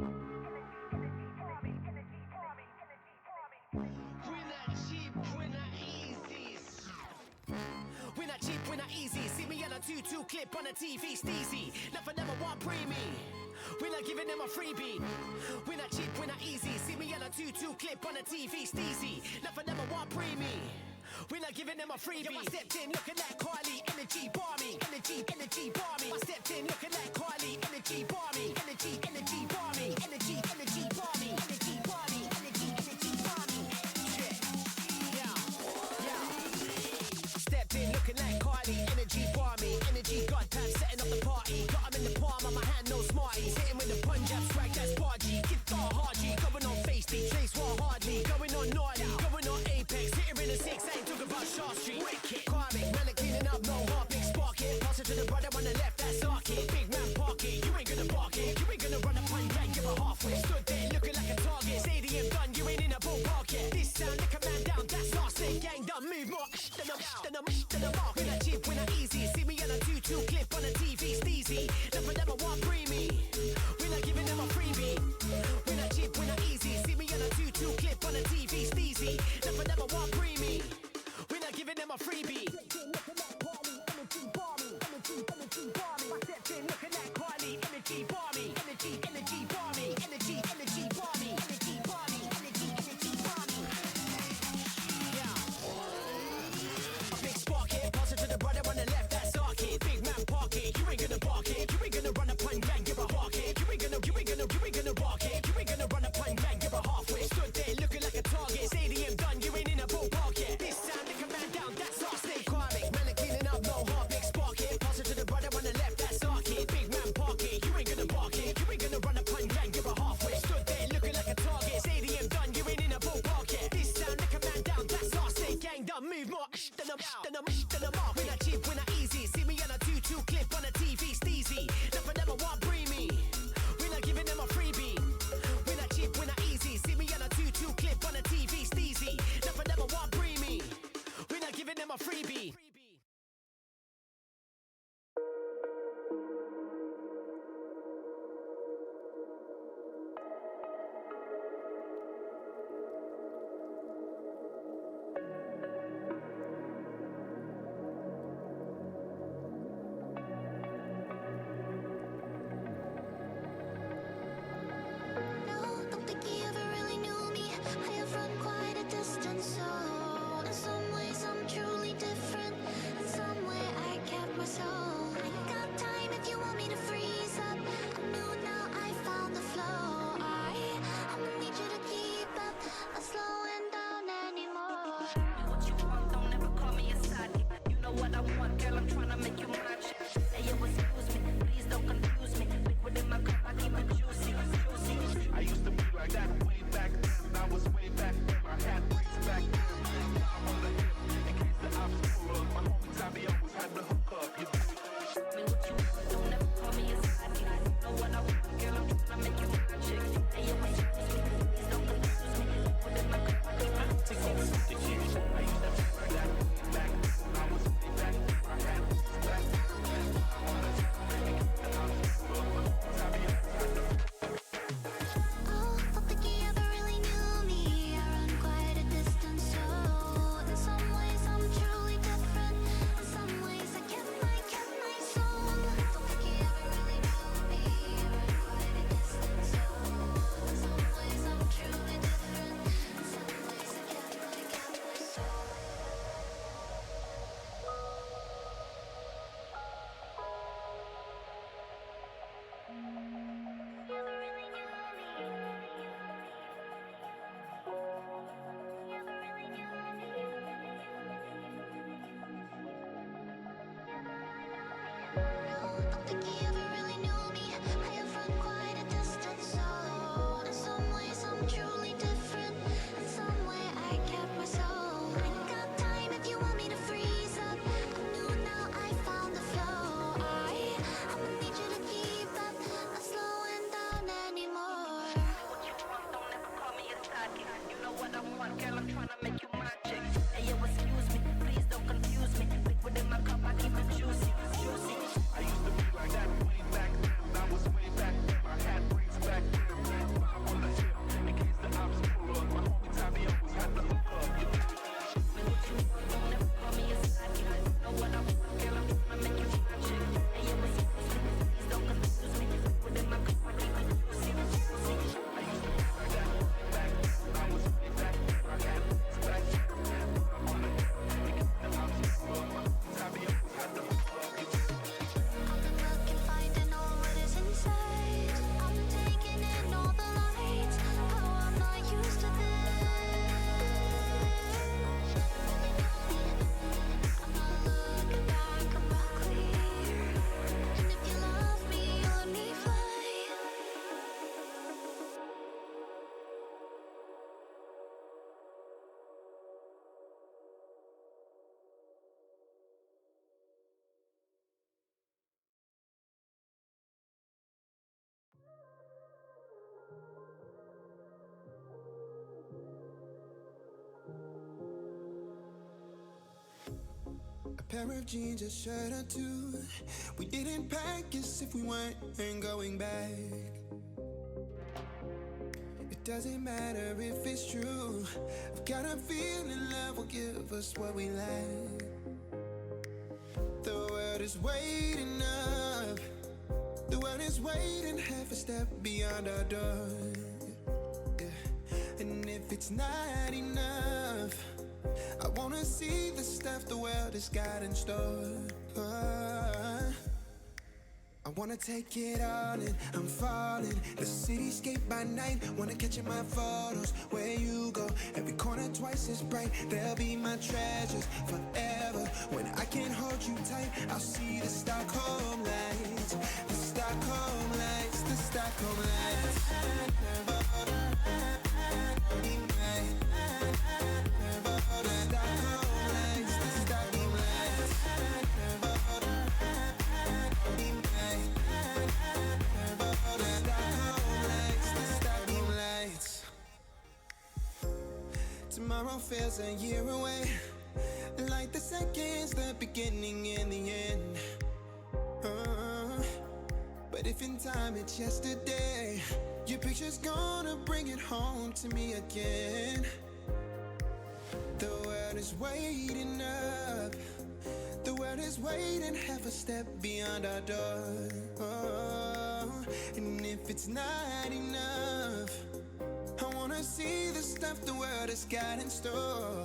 We're not cheap, we're not easy. We're not cheap, we're not easy. See me on a 2-2 clip on a TV, steezy. Never, never want preemie. We're not giving them a freebie. We're not cheap, we're not easy. See me on a 2-2 clip on a TV, steezy. Never, never want preemie. We're not giving them a freebie. Yo, I stepped in looking like Carly, energy barmy, energy, energy barmy. I stepped in looking like Carly, energy barmy, energy, energy barmy, energy, energy barmy, energy barmy, energy, energy barmy. Yeah, yeah. Stepped in looking like Carly, energy barmy, energy godpad, setting up the party. Got 'em in the palm of my hand, no smarties. Hitting with the Punjab swag, that's bargy. Guitar hardgy, going on feisty, trace war hardly, going on naughty, going on apex, hitting in the 6, I ain't talking about Shaw Street. Wicked, karmic, man, I'm cleaning up, no heart, big spark it. Pass it to the brother on the left, that's arcade. Big man, park it, you ain't gonna bark it. You ain't gonna run up on gang, give a halfway. Stood there looking like a target. Stadium done, you ain't in a ballpark yet. This sound, lick a man down, that's our state gang done. Move more, then I'm mark. We're not cheap, we're not easy. See me on a 2-2 clip on a TV, steezy. Never, never want preemie. We're not giving them a freebie. We're not cheap, we're not easy. See me on a 2-2 clip on a TV, steezy. Never, never want preemie. We're not giving them a freebie. Energy barmy, energy, energy barmy. I stepped in looking like Carly, energy barmy, energy, energy barmy, energy, energy barmy, energy barmy, energy, energy barmy. Yeah. A big spark it, pass it to the brother on the left, that's arcade. Big man park it, you ain't gonna bark it. You ain't gonna run up on gang, give a hawk it. You ain't gonna bark it. You ain't gonna run up on gang, give a halfway. Stood there looking like a target. Stadium done, you ain't in a ballpark yet. This sound, lick a man down, that's our state karmic. Man, I'm cleaning up, no heart, big spark it. Pass it to the brother on the left, that's arcade. Big man park it, you ain't gonna bark it. You ain't gonna run up on gang, give a halfway. Stood there looking like a target. Stadium done, you ain't in a ballpark yet. This sound, lick a man down, that's our state gang done. Move more, then I'm mark. We're not cheap, we're not easy. See me on a 2-2 clip on a TV, steezy. Never, never want preemie. We're not giving them a freebie. We're not cheap, we're not easy. See me on a 2-2 clip on a TV, steezy. Never, never want preemie. We're not giving them a freebie. pair of jeans, a shirt or two. We didn't pack as if we weren't going back. It doesn't matter if it's true. I've got a feeling love will give us what we lack. The world is waiting up. The world is waiting half a step beyond our door. Yeah. And if it's not enough, I wanna see the stuff the world has got in store. I wanna take it all in, I'm falling. The cityscape by night, wanna catch in my photos. Where you go, every corner twice as bright. They'll be my treasures forever. When I can't hold you tight, I'll see the Stockholm lights. The Stockholm lights, the Stockholm lights. Tomorrow feels a year away, like the seconds, the beginning and the end. But if in time it's yesterday, your picture's gonna bring it home to me again. The world is waiting up. The world is waiting half a step beyond our door. And if it's not enough, I wanna see the stuff the world has got in store.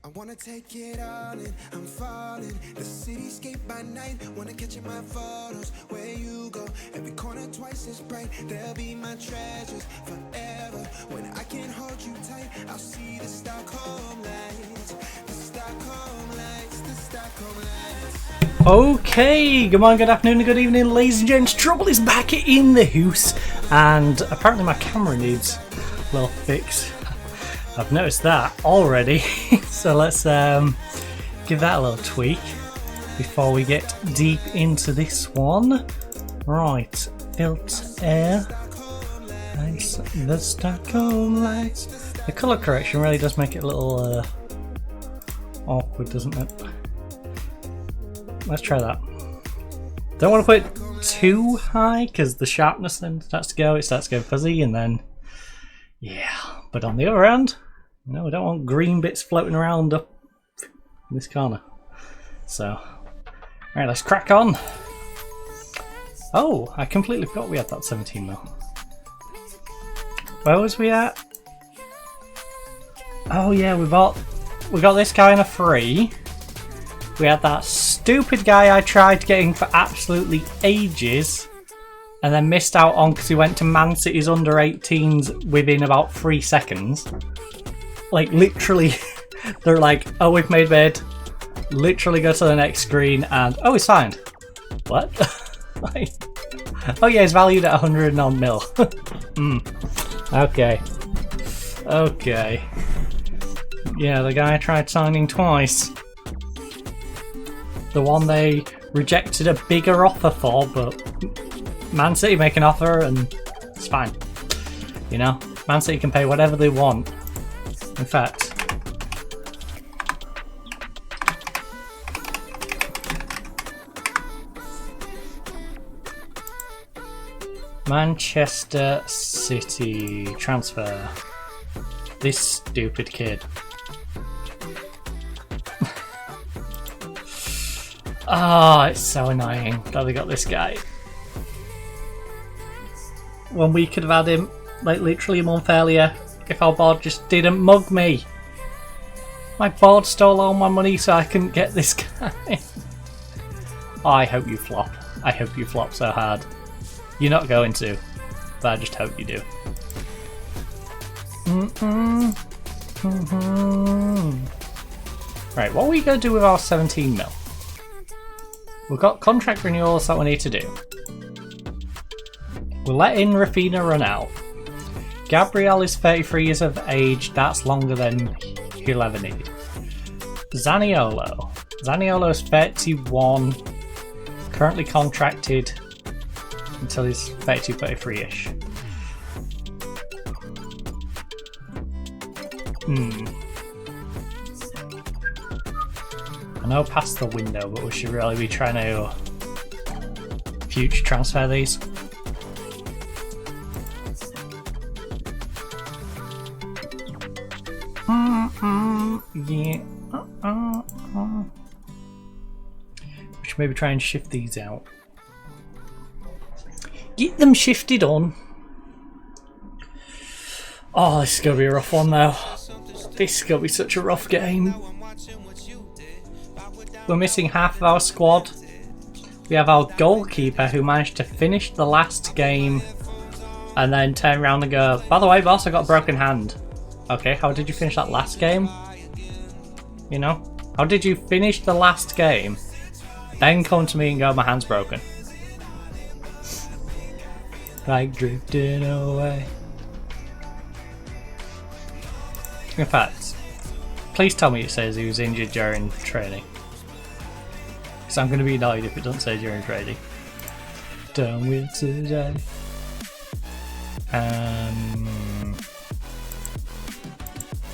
I wanna take it all in, I'm falling. The cityscape by night, wanna catch in my photos. Where you go, every corner twice as bright. They'll be my treasures forever. When I can't hold you tight, I'll see the Stockholm lights. The Stockholm lights, the Stockholm lights. Okay, good morning, good afternoon and good evening, ladies and gents. Trouble is back in the house, and apparently my camera needs a little fix. I've noticed that already. So let's give that a little tweak before we get deep into this one. Right, filter, nice, the Stockholm lights. The colour correction really does make it a little awkward, doesn't it? Let's try that. Don't want to put it too high because the sharpness then starts to go, it starts to go fuzzy, and then yeah. But on the other hand, no, we don't want green bits floating around up in this corner. So, alright, let's crack on. Oh, I completely forgot we had that 17mm. Where was we at? Oh yeah, we got this guy in a free. We had that stupid guy I tried getting for absolutely ages and then missed out on because he went to Man City's under 18s within about 3 seconds. Like literally, they're like, oh, we've made bid. Literally go to the next screen and, oh, he's signed. What? Like, oh yeah, he's valued at 100 odd mil. Okay. Okay. Yeah, the guy tried signing twice. The one they rejected a bigger offer for, but Man City make an offer and it's fine. You know, Man City can pay whatever they want. In fact, Manchester City transfer. This stupid kid. Ah, oh, it's so annoying that they got this guy. When we could have had him, like, literally a month earlier, if our board just didn't mug me. My board stole all my money so I couldn't get this guy. Oh, I hope you flop. I hope you flop so hard. You're not going to, but I just hope you do. Right, what are we going to do with our 17mm? We've got contract renewals that we need to do. We're letting Rafinha run out. Gabriel is 33 years of age, that's longer than he'll ever need. Zaniolo. Zaniolo is 31, currently contracted until he's 32, 33-ish. I know past the window, but we should really be trying to future transfer these. Yeah. We should maybe try and shift these out. Get them shifted on. Oh, this is going to be a rough one though. This is going to be such a rough game. We're missing half of our squad. We have our goalkeeper who managed to finish the last game and then turn around and go, by the way boss, I got a broken hand. Okay, how did you finish that last game? You know? How did you finish the last game, then come to me and go, my hand's broken? Like drifting away. In fact, please tell me it says he was injured during training. Because I'm going to be annoyed if it doesn't say during training. Done with today.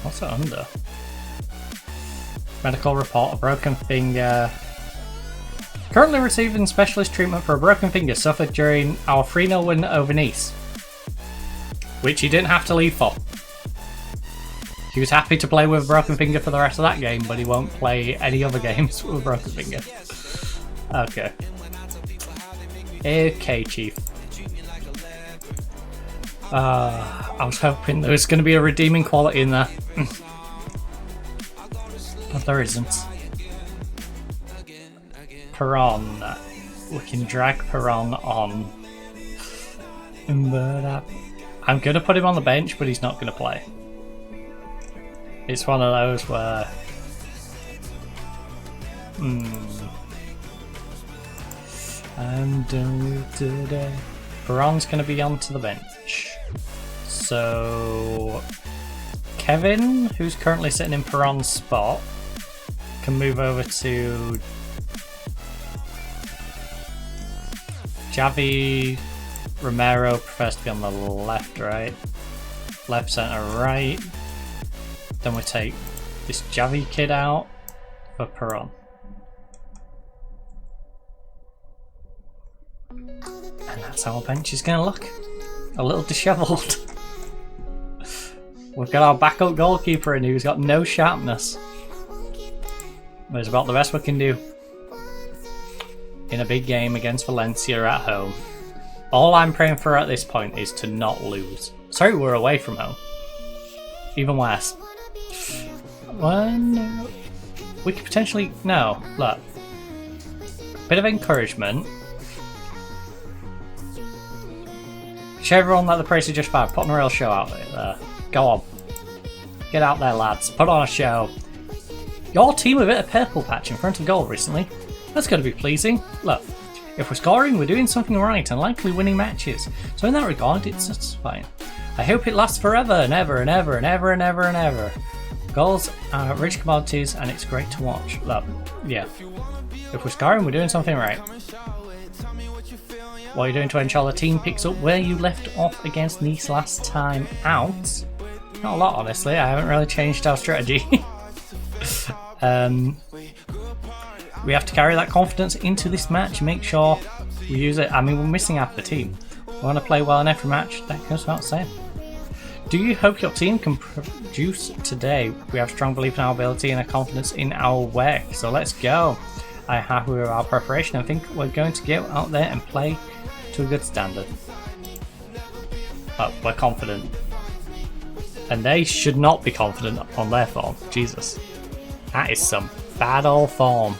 What's it under? Medical report, a broken finger. Currently receiving specialist treatment for a broken finger suffered during our 3-0 win over Nice. Which he didn't have to leave for. He was happy to play with a broken finger for the rest of that game, but he won't play any other games with a broken finger. Okay. Okay, Chief. I was hoping there was going to be a redeeming quality in there. But there isn't. Perron. We can drag Perron on. But I'm going to put him on the bench, but he's not going to play. It's one of those where... I'm done with today. Perron's going to be onto the bench. So... Kevin, who's currently sitting in Perron's spot, can move over to... Javi. Romero prefers to be on the left, right? Left, centre, right. Then we take this Javi kid out for Perron. And that's how our bench is going to look. A little dishevelled. We've got our backup goalkeeper in who's got no sharpness. But it's about the best we can do in a big game against Valencia at home. All I'm praying for at this point is to not lose. Sorry, we're away from home. Even worse. One. We could potentially... No, look. Bit of encouragement. Show everyone that the price is just bad. Put on a real show out there. Go on. Get out there, lads. Put on a show. Your team a bit of purple patch in front of goal recently. That's going to be pleasing. Look, if we're scoring, we're doing something right and likely winning matches. So in that regard, it's fine. I hope it lasts forever and ever and ever and ever and ever and ever. Goals are rich commodities and it's great to watch. Look, yeah. If we're scoring, we're doing something right. What are you doing to ensure the team picks up where you left off against Nice last time out? Not a lot, honestly. I haven't really changed our strategy. We have to carry that confidence into this match and make sure we use it. I mean, we're missing half the team. We want to play well in every match. That goes without saying. Do you hope your team can produce today? We have strong belief in our ability and a confidence in our work. So let's go. I'm happy with our preparation. I think we're going to get out there and play to a good standard. Oh, we're confident. And they should not be confident on their form. Jesus. That is some bad old form.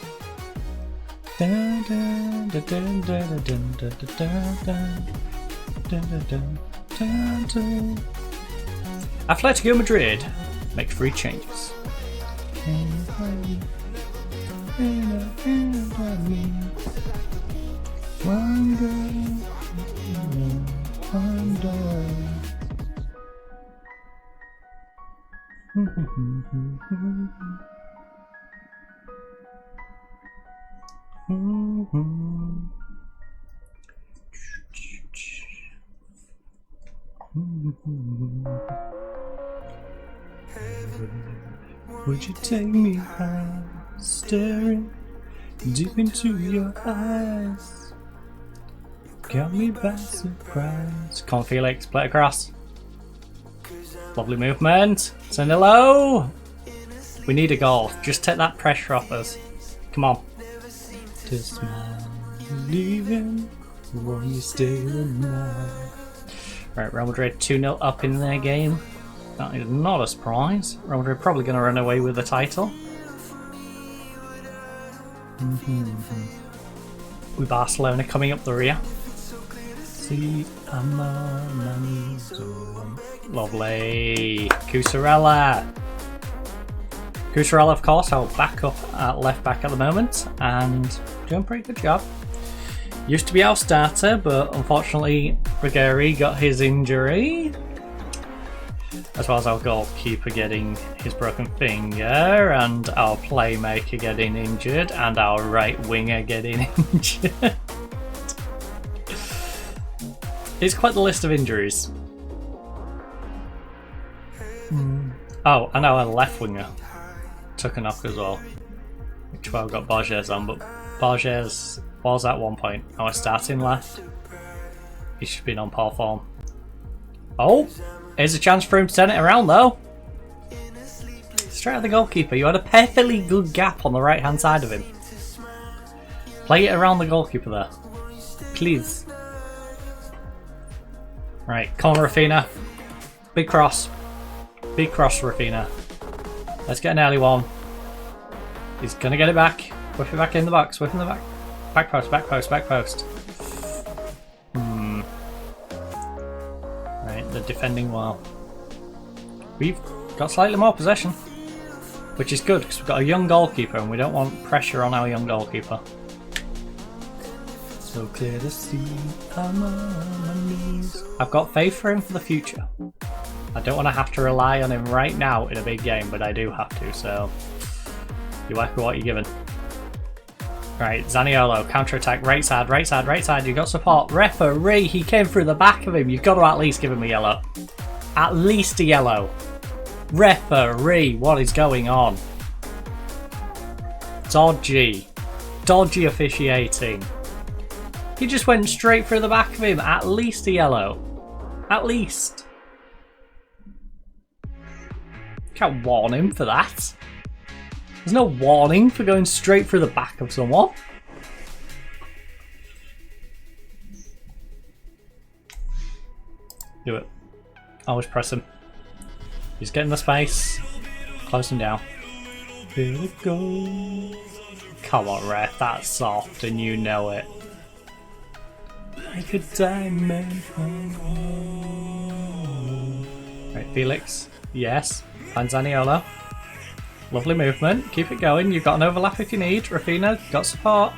Atletico Madrid make 3 changes. Would you take me home? staring deep into your eyes. Got me by surprise. Come on, Felix, play it across. Lovely movement. Send it low. We need a goal. Just take that pressure off us. Come on. Just leaving. Won't you stay alive? Right, Real Madrid 2-0 up in their game. That is not a surprise. Real Madrid probably going to run away with the title. With Barcelona coming up the rear. See, I'm on my knees. Lovely. Cusarella. Cusarella, of course, held back up at left back at the moment and doing a pretty good job. Used to be our starter, but unfortunately Ruggieri got his injury, as well as our goalkeeper getting his broken finger, and our playmaker getting injured, and our right winger getting injured. It's quite the list of injuries. Oh, and our left winger took a knock as well, which I've got Borges on, but Borges was at one point our starting left. He should have been on poor form. Oh, here's a chance for him to turn it around though. Straight at the goalkeeper. You had a perfectly good gap on the right hand side of him. Play it around the goalkeeper there, please. Right, corner Rafinha. Big cross. Big cross, Rafinha. Let's get an early one. He's gonna get it back. Whip it back in the box. Whip in the back. Back post, back post, back post. Right, they're defending well. We've got slightly more possession, which is good because we've got a young goalkeeper and we don't want pressure on our young goalkeeper. So clear to see, I'm on my knees. I've got faith for him for the future. I don't want to have to rely on him right now in a big game, but I do have to, so you work with what you're given. Right, Zaniolo, counter-attack, right side, right side, right side, you got support. Referee, he came through the back of him. You've got to at least give him a yellow. At least a yellow. Referee, what is going on? Dodgy. Dodgy officiating. He just went straight through the back of him. At least a yellow. At least. Can't warn him for that. There's no warning for going straight through the back of someone. Do it. Always press him. He's getting the space. Close him down. Here it goes. Come on, ref. That's soft and you know it. Like a diamond. Right, Felix. Yes. And Zaniolo. Lovely movement. Keep it going. You've got an overlap if you need. Rafinha, got support.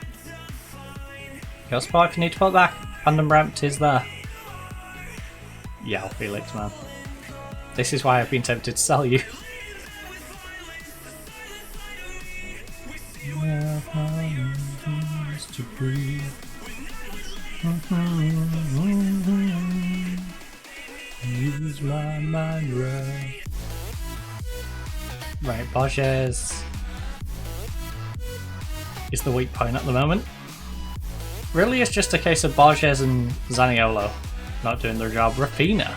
Got support if you need to pull it back. Van den Bremt is there. Yeah, Felix, man. This is why I've been tempted to sell you. Use my mind right. Right, Borges is the weak point at the moment. Really, it's just a case of Borges and Zaniolo not doing their job. Rafinha.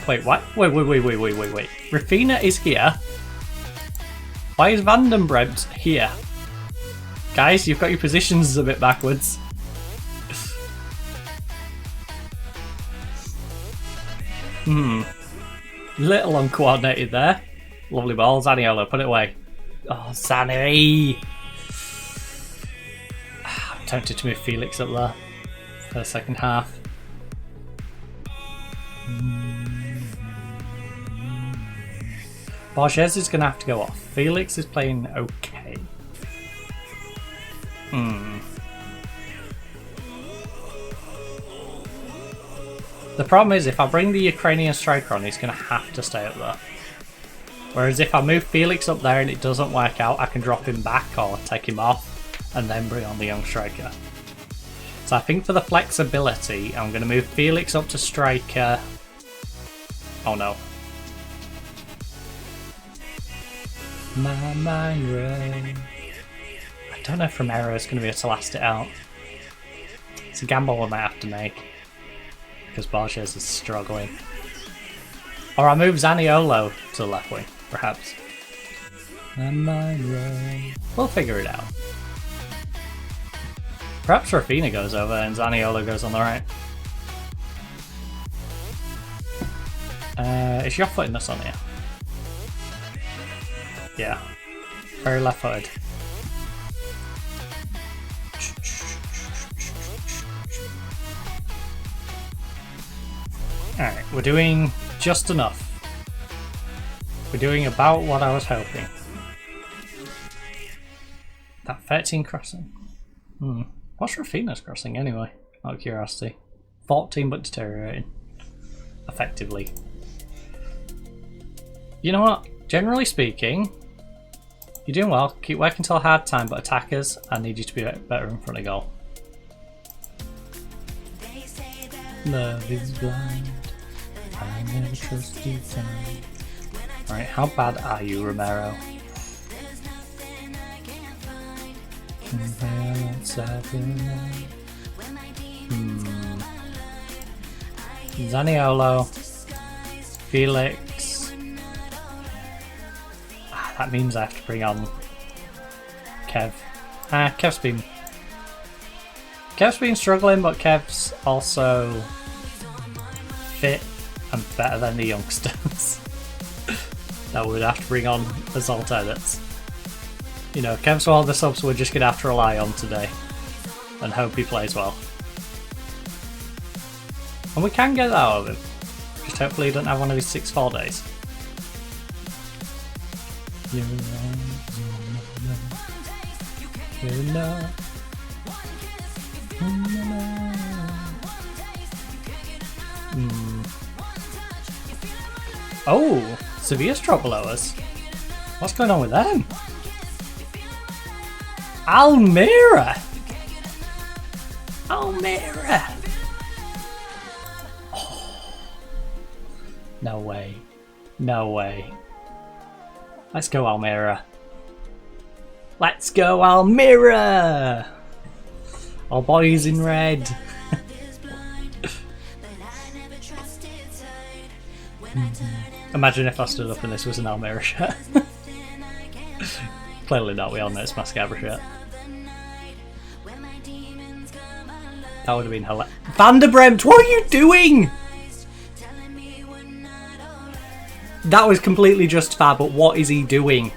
Wait, what? Wait. Rafinha is here. Why is Van den Bremt here? Guys, you've got your positions a bit backwards. Little uncoordinated there. Lovely ball. Zaniolo, put it away. Oh, Zani! I'm tempted to move Felix up there for the second half. Borges is going to have to go off. Felix is playing okay. The problem is if I bring the Ukrainian striker on, he's going to have to stay up there. Whereas if I move Felix up there and it doesn't work out, I can drop him back or take him off and then bring on the young striker. So I think for the flexibility, I'm going to move Felix up to striker. Oh no. My mind right. don't know if Romero is going to be able to last it out. It's a gamble I might have to make. Because Borges is struggling. Or I move Zaniolo to the left wing, perhaps. We'll figure it out. Perhaps Rafinha goes over and Zaniolo goes on the right. Is your footiness on here? Yeah. Very left footed. Alright, we're doing just enough. We're doing about what I was hoping. That 13 crossing. What's Rafinha's crossing anyway? Out of curiosity. 14 but deteriorating. Effectively. You know what? Generally speaking, you're doing well. Keep working till a hard time, but attackers, I need you to be better in front of goal. Love is blind. I never trust you. Right, how bad are you, Romero? Zaniolo, Felix. That means I have to bring on Kev. Kev's been struggling, but Kev's also fit and better than the youngsters that we would have to bring on as alternates. You know, Kev's one of the subs we're just going to have to rely on today and hope he plays well. And we can get that out of him. Just hopefully he doesn't have one of his 6-4 days. Oh, Sevilla's dropped below us. What's going on with them? Almira! Almira! Oh. No way. No way. Let's go, Almira. Let's go, Almira! All boys in red. Imagine if I stood up and this was an Almira shirt. Clearly not, we all know it's my Scabber shirt. That would have been hilarious. Van der Bremt, what are you doing? That was completely justified, but what is he doing?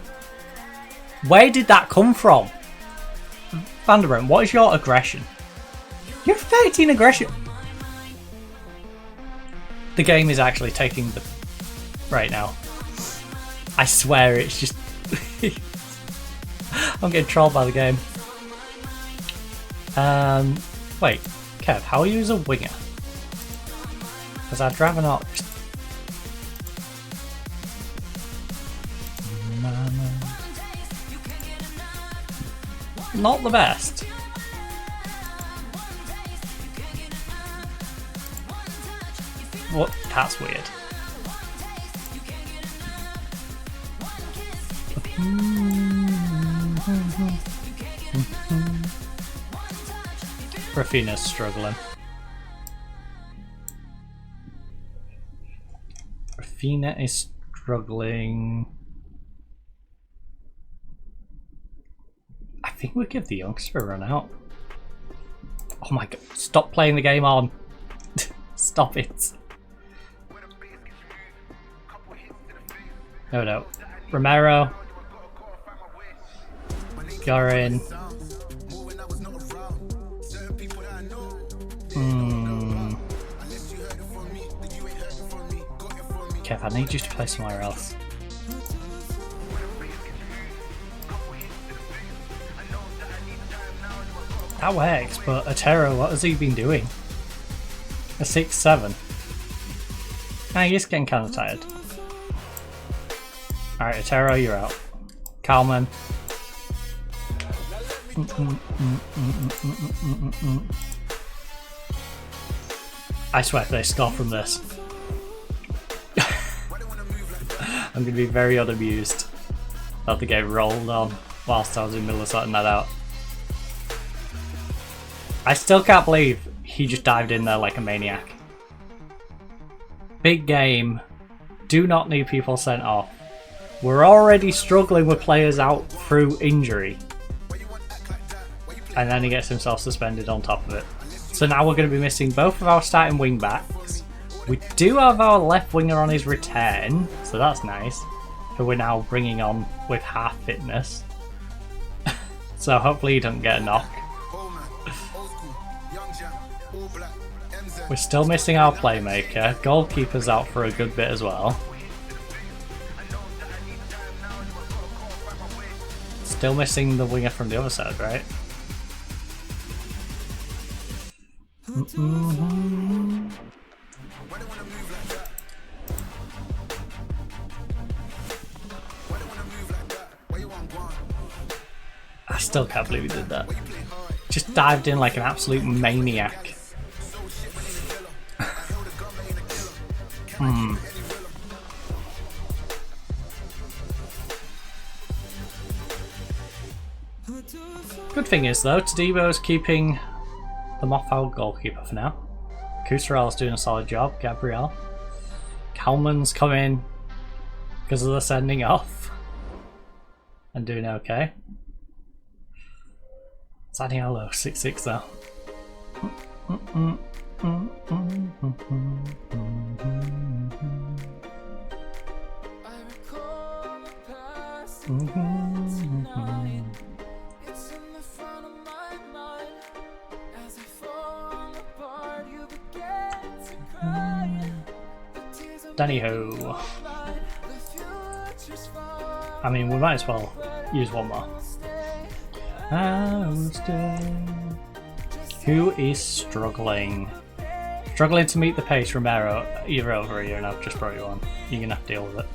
Where did that come from? Van der Bremt, what is your aggression? You have 13 aggression. The game is actually taking the... right now. I swear it's just... I'm getting trolled by the game. Wait, Kev, how are you as a winger? Because I'd rather not... Not the best. What? That's weird. Rafinha's struggling. Rafinha is struggling. I think we give the youngster a run out. Oh my god, stop playing the game on. Stop it. No. Romero. Garin. Kev, I need you to play somewhere else. That works, but Otero, what has he been doing? A 6-7. Ah, he's getting kind of tired. Alright, Otero, you're out. Kalman. I swear if they score from this, I'm going to be very unamused that the game rolled on whilst I was in the middle of sorting that out. I still can't believe he just dived in there like a maniac. Big game. Do not need people sent off. We're already struggling with players out through injury. And then he gets himself suspended on top of it. So now we're going to be missing both of our starting wing backs. We do have our left winger on his return, so that's nice. Who we're now bringing on with half fitness. So hopefully he doesn't get a knock. We're still missing our playmaker. Goalkeeper's out for a good bit as well. Still missing the winger from the other side, right? I still can't believe he did that. Just dived in like an absolute maniac. Good thing is though, Tadebo's keeping them off our goalkeeper for now. Kusarel's doing a solid job. Gabriel. Kalman's come in because of the sending off and doing okay. Zaniolo, 6-6 though. Danny-ho. I mean, we might as well use one more. Who is struggling? Struggling to meet the pace, Romero. You're over here and I've just brought you on. You're going to have to deal with it.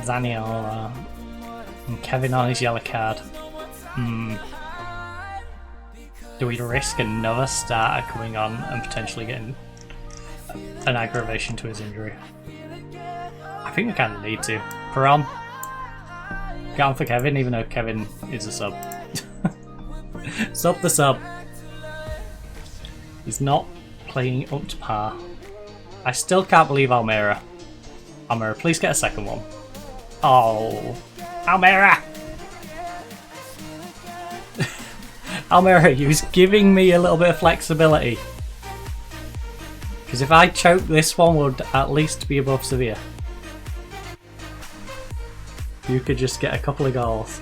Zaniola. And Kevin on his yellow card. Do we risk another starter coming on and potentially getting an aggravation to his injury? I think we kind of need to. Peron. Get on for Kevin, even though Kevin is a sub. Sub the sub. He's not playing up to par. I still can't believe Almira. Almira, please get a second one. Oh, Almira! Almira, he was giving me a little bit of flexibility. Because if I choke, this one would at least be above Sevilla. You could just get a couple of goals.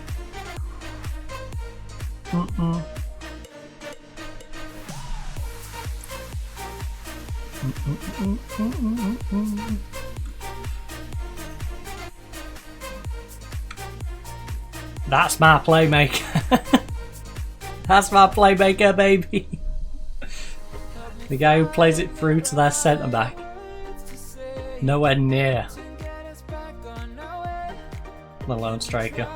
That's my playmaker. That's my playmaker, baby. The guy who plays it through to their centre back. Nowhere near the lone striker.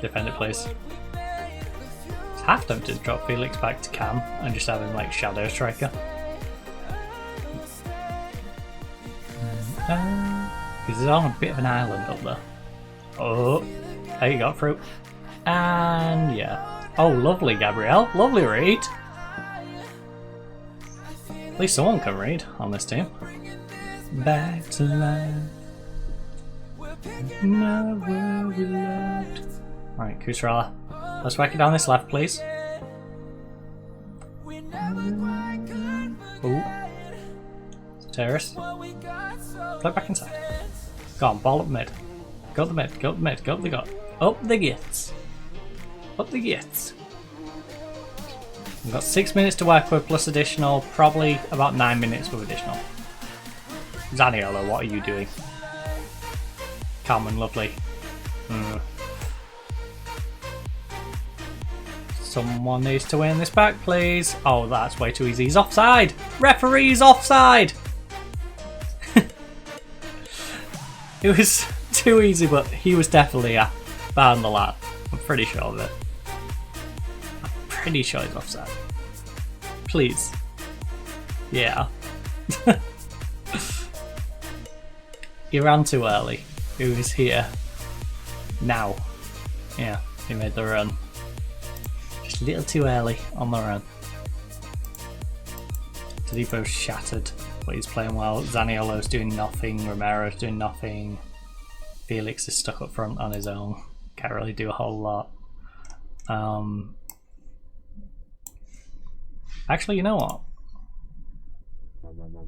Defend it, please. It's half tempted to drop Felix back to Cam and just have him like shadow striker. Because he's on a bit of an island up there. Oh, there you go, through. And yeah. Oh, lovely, Gabrielle. Lovely read. At least someone can read on this team. Back to life. Not where we left. Right, Kusarala. Let's whack it down this left, please. Ooh. Terrace. Flip back inside. Go on, ball up mid. Go up the mid, go up the mid, go up the gut. Up the gits. Up the gits. We've got 6 minutes to work with plus additional, probably about 9 minutes with additional. Zaniolo, what are you doing? Calm and lovely. Someone needs to win this back, please. Oh, that's way too easy. He's offside! Referee's offside! It was too easy, but he was definitely behind the lap. I'm pretty sure of it. I'm pretty sure he's offside. Please. Yeah. He ran too early. He was here. Now. Yeah, he made the run. Just a little too early on the run. Tadebo's shattered, but he's playing well. Zaniolo's doing nothing. Romero's doing nothing. Felix is stuck up front on his own. Can't really do a whole lot. Actually, you know what?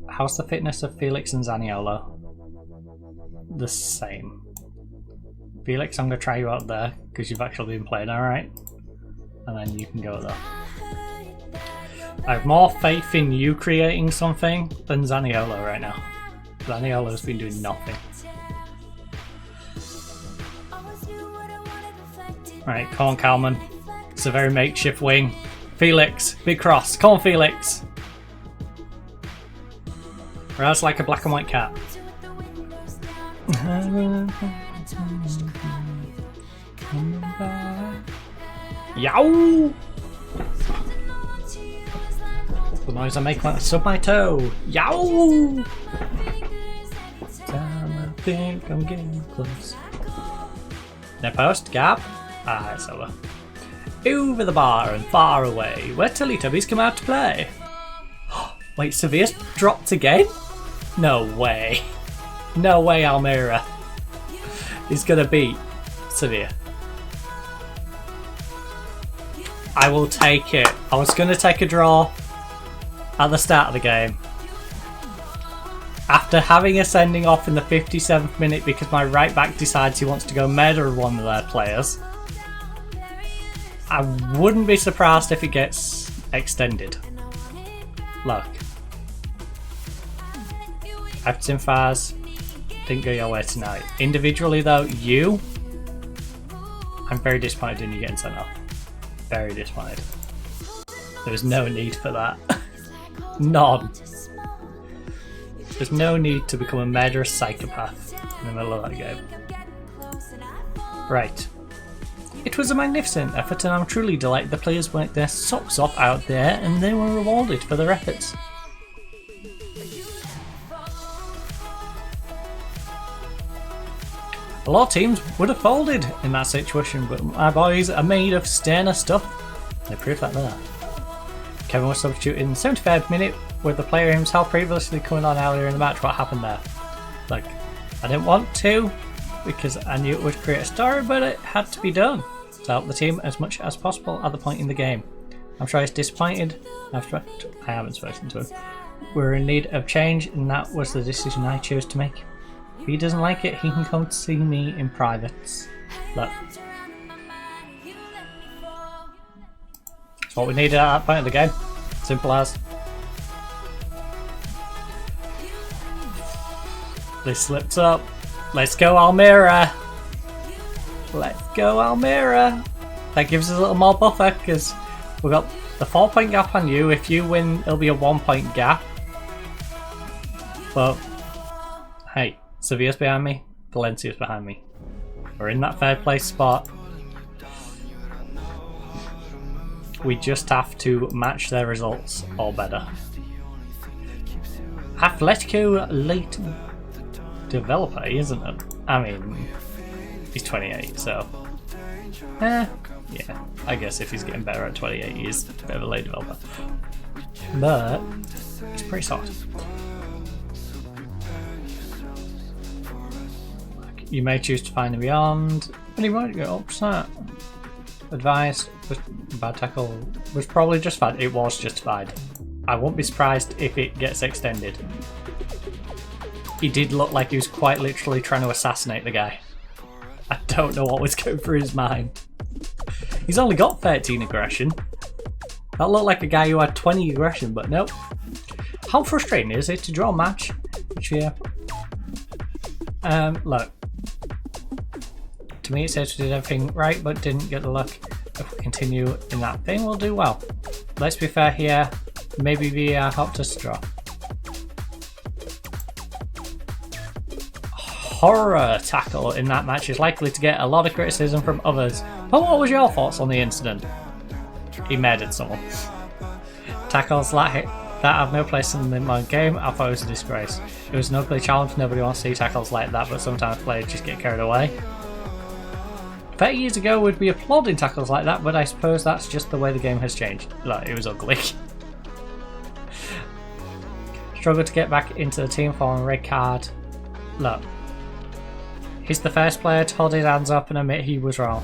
How's the fitness of Felix and Zaniolo? The same. Felix, I'm going to try you out there because you've actually been playing alright. And then you can go there. I have more faith in you creating something than Zaniolo right now. Zaniolo's been doing nothing. Right, come on, Kalman. It's a very makeshift wing. Felix, big cross. Come on, Felix. Or else like a black and white cat. Yow! The noise I make when I sub my toe. Yow! I think I'm getting close. Near post, gap. Ah, it's over. Over the bar and far away, where Teletubbies come out to play. Wait, Sevilla's dropped again? No way. No way Almira is gonna beat Sevilla. I will take it. I was gonna take a draw at the start of the game. After having a sending off in the 57th minute because my right back decides he wants to go murder one of their players, I wouldn't be surprised if it gets extended. Look. Everton fans didn't go your way tonight. Individually though, I'm very disappointed in you getting sent off. Very disappointed. There was no need for that. None. There's no need to become a murderous psychopath in the middle of that game. Right. It was a magnificent effort and I'm truly delighted the players worked their socks off out there and they were rewarded for their efforts. A lot of teams would have folded in that situation, but my boys are made of sterner stuff. They proved that there. Kevin was substituted in the 75th minute with the player himself previously coming on earlier in the match. What happened there? Like, I didn't want to because I knew it would create a story, but it had to be done to help the team as much as possible at the point in the game. I'm sure he's disappointed. I haven't spoken to him. We're in need of change and that was the decision I chose to make. If he doesn't like it, he can come to see me in private. Look. That's what we needed at that point of the game. Simple as. They slipped up. Let's go Almira. Let's go Almira. That gives us a little more buffer because we've got the 4-point gap on you. If you win, it'll be a 1-point gap. But hey, Sevilla's behind me. Valencia's behind me. We're in that third place spot. We just have to match their results or better. Atletico late developer, isn't it? I mean, he's 28, so yeah, I guess if he's getting better at 28, he is a bit of a late developer. But he's pretty solid. You may choose to find him beyond, but he won't get upset. Advice was bad tackle was probably justified. It was justified. I won't be surprised if it gets extended. He did look like he was quite literally trying to assassinate the guy. I don't know what was going through his mind. He's only got 13 aggression. That looked like a guy who had 20 aggression, but nope. How frustrating is it to draw a match? Which, yeah. Look. To me it says we did everything right but didn't get the luck. If we continue in that thing we'll do well. Let's be fair here, maybe VAR helped us draw. Horror tackle in that match is likely to get a lot of criticism from others. But what was your thoughts on the incident? He murdered someone. Tackles like that have no place in the modern game. I thought it was a disgrace. It was an ugly challenge, nobody wants to see tackles like that, but sometimes players just get carried away. 30 years ago we'd be applauding tackles like that, but I suppose that's just the way the game has changed. Look, it was ugly. Struggled to get back into the team following a red card. Look. He's the first player to hold his hands up and admit he was wrong.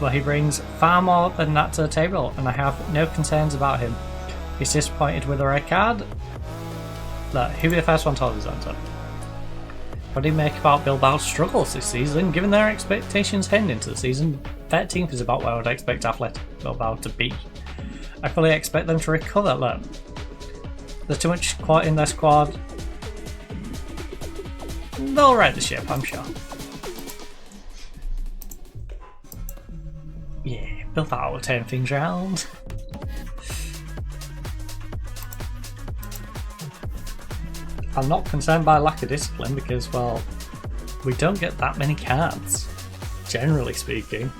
But he brings far more than that to the table, and I have no concerns about him. He's disappointed with a red card. Look, he'll be the first one to hold his hands up. What do you make about Bilbao's struggles this season? Given their expectations heading into the season, 13th is about where I would expect Athletic Bilbao to be. I fully expect them to recover. Look, there's too much quality in their squad. They'll right the ship, I'm sure. Yeah, Bilbao will turn things around. I'm not concerned by lack of discipline because, well, we don't get that many cards, generally speaking.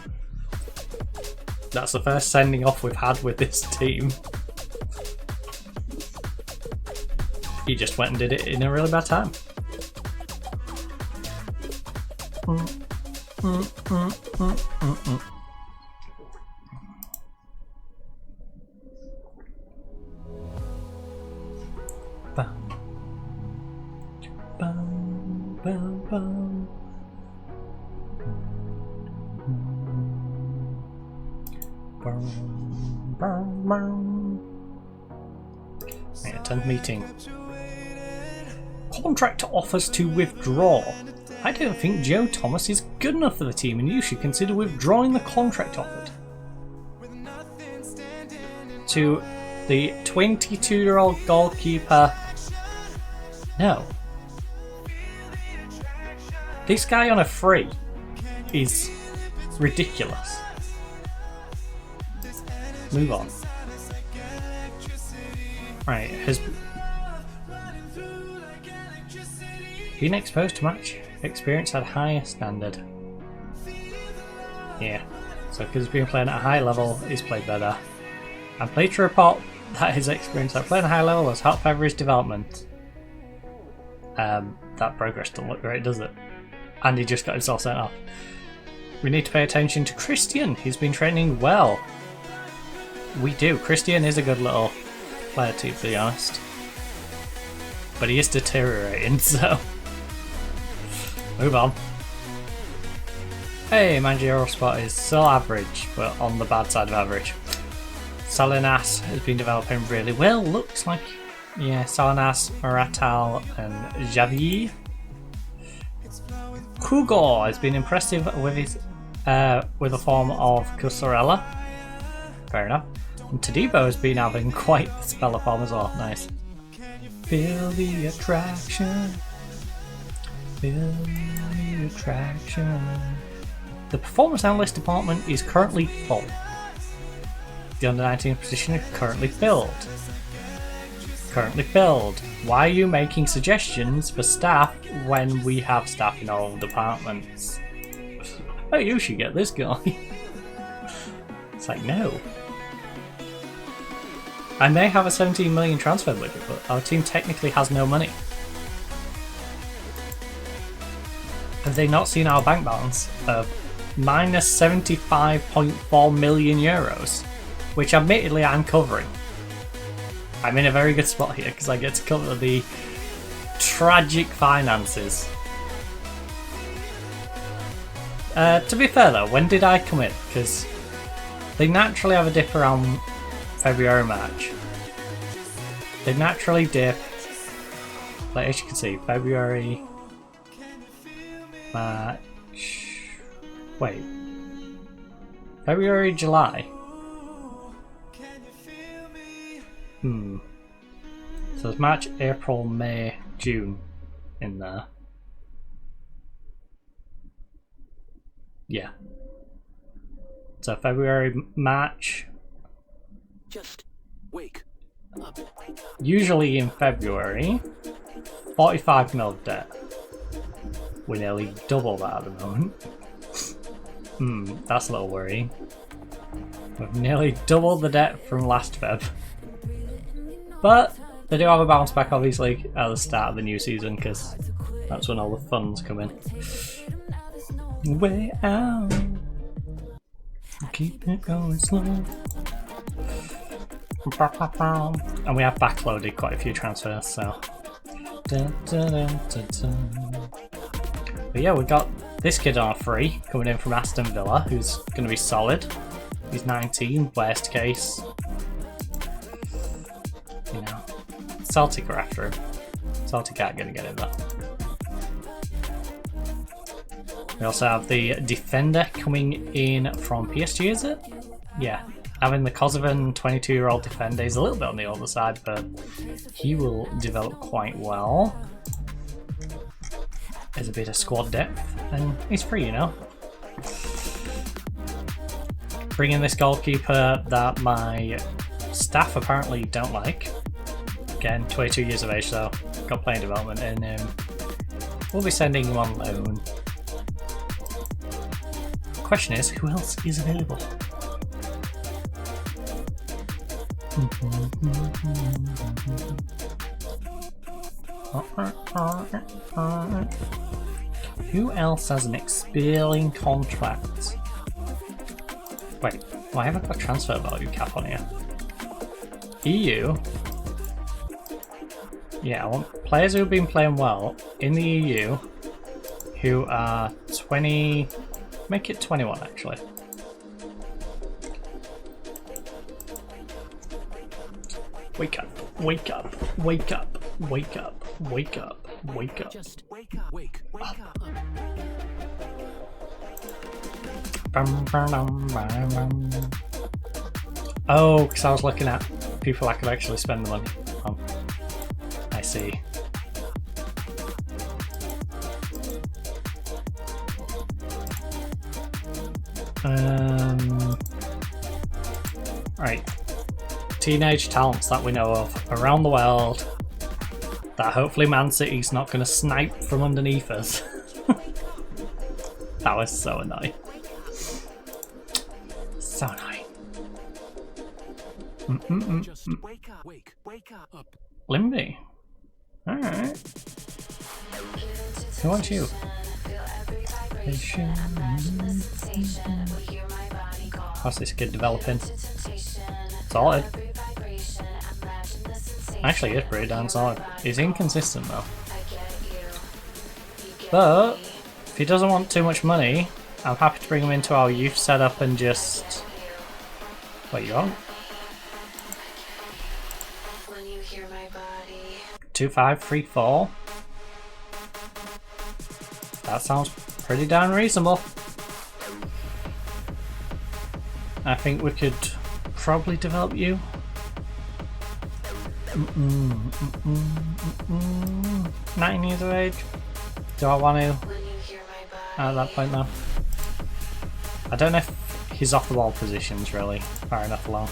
That's the first sending off we've had with this team. He just went and did it in a really bad time. Attend meeting. Contract offers to withdraw. I don't think Joe Thomas is good enough for the team and you should consider withdrawing the contract offered. To the 22-year-old goalkeeper. No. This guy on a free is ridiculous. Move on. Right, has been exposed to match experience at higher standard. Yeah, so because he's been playing at a high level, he's played better. I'm pleased to report that his experience at playing at a high level has helped further his development. That progress doesn't look great, does it? And he just got himself sent off. We need to pay attention to Christian. He's been training well. We do. Christian is a good little player too, to be honest. But he is deteriorating, so... Move on. Hey, managerial spot is so average, but on the bad side of average. Salinas has been developing really well, looks like. Yeah, Salinas, Maratal and Javier. Kugor has been impressive with his with the form of Cusarella. Fair enough. And Tadibo has been having quite the spell of form as well. Nice. Feel the attraction. Feel the attraction. The performance analyst department is currently full. The under 19 position is currently filled. Currently filled. Why are you making suggestions for staff when we have staff in all departments? Oh, you should get this guy. It's like, no. I may have a 17 million transfer budget, but our team technically has no money. Have they not seen our bank balance of minus 75.4 million euros? Which admittedly I'm covering. I'm in a very good spot here because I get to cover the tragic finances. To be fair though, when did I come in? Because they naturally have a dip around February, March. They naturally dip, like as you can see, February, March, wait, February, July. So there's March, April, May, June in there. Yeah. So February, March. Just wake up. Usually in February, 45 mil debt. We nearly double that at the moment. That's a little worrying. We've nearly doubled the debt from last Feb. But they do have a bounce back obviously at the start of the new season because that's when all the funds come in. Way out. Keep it going slow. And we have backloaded quite a few transfers, so. But yeah, we got this kid on a free coming in from Aston Villa, who's going to be solid. He's 19, worst case. You know, Celtic are after him. Celtic aren't going to get him though. We also have the defender coming in from PSG, is it? Yeah, having the Kosovan 22-year-old defender. He's a little bit on the older side, but he will develop quite well. There's a bit of squad depth, and he's free, you know. Bring in this goalkeeper that my staff apparently don't like. Again, 22 years of age though, got playing development in him. We'll be sending him on loan. Question is, who else is available? Who else has an expiring contract? Wait, why haven't I got transfer value cap on here? EU? Yeah, I want players who have been playing well in the EU who are 20... Make it 21 actually. Wake up, wake up, wake up, wake up, wake up, wake up. Just wake up, wake up. Oh, because I was looking at people I could actually spend the money on. I see. Right. Teenage talents that we know of around the world that hopefully Man City's not going to snipe from underneath us. That was so annoying. So annoying. Just wake up, wake up. Limby. Alright. Who wants you? How's this kid developing? Solid. Actually, it's pretty damn solid. He's inconsistent though. But if he doesn't want too much money, I'm happy to bring him into our youth setup and just... Wait, you on? 2534. That sounds pretty darn reasonable. I think we could probably develop you. 19 years of age. Do I want to? At that point though. I don't know if his off the ball position's really far enough along.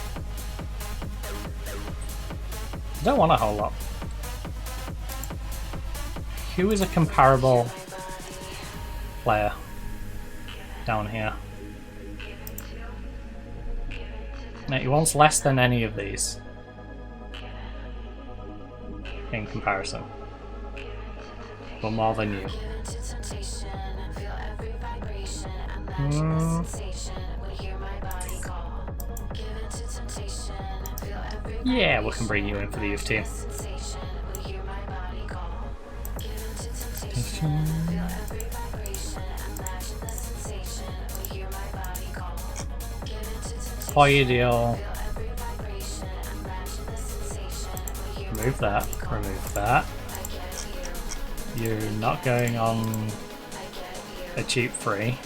I don't want a whole lot. Who is a comparable player down here? Now, he wants less than any of these in comparison, but more than you. Yeah, we can bring you in for the youth team. For you deal. Remove that. Remove that. You're not going on a cheap free.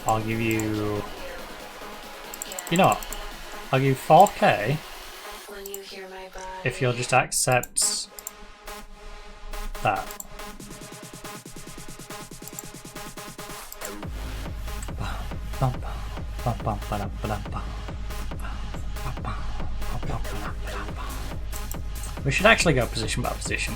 I'll give you... You know what? I'll give you 4k if you'll just accept that. We should actually go position by position.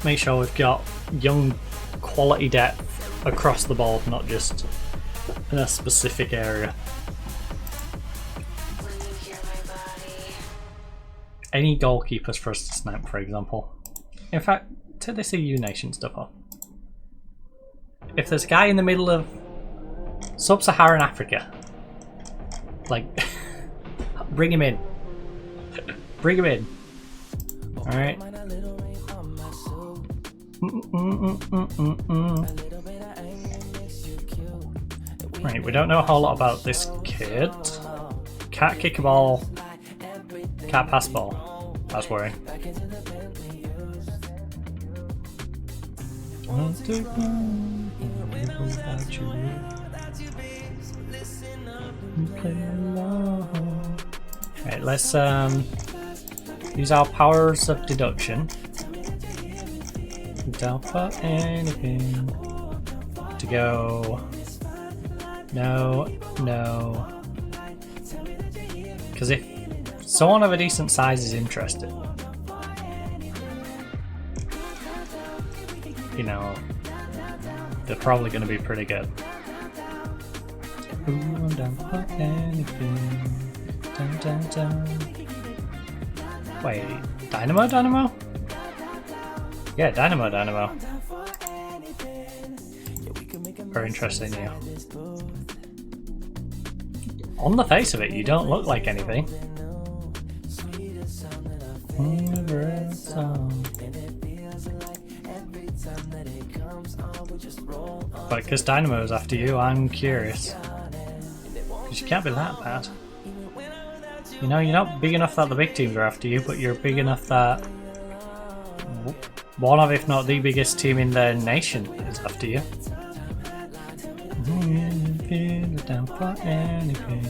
Make sure we've got young quality depth across the board, not just in a specific area. Any goalkeepers for us to snipe, for example. In fact, take this EU nation stuff off. If there's a guy in the middle of sub-Saharan Africa, like, bring him in. Bring him in. Alright. Right, we don't know a whole lot about this kid. Can't kick a ball. Can't pass ball. That's worrying. Right, let's use our powers of deduction. Don't put anything to go. No, no. Because if someone of a decent size is interested, you know, they're probably going to be pretty good. Ooh, don't put anything. Dun, dun, dun. Wait, Dynamo? Yeah, Dynamo. Very interesting, yeah. On the face of it, you don't look like anything. But because Dynamo's after you, I'm curious. Because you can't be that bad. You know, you're not big enough that the big teams are after you, but you're big enough that one of, if not the biggest team in the nation is after you. Down for anything.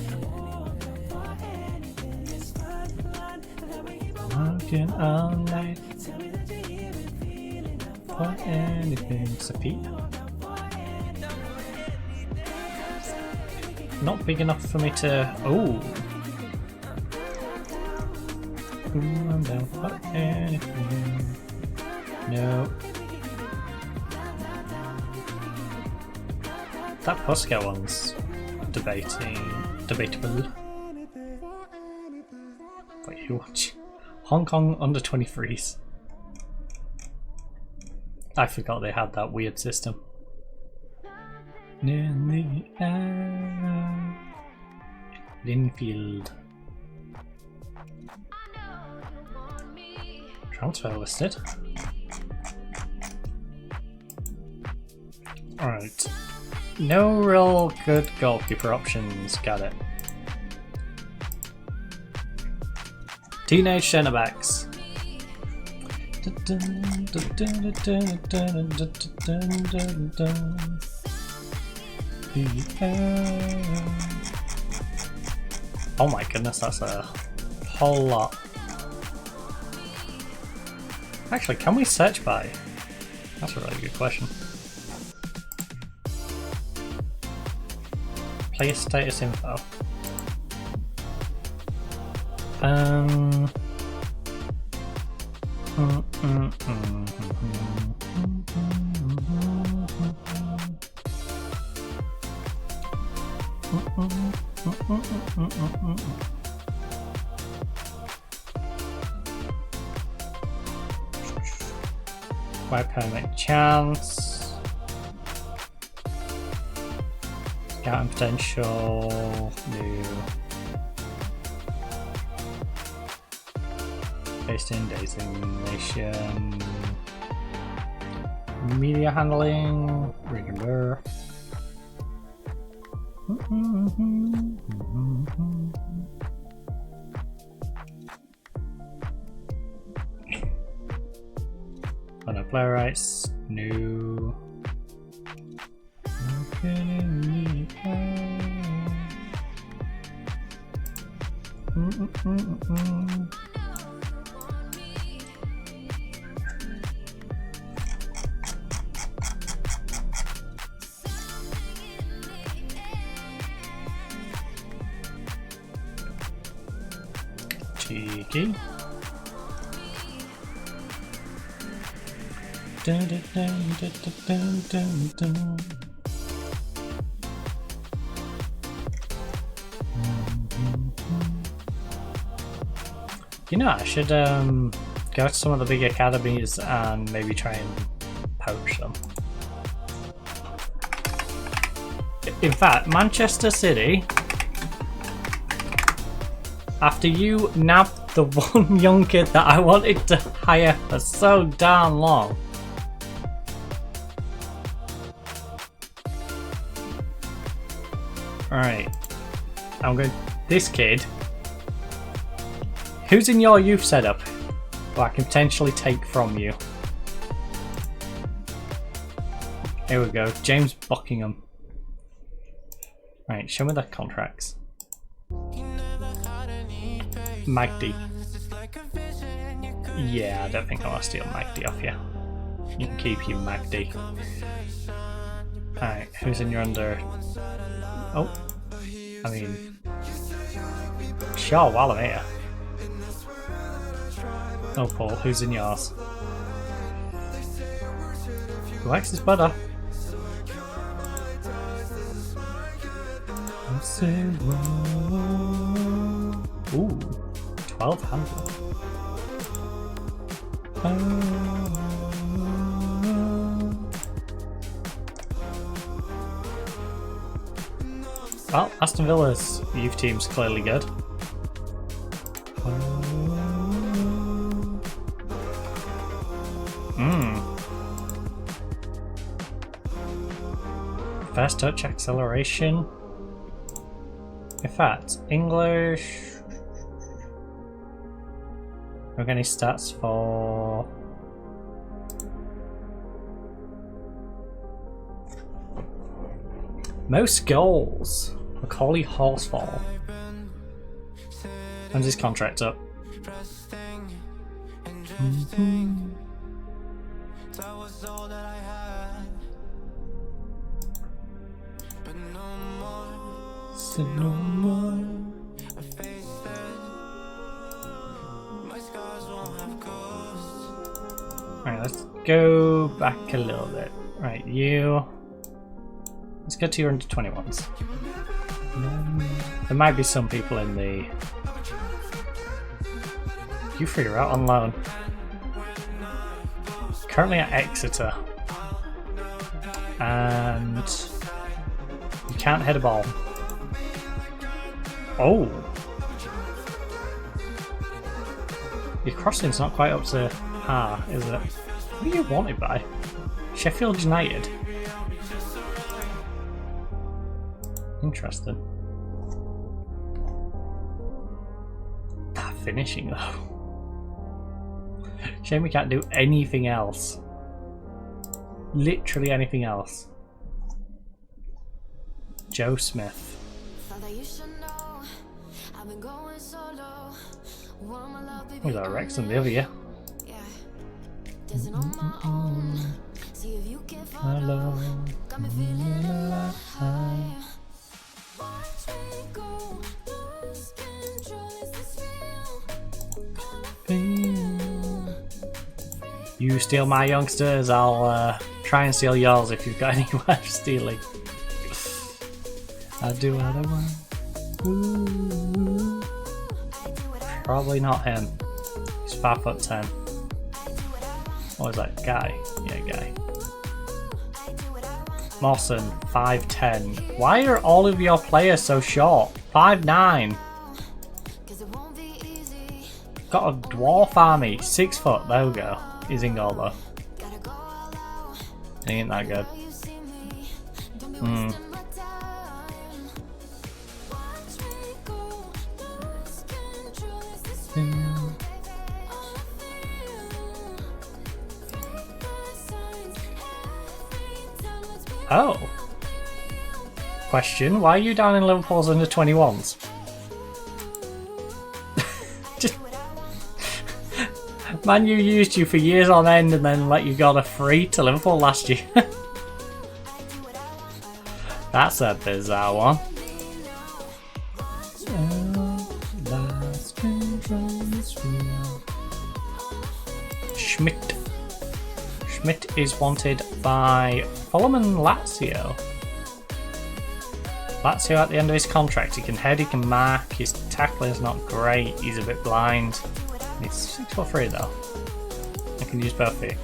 Working all night for anything. Sapit. Not big enough for me to. Oh. I'm down for anything. No. That Pusca one's debatable. Wait, who watch? Hong Kong under 23s. I forgot they had that weird system. Linfield. Transfer listed. Alright. No real good goalkeeper options, got it. Teenage centre backs. Oh my goodness, that's a whole lot. Actually, can we search by? That's a really good question. Player status info. Wide permit chance. Scouting potential. New. Based in designation. Media handling. Regular. On a player rights, new. Cheeky. Dun, dun, dun, dun, dun, dun, dun. You know, I should go to some of the big academies and maybe try and poach them. In fact, Manchester City, after you nabbed the one young kid that I wanted to hire for so darn long. Alright, I'm going. This kid, who's in your youth setup, who I can potentially take from you. Here we go, James Buckingham. Right, show me the contracts. Magdi. Yeah, I don't think I want to steal Magdi off you. You can keep your Magdi. Alright, who's in your under? Oh, I mean, sure, while I'm here. Oh, Paul, who's in yours? Who likes his butter? Ooh, 1200. Well, Aston Villa's youth team's clearly good. Fast touch acceleration. In fact, English. We're getting stats for. Most goals. Macaulay Horsfall. When's his contract up? Alright, let's go back a little bit. Right, you. Let's go to your under 21s. There might be some people in the. You three are out on loan. Currently at Exeter. And you can't hit a ball. Oh! Your crossing's not quite up to par, is it? What are you wanted by? Sheffield United? Interesting. That finishing though. Shame we can't do anything else. Literally anything else. Joe Smith. We got Wrexham the other year. Hello. You steal my youngsters, I'll try and steal yours if you've got any worth stealing. I do what I want. Ooh. Probably not him. He's 5'10". What is that? Guy? Yeah, Guy. Mawson, 5'10". Why are all of your players so short? 5'9". Got a dwarf army, 6 foot. There we go. He's in goal though. He ain't that good. Oh. Question, why are you down in Liverpool's under 21s? Just Man U used you for years on end and then let you go to free to Liverpool last year. That's a bizarre one. Schmidt is wanted by Fulham and Lazio. Lazio at the end of his contract. He can head, he can mark, his tackling is not great, he's a bit blind. He's 6'3" though. I can use both feet.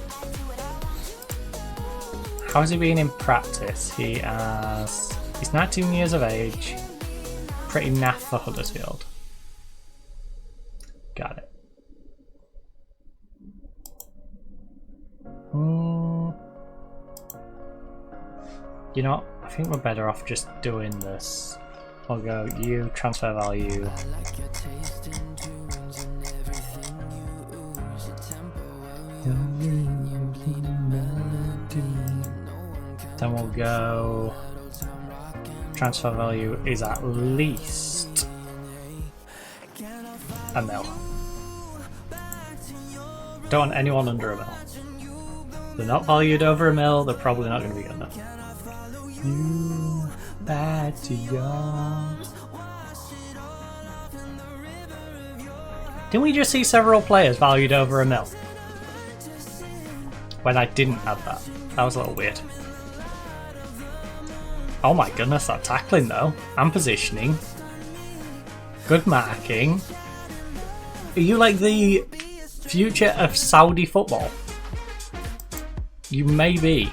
How has he been in practice? He's 19 years of age. Pretty naff for Huddersfield. Got it. You know what? I think we're better off just doing this. We'll go you, transfer value. Then we'll go transfer value is at least a mil. Don't want anyone under a mil. They're not valued over a mil, they're probably not going to be good enough. You bad to yours. Didn't we just see several players valued over a mil? When I didn't have that. That was a little weird. Oh my goodness, that tackling though. And positioning. Good marking. Are you like the future of Saudi football? You may be.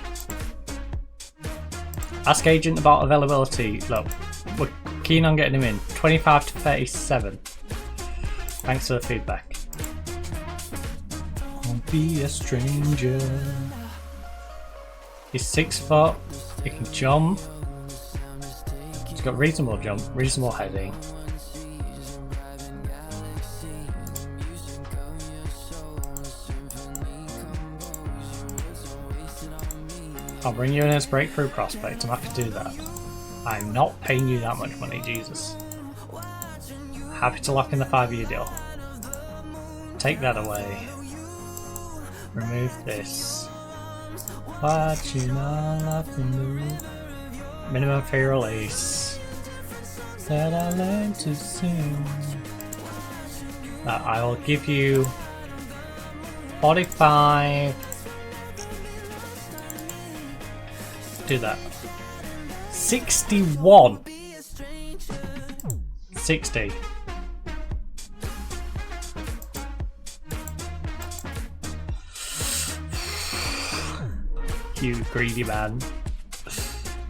Ask agent about availability. Look, we're keen on getting him in. 25 to 37. Thanks for the feedback. Won't be a stranger. He's 6 foot. He can jump. He's got reasonable jump, reasonable heading. I'll bring you in as breakthrough prospect. I'm happy to do that. I'm not paying you that much money, Jesus. Happy to lock in the 5-year deal. Take that away. Remove this. Watching all of the move. Minimum fee release. That I learned to sing. I will give you 45. Do that. 61. 60. You greedy man.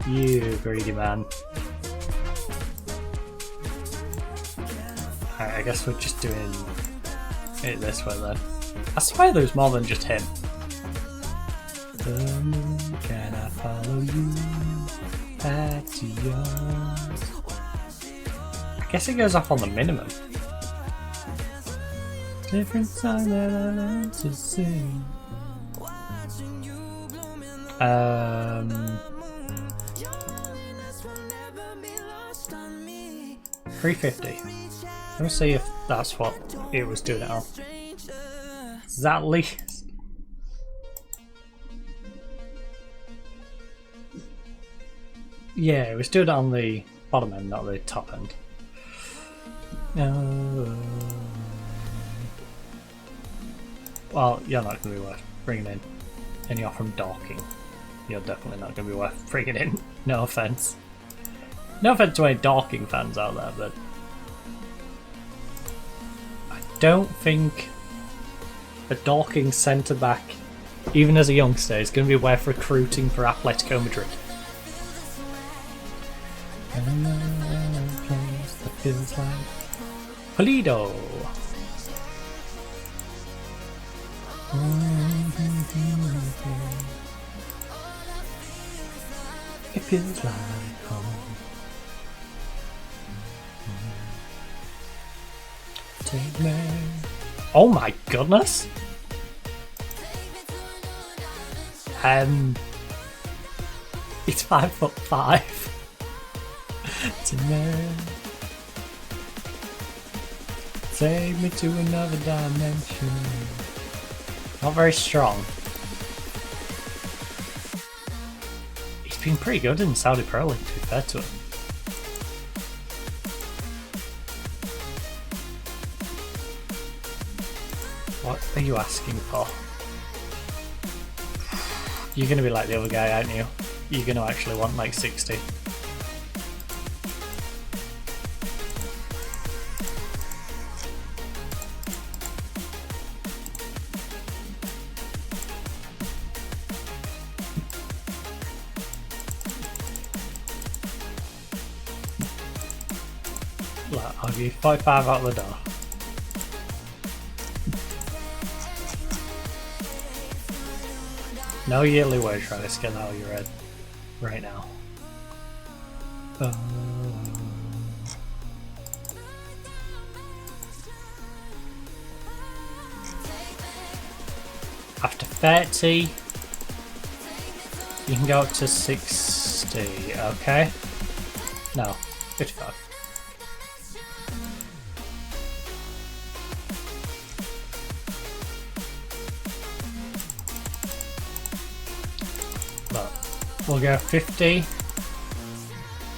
You greedy man. Alright, I guess we're just doing it this way then. I swear there's more than just him. Can I follow you back to yours? I guess it goes up on the minimum. Different song that I learned to sing. 350. Let me see if that's what it was doing it on. Is that at least? Yeah, it was doing it on the bottom end, not the top end. Well, you're not going to be worth bringing in. And you're from Dorking. You're definitely not going to be worth bringing in. No offence. No offence to any Dorking fans out there, but I don't think a Dorking centre-back, even as a youngster, is going to be worth recruiting for Atletico Madrid. Feels like Pulido. It feels like home. Take me. Oh my goodness. It's 5'5". Tonight. Take me to another dimension. Not very strong. He's been pretty good in Saudi Pro League, to be fair to him. What are you asking for? You're going to be like the other guy, aren't you? You're going to actually want like 60. Look, I'll give you 45 out the door. No yearly wage rise, get that out of your head right now. After 30, you can go up to 60, okay? No, 55. Look, we'll go 50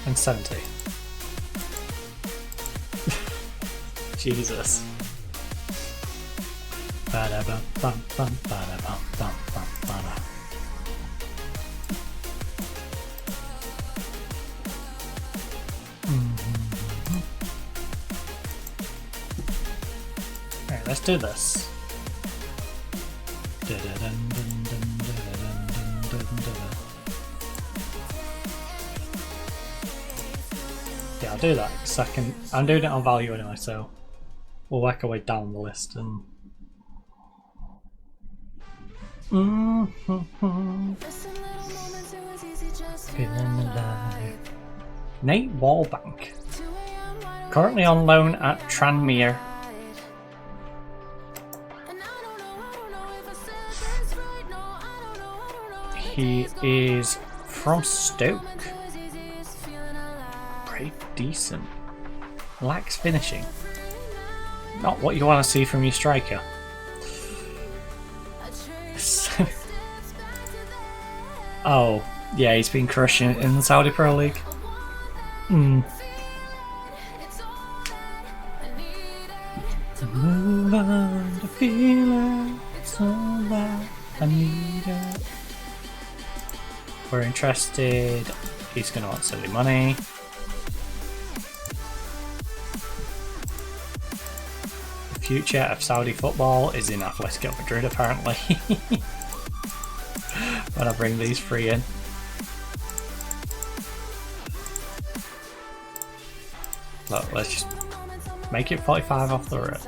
and 70. Jesus. Alright, let's do this. Yeah, I'll do that because I'm doing it on value anyway, so we'll work our way down the list and feeling alive. Nate Wallbank, currently on loan at Tranmere. He is from Stoke. Pretty decent. Lacks finishing. Not what you want to see from your striker. Oh, yeah, he's been crushing it in the Saudi Pro League. Move on to feeling so that I need it. We're interested. He's going to want silly money. The future of Saudi football is in Atletico Madrid, apparently. When I bring these three in. Look, let's just make it 45 off the rip.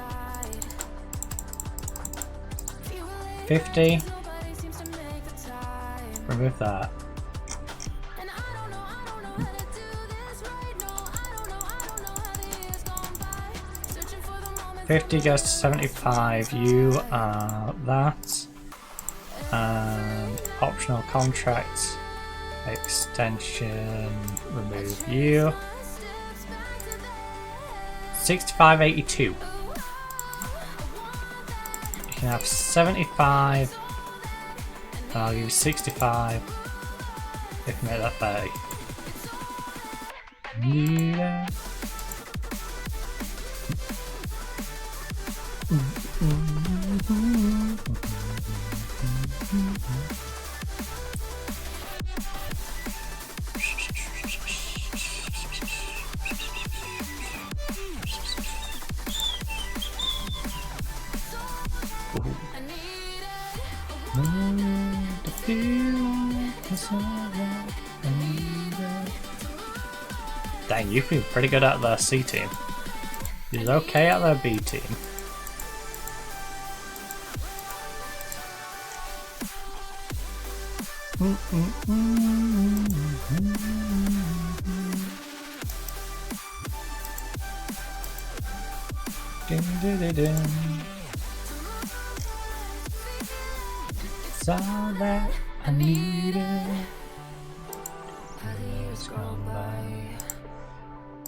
50. Remove that. 50 goes to 75. You are that. And optional contract extension. Remove you. 65.82. You can have 75. I'll give you 65. If you make that 30. Yeah. Dang, you've been pretty good at the C team. He's okay at the B team. It's all that I needed.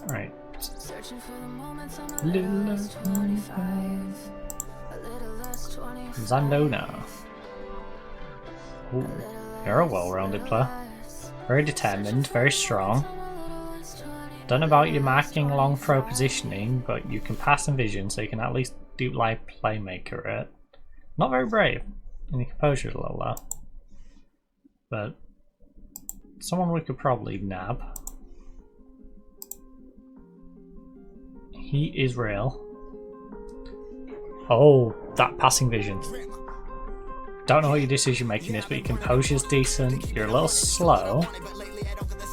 Alright. Zandona. Ooh, you're a well-rounded player. Very determined, very strong. Don't know about your marking long throw positioning, but you can pass and vision, so you can at least do live playmaker it. Not very brave, and your composure is a little low. But someone we could probably nab. He is real. Oh, that passing vision. Don't know what your decision making is, but your composure is decent. You're a little slow.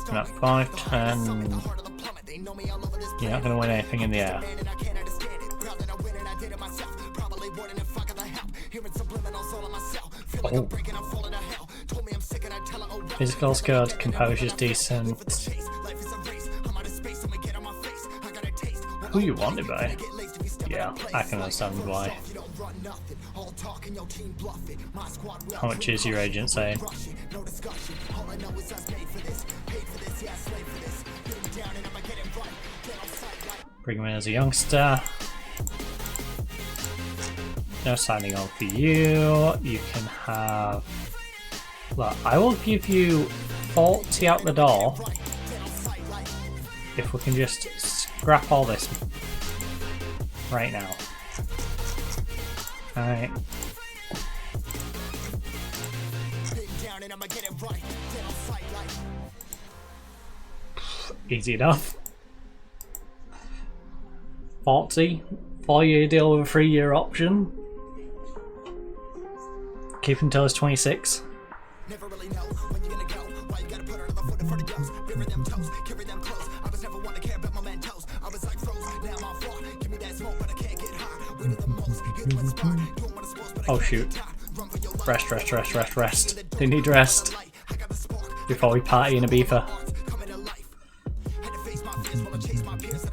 And at 5'10", You're not going to win anything in the air. Oh. Physical's good, composure's decent. Who you wanted by? Yeah, I can understand why. How much is your agent saying? Bring him in as a youngster. No signing on for you. You can have... Look, I will give you 40 out the door if we can just scrap all this right now. Alright. Easy enough. 40. 4-year deal with a 3-year option. Keep until it's 26. Never really know when you're gonna go. Why you gotta put her on the foot in front of yours? Bury them toes, carry them close. I was never one to care about my mentos. I was like froze, now I'm on floor. Give me that smoke, but I can't get high. We need the most, hit the spot. Don't wanna suppose, but oh shoot. Rest. They need rest. Before we party in a beefer.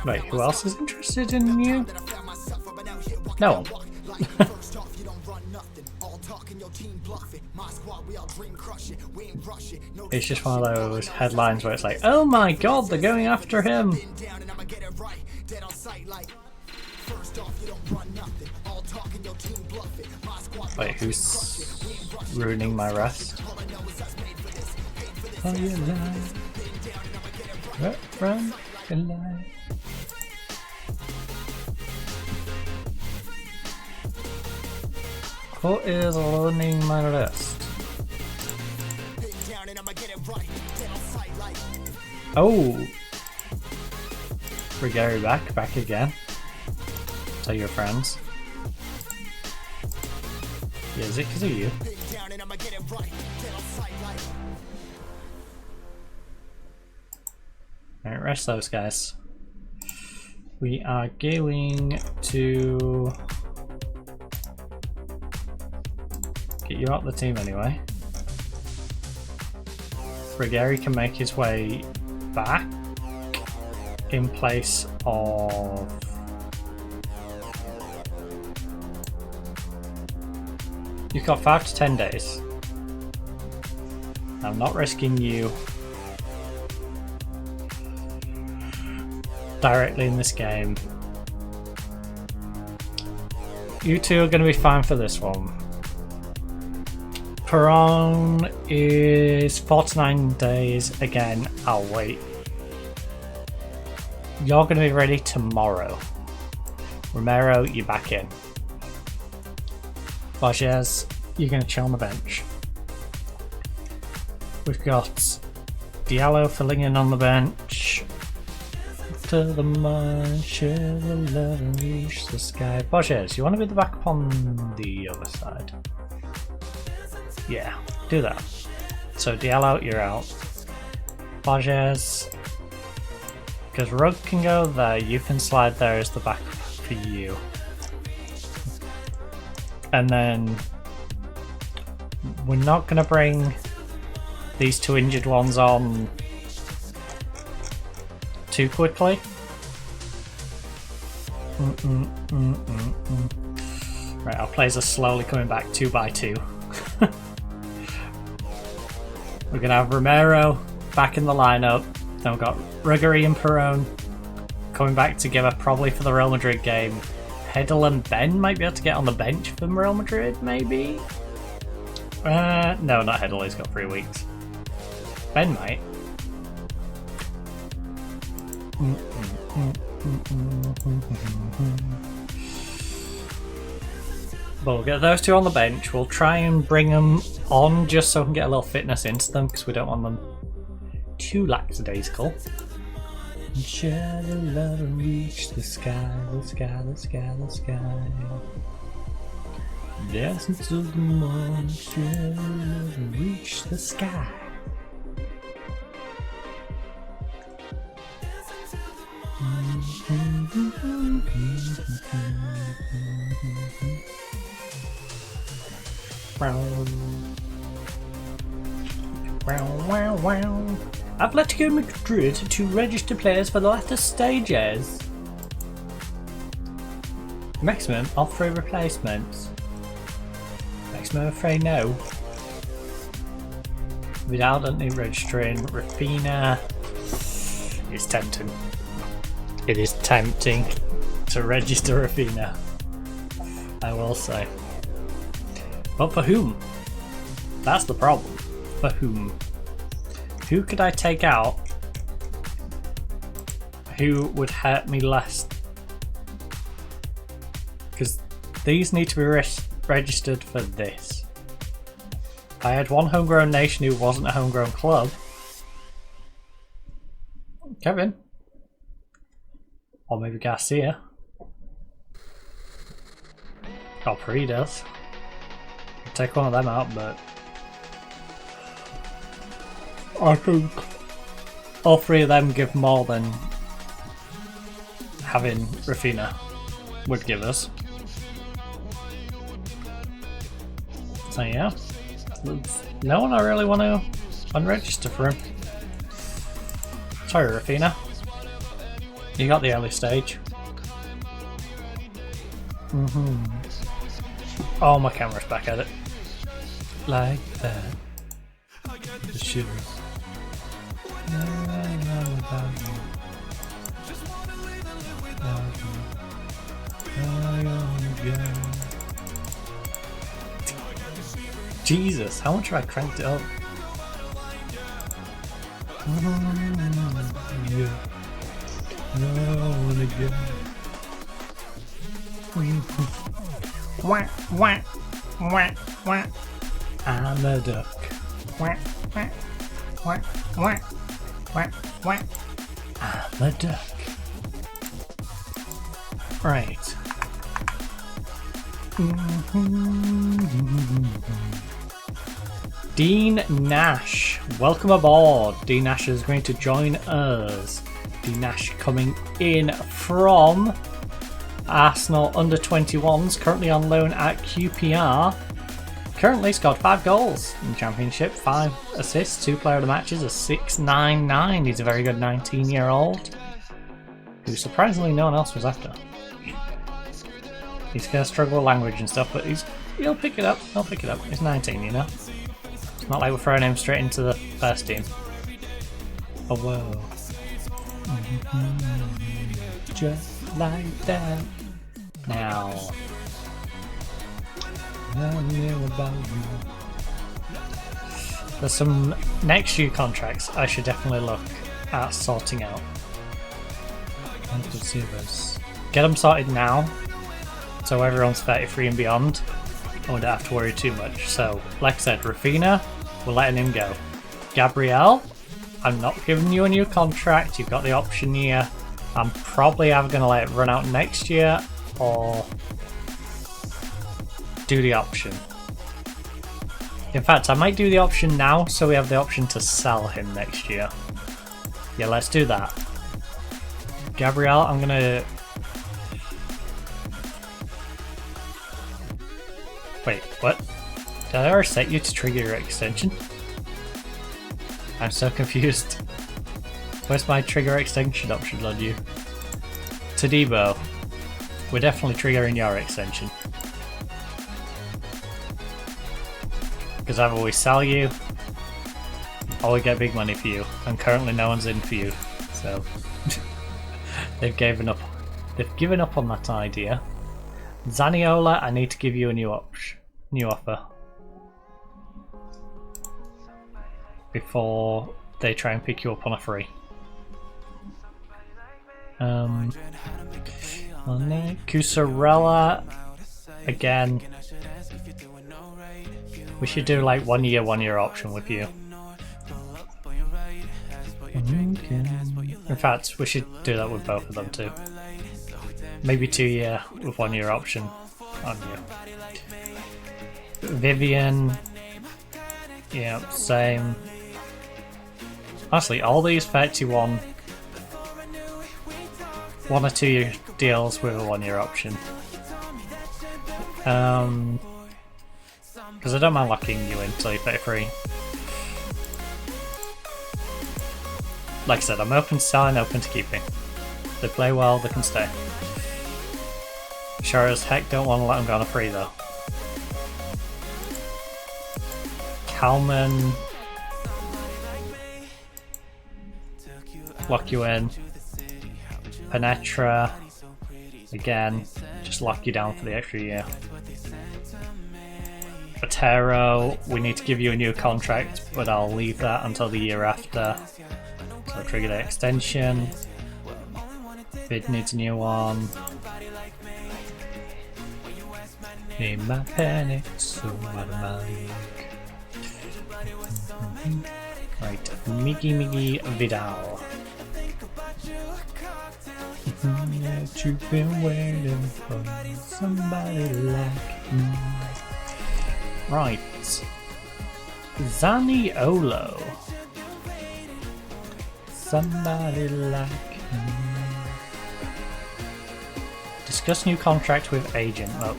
Wait, who else is interested in you? No one. It's just one of those headlines where it's like, oh my god, they're going after him. Wait, who's ruining my rest? Oh, you lie. Run, lie. Who is ruining my rest? Oh! For Gary back again. Tell your friends. Yeah, is it because of you? Alright, rest those guys. We are going to get you out the team anyway. Gary can make his way back in place of you've got 5 to 10 days. I'm not risking you directly in this game. You two are going to be fine for this one. Peron is 49 days. Again, I'll wait. You're going to be ready tomorrow. Romero, you're back in. Borges, you're going to chill on the bench. We've got Diallo filling in on the bench. To the mind, share the love and reach the sky. Borges, you want to be the backup on the other side? Yeah, do that. So Diallo, you're out. Borges, because Rug can go there, you can slide there as the backup for you. And then we're not going to bring these 2 injured ones on too quickly. Right, our players are slowly coming back 2 by 2. We're going to have Romero back in the lineup. Then we've got Ruggery and Perone coming back together probably for the Real Madrid game. Hedel and Ben might be able to get on the bench for Real Madrid, maybe? No, not Hedel, he's got 3 weeks. Ben might. But we'll get those 2 on the bench. We'll try and bring them on just so we can get a little fitness into them because we don't want them too lackadaisical. Share the love and reach the sky, the sky, the sky, the sky. Dance until the morning, share the love and reach the sky. Atletico Madrid to register players for the latter stages. Maximum of 3 replacements. Maximum of 3 no. Without any registering, Rafinha is tempting. It is tempting to register Rafinha, I will say. But for whom? That's the problem. For whom? Who could I take out who would hurt me less? Because these need to be registered for this. I had one homegrown nation who wasn't a homegrown club. Kevin. Or maybe Garcia. Or Paredes. Take one of them out, but I think all 3 of them give more than having Rafinha would give us. So yeah, no one I really want to unregister for him. Sorry, Rafinha. You got the early stage. Oh, my camera's back at it. Like that. The shivers. Jesus, how much have I cranked it up? Yeah. Wah, wah, wah, wah. I'm a duck. Wah, wah, wah, wah, wah, wah. I'm a duck. Right. Dean Nash, welcome aboard. Dean Nash is going to join us. Dean Nash coming in from Arsenal under 21s, currently on loan at QPR. Currently scored 5 goals in the Championship, 5 assists, 2 player of the matches, a 6.99. He's a very good 19-year-old who surprisingly no one else was after. He's going to struggle with language and stuff, but he'll pick it up. He'll pick it up. He's 19, you know. It's not like we're throwing him straight into the first team. Oh, whoa. Just like that. Now, I knew about you. There's some next few contracts I should definitely look at sorting out. Get them sorted now, so everyone's 33 and beyond. I don't have to worry too much. So, like I said, Rafinha, we're letting him go. Gabriel, I'm not giving you a new contract. You've got the option year. I'm probably either going to let it run out next year or do the option. In fact, I might do the option now so we have the option to sell him next year. Yeah, let's do that. Gabriel, I'm going to... Wait, what? Did I already set you to trigger your extension? I'm so confused. Where's my trigger extension option on you? Tadibo, we're definitely triggering your extension. Because either we sell you, or we get big money for you, and currently no one's in for you, so they've given up. They've given up on that idea. Zaniola, I need to give you a new offer before they try and pick you up on a free. Cusarella, again, we should do like 1 year option with you. In fact, we should do that with both of them too. Maybe 2 year with 1 year option on you. Vivian, yeah, same. Honestly, all these 31 1 or 2 year deals with a 1 year option. Because I don't mind locking you in until you're 33. Like I said, I'm open to selling, open to keeping. If they play well, they can stay. Sure as heck don't want to let them go on a free though. Kalman. Lock you in. Penetra. Again, just lock you down for the extra year. Otero, we need to give you a new contract, but I'll leave that until the year after. So trigger the extension. Bid needs a new one. In my panic, so automatic. Right, Miggy Vidal. That you've been waiting for somebody like me. Right, Zaniolo. Somebody like me. Discuss new contract with agent. Oh,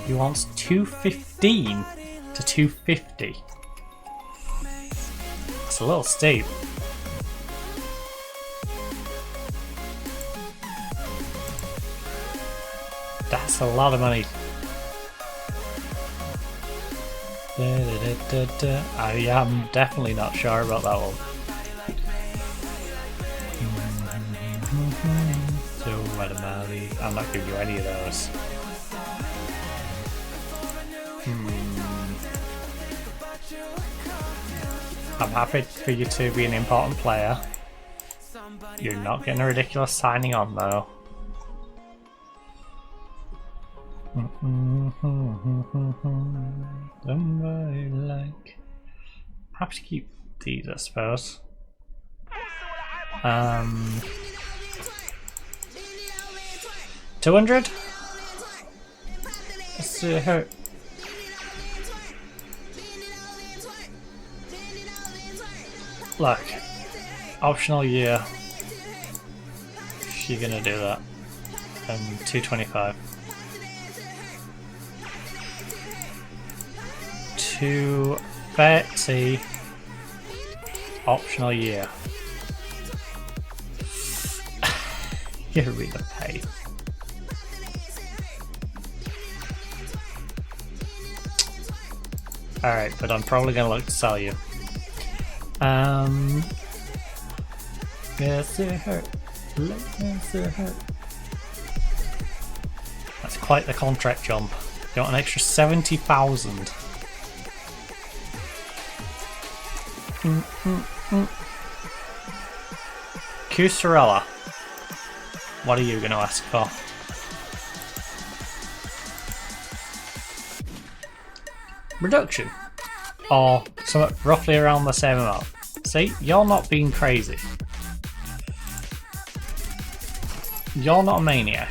he wants 215 to 250. That's a little steep. That's a lot of money. I am definitely not sure about that one. So automatic. I'm not giving you any of those. I'm happy for you to be an important player. You're not getting a ridiculous signing on though. Somebody like. Perhaps keep these, I suppose. 200. Let's see her. Look, optional year. She gonna do that. 225. 230. Optional year. You're really paid. Alright, but I'm probably gonna look to sell you. Yes, it hurt. Yes, it hurt. That's quite the contract jump. You want an extra 70,000. Cusarella. What are you going to ask for? Reduction. Or something roughly around the same amount. See, you're not being crazy. You're not a maniac.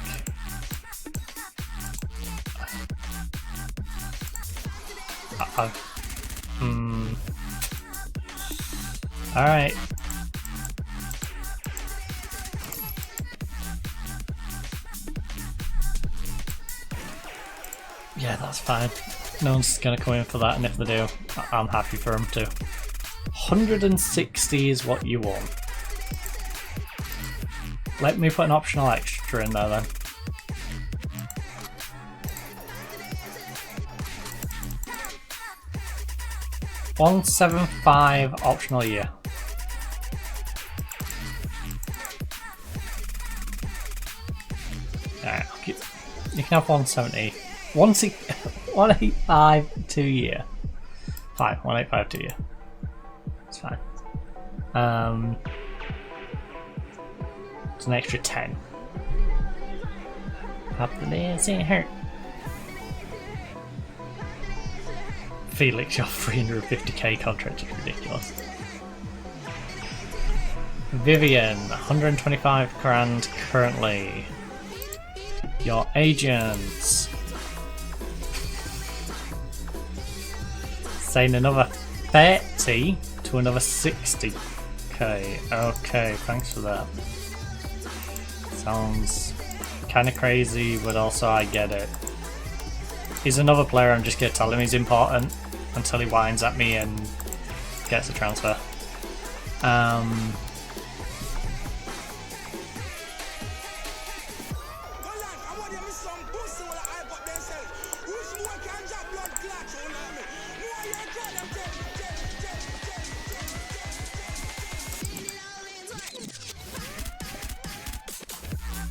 Alright. Yeah, that's fine. No one's gonna come in for that, and if they do, I'm happy for them to. 160 is what you want. Let me put an optional extra in there then. $175 optional year. Alright, you can have 170. 185 2 year. 185 2 year. It's fine. It's an extra 10. Up this ain't hurt. Felix, your 350k contract is ridiculous. Vivian, 125 grand currently. Your agents. Saying another 30 to another 60k. Okay, thanks for that. Sounds kind of crazy, but also I get it. He's another player, I'm just going to tell him he's important until he whines at me and gets a transfer.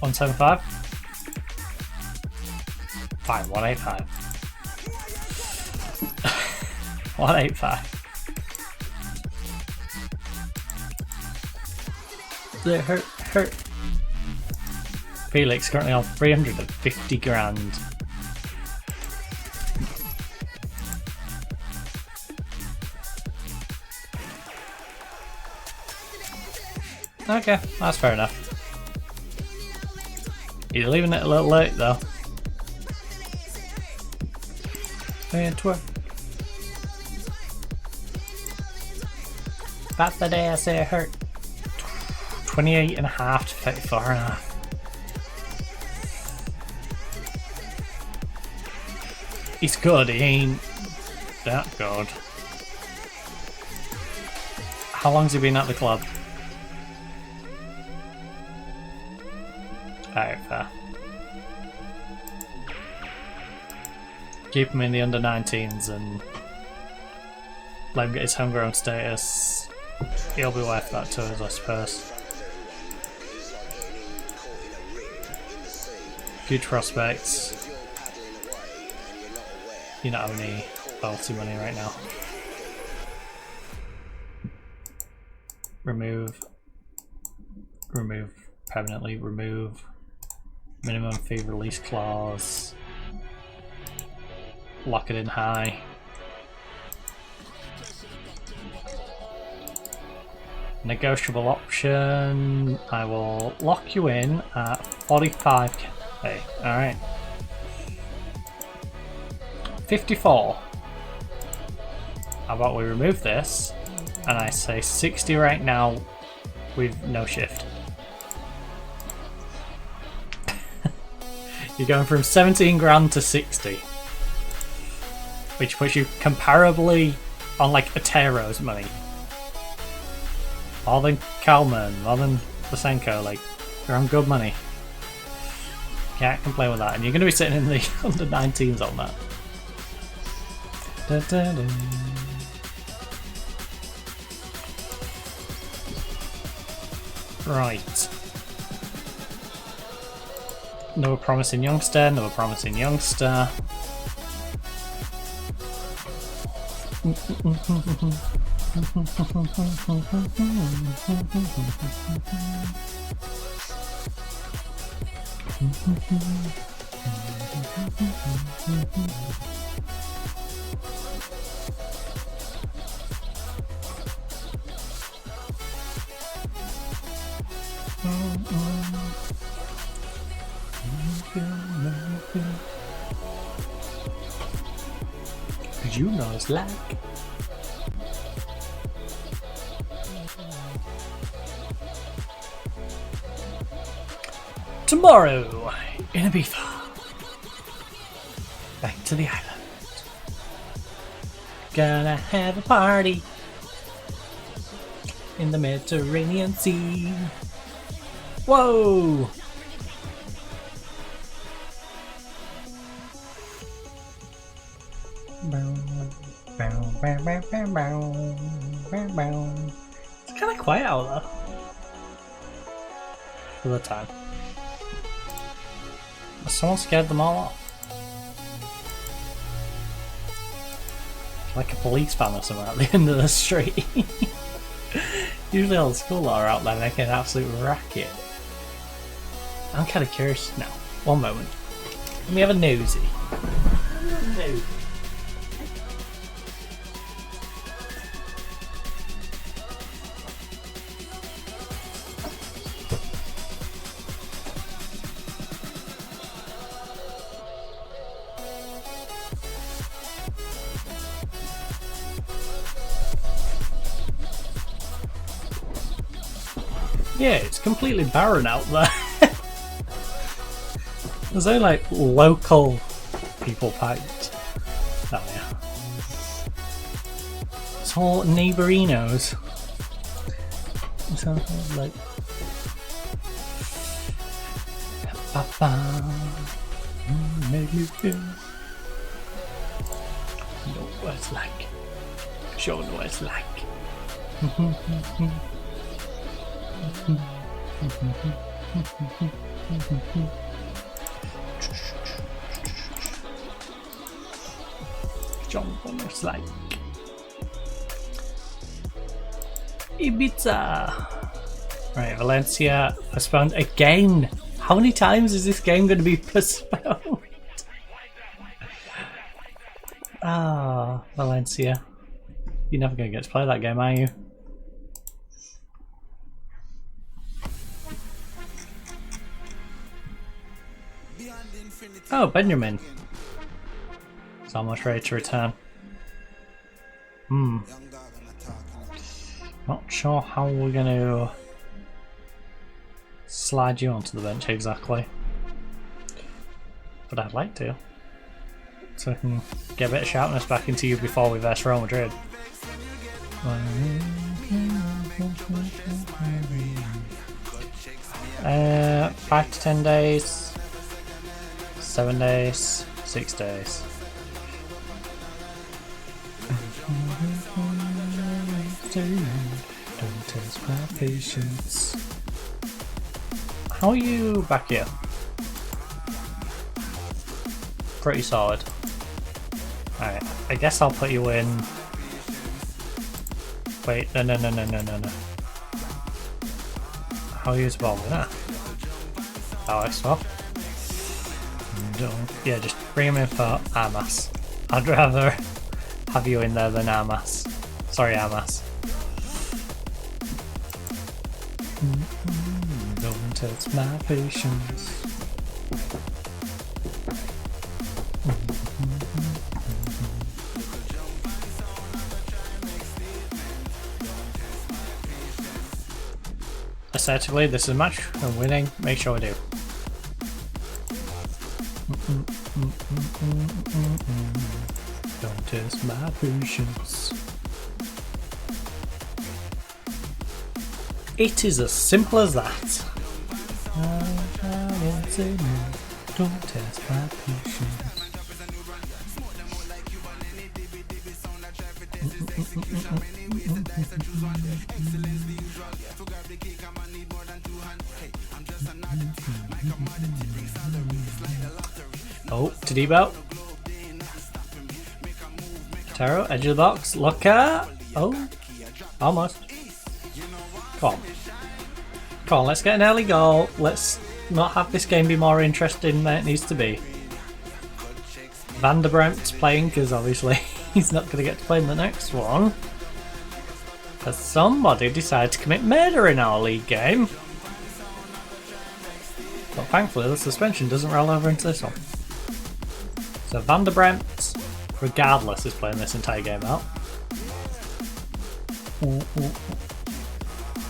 $175? Fine, 185. 185. Does it hurt? Felix currently on 350 grand. Okay, that's fair enough. He's leaving it a little late though. And twerk. That's the day I say it hurt. 28.5 to 34.5. He's good, he ain't that good. How long's he been at the club? Alright, fair. Keep him in the under 19s and let him get his homegrown status. He'll be worth that to us, I suppose. Good prospects. You don't have any loyalty money right now. Remove. Remove. Permanently remove. Minimum fee release clause. Lock it in high. Negotiable option. I will lock you in at 45k. Alright. 54. How about we remove this and I say 60 right now with no shift. You're going from 17 grand to 60. Which puts you comparably on like Atero's money. More than Kalman, more than Lysenko, like you're on good money. Can't complain with that, and you're going to be sitting in the under 19s on that. Da, da, da. Right. Another promising youngster, another promising youngster. You know it's like tomorrow in Ibiza. Back to the island. Gonna have a party in the Mediterranean Sea. Whoa! It's kind of quiet out there for the time. Someone scared them all off. Like a police van or something at the end of the street. Usually all the school are out there making an absolute racket. I'm kind of curious now. One moment. Let me have a nosy. Yeah, it's completely barren out there. There's only like local people packed. Oh yeah. It's all neighborinos. Something like make me feel. Know what it's like. Show me what it's like. Show me what it's like. Ibiza. Right, Valencia postponed again. How many times is this game going to be postponed? Ah, Valencia. You're never going to get to play that game, are you? Oh, Benjamin. It's almost ready to return. Not sure how we're going to slide you onto the bench exactly. But I'd like to. So I can get a bit of sharpness back into you before we verse Real Madrid. 5 to 10 days, 7 days, 6 days. Don't test my patience. How are you back here? Pretty solid. Alright, I guess I'll put you in. Wait, no. How are you evolving that? Alex, well. Yeah, just bring him in for Armas. I'd rather have you in there than Armas. Sorry, Armas. Don't test my patience. Assertively, this is a match. I'm winning. Make sure I do. Don't test my patience. It is as simple as that. Don't test my patience. Oh, Tadibo. Taro, edge of the box. Look at. Oh, almost. Come on. Come on, let's get an early goal. Let's not have this game be more interesting than it needs to be. Van der Bremt's playing because obviously he's not going to get to play in the next one. Because somebody decided to commit murder in our league game. But thankfully the suspension doesn't roll over into this one. So Van der Bremt, regardless, is playing this entire game out.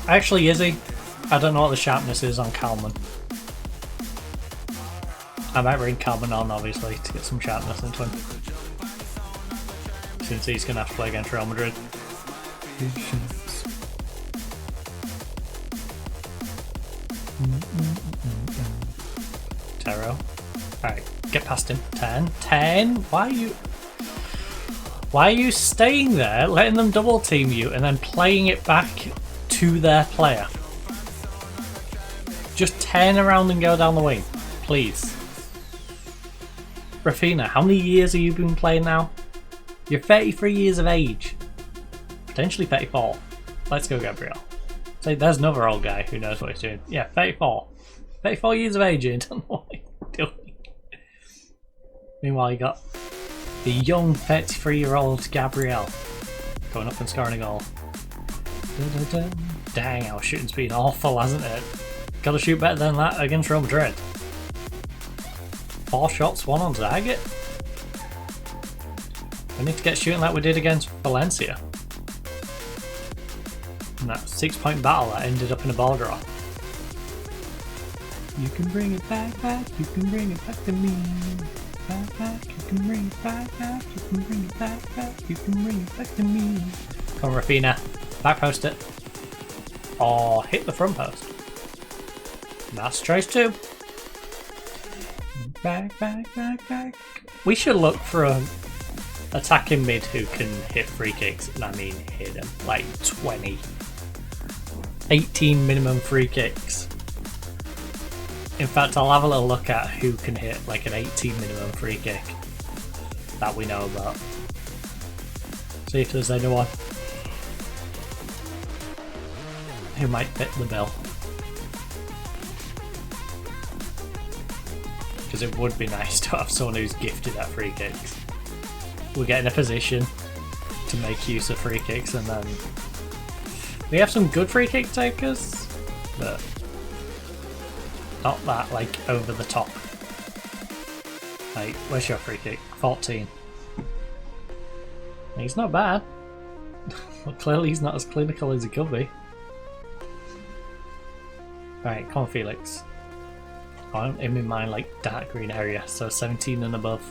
Actually, Izzy, I don't know what the sharpness is on Kalman. I might bring Kalman on, obviously, to get some sharpness into him. Since he's going to have to play against Real Madrid. Taro. Alright, get past him. 10. Why are you staying there, letting them double team you, and then playing it back to their player? Just turn around and go down the wing, please. Rafina, how many years have you been playing now? You're 33 years of age. Potentially 34. Let's go, Gabriel. So there's another old guy who knows what he's doing. Yeah, 34. 34 years of age, and don't know what he's doing. Meanwhile, you got the young 33-year-old Gabriel going up and scoring a goal. Dang, our shooting's been awful, hasn't it? Gotta shoot better than that against Real Madrid. 4 shots, 1 on target. We need to get shooting like we did against Valencia. And that 6-point battle that ended up in a ball draw. You can bring it back, you can bring it back to me. Back, you can bring it back, you can bring it back, you can bring it back to me. Come on, Rafina, back post it. Or hit the front post. That's choice too. Back. We should look for a attacking mid who can hit free kicks, and I mean hit them like 20. 18 minimum free kicks. In fact, I'll have a little look at who can hit like an 18 minimum free kick that we know about. See if there's anyone who might fit the bill. Because it would be nice to have someone who's gifted at free kicks. We'll get in a position to make use of free kicks, and then we have some good free kick takers, but not that like over the top. Like, where's your free kick? 14. He's not bad. Well, clearly he's not as clinical as he could be. Right, come on, Felix. I'm in my like dark green area, so 17 and above.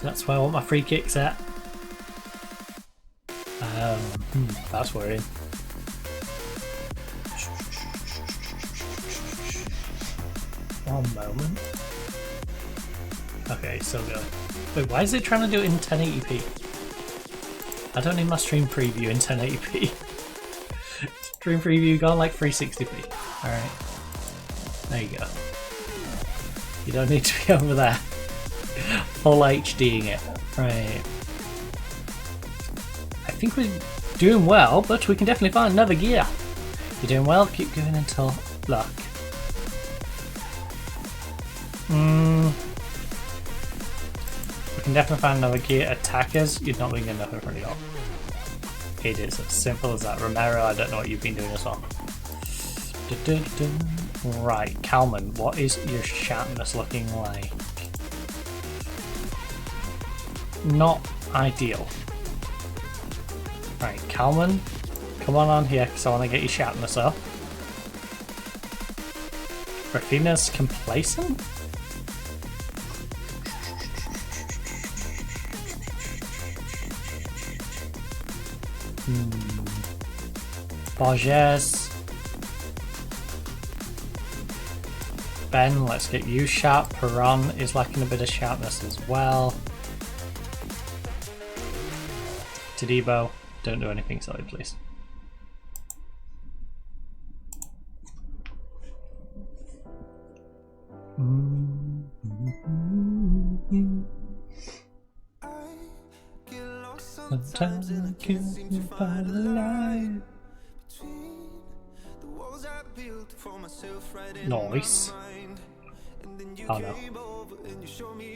That's where I want my free kicks at. That's worrying. One moment. Okay, still going. Wait, why is it trying to do it in 1080p? I don't need my stream preview in 1080p. Stream preview gone like 360p. Alright. There you go. You don't need to be over there. Full HDing it. Right. I think we're doing well, but we can definitely find another gear. You're doing well, keep going until luck. We can definitely find another gear. Attackers, you're not going to get nothing from your. It is as simple as that. Romero, I don't know what you've been doing as well. Right, Calman, what is your sharpness looking like? Not ideal. Right, Calman, come on here because I want to get your sharpness up. Rafina's complacent? Borges. Ben, let's get you sharp. Perron is lacking a bit of sharpness as well. Tadibo, don't do anything silly, please. Sometimes I can't find a line. Nice. Oh no.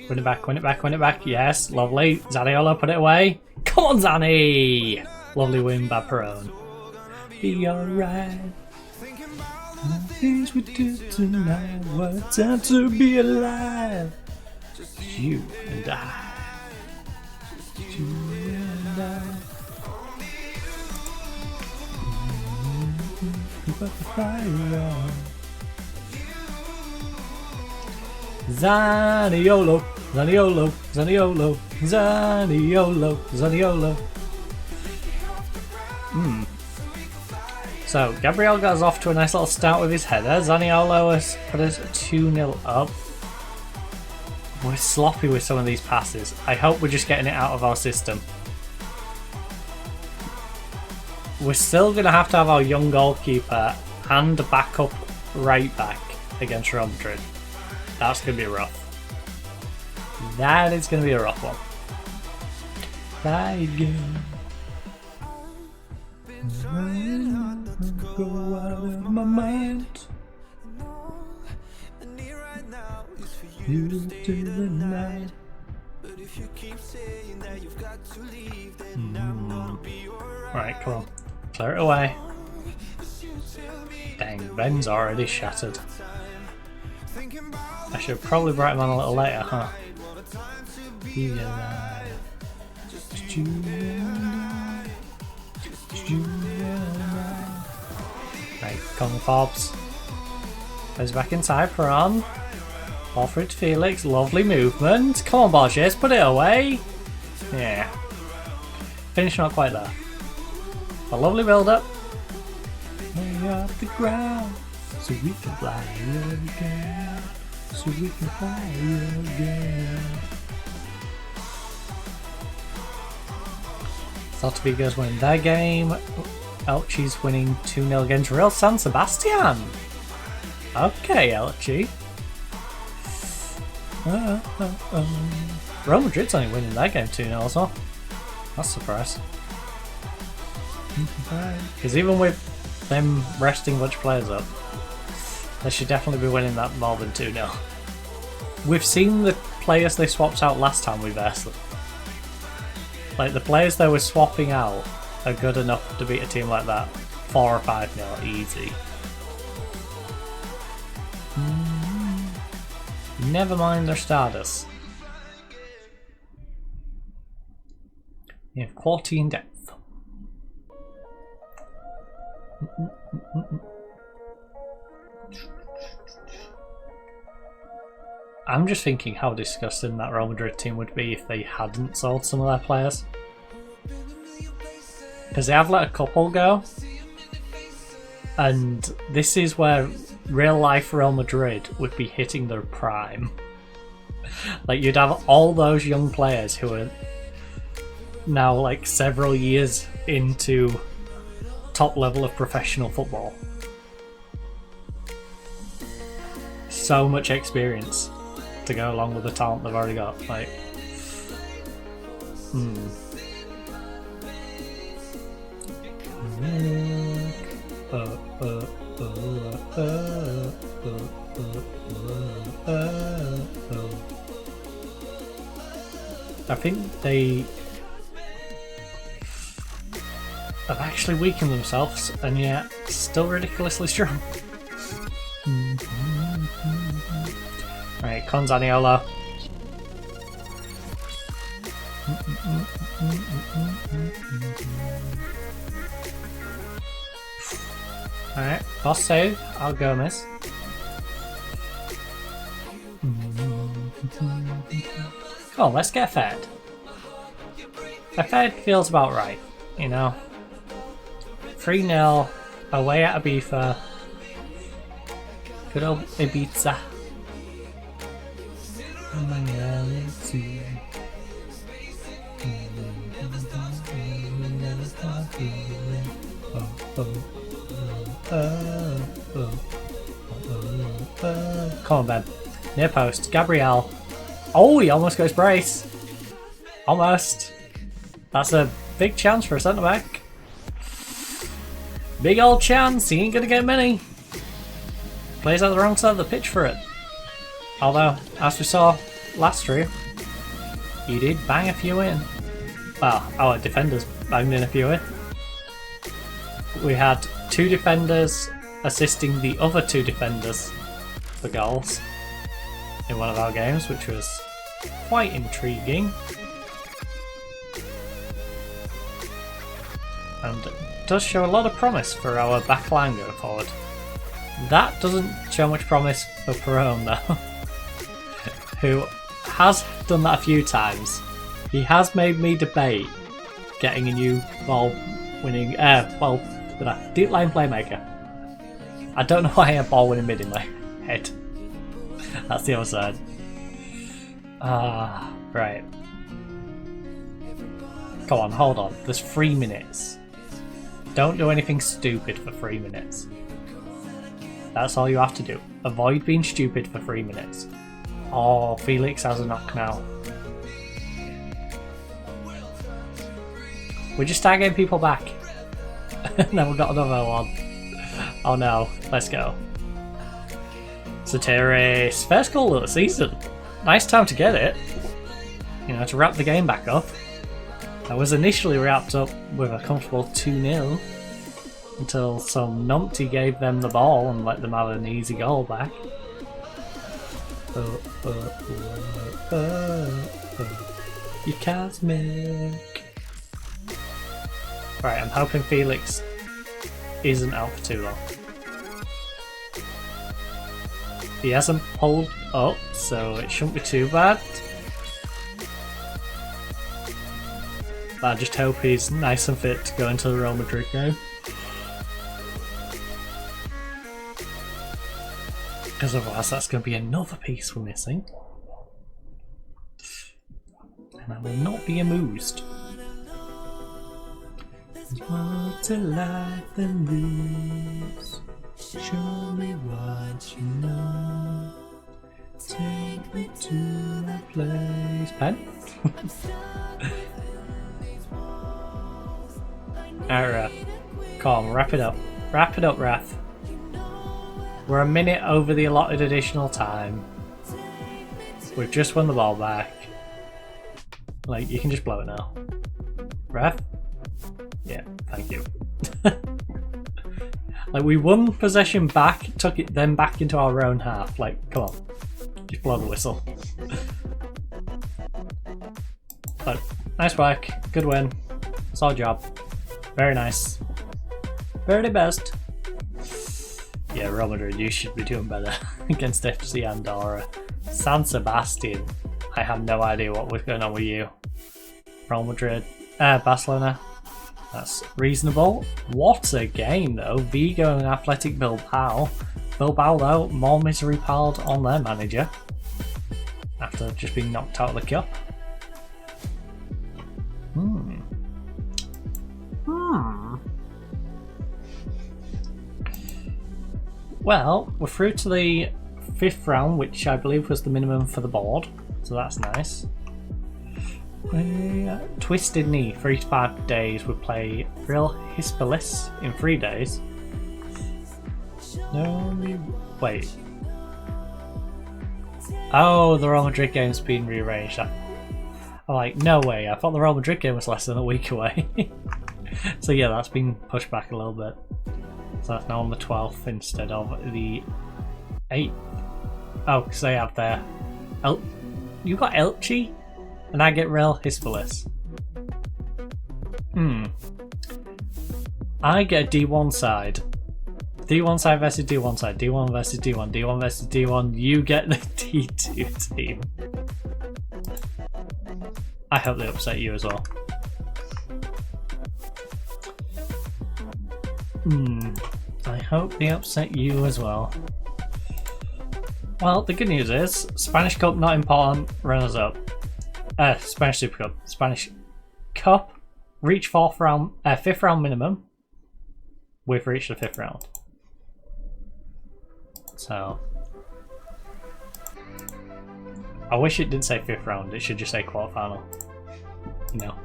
Win it back, win it back, win it back. Yes, lovely. Zaniolo, put it away. Come on, Zanny! Lovely win by Perone. Be alright. Things we did tonight. What a time to be alive. You and I. You and I. Keep up the fire on. Zaniolo, Zaniolo, Zaniolo, Zaniolo, Zaniolo. So, Gabriel got us off to a nice little start with his header. Zaniolo has put us 2-0 up. We're sloppy with some of these passes. I hope we're just getting it out of our system. We're still going to have our young goalkeeper and a backup right back against Real Madrid. That's going to be rough. That is going to be a rough one. Try again. Go out of my mind. You to the night. Right, come on. Clear it away. Dang, Ben's already shattered. I should have probably brought him on a little later, huh? Be alive. Just you and I. Just you and I. Right, come on, Forbes. Goes back inside for on. Offer it to Felix. Lovely movement. Come on, Borges, put it away. Yeah. Finish not quite there. A lovely build up. Way off the ground. So we can fly again. So we can fly again. Saltavigo's winning their game. Elche's winning 2-0 against Real San Sebastian. Okay, Elche. Real Madrid's only winning their game 2-0 as well. That's a surprise. Because even with them resting a bunch of players up, they should definitely be winning that more than 2-0. We've seen the players they swapped out last time we versed them. Like, the players they were swapping out are good enough to beat a team like that 4 or 5-0 easy. Never mind their status. You have quality in depth. I'm just thinking how disgusting that Real Madrid team would be if they hadn't sold some of their players. Because they have let a couple go. And this is where real life Real Madrid would be hitting their prime. Like, you'd have all those young players who are now like several years into top level of professional football. So much experience to go along with the talent they've already got. Like, I think they have actually weakened themselves and yet still ridiculously strong. Right, Conzaniolo. Alright, boss save, Al Gomez. Come on, let's get fed. A fed feels about right, you know. 3-0, away at Ibiza. Good old Ibiza. Come on, Ben. Near post. Gabriel. Oh, he almost goes brace. Almost. That's a big chance for a centre back. Big old chance. He ain't gonna get many. Plays out the wrong side of the pitch for it. Although, as we saw last stream, he did bang a few in. Well, our defenders banged in a few in. We had 2 defenders assisting the other 2 defenders for goals in one of our games, which was quite intriguing. And it does show a lot of promise for our back line going forward. That doesn't show much promise for Perone though, who has done that a few times. He has made me debate getting a new ball-winning, deep line playmaker. I don't know why I have ball-winning mid in my head. That's the other side. Right. Come on, hold on. There's 3 minutes. Don't do anything stupid for 3 minutes. That's all you have to do. Avoid being stupid for 3 minutes. Oh, Felix has a knock now. We're just tagging people back. And then we've got another one. Oh no, let's go. Soteres, first goal of the season. Nice time to get it. You know, to wrap the game back up. I was initially wrapped up with a comfortable 2-0 until some numpty gave them the ball and let them have an easy goal back. You can't make. Right, I'm hoping Felix isn't out for too long. He hasn't pulled up, so it shouldn't be too bad. But I just hope he's nice and fit to go into the Real Madrid game. Because otherwise that's going to be another piece we're missing. And I will not be amused. There's more to life than this. Show me what you know. Take me to a place. Pen? Alright, come on, wrap it up. Wrap it up, Wrath. We're a minute over the allotted additional time. We've just won the ball back. Like, you can just blow it now. Wrath? Yeah, thank you. Like, we won possession back, took it then back into our own half. Like, come on. Just blow the whistle. But, nice work. Good win. Solid job. Very nice. Very best. Yeah, Real Madrid, you should be doing better against FC Andorra. San Sebastian. I have no idea what was going on with you. Real Madrid. Barcelona. That's reasonable. What a game though. Vigo and Athletic Bilbao. Bilbao though, more misery piled on their manager. After just being knocked out of the cup. Well, we're through to the 5th round, which I believe was the minimum for the board. So that's nice. Twisted Knee, 3 to 5 days. We play Real Hispalis in 3 days. No, wait. Oh, the Real Madrid game's been rearranged. I'm like, no way. I thought the Real Madrid game was less than a week away. So yeah, that's been pushed back a little bit. So that's now on the 12th instead of the 8th. Oh, because they have their... You got Elche? And I get Real Hispalis. I get a D1 side. D1 side versus D1 side. D1 versus D1. D1 versus D1. You get the D2 team. I hope they upset you as well. I hope they upset you as well. Well, the good news is, Spanish Cup not important, runners up. Spanish Super Cup. Spanish Cup, reach 5th round minimum. We've reached the 5th round. So, I wish it didn't say 5th round, it should just say quarterfinal. You know.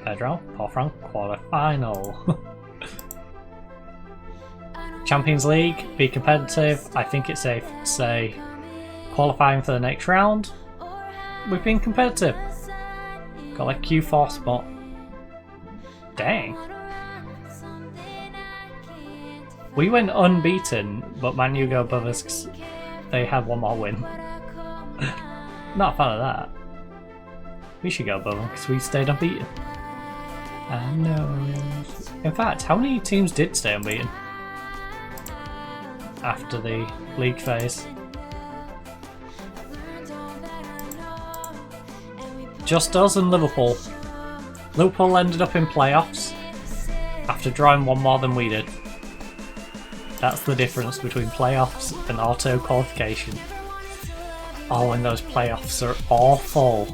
3rd round, 4th round, quarterfinal. Champions League, be competitive. I think it's safe to say qualifying for the next round. We've been competitive. Got like Q4 spot. Dang. We went unbeaten, but Man U go above us because they had one more win. Not a fan of that. We should go above them because we stayed unbeaten. I know. In fact, how many teams did stay unbeaten after the league phase? Just us and Liverpool. Liverpool ended up in playoffs after drawing one more than we did. That's the difference between playoffs and auto qualification. Oh, and those playoffs are awful.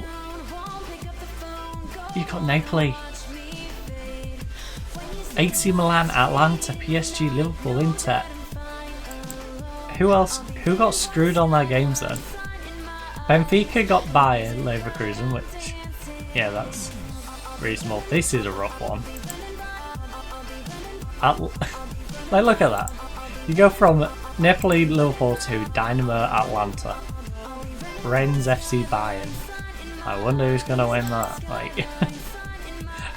You've got Napoli, AC Milan, Atlanta, PSG, Liverpool, Inter. Who else? Who got screwed on their games then? Benfica got Bayern Leverkusen, which, yeah, that's reasonable. This is a rough one. Like, look at that. You go from Napoli, Liverpool to Dynamo Atlanta, Rennes FC Bayern. I wonder who's going to win that. Like,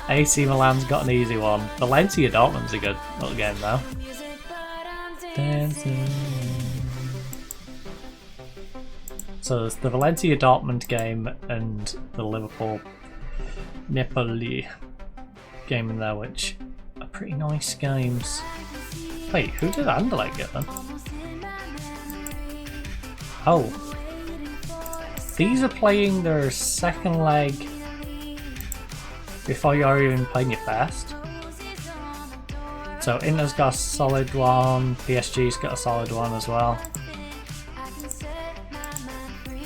AC Milan's got an easy one. Valencia Dortmund's a good little game though. Dancing. So there's the Valencia Dortmund game and the Liverpool Napoli game in there, which are pretty nice games. Wait, who did Anderlecht get then? Oh. These are playing their second leg before you're even playing your first. So Inter's got a solid one, PSG's got a solid one as well.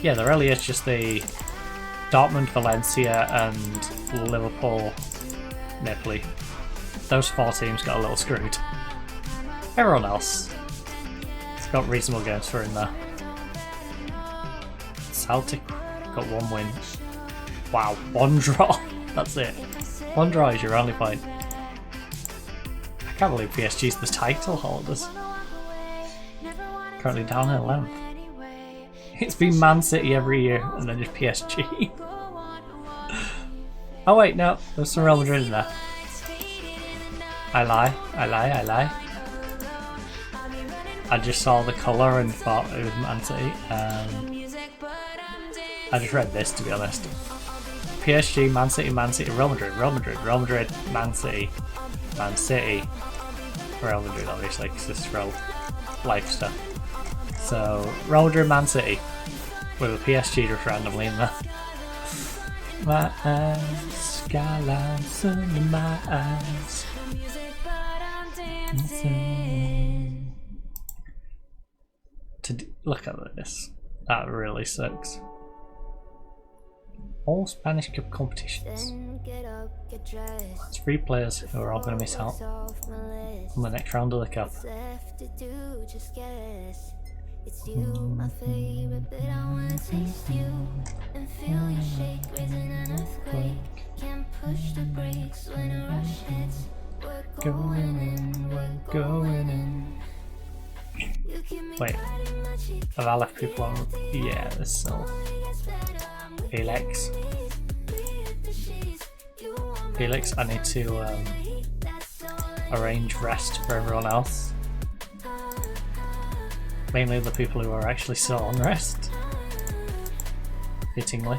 Yeah, there really is just the Dortmund, Valencia and Liverpool, Napoli. Those 4 teams got a little screwed. Everyone else has got reasonable games for in there. Celtic got 1 win. Wow, 1 draw. That's it. 1 draw is your only point. I can't believe PSG's the title holders. Currently down in 11th. It's been Man City every year and then just PSG. Oh wait, no, there's some Real Madrid in there. I lie. I just saw the colour and thought it was Man City. I just read this, to be honest. PSG, Man City, Real Madrid, Man City, Real Madrid, obviously, because this is real life stuff. So, Real Madrid, Man City, with a PSG just randomly in there. My eyes, skylines under my eyes. Look at this. That really sucks. All Spanish Cup competitions. It's 3 players who are all going to miss out on the next round of the cup. It's you, my favorite bit. I wanna taste you and feel you shake, raising an earthquake. Can't push the brakes when a rush hits. We're going in. Wait, have I left people on? Yeah, there's still Felix. I need to arrange rest for everyone else. Mainly the people who are actually still on rest. Fittingly.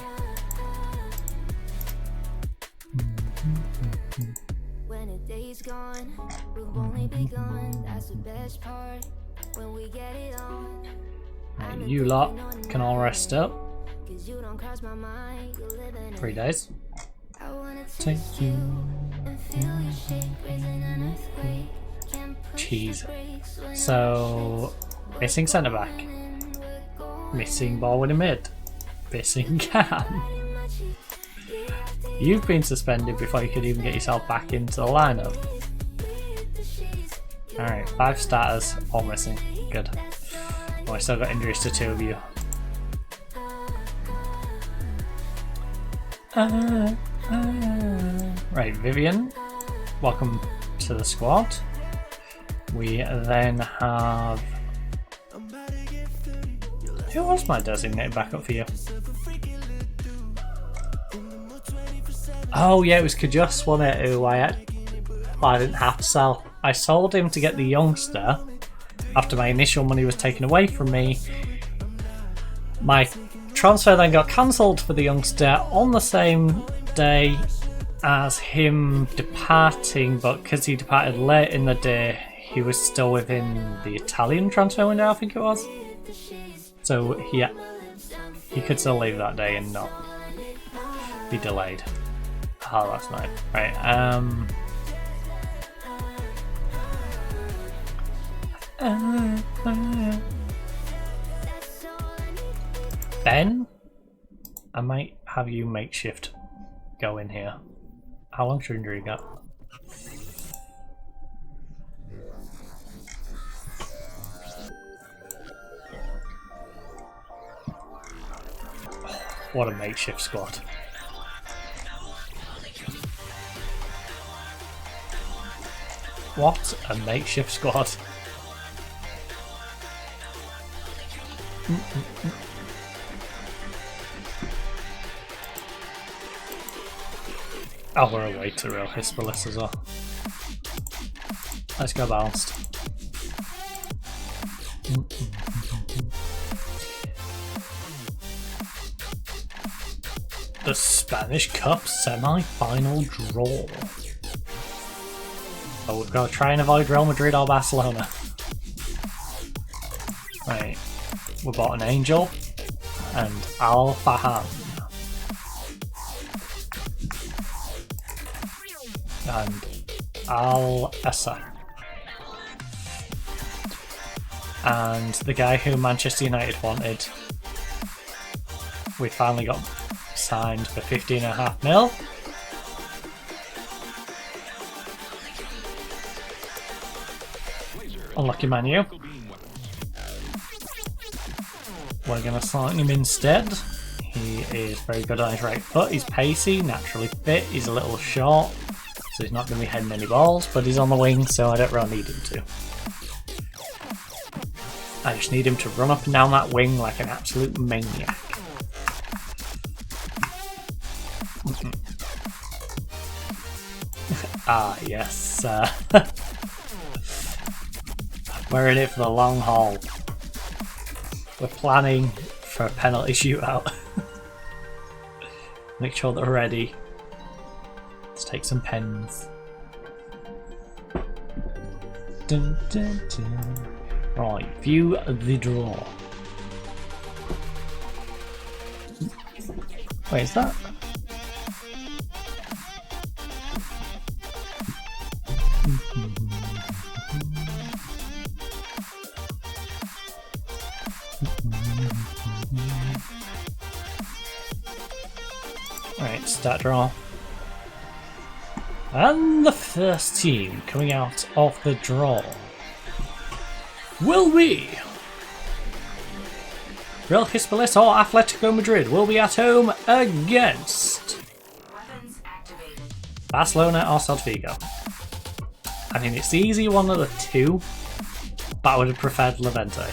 When a day's gone, we've only begun. That's the best part. When we get it on. And you lot can all rest up. 3 days. Take you. Cheese. So missing centre back. Missing ball winning mid. Missing cam. You've been suspended before you could even get yourself back into the lineup. Alright, 5 starters, all missing. Good. Oh, I still got injuries to 2 of you. Right, Vivian, welcome to the squad. We then have... Who was my designated backup for you? Oh yeah, it was Kajus, wasn't it? Who I didn't have to sell. I sold him to get the youngster after my initial money was taken away from me. My transfer then got cancelled for the youngster on the same day as him departing, but because he departed late in the day, he was still within the Italian transfer window, I think it was. So yeah, he could still leave that day and not be delayed. Oh, that's nice. Right, Ben, I might have you makeshift go in here. How long's your injury got? What a makeshift squad. What a makeshift squad. Oh, we're away to Real Hispalis as well. Let's go balanced. The Spanish Cup semi-final draw. Oh, we've got to try and avoid Real Madrid or Barcelona. Right. We bought an Angel and Al-Faham. And Al-Essa. And the guy who Manchester United wanted, we finally got signed for 15.5 mil. Unlucky Man U. We're going to sign him instead. He is very good on his right foot. He's pacey, naturally fit. He's a little short, so he's not going to be heading any balls, but he's on the wing, so I don't really need him to. I just need him to run up and down that wing like an absolute maniac. Ah, yes. We're in it for the long haul. We're planning for a penalty shootout. Make sure that we're ready. Let's take some pens. Dun, dun, dun. Right, view the draw. Wait, is that? Right, start draw. And the first team coming out of the draw will be Real Hispalis or Atletico Madrid will be at home against Barcelona or Celta Vigo. I mean, it's the easy one of the two, but I would have preferred Levante.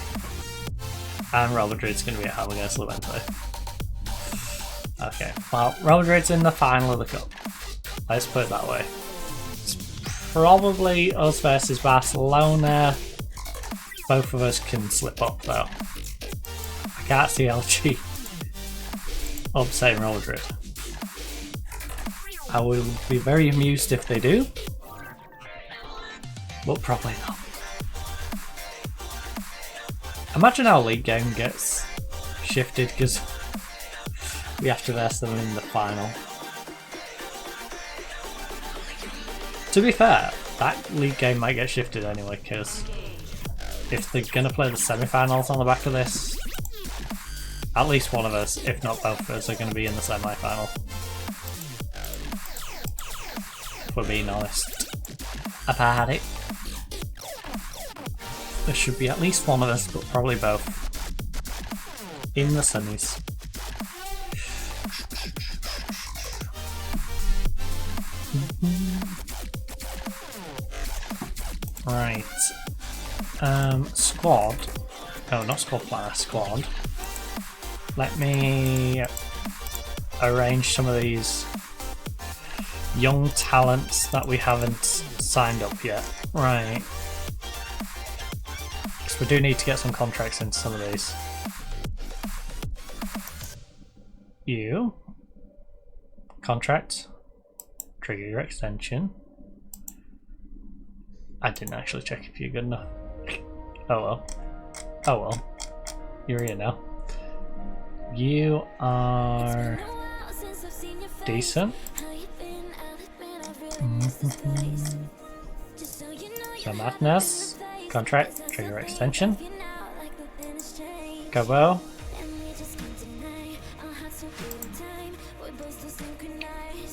And Real Madrid's going to be at home against Levante. Okay, well, Real Madrid's in the final of the cup. Let's put it that way. It's probably us versus Barcelona. Both of us can slip up though. I can't see LG upsetting Real Madrid. I will be very amused if they do, but probably not. Imagine our league game gets shifted because we have to verse them in the final. To be fair, that league game might get shifted anyway, because if they're going to play the semi-finals on the back of this, at least one of us, if not both of us, are going to be in the semi-final. If we're being honest about it. There should be at least one of us, but probably both, in the semis. Right. Squad. Oh, not squad player, squad. Let me arrange some of these young talents that we haven't signed up yet. Right. Because we do need to get some contracts into some of these. You. Contract. Trigger your extension. I didn't actually check if you're good enough. Oh well. Oh well. You're here now. You are decent. So Madness. Contract. Trigger extension. Gabo.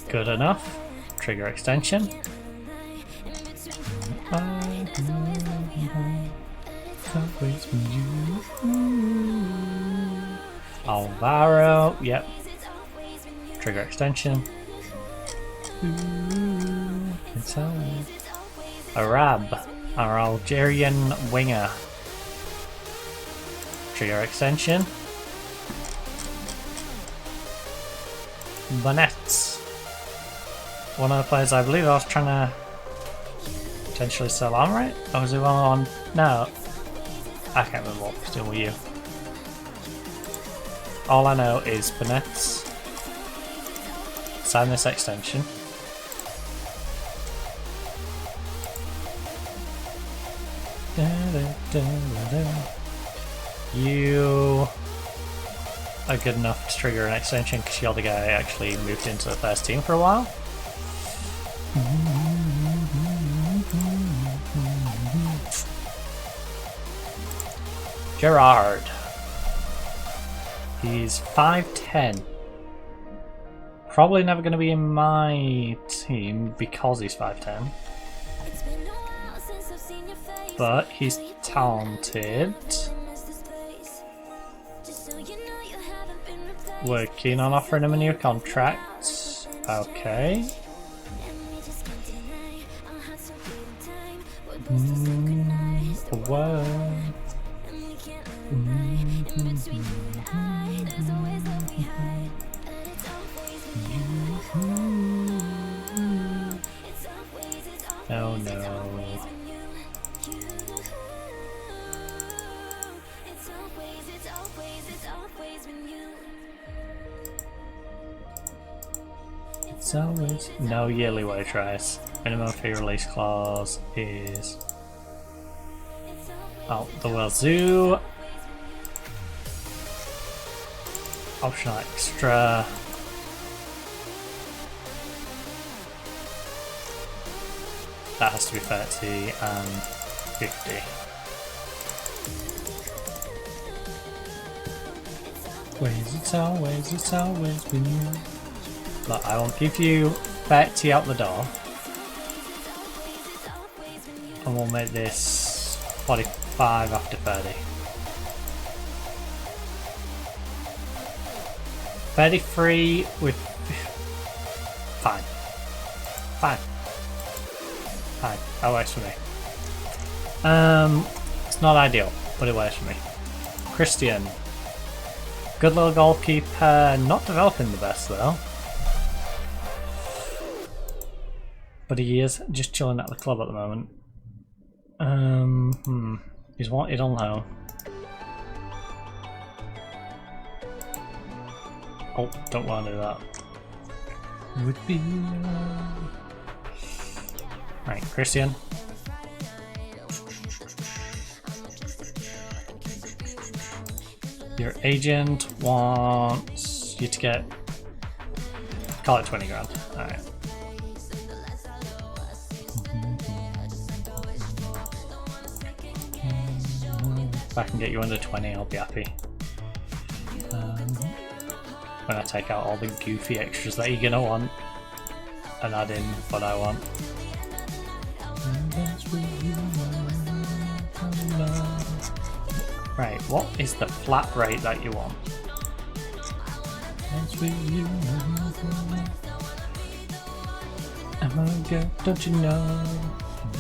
Good enough. Trigger extension. Alvaro, yep. Trigger extension. Arab, our Algerian winger. Trigger extension. Bonnet. One of the players I believe I was trying to potentially sell on, right? Or was it one on? No. I can't remember what was doing with you. All I know is Bonet's. Sign this extension. You are good enough to trigger an extension because you're the guy who actually moved into the first team for a while. Gerard. He's 5'10". Probably never going to be in my team because he's 5'10". But he's talented. We're keen on offering him a new contract. Okay. Whoa. Oh no. It's always no yearly wage rise. Minimum fee release clause is out the wazoo. Optional extra. That has to be 30 and 50. It's always been you. Look, I will give you 30 out the door. And we'll make this 45 after 30. 33 with... Fine. Fine. Fine. That works for me. It's not ideal, but it works for me. Christian. Good little goalkeeper. Not developing the best though. But he is just chilling at the club at the moment. He's wanted on loan. Oh, don't want to do that. Would be right, Christian. Your agent wants you to get, call it 20 grand. All right. If I can get you under 20, I'll be happy. When I take out all the goofy extras that you're gonna want and add in what I want. Right, what is the flat rate that you want? Oh girl, don't you know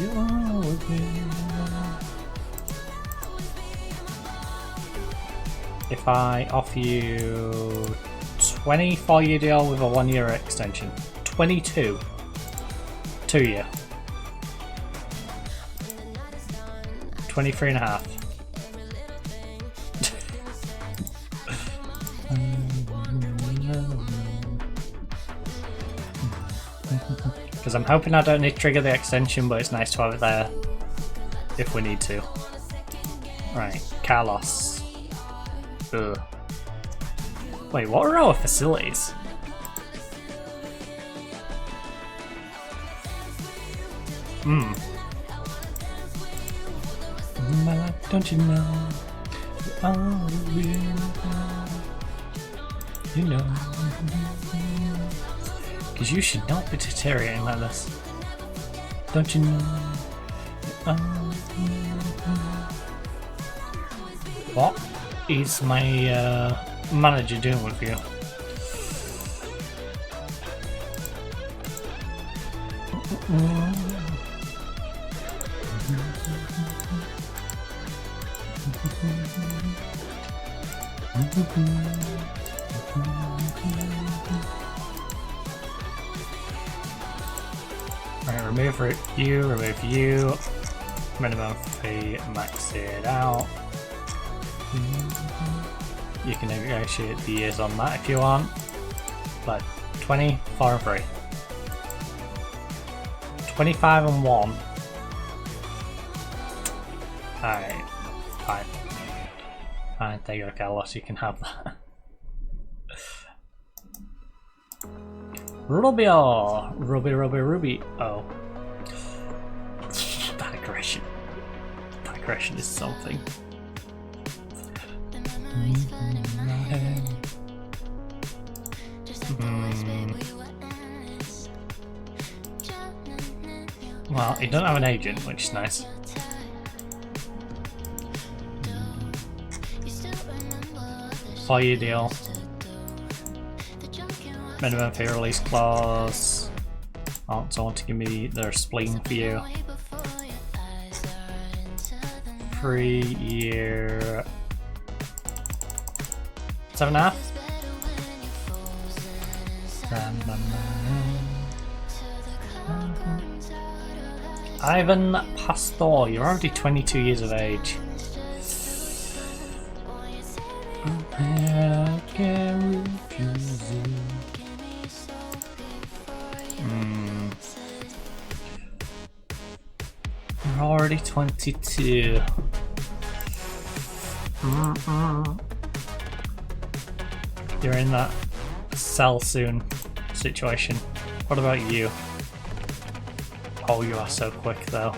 you're with me? If I offer you 24-year deal with a 1-year extension, 22, 2 year, 23 and a half. Because I'm hoping I don't need to trigger the extension, but it's nice to have it there if we need to. Right, Carlos. Ugh. Wait, what are our facilities? Don't you know? Oh, you know. Because you should not be deteriorating like this. Don't you know? What is my manager doing with you? Right, remove you, minimum fee, max it out. You can negotiate the years on that if you want, but 20, 4 and 3. 25 and 1. Alright, fine. Fine, there you go, Carlos, you can have that. Rubio! Ruby. Oh. That aggression. That aggression is something. Well, you don't have an agent, which is nice. For-year deal. Minimum fee release clause. I want someone to give me their spleen for you. 3-year. 7.5. Ivan Pastor, you're already 22 years of age. I can't refuse you. You're already 22. You're in that sell soon situation. What about you? Oh, you are so quick though.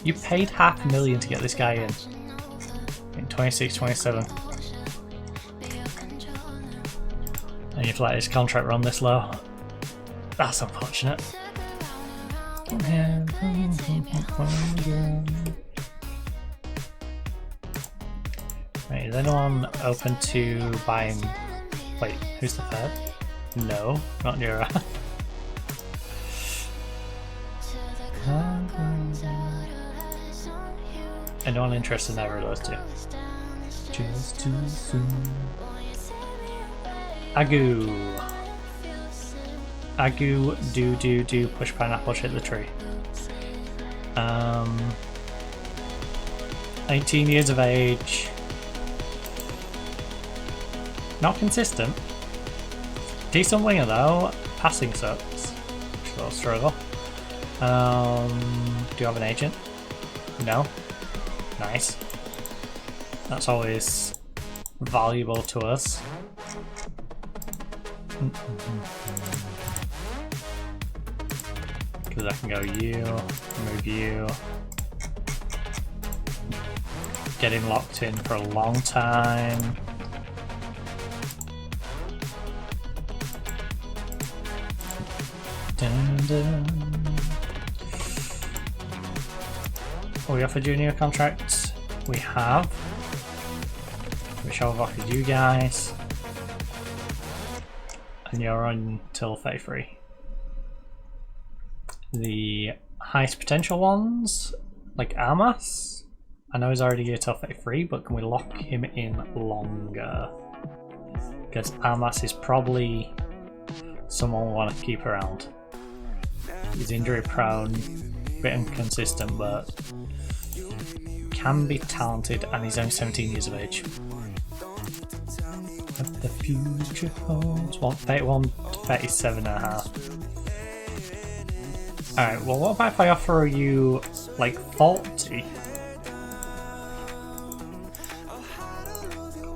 You paid $500,000 to get this guy in 26, 27. And you've let his contract run this low. That's unfortunate. Right, is anyone open to buying... Wait, who's the third? No, not Nura. Anyone interested in either of those two? Just too soon. Agu, do, push pineapple, hit the tree. 19 years of age. Not consistent. Decent winger though. Passing sucks. Which is a little struggle. Do you have an agent? No? Nice. That's always valuable to us. Because I can go you, move you. Get him locked in for a long time. Dun, dun. We offered you a new contract. We have. We shall have offered you guys. And you're on till 33. The highest potential ones, like Armas, I know he's already here till 33, but can we lock him in longer? Because Armas is probably someone we want to keep around. He's injury prone, a bit inconsistent, but can be talented, and he's only 17 years of age. What the future holds. 31, 37.5. Alright, well, what about if I offer you like 40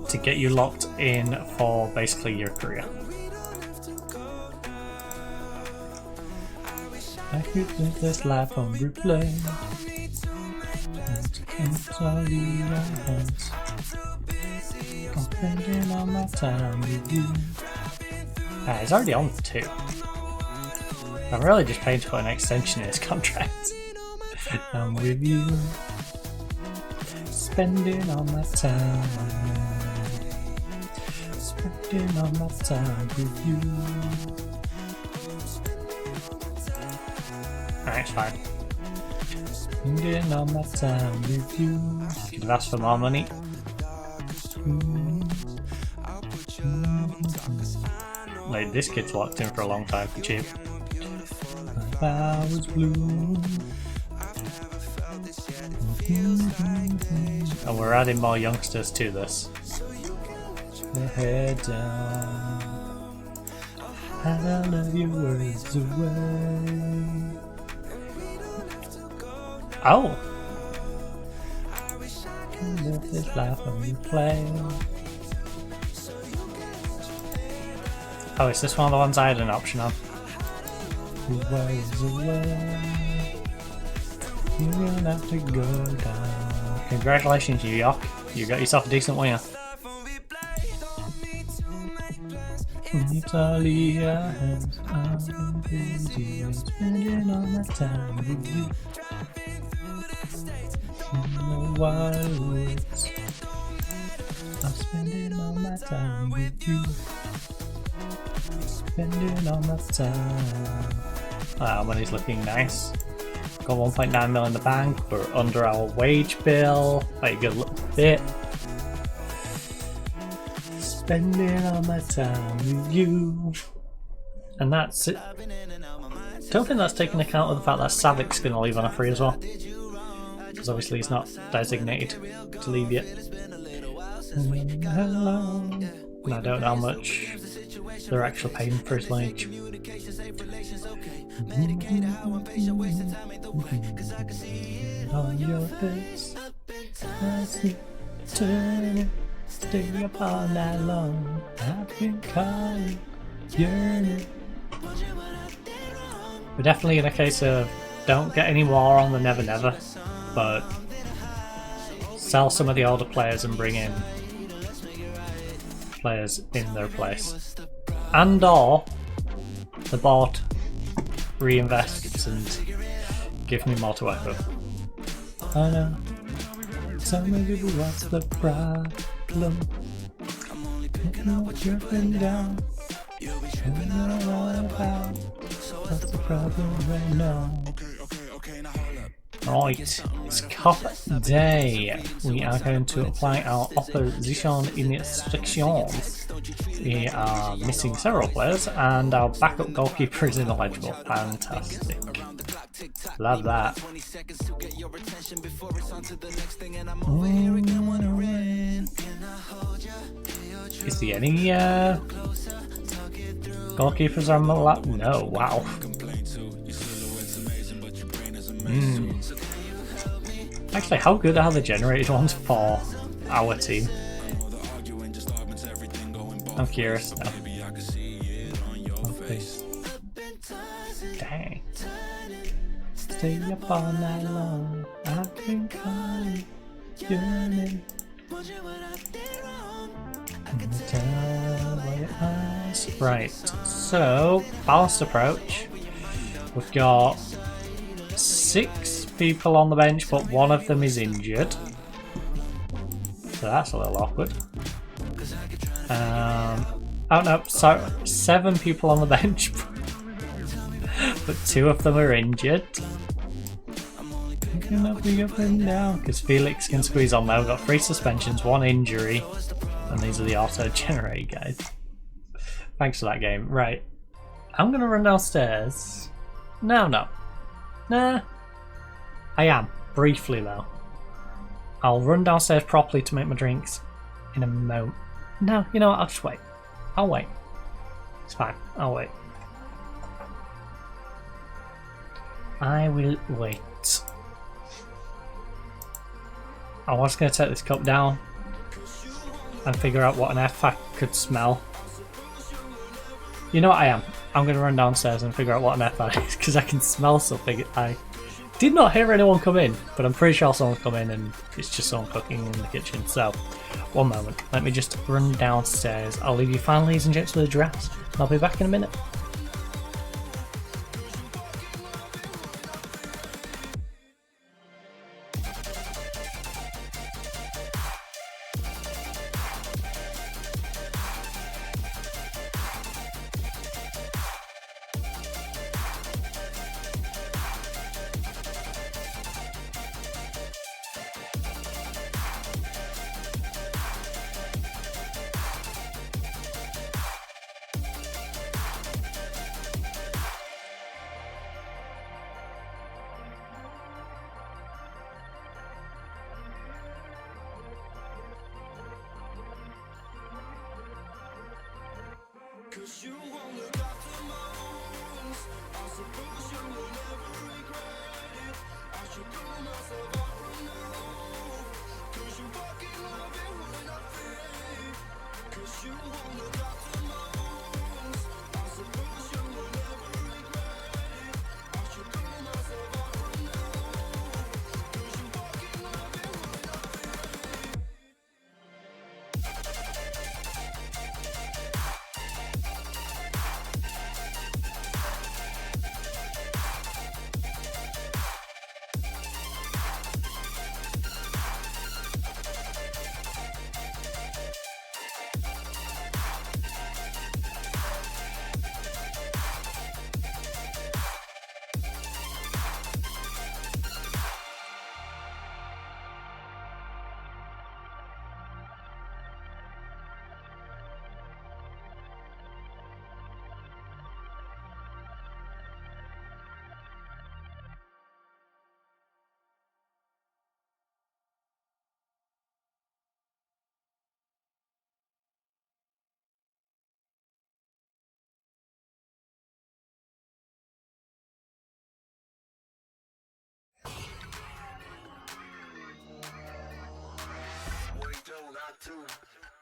to get you locked in for basically your career? I could live this life on replay. I'm spending all my time with you. Ah, he's already on 2. I'm really just paying to put an extension in his contract. I'm with you. Spending all my time. Spending all my time with you. Alright, it's fine. Spending all my time with you. You could have asked for more money. Like, this kid's locked in for a long time for cheap. Flowers bloom. And we're adding more youngsters to this. Head down. I love your words away. Oh. Live this life when we play. Oh, is this one of the ones I had an option on? Where is the way? You're gonna have to go down. Congratulations, New York. You got yourself a decent winger. Italia has I'm busy spending all my time with you. In the wildwoods, I'm spending all my time with you. Spending all my time. Money's looking nice. Got 1.9 mil in the bank. We're under our wage bill. Like a good little bit. Spending all my time with you. And that's it. Don't think that's taking account of the fact that Savic's going to leave on a free as well. Because obviously he's not designated to leave yet. Hello. And I don't know how much they're actually paying for his wage. On your face, I see turning, stay up all night long. I've been calling, yearning. We're definitely in a case of don't get any more on the Never Never, but sell some of the older players and bring in players in their place. And or the board reinvests and give me more to work with. I know. Tell me what's the problem? What you're putting down. Tell me all about what's the problem right now. Right, it's Cup Day. We are going to apply our opposition instructions. We are missing several players and our backup goalkeeper is ineligible. Fantastic. Love that. Is there any goalkeepers on the lap? No, wow. Actually, how good are the generated ones for our team? I'm curious now. Okay. Dang. Stay up all night long. I've been calling, yearning. Right, so balanced approach. We've got 6 people on the bench, but one of them is injured. So that's a little awkward. Oh no, sorry, 7 people on the bench, but 2 of them are injured. You can up and down because Felix can squeeze on now. We've got 3 suspensions, 1 injury, and these are the auto-generate guys. Thanks for that game. Right, I'm gonna run downstairs. No. Nah. I am, briefly though. I'll run downstairs properly to make my drinks in a moment. No, you know what, I'll just wait. I'll wait. It's fine, I'll wait. I will wait. I was going to take this cup down and figure out what on earth I could smell. You know what I am? I'm going to run downstairs and figure out what on earth that is because I can smell something. I did not hear anyone come in, but I'm pretty sure someone come in and it's just someone cooking in the kitchen. So, one moment. Let me just run downstairs. I'll leave you finally, ladies and gents, with a draft. I'll be back in a minute.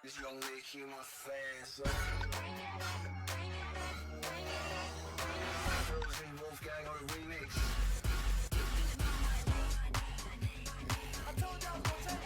This young nigga keep my fast. Wolfgang on the remix. I told y'all gonna take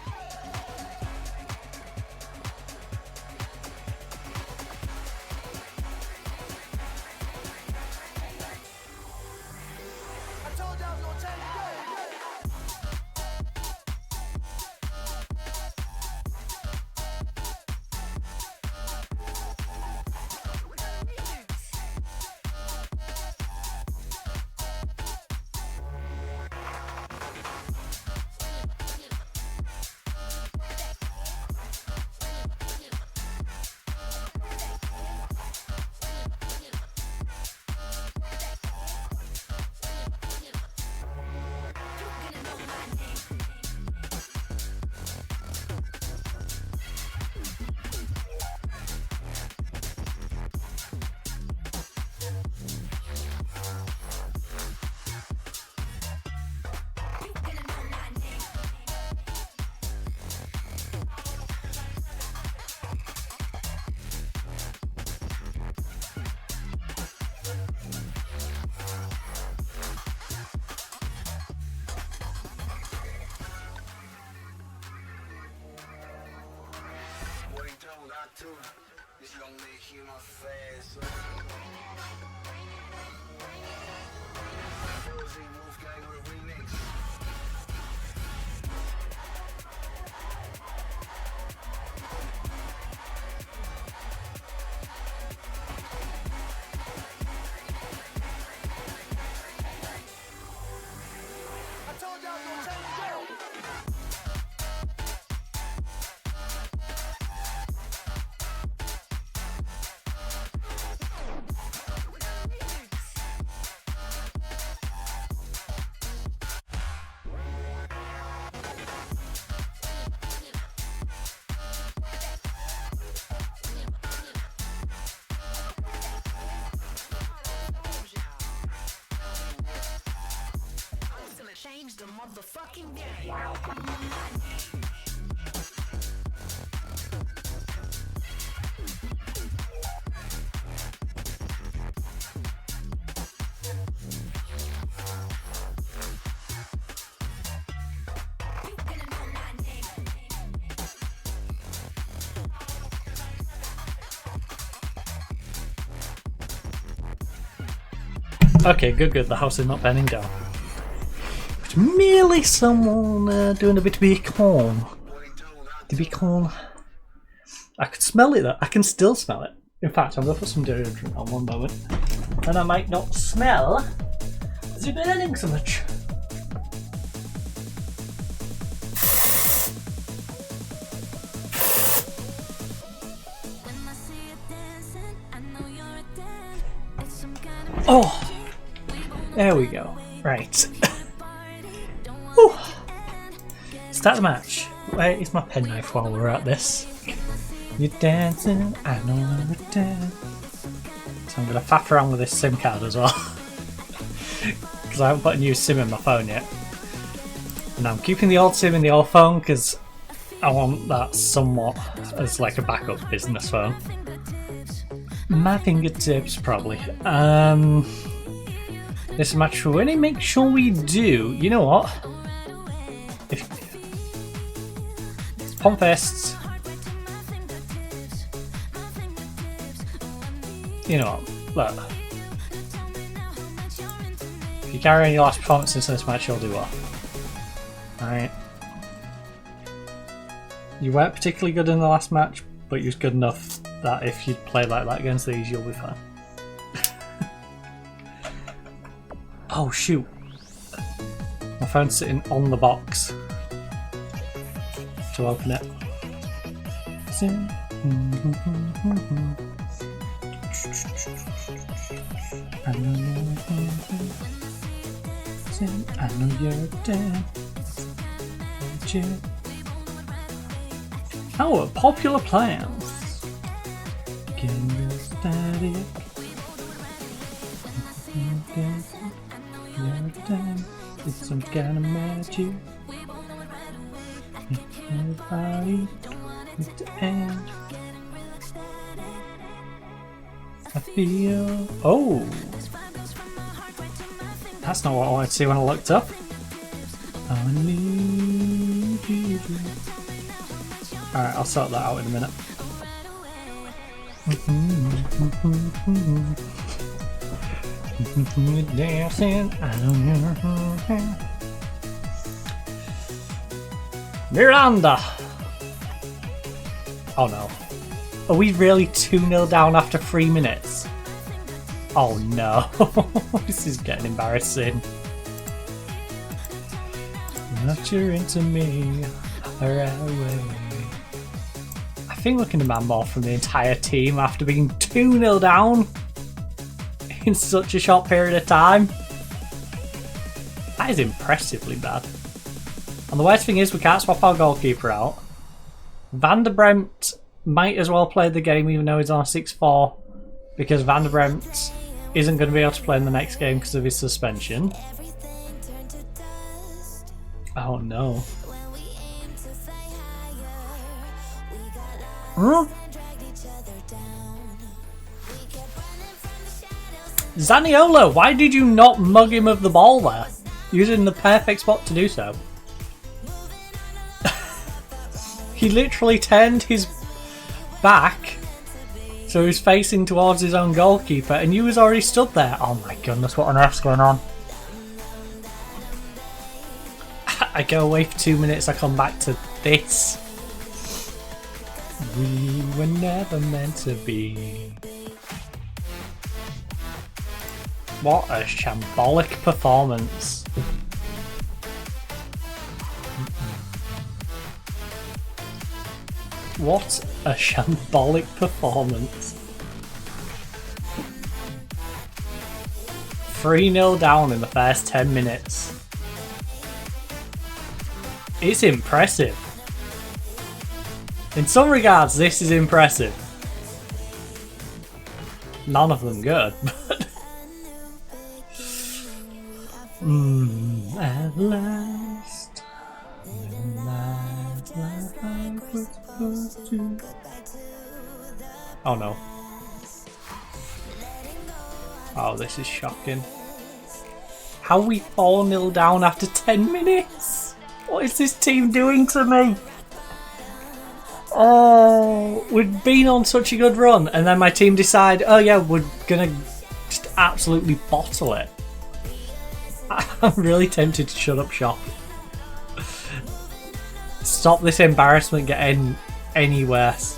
This young nigga keep my fast. Wolfgang on the remix. I told y'all gonna take it down. Change the motherfucking game. Okay, good. The house is not burning down. It's merely someone doing a bit of bacon. The bacon. I could smell it though. I can still smell it. In fact, I'm going to put some deodorant on one moment. And I might not smell as it's burning so much. Oh! There we go. Right. Whew. Start the match. Where is my penknife while we're at this? You're dancing, I know you're dancing. So I'm going to faff around with this SIM card as well. Because I haven't put a new SIM in my phone yet. And I'm keeping the old SIM in the old phone because I want that somewhat as like a backup business phone. My fingertips, probably. This match we're going to make sure we do. You know what? If Pump Fists. You know what? Look. If you carry on your last performances in this match, you'll do well. Alright. You weren't particularly good in the last match, but you was good enough that if you play like that against these, you'll be fine. Oh shoot. My phone's sitting on the box to open it. I know you're dead. Our popular plans. Getting static. It's some kind of magic. Everybody And I feel. Oh! That's not what I wanted to see when I looked up. I need you. Alright, I'll sort that out in a minute. Dancing on your Miranda! Oh no. Are we really 2-0 down after 3 minutes? Oh no. This is getting embarrassing. Not you're into me, right away. I think we can demand more from the entire team after being 2-0 down in such a short period of time. That is impressively bad. And the worst thing is we can't swap our goalkeeper out. Van der Bremt might as well play the game even though he's on a 6-4 because Van der Bremt isn't going to be able to play in the next game because of his suspension. Oh no. Huh? Zaniolo, why did you not mug him of the ball there? Using the perfect spot to do so. He literally turned his back so he's facing towards his own goalkeeper and you was already stood there. Oh my goodness, what on earth's going on? I go away for 2 minutes, I come back to this. We were never meant to be. What a shambolic performance. What a shambolic performance. 3-0 down in the first 10 minutes. It's impressive. In some regards, this is impressive. None of them good, but... at last. Oh no. Oh, this is shocking. How are we 4-0 down after 10 minutes? What is this team doing to me? Oh, we've been on such a good run and then my team decide, oh yeah, we're gonna just absolutely bottle it. I'm really tempted to shut up shop. Stop this embarrassment getting any worse.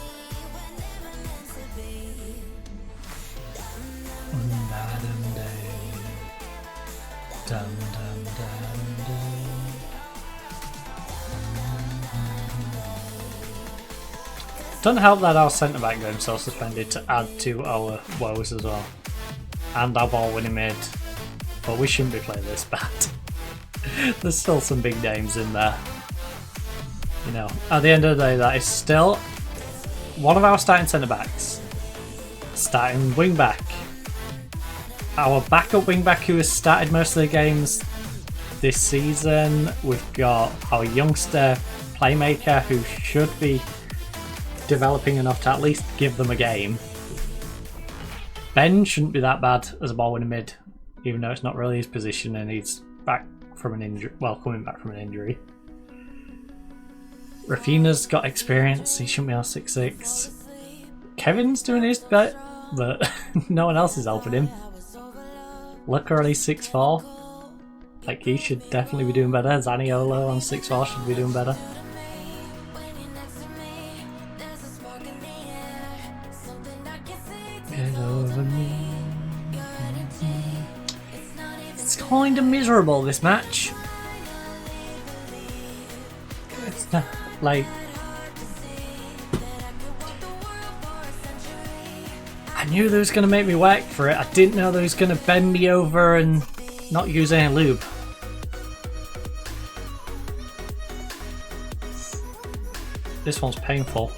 Doesn't help that our centre back got himself suspended to add to our woes as well. And our ball winning mid. But we shouldn't be playing this bad. There's still some big names in there. You know, at the end of the day, that is still one of our starting centre backs. Starting wing back. Our backup wing back who has started most of the games this season. We've got our youngster playmaker who should be developing enough to at least give them a game. Ben shouldn't be that bad as a ball winning mid, even though it's not really his position and he's back from an injury. Well, coming back from an injury. Rafinha's got experience, he shouldn't be on 6'6". Kevin's doing his bit, but no one else is helping him. Luckily 6'4". Like, he should definitely be doing better. Zaniolo on 6'4" should be doing better. Get over me. It's kind of miserable, this match. It's not, like... I knew they was going to make me work for it. I didn't know they was going to bend me over and not use any lube. This one's painful.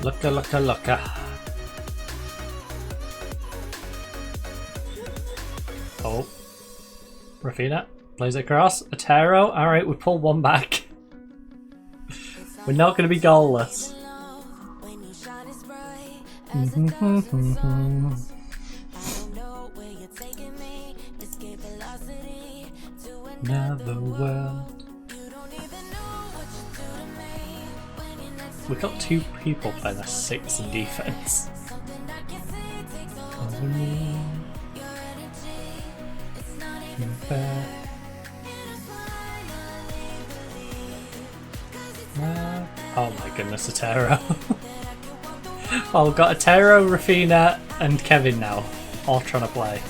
Looka, looka, looka. Oh. Rafina plays it across. Otero. Alright, we pulled one back. We're not going to be goalless. Another world. We got 2 people playing a 6 in defense. Oh my goodness, Otero. Oh, we've got Otero, Rafina, and Kevin now, all trying to play.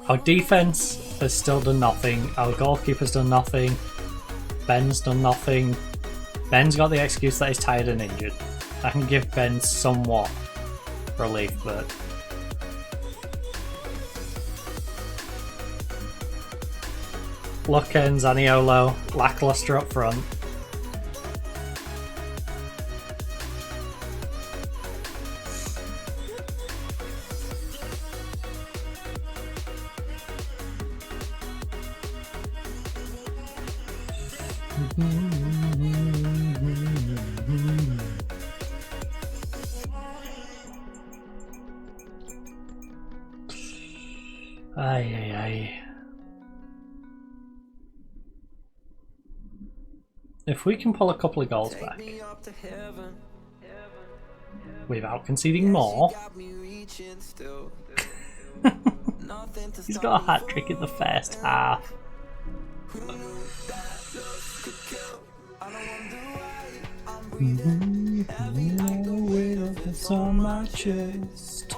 Our defense has still done nothing. Our goalkeeper's done nothing. Ben's done nothing. Ben's got the excuse that he's tired and injured. I can give Ben somewhat relief, but Luca and Zaniolo, lackluster up front. If we can pull a couple of goals back without conceding more. He's got a hat-trick in the first half. It's on my chest.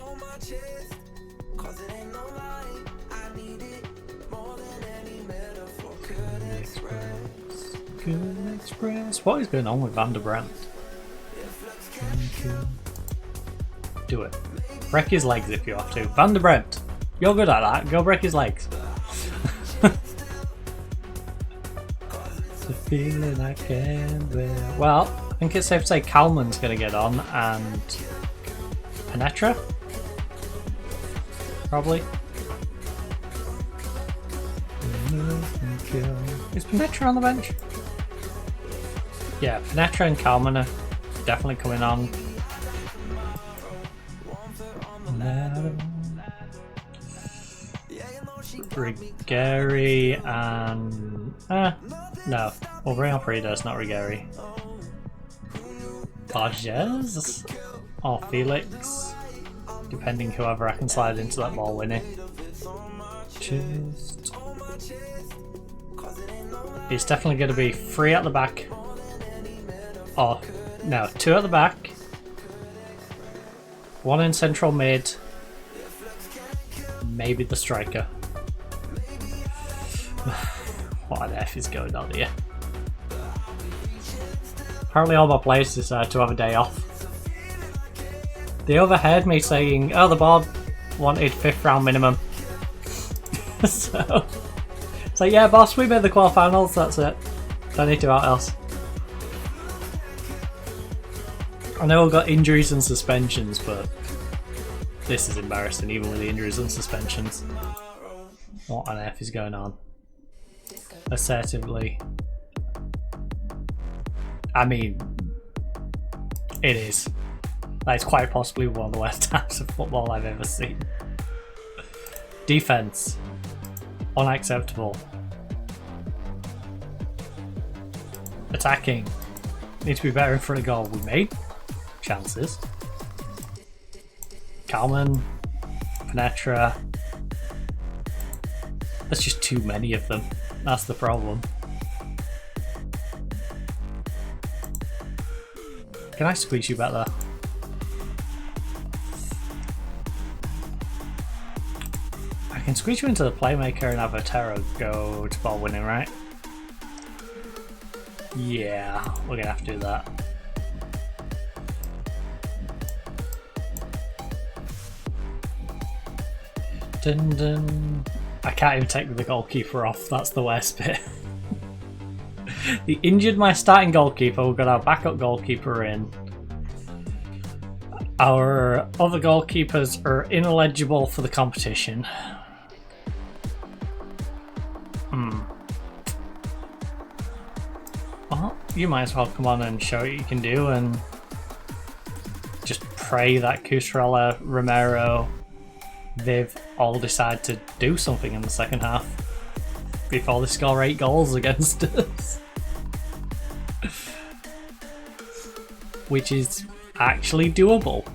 Good Express. What is going on with Van der Brandt? Do it. Break his legs if you have to. Van der Brandt, you're good at that. Go break his legs. It's a feeling I can't bear. Well, I think it's safe to say Kalman's going to get on and Penetra? Probably. Is Penetra on the bench? Yeah, Penetra and Kalman are definitely coming on. Rigeri and... no. We'll bring up Ridas, not Rigeri. Barges or Felix, depending whoever I can slide into that ball winning. Just... It's definitely going to be 3 at the back. Oh, no, 2 at the back. 1 in central mid. Maybe the striker. What on earth is going on here? Apparently all my players decided to have a day off. They overheard me saying, oh, the board wanted 5th round minimum. So, it's like, yeah boss, we made the quarterfinals, that's it. Don't need to do out else. I know we've got injuries and suspensions, but this is embarrassing, even with the injuries and suspensions. What on earth is going on? Assertively. I mean, it is. That is quite possibly one of the worst times of football I've ever seen. Defense. Unacceptable. Attacking. Need to be better in front of goal. We made chances. Kalman. Penetra. There's just too many of them. That's the problem. Can I squeeze you back there? I can squeeze you into the playmaker and have Otero go to ball winning, right? Yeah, we're gonna have to do that. Dun dun. I can't even take the goalkeeper off, that's the worst bit. He injured my starting goalkeeper, we've got our backup goalkeeper in. Our other goalkeepers are ineligible for the competition. Well, you might as well come on and show what you can do and just pray that Cucurella, Romero, Viv all decide to do something in the second half before they score 8 goals against us. Which is actually doable.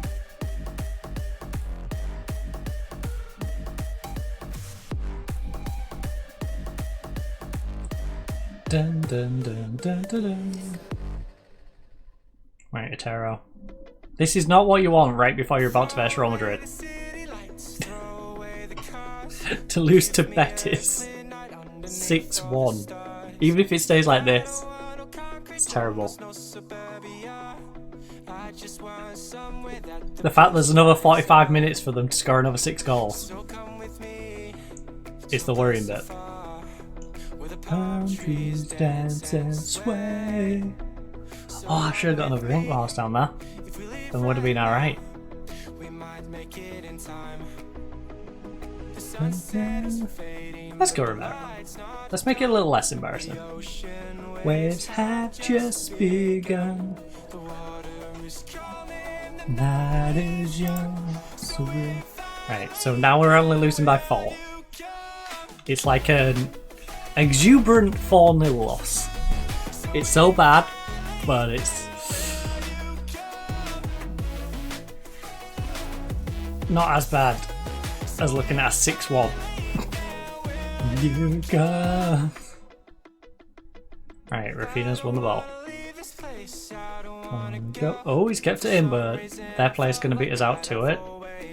Dun, dun, dun, dun, dun, dun. Right, Otero. This is not what you want right before you're about to face Real Madrid. To lose to Betis 6-1. Even if it stays like this, it's terrible. The fact there's another 45 minutes for them to score another 6 goals is the worrying bit. Countries dance and sway. Oh, I should have got another drink while I was down there. Then would have been alright. Let's go, Romero. Let's make it a little less embarrassing. Waves have just begun. Night is young. Right, so now we're only losing by 4. It's like an exuberant 4-0 loss. It's so bad, but it's not as bad as looking at a 6-1. You got... Right, Rafinha's won the ball. Go. Oh, he's kept it in, but their player's going to beat us out to it.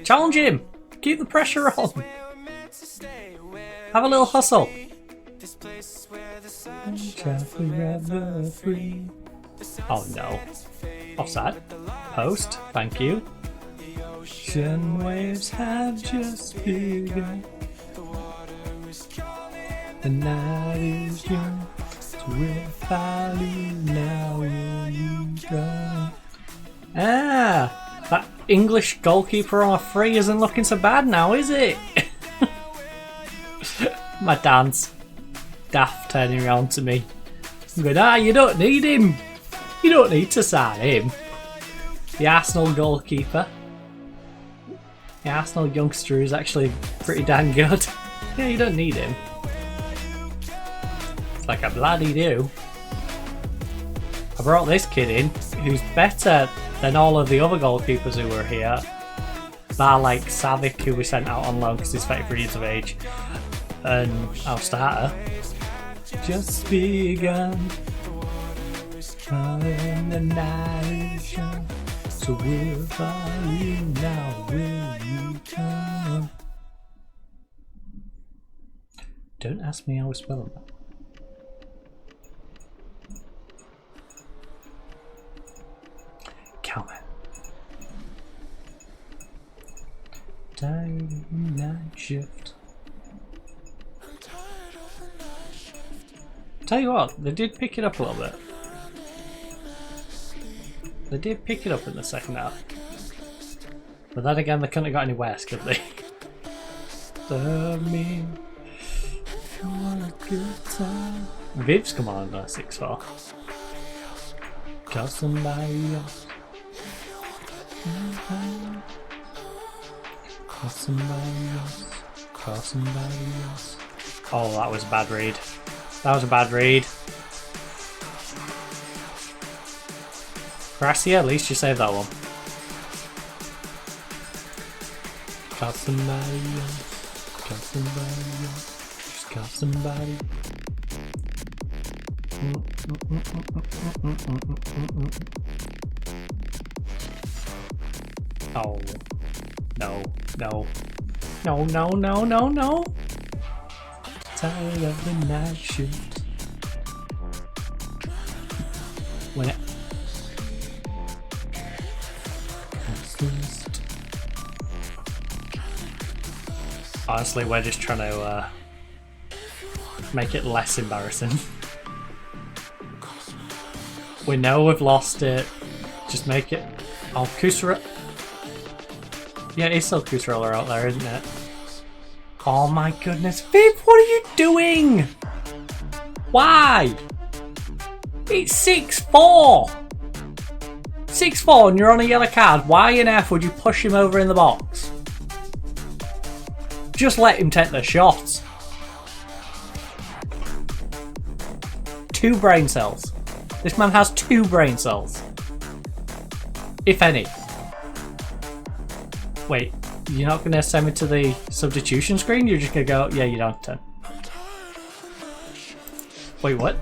Challenge him! Keep the pressure on! Have a little hustle! Oh no. Offside. Post. Thank you. Ocean waves have just begun. The night is young. We'll follow you now. Will you go? Ah! That English goalkeeper on a free isn't looking so bad now, is it? My dad's daft turning around to me. I'm going, you don't need him. You don't need to sign him. The Arsenal goalkeeper. The Arsenal youngster is actually pretty damn good. Yeah, you don't need him. It's like a bloody do. I brought this kid in who's better than all of the other goalkeepers who were here. Bar like Savic, who we sent out on loan because he's 33 years of age. And our starter. Just begun. In the night, so we'll follow you now. Will you come? Don't ask me how we spell them. Come on. Tired of the night shift. Tell you what, they did pick it up a little bit. They did pick it up in the second half. But then again, they couldn't have got any worse, could they? Viv's come on 6-4. Got somebody else. Got somebody else. Got somebody else. Oh, that was a bad read. That was a bad read. Gracia, at least you saved that one. Got somebody else. Got somebody else. Just got somebody. Oh. No. No. No, no, no, no, no. Tired of the night shift. When it honestly, we're just trying to make it less embarrassing. We know we've lost it. Just make it. Oh, Kusra. Yeah, it's still Kusrella out there, isn't it? Oh my goodness, Viv, what are you doing? Why? It's 6-4! 6-4 and you're on a yellow card. Why on earth would you push him over in the box? Just let him take the shots. 2 brain cells. This man has 2 brain cells. If any. Wait, you're not going to send me to the substitution screen? You're just going to go, yeah, you don't turn. Wait, what?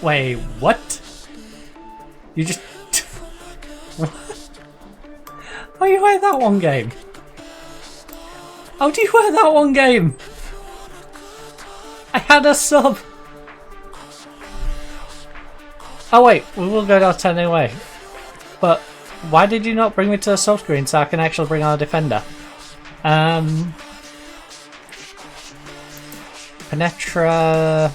Wait, what? You just... Oh, you wear that one game? How do you wear that one game? I had a sub. Oh wait, we will go down 10 anyway. But why did you not bring me to the sub screen so I can actually bring on a defender? Penetra...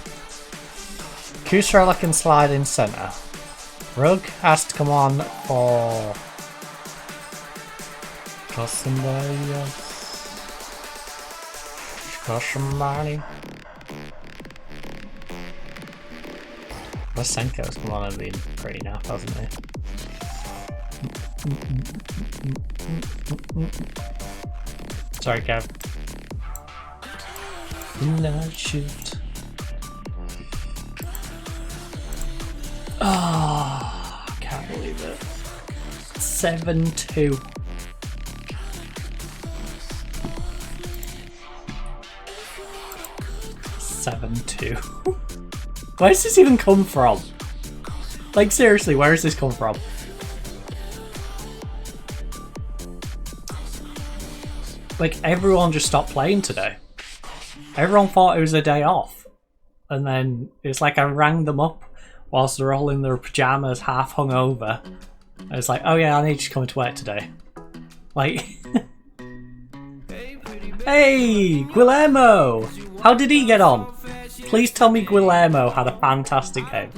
Kusrella can slide in centre. Rogue has to come on for... Got somebody else. Got somebody. Senko's come on and been pretty naff, hasn't he? Sorry, Kev. Night shift. Oh, I can't believe it. 7-2. Where does this even come from? Like, seriously, where does this come from? Like, everyone just stopped playing today. Everyone thought it was a day off. And then it's like I rang them up whilst they're all in their pyjamas, half hungover. And it's like, oh yeah, I need you to come to work today. Like... Hey, Guillermo! How did he get on? Please tell me Guillermo had a fantastic game.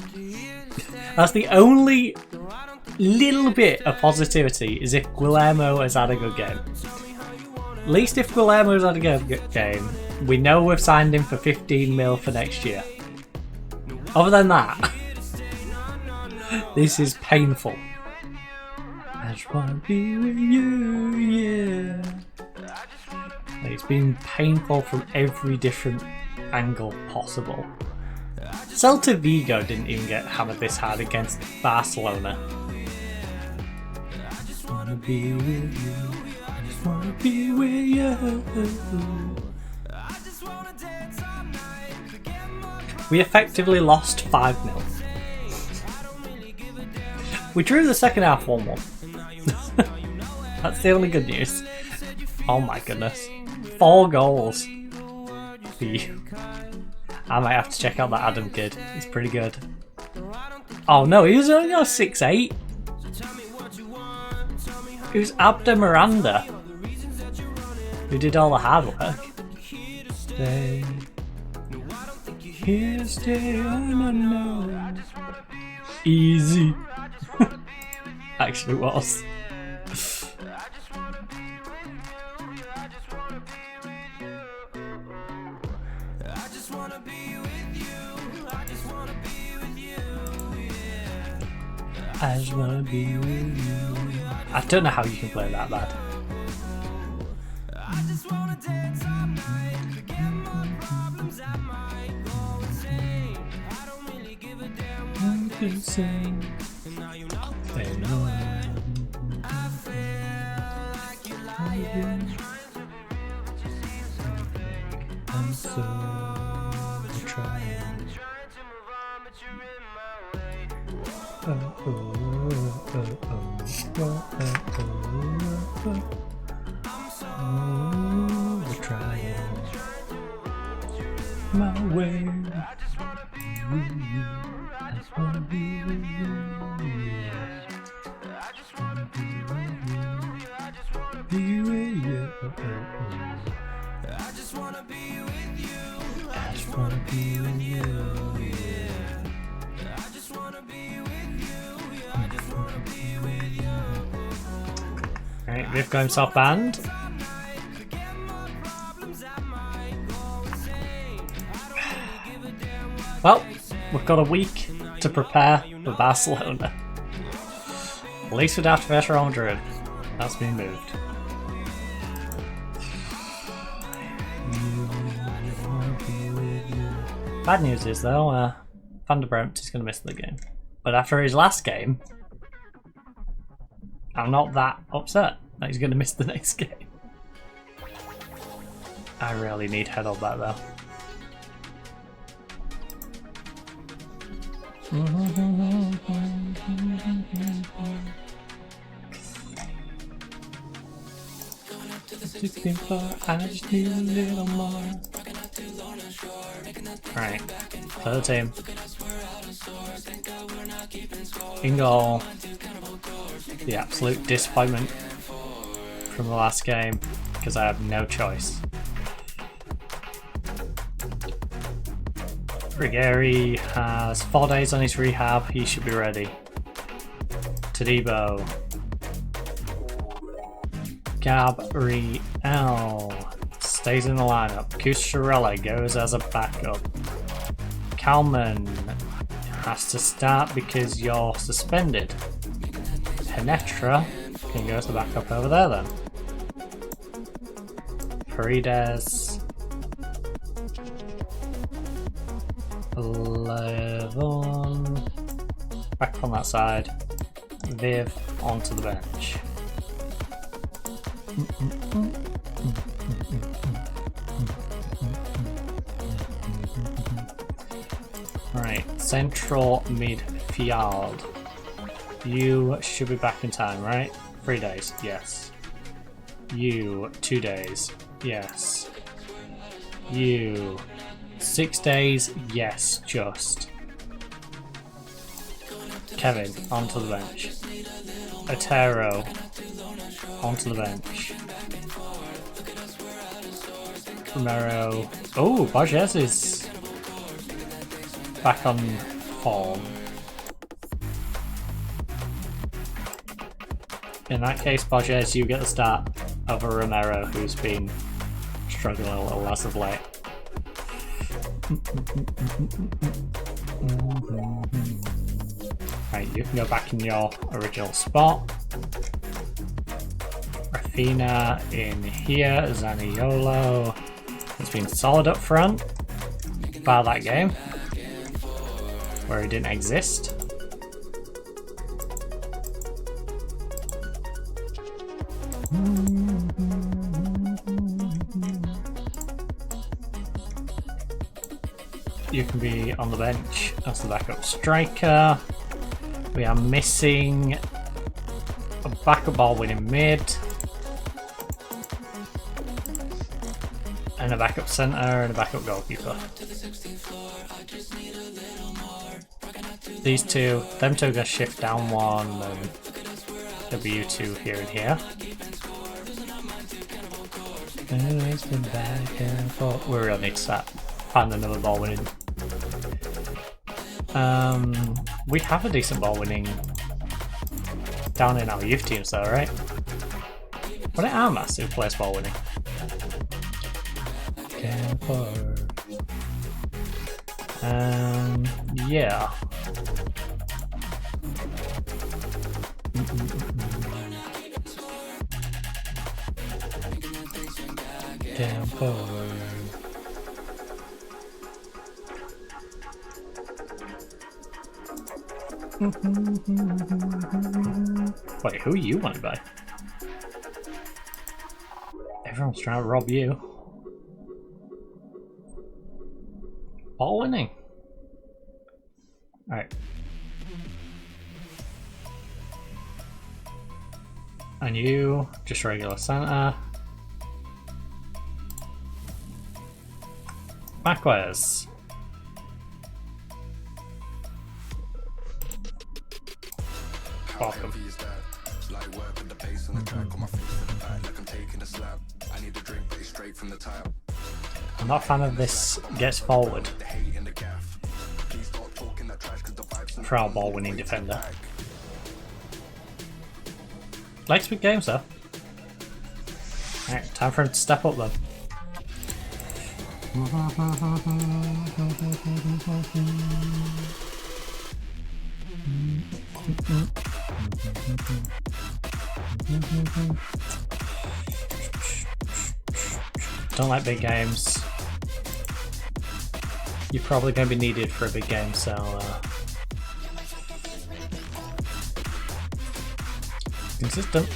That's the only little bit of positivity, is if Guillermo has had a good game. At least if Guillermo's had a good game, we know we've signed him for 15 mil for next year. Other than that, this is painful. I just wanna be with you, yeah. It's been painful from every different angle possible. Celta Vigo didn't even get hammered this hard against Barcelona. I just wanna be with you. I just wanna be with you. We effectively lost 5-0. We drew the second half 1-1. That's the only good news. Oh my goodness. 4 goals. I might have to check out that Adam kid. He's pretty good. Oh no, he was only on 6'8". It was Abda Miranda who did all the hard work. Stay. Here, stay on. Easy. Actually was. I just wanna be with you. I don't know how you can play that bad. I just wanna dance all night, forget my problems, I might go insane. I don't really give a damn what they say. And now you know they know it. I feel like you're lying, I'm so trying to move on, but you're in my way. We're trying my way. I just wanna be with you. I just wanna be with you. I just wanna be with you. I just wanna be with you. I just wanna be with you. I just wanna be with you. I just wanna be with you. Alright, Riff going soft band. Well, We've got a week to prepare for Barcelona. At least we'd have to face Real Madrid. That's been moved. Bad news is though, Van der Bremt is going to miss the game. But after his last game, I'm not that upset that he's going to miss the next game. I really need head on that though. I just need a little more. Right, third team. In goal. The absolute disappointment from the last game because I have no choice. Rigeri has 4 days on his rehab, he should be ready. Todibo. Gabriel stays in the lineup. Cucurella goes as a backup. Kalman has to start because you're suspended. Penetra can go as the backup over there then. Paredes. 11. Back on that side. Viv onto the bench. Right, central midfield. You should be back in time, right? 3 days, yes. You, 2 days, yes. You, 6 days, yes, just. Kevin, onto the bench. Otero, onto the bench. Romero. Oh, Borges is back on form. In that case, Borges, you get the start over Romero, who's been struggling a little less of late. Right, you can go back in your original spot. Rafina in here. Zaniolo has been solid up front. Bar that game where he didn't exist. You can be on the bench as the backup striker. We are missing a backup ball winning mid and a backup centre and a backup goalkeeper. These two, them two are going to shift down one and there'll be you two here and here. It's been back and forth. We really need to start finding another ball winning. We have a decent ball winning down in our youth teams though, right? What are Armas who plays ball winning? Yeah. Wait, who are you wanted by? Everyone's trying to rob you. Ball winning. Alright. And you, just regular centre. Marquez. Welcome. I'm not a fan of this gets forward for our ball winning defender. Like to big games though. Alright, time for him to step up then. Don't like big games. You're probably going to be needed for a big game, so consistent.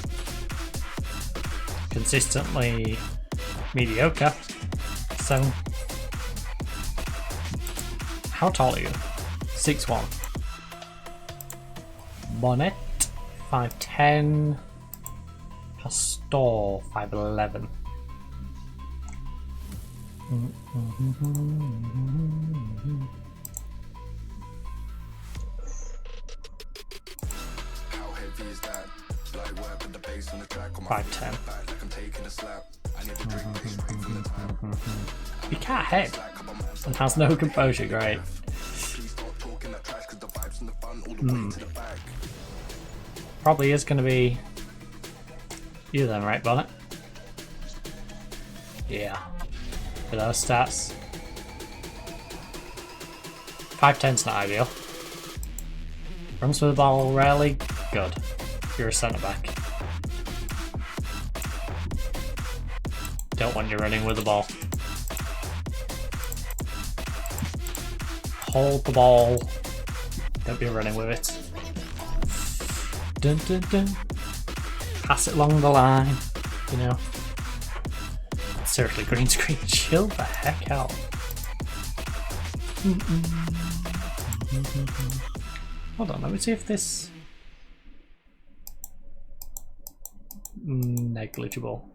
Consistently mediocre. So, how tall are you? 6'1". Bonnet 5'10". Pastor 5'11". How heavy is that? Light work with the bass on the track. 5'10". Like I'm taking a slap. I need to drink this straight from the tap. You can't hit and has no composure, great. Please stop talking that trash cause the vibes and the fun all the way to the back. Probably is going to be you then, right, Bonnet? Yeah. For those stats. 5'10's not ideal. Runs with the ball rarely. Good. You're a centre back. Don't want you running with the ball. Hold the ball. Don't be running with it. Dun, dun, dun. Pass it along the line. You know. Seriously, green screen. Chill the heck out. Hold on, let me see if this... Negligible.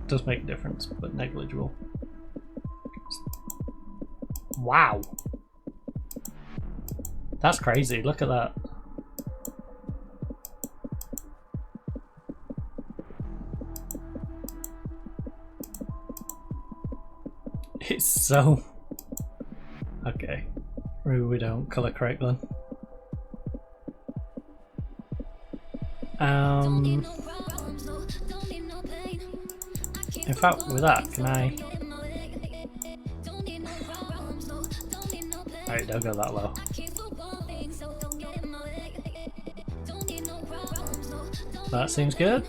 Does make a difference, but negligible. Wow. That's crazy, look at that. It's so... Okay. Maybe we don't colour correct then. In fact, with that, can I... Alright, don't go that low. That seems good.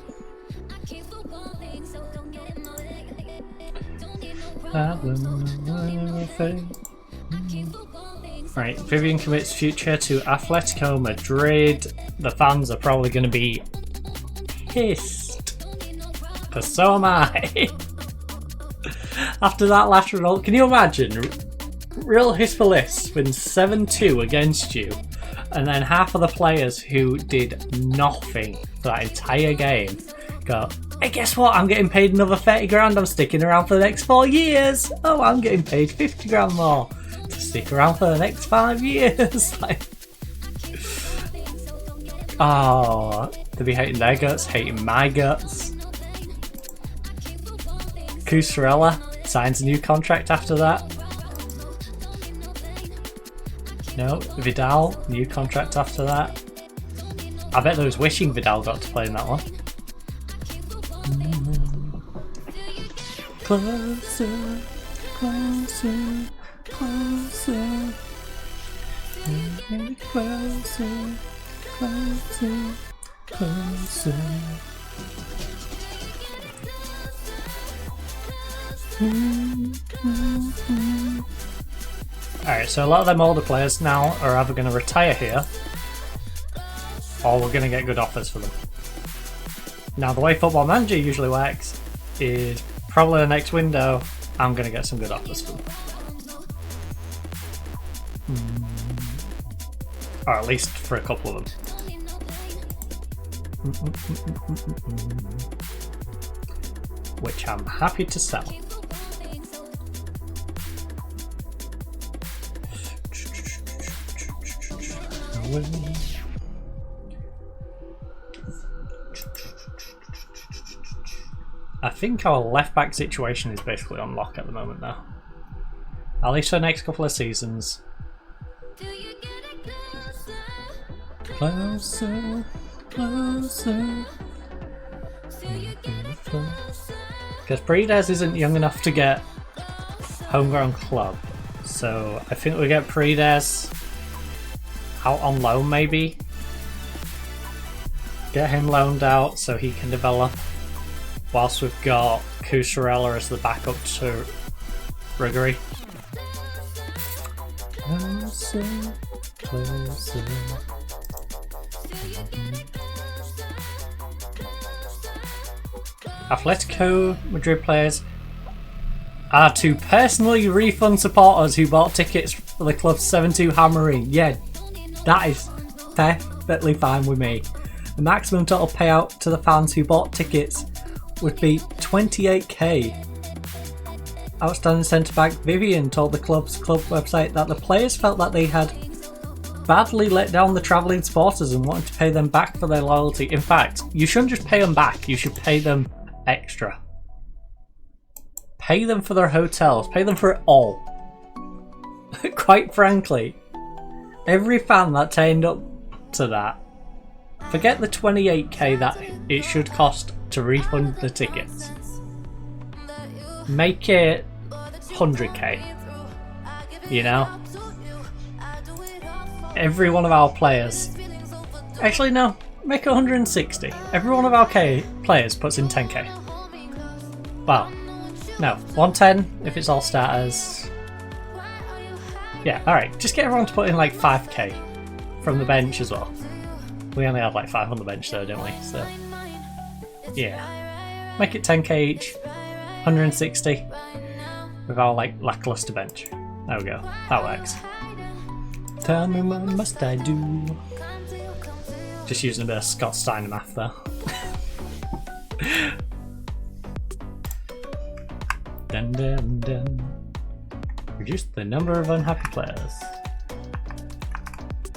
Right, Vivian commits future to Atletico Madrid. The fans are probably going to be pissed. But so am I. After that last result, can you imagine? Real Hispalis wins 7-2 against you, and then half of the players who did nothing for that entire game go, hey, guess what? I'm getting paid another 30 grand. I'm sticking around for the next 4 years. Oh, I'm getting paid 50 grand more to stick around for the next 5 years. Like, oh, to be hating their guts, hating my guts. Cusarella signs a new contract after that. No, Vidal, new contract after that. I bet they was wishing Vidal got to play in that one. Closer, closer, closer. Closer, closer, closer. Alright, so a lot of them older players now are either going to retire here, or we're going to get good offers for them. Now, the way Football Manager usually works is probably the next window, I'm going to get some good offers for them. Or at least for a couple of them. Which I'm happy to sell. I think our left back situation is basically on lock at the moment now. At least for the next couple of seasons. Closer, closer. Because Paredes isn't young enough to get homegrown club. So I think we get Paredes out on loan maybe. Get him loaned out so he can develop. Whilst we've got Kusarella as the backup to Riggery. Closer, closer. Atletico Madrid players are to personally refund supporters who bought tickets for the club's 7-2 hammering. Yeah, that is perfectly fine with me. The maximum total payout to the fans who bought tickets would be 28k. Outstanding centre-back Vivian told the club's club website that the players felt that they had badly let down the travelling supporters and wanted to pay them back for their loyalty. In fact, you shouldn't just pay them back, you should pay them extra. Pay them for their hotels, pay them for it all. Quite frankly, every fan that turned up to that, forget the 28k that it should cost to refund the tickets. Make it 100k. You know? Every one of our players. Actually, no. Make it 160. Every one of our players puts in 10k. Well, no. 110 if it's all starters. Yeah, alright. Just get everyone to put in like 5k from the bench as well. We only had like 5 on the bench though, didn't we? So, yeah. Make it 10k each. 160 with our like lackluster bench. There we go. That works. Tell me what must I do? Just using a bit of Scott Steiner math there. Dun dun dun. Reduce the number of unhappy players.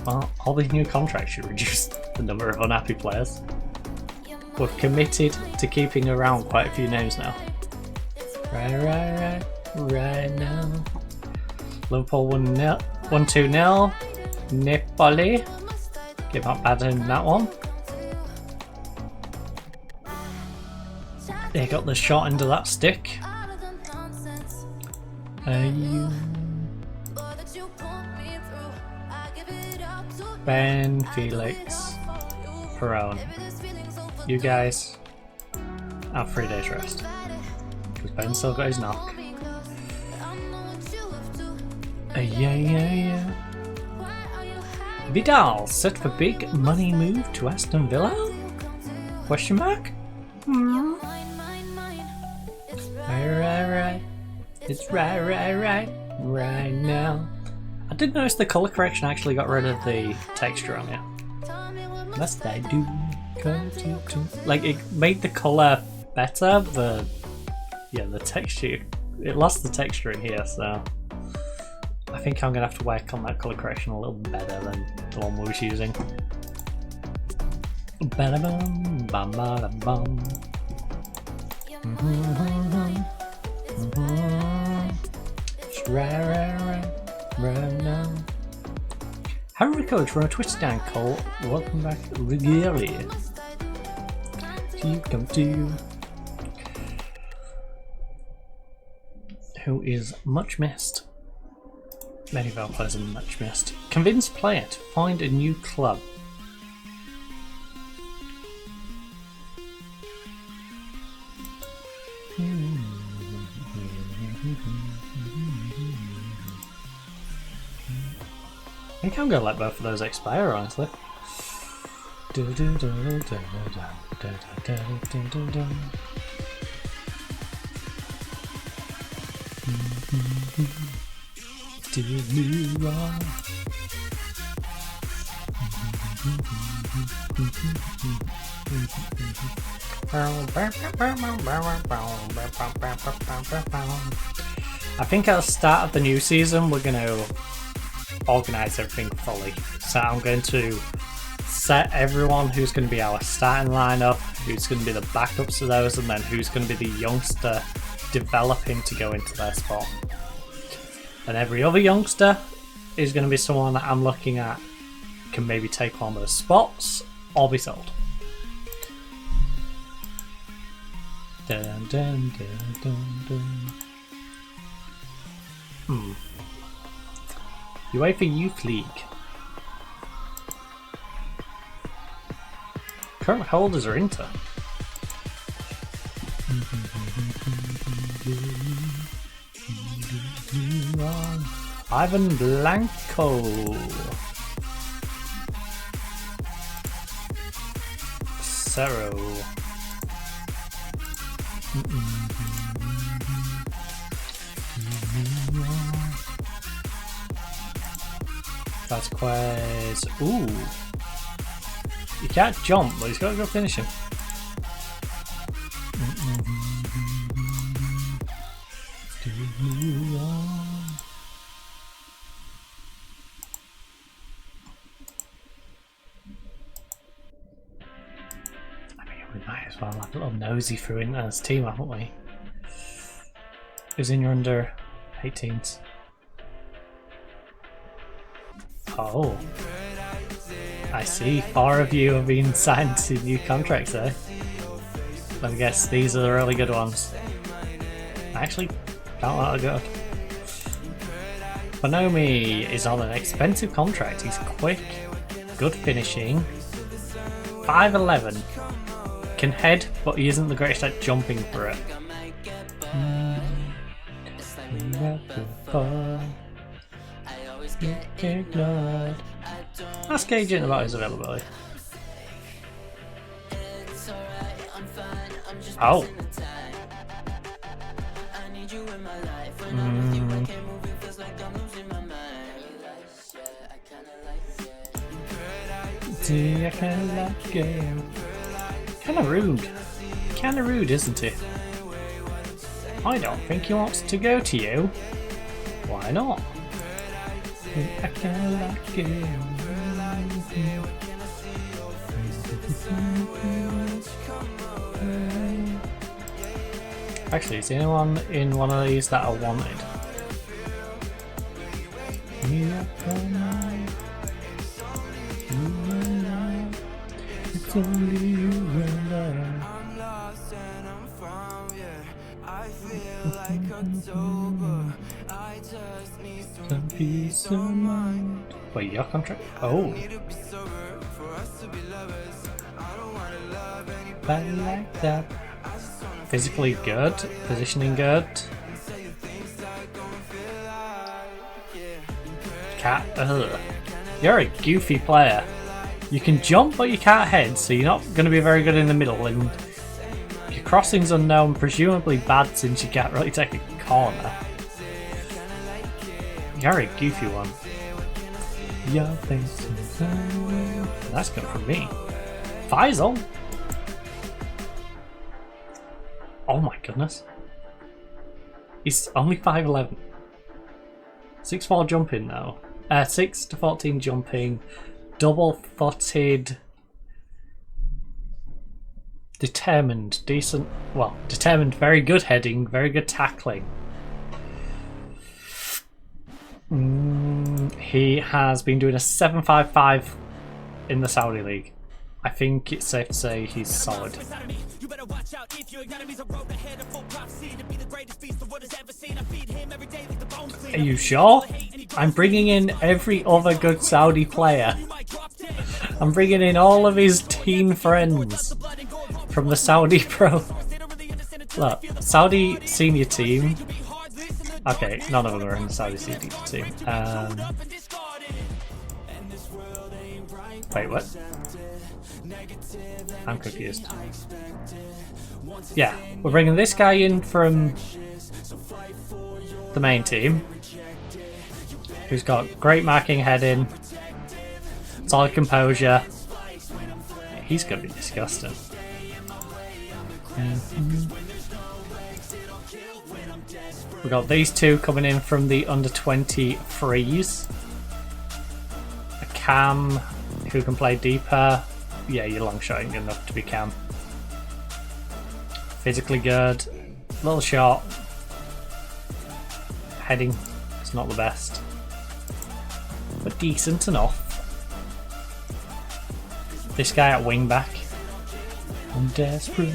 Well, all these new contracts should reduce the number of unhappy players. We've committed to keeping around quite a few names now. Right now. Liverpool 1-2-0. Napoli. Give up bad in that one. They got the shot into that stick. Ben, Felix, Perone. You guys have 3 days rest. Because Ben's still got his knock. Yeah. Vidal set for big money move to Aston Villa? Question mark? Right. It's right now. I did notice the colour correction actually got rid of the texture on it. Must I do? Like, it made the colour better, but yeah, the texture, it lost the texture in here, so I think I'm going to have to work on that colour correction a little better than the one we was using. Ba-da-bum, ba-ba-da-bum. Right now. Harry Coach from a Twitter down call. Welcome back, Riggery. Who is much missed. Many of our players are much missed. Convince player to find a new club. I think I'm going to let both of those expire, honestly. I think at the start of the new season we're going to organise everything fully. So I'm going to set everyone who's going to be our starting lineup, who's going to be the backups to those, and then who's going to be the youngster developing to go into their spot. And every other youngster is going to be someone that I'm looking at can maybe take on those spots or be sold. Dun, dun, dun, dun, dun. UEFA Youth League. Current holders are Inter. Ivan Blanco. Cerro. Vasquez. Ooh. He can't jump, but he's got to go finish him. I mean, we might as well have a little nosy through Inter's team, haven't we? Who's in your under 18s? Oh. I see, 4 of you have been signed to new contracts, eh? Let me guess, these are the really good ones. Actually, not that good. Bonomi is on an expensive contract. He's quick, good finishing, 5'11", can head, but he isn't the greatest at jumping for it. Ask Agent about his availability. Oh. I kinda like him. Kinda rude. Kinda rude, isn't he? I don't think he wants to go to you. Why not? I kinda like him. Actually, is there anyone in one of these that I wanted? It's only you and I'm lost and I'm found, yeah. I feel like October. I just need some peace of mind. Wait, your contract? Oh. I like that. Physically good, positioning good. Cat, you're a goofy player. You can jump but you can't head, so you're not going to be very good in the middle, and your crossing's unknown, presumably bad since you can't really take a corner. You're a goofy one. That's good from me. Faisal? Oh my goodness. He's only 5'11". 6'4" jumping though. 6 to 14 jumping. Double-footed. Determined. Decent. Well, determined. Very good heading. Very good tackling. He has been doing a 7.55 in the Saudi League. I think it's safe to say he's solid. Are you sure? I'm bringing in every other good Saudi player. I'm bringing in all of his teen friends from the Saudi Pro. Look, Saudi senior team. Okay, none of them are in the Saudi senior team. Wait, what? I'm confused. Yeah, we're bringing this guy in from the main team, who's got great marking, heading, solid composure. He's gonna be disgusting. We've got these two coming in from the under-23s. A Cam who can play deeper. Yeah, your long shot ain't good enough to be Cam. Physically good, little shot. Heading, it's not the best, but decent enough. This guy at wing back. I'm desperate.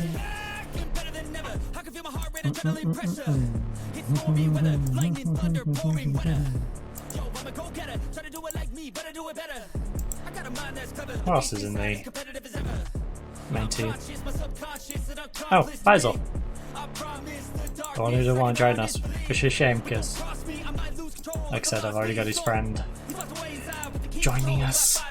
What else is in the main team. Oh, Faisal. The one who doesn't want to join us, which is a shame because, like I said, I've already got his friend joining us.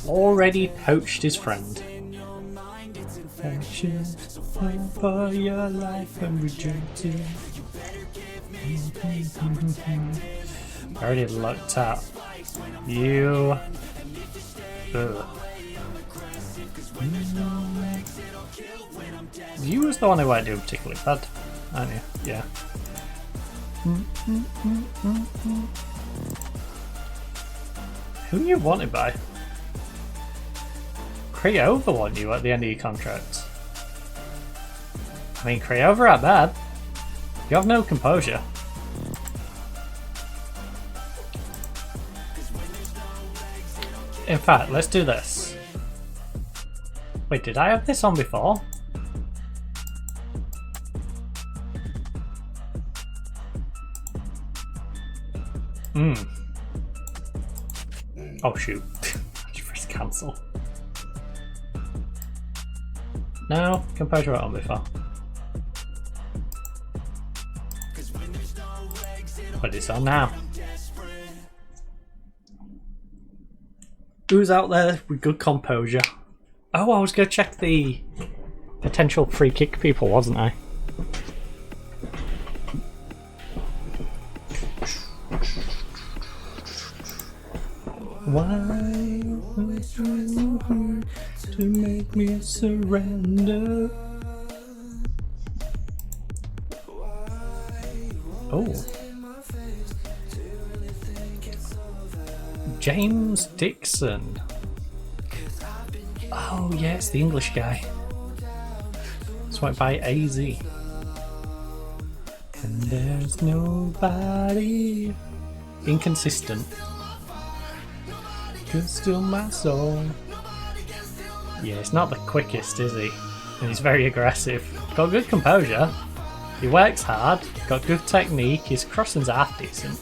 Already poached his friend. For your life and rejected. I already looked at you. Ugh. You was the one who weren't doing particularly bad, aren't you? Yeah. Who are you wanted by? Crayova want you at the end of your contract. I mean, Crayova aren't bad. You have no composure. In fact, let's do this. Wait, did I have this on before? Oh shoot. Just press cancel. No, composure on before. But it's on now. Who's out there with good composure? Oh, I was going to check the potential free kick people, wasn't I? Why was you hard to make me surrender? Oh. James Dixon. Oh yeah, it's the English guy. It's went by AZ. And there's nobody inconsistent. Could steal my soul. Yeah, it's not the quickest, is he? And he's very aggressive. Got good composure. He works hard. Got good technique. His crossing's half decent.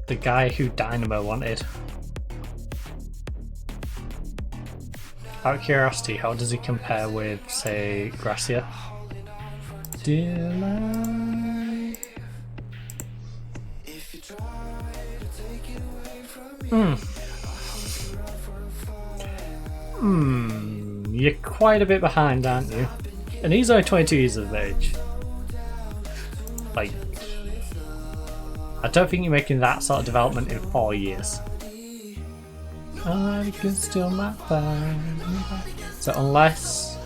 The guy who Dynamo wanted. Out of curiosity, how does he compare with, say, Gracia? Dear life. You're quite a bit behind, aren't you? And he's only 22 years of age. Like, I don't think you're making that sort of development in 4 years. I can steal my time. So unless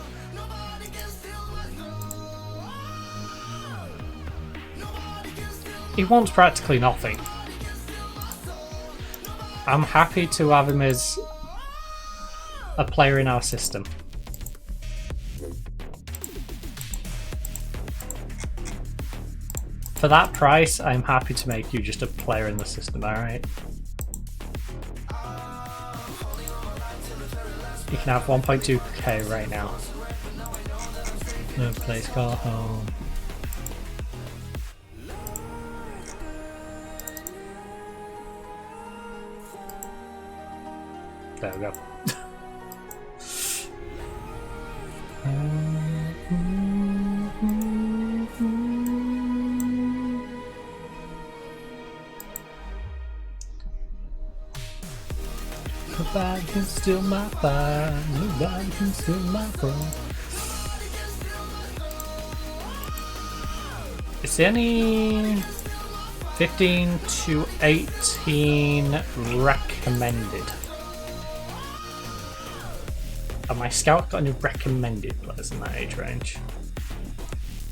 he wants practically nothing, I'm happy to have him as a player in our system. For that price, I'm happy to make you just a player in the system, alright? You can have 1.2k right now. No place called home. There we go. Nobody can steal my fire. Nobody can steal my throne. Is there any 15 to 18 recommended? Have my scout got any recommended players in that age range?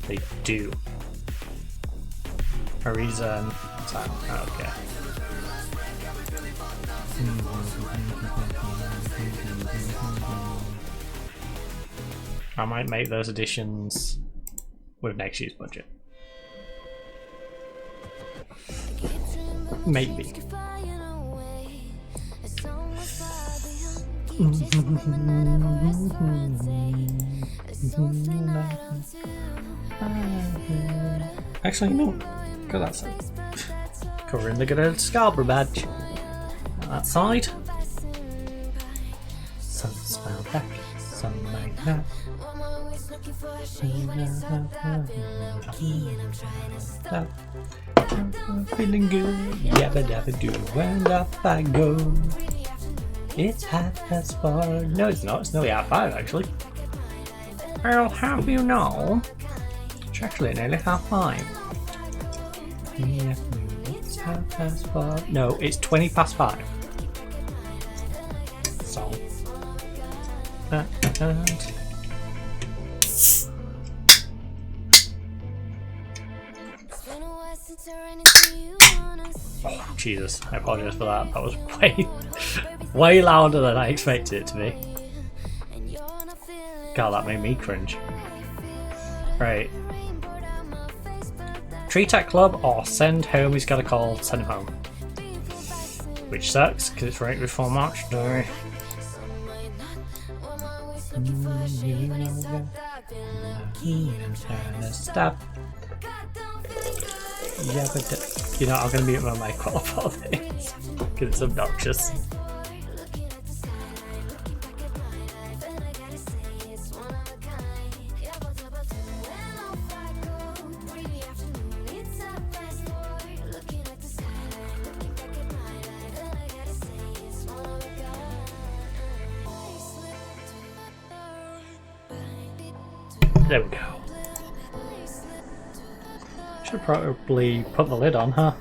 They do. Ariza and Sam. Oh, okay. I might make those additions with next year's budget. Actually, no. Go that side. Covering the good old Scarborough badge. That side. Sun smell back. Sun like that. I'm feeling good. Yabba dabba do. And up I go. It's 4:30. No, it's not. It's nearly 5:30 actually. I'll have you know. It's actually nearly 5:30. Yeah, it's 4:30. No, it's 5:20. So. Oh, Jesus, I apologize for that. That was way louder than I expected it to be. God, that made me cringe. Right. Treat at club or send home, he's got a call, send him home. Which sucks, because it's right before March Day. Stop. Yeah, but you know, I'm going to mute my mic while I follow this, because it's obnoxious. There we go. Should probably put the lid on, huh?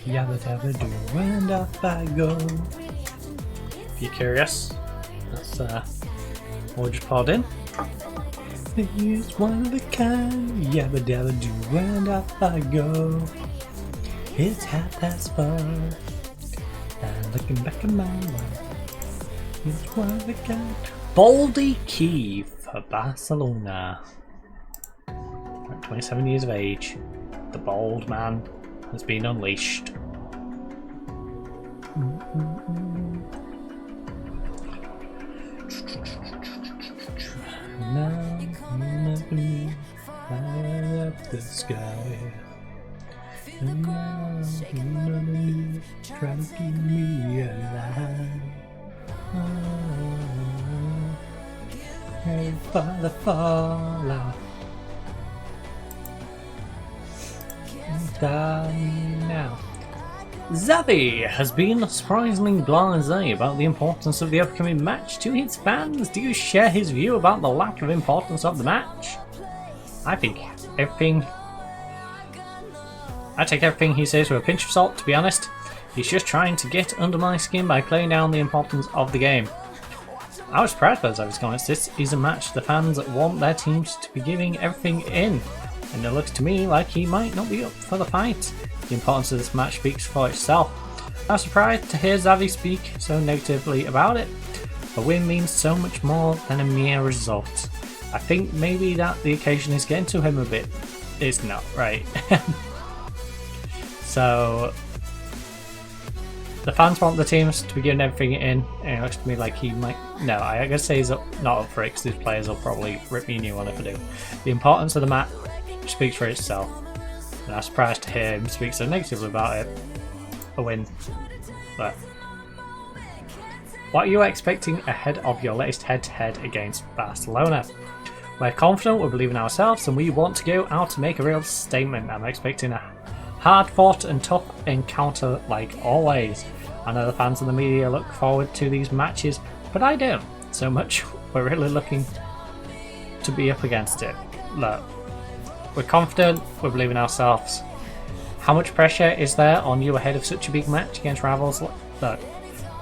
Yabba dabba do and up I go. If you're curious, that's what just poured in. It's one of a kind. Yabba dabba do and up I go. It's 4:30. And looking back at my life, it's one of a kind. Baldy Key for Barcelona. At 27 years of age, the bald man has been unleashed. Now nothing high up the sky. And now nothing trying to keep me alive. Hey, Father, fall out. Now. Xavi has been surprisingly blasé about the importance of the upcoming match to his fans. Do you share his view about the lack of importance of the match? I take everything he says with a pinch of salt, to be honest. He's just trying to get under my skin by playing down the importance of the game. I was proud of Xavi's comments. This is a match the fans want their teams to be giving everything in, and it looks to me like he might not be up for the fight. The importance of this match speaks for itself. I was surprised to hear Xavi speak so negatively about it. A win means so much more than a mere result. I think maybe that the occasion is getting to him a bit. It's not, right? So the fans want the teams to be giving everything in, and it looks to me like he might. No, I guess he's not up for it because these players will probably rip me a new one if I do. The importance of the match speaks for itself, and I'm surprised to hear him speak so negatively about it. A win, but what are you expecting ahead of your latest head-to-head against Barcelona? We're confident, we believe in ourselves, and we want to go out to make a real statement. I'm expecting a hard-fought and tough encounter like always. I know the fans and the media look forward to these matches, but I don't so much. We're really looking to be up against it. Look, we're confident, we believe in ourselves. How much pressure is there on you ahead of such a big match against rivals? Look,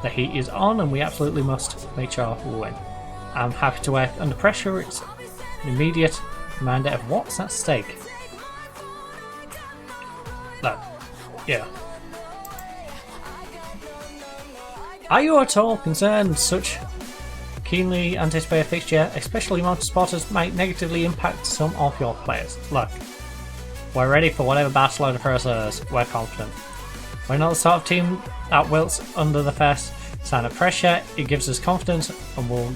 the heat is on and we absolutely must make sure we win. I'm happy to work under pressure. It's an immediate reminder of what's at stake. Look, yeah. Are you at all concerned such keenly anticipated fixture, especially motorsporters, might negatively impact some of your players. Look, we're ready for whatever Barcelona throws at us. We're confident. We're not the sort of team that wilts under the first sign of pressure. It gives us confidence and we'll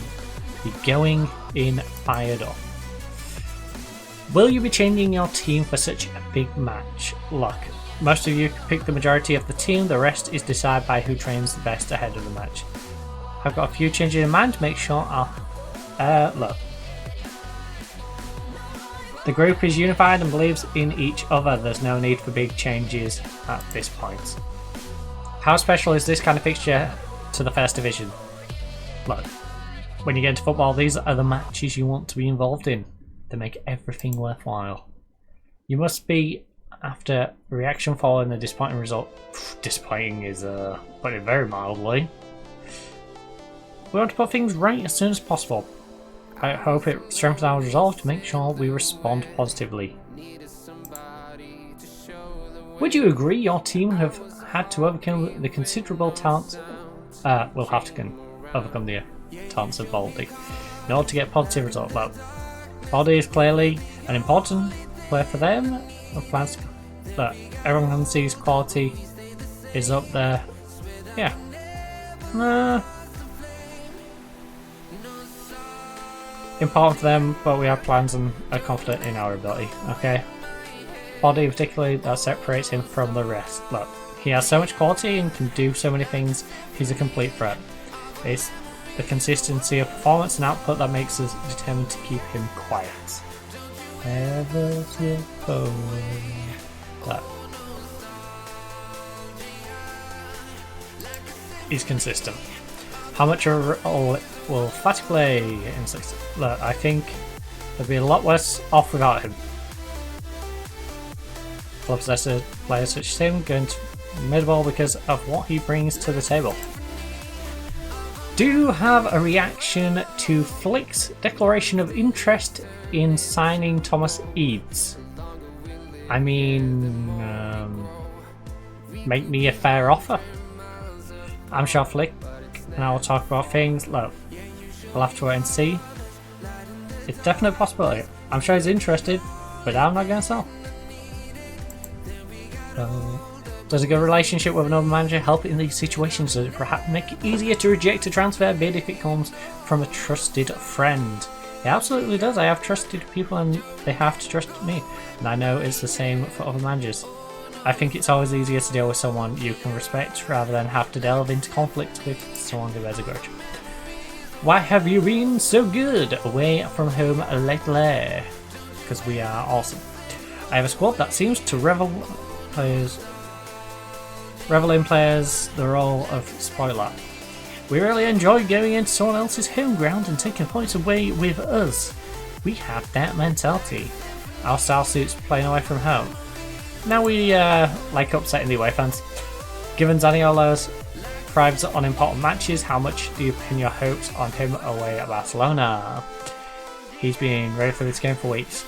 be going in fired up. Will you be changing your team for such a big match? Look, most of you pick the majority of the team, the rest is decided by who trains the best ahead of the match. I've got a few changes in mind to make sure look. The group is unified and believes in each other. There's no need for big changes at this point. How special is this kind of fixture to the First Division? Look, when you get into football, these are the matches you want to be involved in. They make everything worthwhile. You must be after reaction following a disappointing result. Disappointing is putting it very mildly. We want to put things right as soon as possible. I hope it strengthens our resolve to make sure we respond positively. Would you agree your team have had to overcome the considerable talent? Will have to overcome the talents of Baldy in order to get positive results. Well, Baldy is clearly an important player for them. And plans that everyone can see his quality is up there. Yeah. Important for them, but we have plans and are confident in our ability. Okay. Body particularly that separates him from the rest. Look, he has so much quality and can do so many things. He's a complete threat. It's the consistency of performance and output that makes us determined to keep him quiet. Ever so that. He's consistent. How much will Fatty play in 6? Look, I think there'd be a lot worse off without him. Club possessor players such as him going to mid-ball because of what he brings to the table. Do you have a reaction to Flick's declaration of interest in signing Thomas Eads? I mean, make me a fair offer. I'm sure Flick and I will talk about things. Look, we'll have to wait and see. It's definitely a possibility. I'm sure he's interested, but I'm not going to sell. Does a good relationship with another manager help in these situations? Does it perhaps make it easier to reject a transfer bid if it comes from a trusted friend? It absolutely does. I have trusted people and they have to trust me. And I know it's the same for other managers. I think it's always easier to deal with someone you can respect rather than have to delve into conflict with someone who has a grudge. Why have you been so good away from home lately? Because we are awesome. I have a squad that seems to revel in players the role of spoiler. We really enjoy going into someone else's home ground and taking points away with us. We have that mentality. Our style suits playing away from home. Now we like upsetting the away fans. Given Zaniolo's thrives on important matches, how much do you pin your hopes on him away at Barcelona? He's been ready for this game for weeks.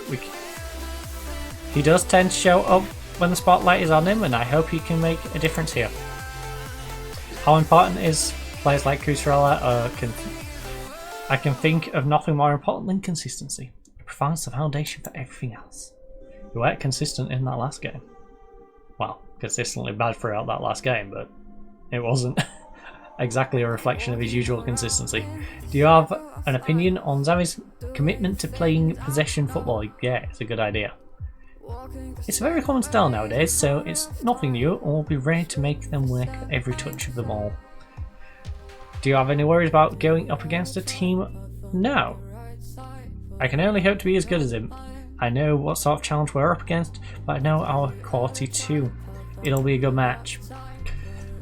He does tend to show up when the spotlight is on him, and I hope he can make a difference here. How important is players like Cucurella? I can think of nothing more important than consistency. It provides the foundation for everything else. We weren't consistent in that last game. Well, consistently bad throughout that last game, but it wasn't exactly a reflection of his usual consistency. Do you have an opinion on Xavi's commitment to playing possession football? Yeah, it's a good idea. It's a very common style nowadays, so it's nothing new, and we'll be ready to make them work every touch of the ball. Do you have any worries about going up against a team? No. I can only hope to be as good as him. I know what sort of challenge we're up against, but I know our quality too. It'll be a good match.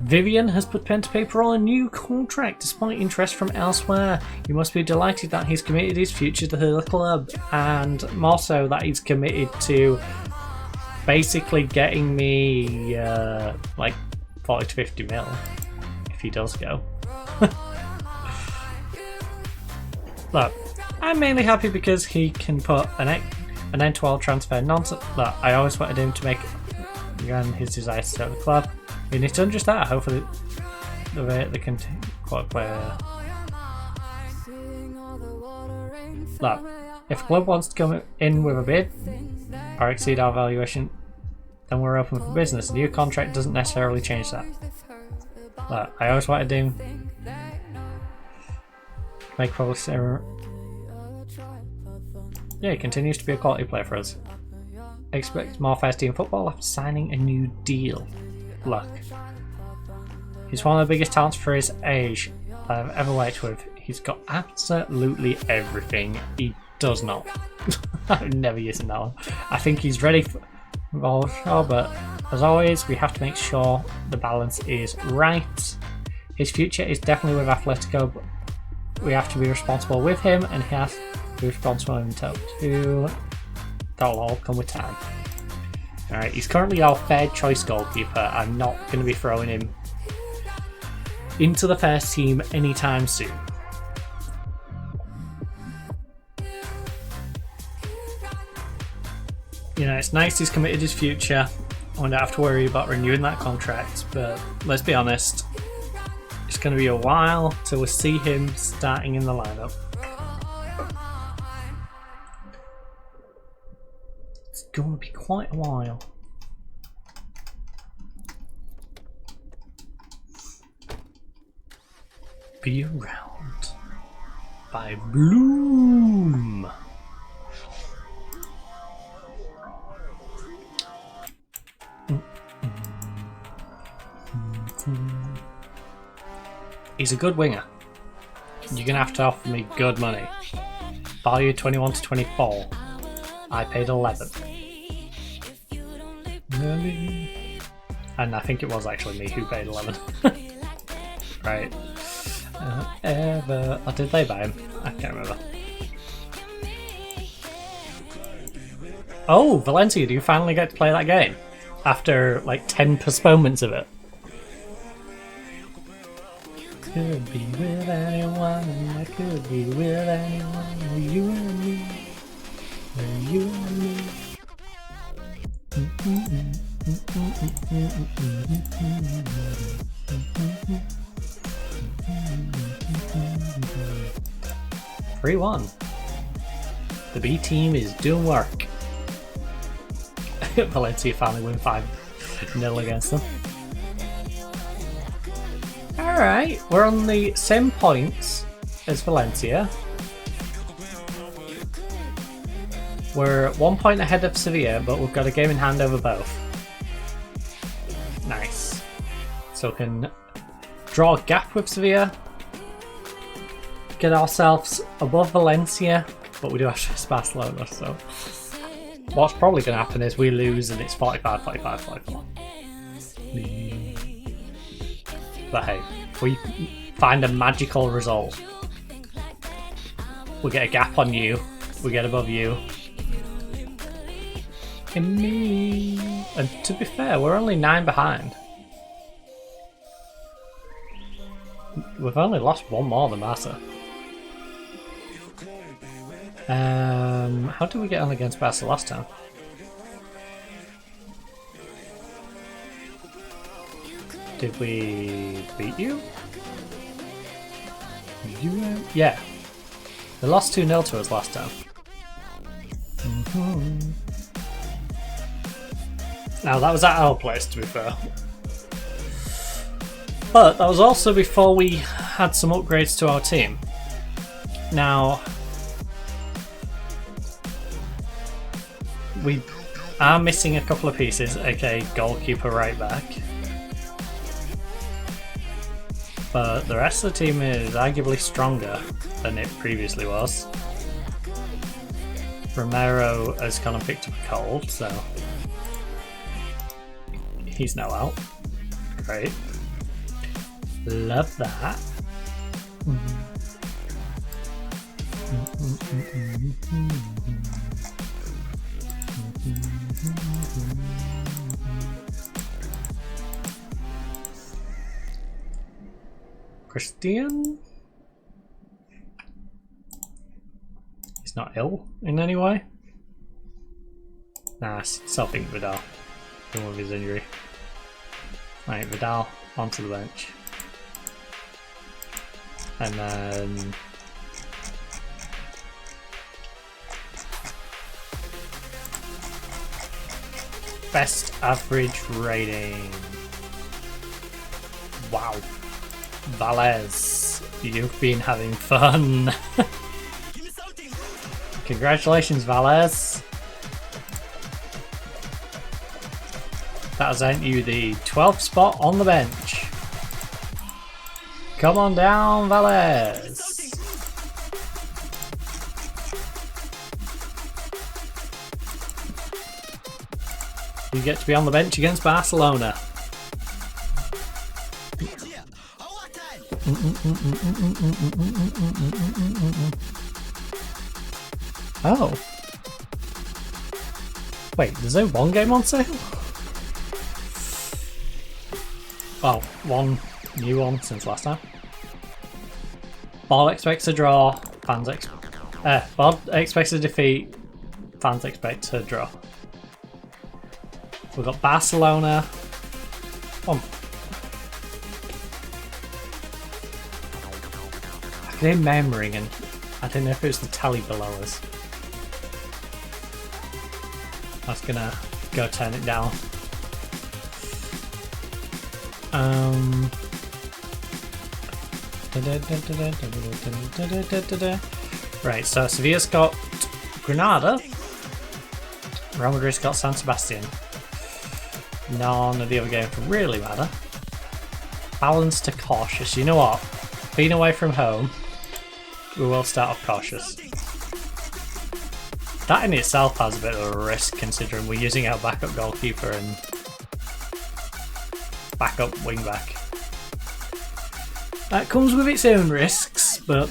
Vivian has put pen to paper on a new contract despite interest from elsewhere. You must be delighted that he's committed his future to the club, and more so that he's committed to basically getting me like 40 to 50 mil if he does go. Look, I'm mainly happy because he can put an end-to-all transfer nonsense. Look, I always wanted him to make his desire to stay at the club. We need to understand. Hopefully, the way they can quite play. Look, if a club wants to come in with a bid or exceed our valuation, then we're open for business. A new contract doesn't necessarily change that. Look, I always wanted to make public statement. Yeah, he continues to be a quality player for us. Expect more first team football after signing a new deal. Look, he's one of the biggest talents for his age that I've ever worked with. He's got absolutely everything. He does not. I'm never using that one. I think he's ready for all, sure, but as always, we have to make sure the balance is right. His future is definitely with Atletico, but we have to be responsible with him, and he has to be responsible himself too. That'll all come with time. Alright, he's currently our third choice goalkeeper. I'm not going to be throwing him into the first team anytime soon. You know, it's nice he's committed his future. I don't have to worry about renewing that contract, but let's be honest, it's going to be a while till we see him starting in the lineup. It's going to be quite a while. Be Around by Bloom. He's a good winger. You're gonna have to offer me good money. Value 21 to 24. I paid 11. And I think it was actually me who paid 11. Right. Or did they buy him? I can't remember. Oh, Valencia, do you finally get to play that game? After like 10 postponements of it. Could be with anyone, and I could be with anyone. You and me, you and me. 3-1. The B team is doing work. Valencia finally win 5-0 against them. Alright, we're on the same points as Valencia. We're 1 point ahead of Sevilla, but we've got a game in hand over both. Nice. So we can draw a gap with Sevilla, get ourselves above Valencia, but we do have to face Barcelona, so what's probably going to happen is we lose and it's 45, 45, 44. But hey, if we find a magical result, we get a gap on you, we get above you. And me. And to be fair, we're only 9 behind. We've only lost one more than Barca. How did we get on against Barca last time? Did we beat you? Yeah. They lost 2-0 to us last time. Now that was at our place, to be fair. But that was also before we had some upgrades to our team. Now, we are missing a couple of pieces, aka goalkeeper, right back. But the rest of the team is arguably stronger than it previously was. Romero has kind of picked up a cold, so he's now out. Great. Love that. Christian? He's not ill in any way? Nah, self-ink Vidal. Dealing with his injury. Right, Vidal onto the bench. And then best average rating. Wow. Valez, you've been having fun. Congratulations, Valez. That has earned you the 12th spot on the bench. Come on down, Valez. You get to be on the bench against Barcelona. Oh. Wait, there's no one game on sale? Well, one new one since last time. Ball expects a draw, Ball expects a defeat, fans expect a draw. We've got Barcelona. Oh. I could hear men ringing. I didn't know if it was the tally below us. I was gonna go turn it down. Right, so Sevilla's got Granada. Real Madrid's got San Sebastian. None of the other games really matter. Balanced to cautious. You know what? Being away from home, we will start off cautious. That in itself has a bit of a risk considering we're using our backup goalkeeper and backup wingback. That comes with its own risks, but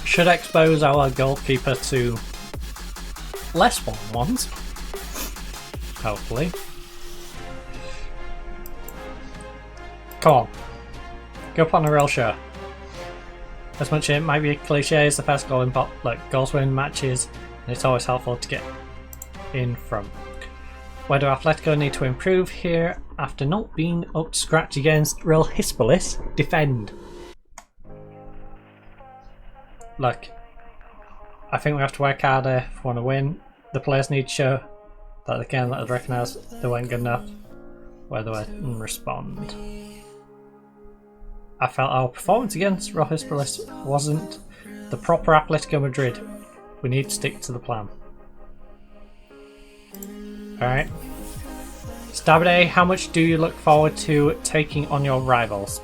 should expose our goalkeeper to less fun ones. Hopefully. Come on. Go put on a real show. As much as it might be a cliche as the first goal in goals win matches, and it's always helpful to get in front. Where do Atletico need to improve here after not being up to scratch against Real Hispalis? Defend. Look, I think we have to work harder if we want to win. The players need to show that they can let us recognise they weren't good enough, where they were and respond. I felt our performance against Real Hispalis wasn't the proper Atletico Madrid. We need to stick to the plan. Alright. Stabade, how much do you look forward to taking on your rivals?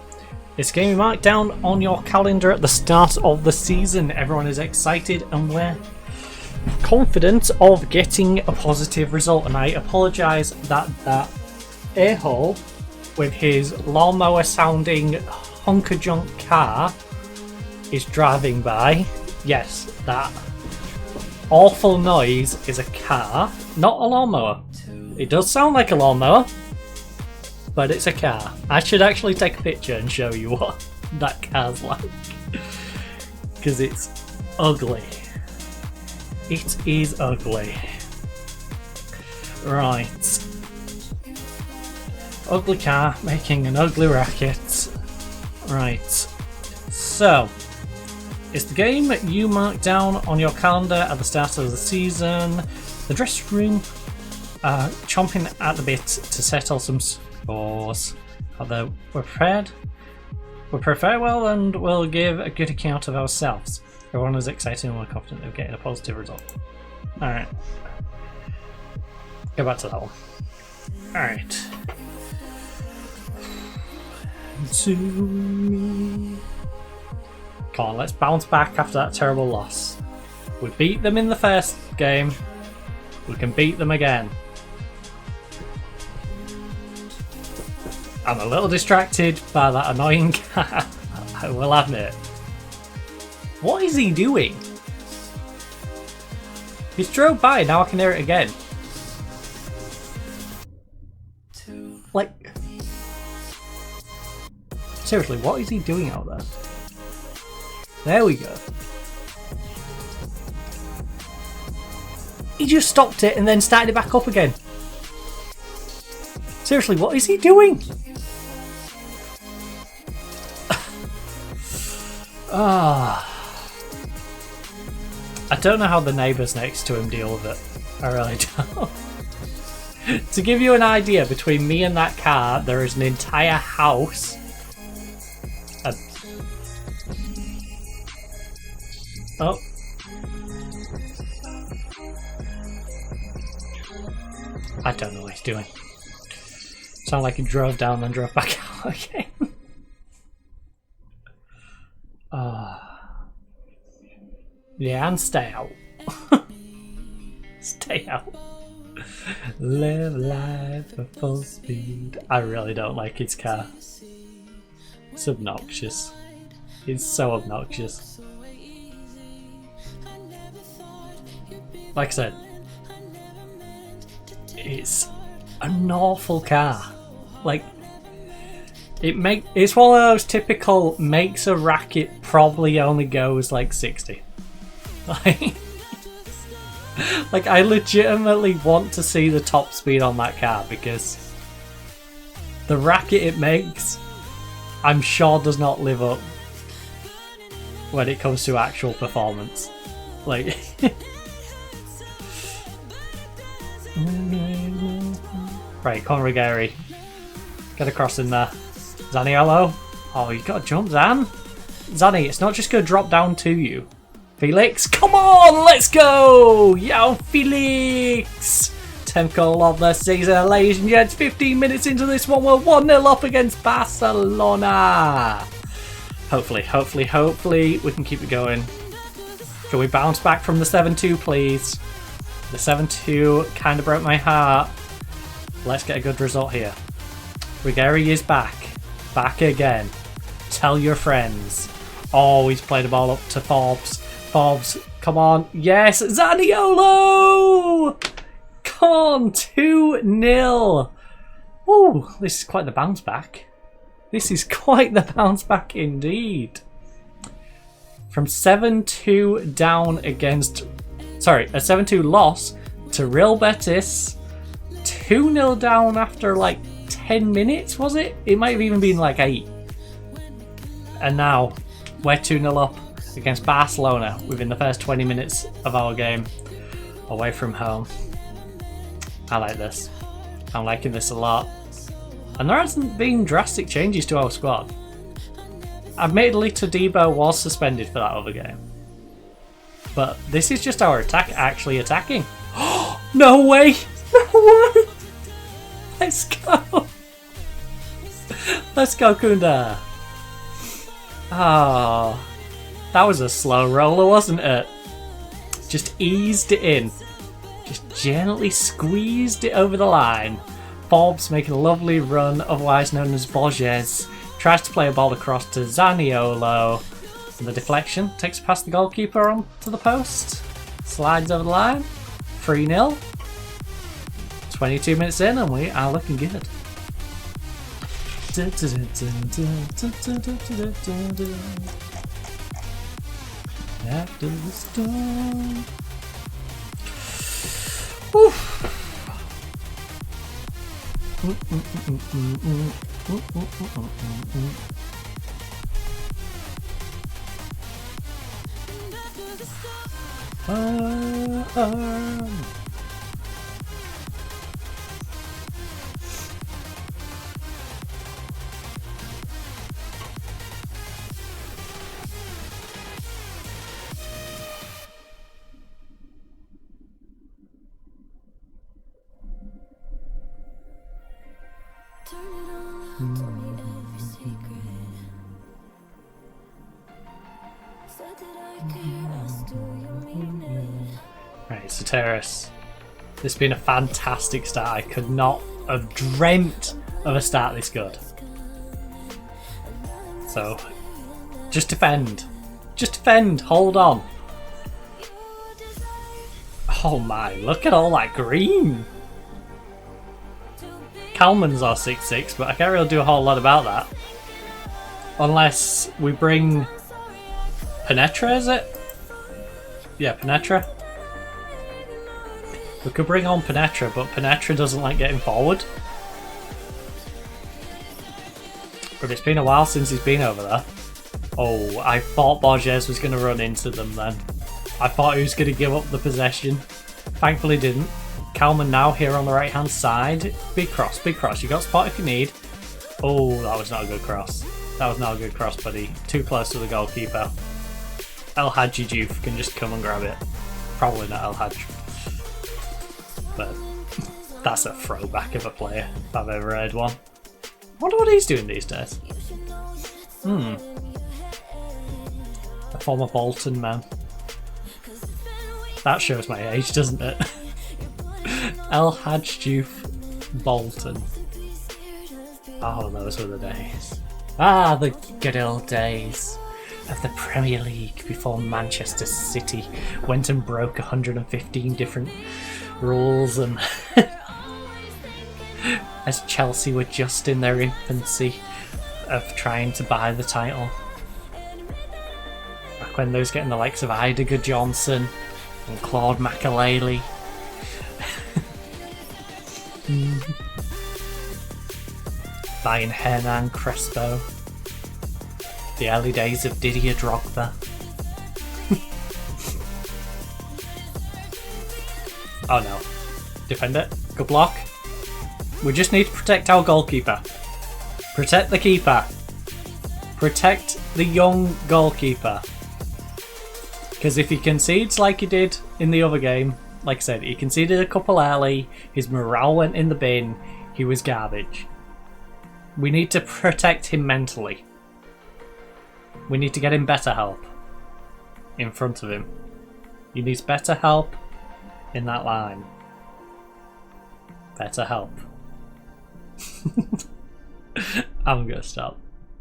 It's a game you marked down on your calendar at the start of the season. Everyone is excited and we're confident of getting a positive result. And I apologise that a-hole with his lawnmower sounding honker-junk car is driving by. Yes, that awful noise is a car, not a lawnmower. It does sound like a lawnmower, but it's a car. I should actually take a picture and show you what that car's like, because it's ugly. It is ugly. Right. Ugly car making an ugly racket. Right. So, it's the game you marked down on your calendar at the start of the season. The dressing room chomping at the bit to settle some scores. Although we're prepared. We prepare well and we'll give a good account of ourselves. Everyone is excited and we're confident of getting a positive result. Alright. Go back to that one. Alright. To me. Come on, let's bounce back after that terrible loss. We beat them in the first game. We can beat them again. I'm a little distracted by that annoying car, I will admit. What is he doing? He's drove by, now I can hear it again. Like, seriously, what is he doing out there? There we go. He just stopped it and then started it back up again. Seriously, what is he doing? I don't know how the neighbours next to him deal with it. I really don't. To give you an idea, between me and that car, there is an entire house. Oh. I don't know what he's doing. Sound like he drove down and drove back out again. Yeah, and stay out. Stay out. Live life at full speed. I really don't like his car. It's obnoxious. It's so obnoxious. Like I said, it's an awful car. Like, it's one of those typical makes a racket, probably only goes like 60. Like, I legitimately want to see the top speed on that car because the racket it makes, I'm sure does not live up when it comes to actual performance. Like, right, Conor Gary, get across in there. Zaniolo, oh, you got to jump, Zan. Zanny, it's not just going to drop down to you. Felix, come on, let's go! Yo, Felix! 10th goal of the season, ladies and gents. 15 minutes into this one, we're 1-0 up against Barcelona. Hopefully, we can keep it going. Can we bounce back from the 7-2, please? The 7-2 kind of broke my heart. Let's get a good result here. Rigeri is back. Back again. Tell your friends. Oh, he's played the ball up to Forbes. Forbes, come on. Yes, Zaniolo! Come on, 2-0. Oh, this is quite the bounce back. This is quite the bounce back indeed. From 7-2 down against... Sorry, a 7-2 loss to Real Betis. 2-0 down after like 10 minutes, was it? It might have even been like 8. And now we're 2-0 up against Barcelona within the first 20 minutes of our game away from home. I like this. I'm liking this a lot. And there hasn't been drastic changes to our squad. Admittedly, Todibo was suspended for that other game. But this is just our attack actually attacking. No way! No way! Let's go! Let's go, Kunda! Oh, that was a slow roller, wasn't it? Just eased it in. Just gently squeezed it over the line. Forbes making a lovely run, otherwise known as Borges. Tries to play a ball across to Zaniolo. And the deflection takes past the goalkeeper on to the post. Slides over the line. 3-0. 22 minutes in and we are looking good. After the storm. Right, so Terrace. This has been a fantastic start. I could not have dreamt of a start this good. So, just defend. Just defend. Hold on. Oh my, look at all that green. Kalman's our 6-6, but I can't really do a whole lot about that. Unless we bring Penetra, is it? Yeah, Penetra. We could bring on Penetra, but Penetra doesn't like getting forward. But it's been a while since he's been over there. Oh, I thought Borges was going to run into them then. I thought he was going to give up the possession. Thankfully didn't. Kalman now here on the right hand side. Big cross, big cross. You got spot if you need. Oh, that was not a good cross. That was not a good cross, buddy. Too close to the goalkeeper. El Hadji Diouf can just come and grab it. Probably not El Hadji. But that's a throwback of a player if I've ever heard one. I wonder what he's doing these days. A former Bolton man. That shows my age, doesn't it? El Hadji Diouf Bolton. Oh, those were the days. Ah, the good old days of the Premier League before Manchester City went and broke 115 different rules, and as Chelsea were just in their infancy of trying to buy the title. Back when they was getting the likes of Idiger Johnson and Claude Makelele. Buying Hernan Crespo. The early days of Didier Drogba. Oh no. Defend it. Good block. We just need to protect our goalkeeper. Protect the keeper. Protect the young goalkeeper. Because if he concedes like he did in the other game, like I said, he conceded a couple early, his morale went in the bin, he was garbage. We need to protect him mentally. We need to get him better help in front of him. He needs better help in that line. Better help. I'm gonna stop.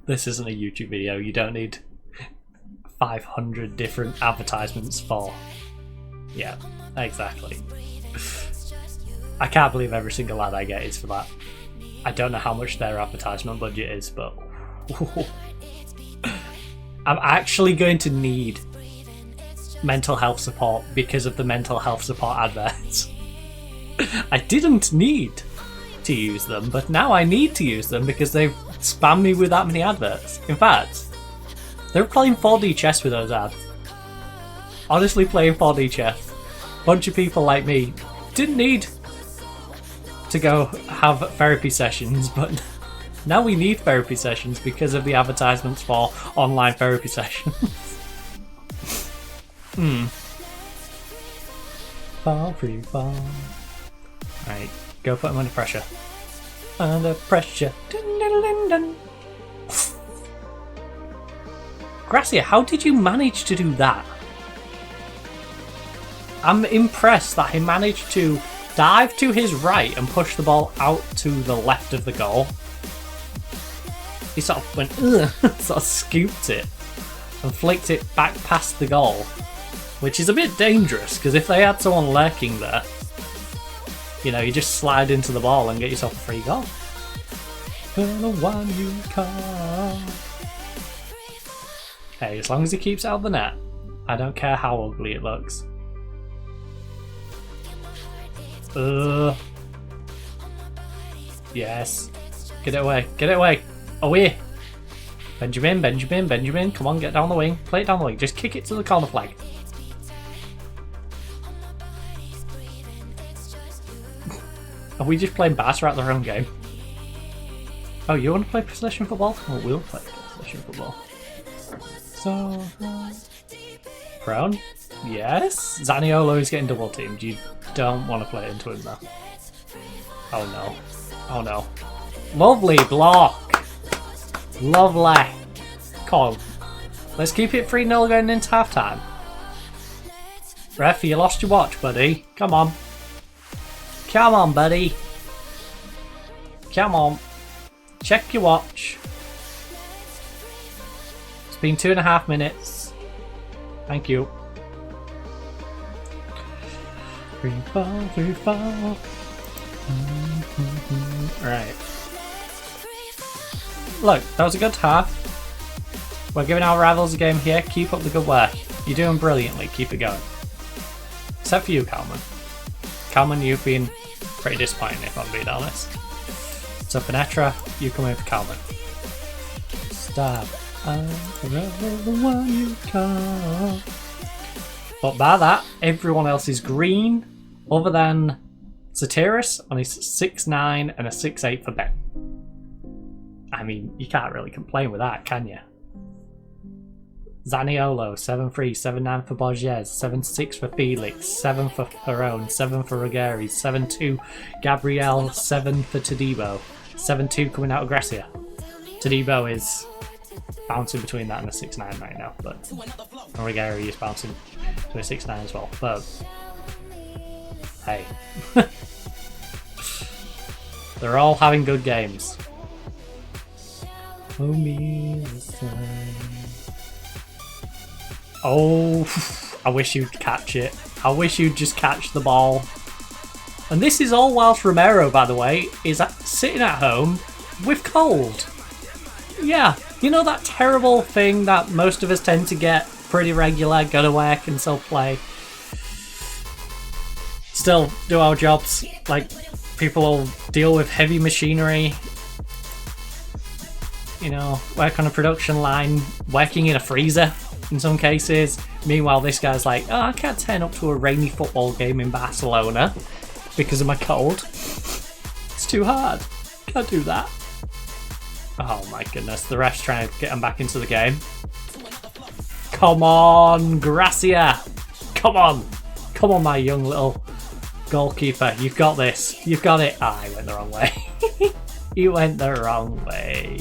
This isn't a YouTube video. You don't need 500 different advertisements for... Yeah, exactly. I can't believe every single ad I get is for that. I don't know how much their advertisement budget is, but... I'm actually going to need mental health support because of the mental health support adverts. I didn't need to use them, but now I need to use them because they've spammed me with that many adverts. In fact, they were playing 4D chess with those ads. Honestly, playing 4D chess. Bunch of people like me didn't need to go have therapy sessions, but now we need therapy sessions because of the advertisements for online therapy sessions. Fall free fall. Right, go put him under pressure. Under pressure. Dun, dun, dun, dun. Gracia, how did you manage to do that? I'm impressed that he managed to dive to his right and push the ball out to the left of the goal. He sort of went, sort of scooped it and flicked it back past the goal, which is a bit dangerous because if they had someone lurking there, you know, you just slide into the ball and get yourself a free goal. Hey, as long as he keeps it out of the net, I don't care how ugly it looks. Yes. Get it away. Get it away. Away. Benjamin, Benjamin, Benjamin. Come on, get down the wing. Play it down the wing. Just kick it to the corner flag. Are we just playing Barca at their own game? Oh, you want to play possession football? Well, we'll play possession football. So... Brown? Yes? Zaniolo is getting double teamed. You don't want to play into him though. Oh no. Oh no. Lovely block! Lovely! Come on. Let's keep it 3-0 going into half time. Ref, you lost your watch, buddy. Come on. Come on, buddy. Come on. Check your watch. It's been 2.5 minutes. Thank you. Free fall, free fall. Right. Look, that was a good half. We're giving our rivals a game here. Keep up the good work. You're doing brilliantly. Keep it going. Except for you, Kalman. Kalman, you've been pretty disappointing, if I'm being honest. So, Penetra, you come in for Kalman. Stop. I'm forever the one you call. But by that, everyone else is green, other than Satiris on his 6'9" and a 6'8" for Ben. I mean, you can't really complain with that, can you? Zaniolo, 7'3", 7'9" for Borges, 7'6" for Felix, 7 for Perone, 7 for Ruggeri, 7'2", Gabriel, 7 for Todibo, 7'2" coming out of Gracia. Todibo is bouncing between that and a 6'9" right now, but Ruggeri is bouncing to a 6'9" as well. But hey, they're all having good games. Oh, I wish you'd catch it. I wish you'd just catch the ball. And this is all whilst Romero, by the way, is sitting at home with cold. Yeah, you know that terrible thing that most of us tend to get pretty regular, go to work and still play. Still do our jobs, like people will deal with heavy machinery. You know, work on a production line, working in a freezer in some cases. Meanwhile, this guy's like, oh, I can't turn up to a rainy football game in Barcelona because of my cold. It's too hard. Can't do that. Oh my goodness, the ref's trying to get him back into the game. Come on, Gracia. Come on. Come on, my young little goalkeeper. You've got this. You've got it. Ah, he went the wrong way. He went the wrong way.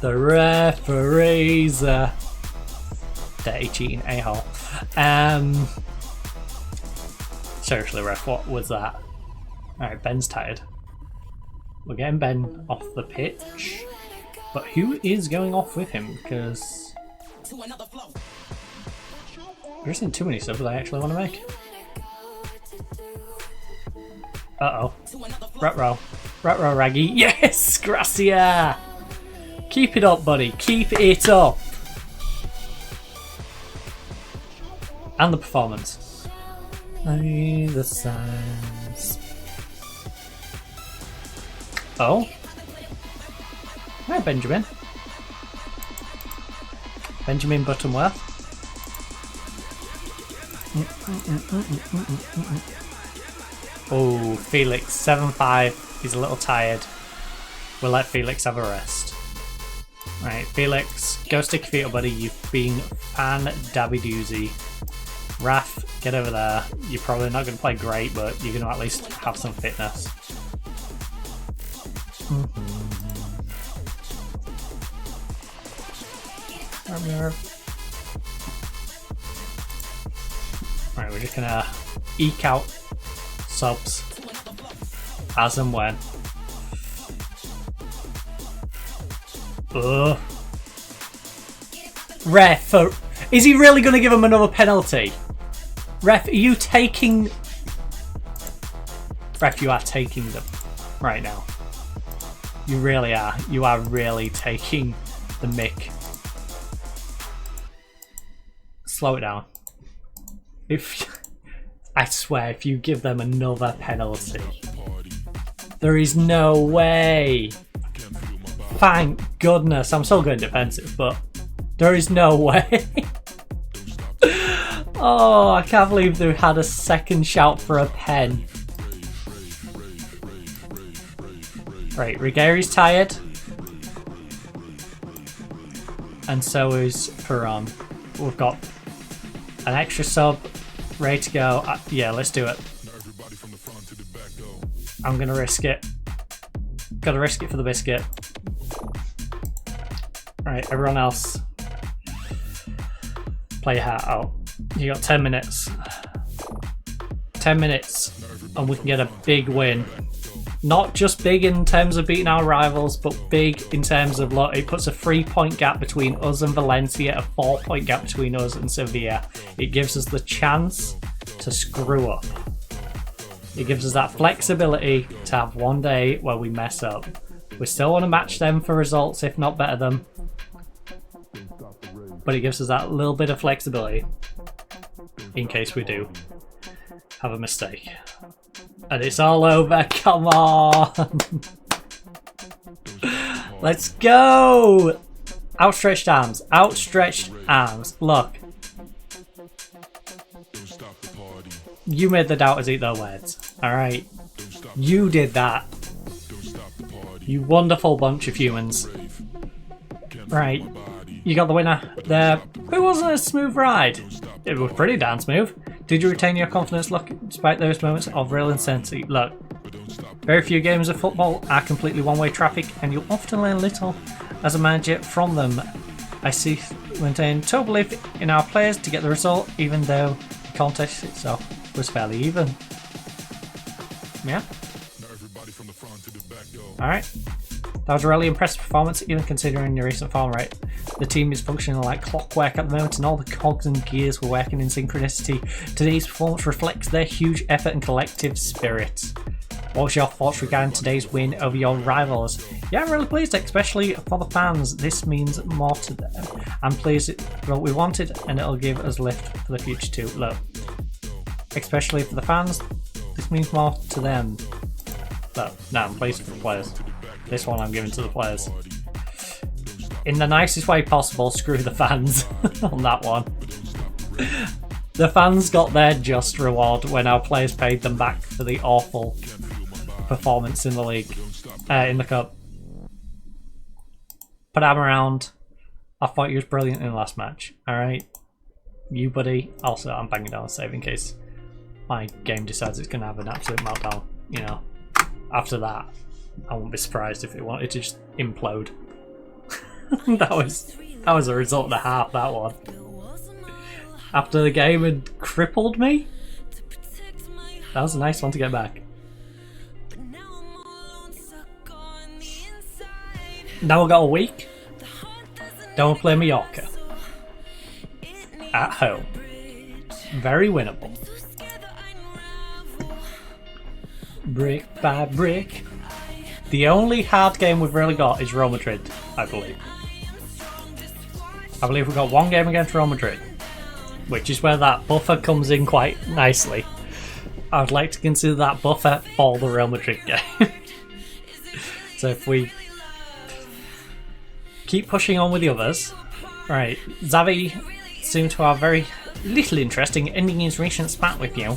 The referees dirty cheating a-hole. Seriously, ref, what was that? Alright, Ben's tired. We're getting Ben off the pitch. But who is going off with him? Because there isn't too many subs I actually want to make. Uh-oh. Retro. Retro Raggy. Yes! Gracia! Keep it up, buddy. Keep it up. And the performance. The signs. Oh. Hi, Benjamin. Benjamin Buttonworth. Oh, Felix, 7'5". He's a little tired. We'll let Felix have a rest. Right, Felix, go stick your feet up, buddy. You've been fan-dabby-doozy. Raf, get over there. You're probably not going to play great, but you're going to at least have some fitness. Right, we're just going to eke out subs as and when. Ugh. Ref, is he really going to give him another penalty? Ref, are you taking... Ref, you are taking them right now. You really are. You are really taking the mick. Slow it down. I swear, if you give them another penalty, there is no way. Thank goodness. I'm still going defensive, but there is no way. Oh, I can't believe they had a second shout for a pen. Right, Ruggeri's tired. And so is Perron. We've got an extra sub ready to go. Yeah, let's do it. I'm going to risk it. Gotta risk it for the biscuit. Right, everyone else. Play your heart out. You got 10 minutes. 10 minutes and we can get a big win. Not just big in terms of beating our rivals, but big in terms of, look, it puts a 3-point gap between us and Valencia, a 4-point gap between us and Sevilla. It gives us the chance to screw up. It gives us that flexibility to have one day where we mess up. We still want to match them for results, if not better them. But it gives us that little bit of flexibility in case we do have a mistake. And it's all over, come on! Let's go! Outstretched arms. Outstretched arms. Look. You made the doubters eat their words. Alright. You did that. You wonderful bunch of humans. Right. You got the winner there. It wasn't a smooth ride. It was pretty damn smooth. Did you retain your confidence despite those moments of real intensity? Look. Very few games of football are completely one-way traffic, and you'll often learn little as a manager from them. I see maintain total belief in our players to get the result, even though the contest itself was fairly even. Yeah. Alright. That was a really impressive performance, even considering your recent form rate. The team is functioning like clockwork at the moment, and all the cogs and gears were working in synchronicity. Today's performance reflects their huge effort and collective spirit. What was your thoughts regarding today's win over your rivals? Yeah, I'm really pleased, especially for the fans. This means more to them. I'm pleased it's what we wanted, and it'll give us a lift for the future too. Look, especially for the fans, this means more to them. Look, no, I'm pleased for the players. This one I'm giving to the players. In the nicest way possible, screw the fans on that one. The fans got their just reward when our players paid them back for the awful performance in the league, in the cup. But I'm around. I thought you was brilliant in the last match. Alright. You, buddy. Also, I'm banging down a save in case my game decides it's going to have an absolute meltdown. You know, after that, I wouldn't be surprised if it wanted to just implode. that was a result and a half, that one. After the game had crippled me, that was a nice one to get back. Now we've got a week. Then we'll play Mallorca. At home. Very winnable. Brick by brick. The only hard game we've really got is Real Madrid, I believe. I believe we've got one game against Real Madrid, which is where that buffer comes in quite nicely. I would like to consider that buffer for the Real Madrid game. So if we keep pushing on with the others. Right, Xavi seemed to have very little interest in ending his recent spat with you.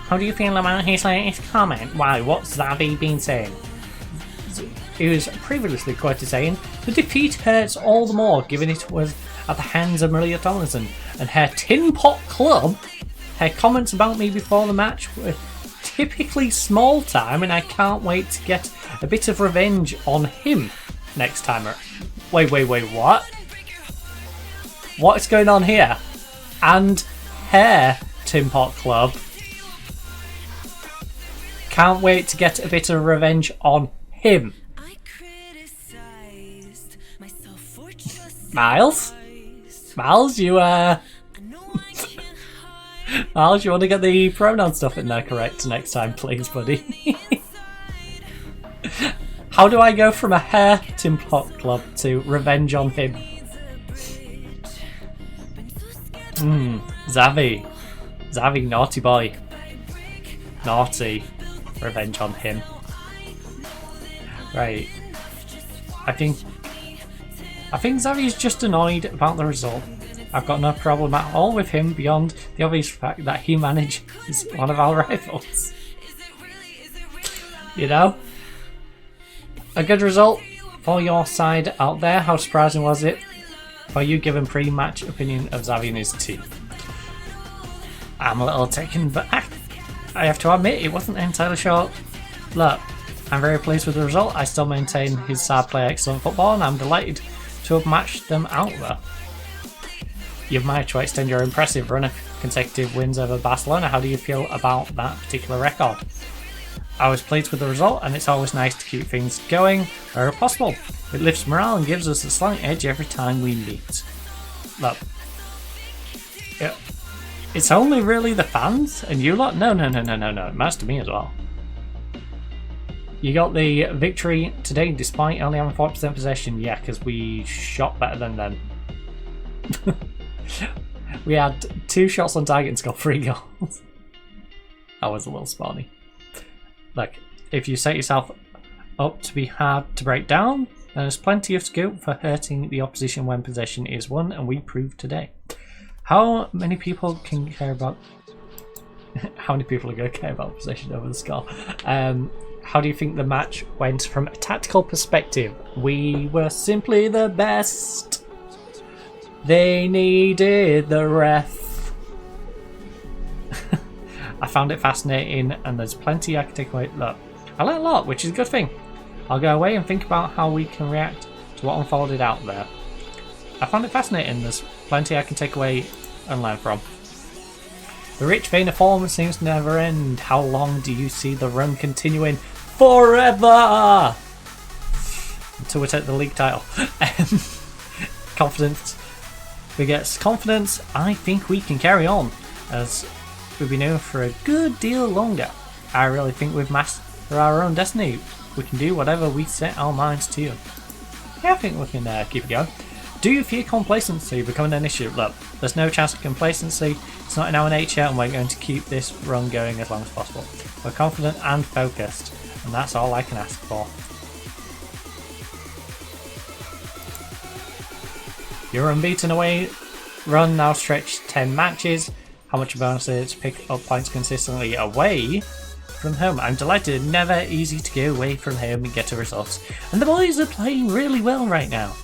How do you feel about his latest comment? Why, what's Xavi been saying? He was previously quoted saying, "The defeat hurts all the more given it was at the hands of Maria Tomlinson and her Tin Pot Club. Her comments about me before the match were typically small time, and I can't wait to get a bit of revenge on him next time." Wait, what? What is going on here? And her Tin Pot Club can't wait to get a bit of revenge on him. Miles, you Miles, you want to get the pronoun stuff in there correct next time, please, buddy? How do I go from a hair Tin Pot Club to revenge on him? Xavi, naughty boy. Naughty. Revenge on him. Right. I think Xavi's just annoyed about the result. I've got no problem at all with him beyond the obvious fact that he manages one of our rivals. You know? A good result for your side out there. How surprising was it for you given pre-match opinion of Xavi and his team? I'm a little taken back. I have to admit it wasn't entirely sure. Look, I'm very pleased with the result. I still maintain his side play excellent football, and I'm delighted to have matched them out there. You've managed to extend your impressive run of consecutive wins over Barcelona. How do you feel about that particular record? I was pleased with the result, and it's always nice to keep things going wherever possible. It lifts morale and gives us a slight edge every time we meet. Look, it's only really the fans and you lot? No. It matters to me as well. You got the victory today despite only having 40% possession. Yeah, because we shot better than them. We had 2 shots on target and scored 3 goals. That was a little spawny. Look, if you set yourself up to be hard to break down, There's plenty of scope for hurting the opposition when possession is won, and we proved today. How many people can care about... How many people are going to care about possession over the score? How do you think the match went from a tactical perspective? We were simply the best. They needed the ref. I found it fascinating, and there's plenty I can take away. Look, I learned a lot, which is a good thing. I'll go away and think about how we can react to what unfolded out there. I found it fascinating. There's plenty I can take away and learn from. The rich vein of form seems to never end. How long do you see the run continuing? Forever! Until we take the league title. Confidence begets confidence. I think we can carry on, as we've been known for a good deal longer. I really think we've mastered our own destiny. We can do whatever we set our minds to. Yeah, I think we can keep it going. Do you fear complacency becoming an issue? Look, there's no chance of complacency. It's not in our nature, and we're going to keep this run going as long as possible. We're confident and focused, and that's all I can ask for. Your unbeaten away run now stretched 10 matches. How much bonus is it to pick up points consistently away from home? I'm delighted. Never easy to go away from home and get a result. And the boys are playing really well right now.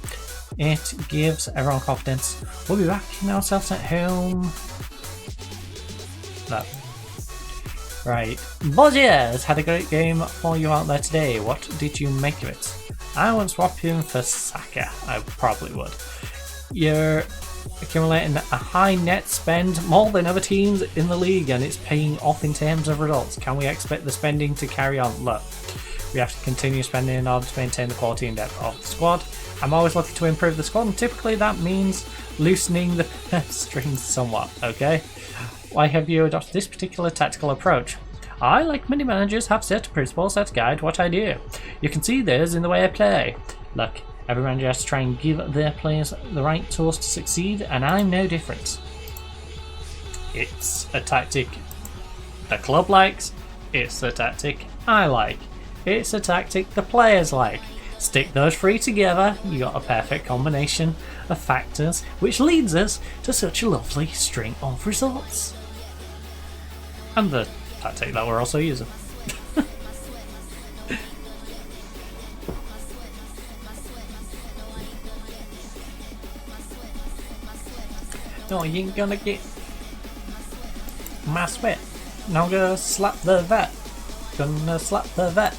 It gives everyone confidence. We'll be backing ourselves at home. No. Right. Boziers had a great game for you out there today. What did you make of it? I won't swap him for Saka. I probably would. You're accumulating a high net spend, more than other teams in the league, and it's paying off in terms of results. Can we expect the spending to carry on? Look, we have to continue spending in order to maintain the quality and depth of the squad. I'm always looking to improve the squad, and typically that means loosening the strings somewhat, okay? Why have you adopted this particular tactical approach? I, like many managers, have certain principles that guide what I do. You can see those in the way I play. Look, every manager has to try and give their players the right tools to succeed, and I'm no different. It's a tactic the club likes, it's a tactic I like, it's a tactic the players like. Stick those three together, you got a perfect combination of factors, which leads us to such a lovely string of results. And the tactic that we're also using. No, you ain't gonna get my sweat. Now I'm gonna slap the vet. Gonna slap the vet.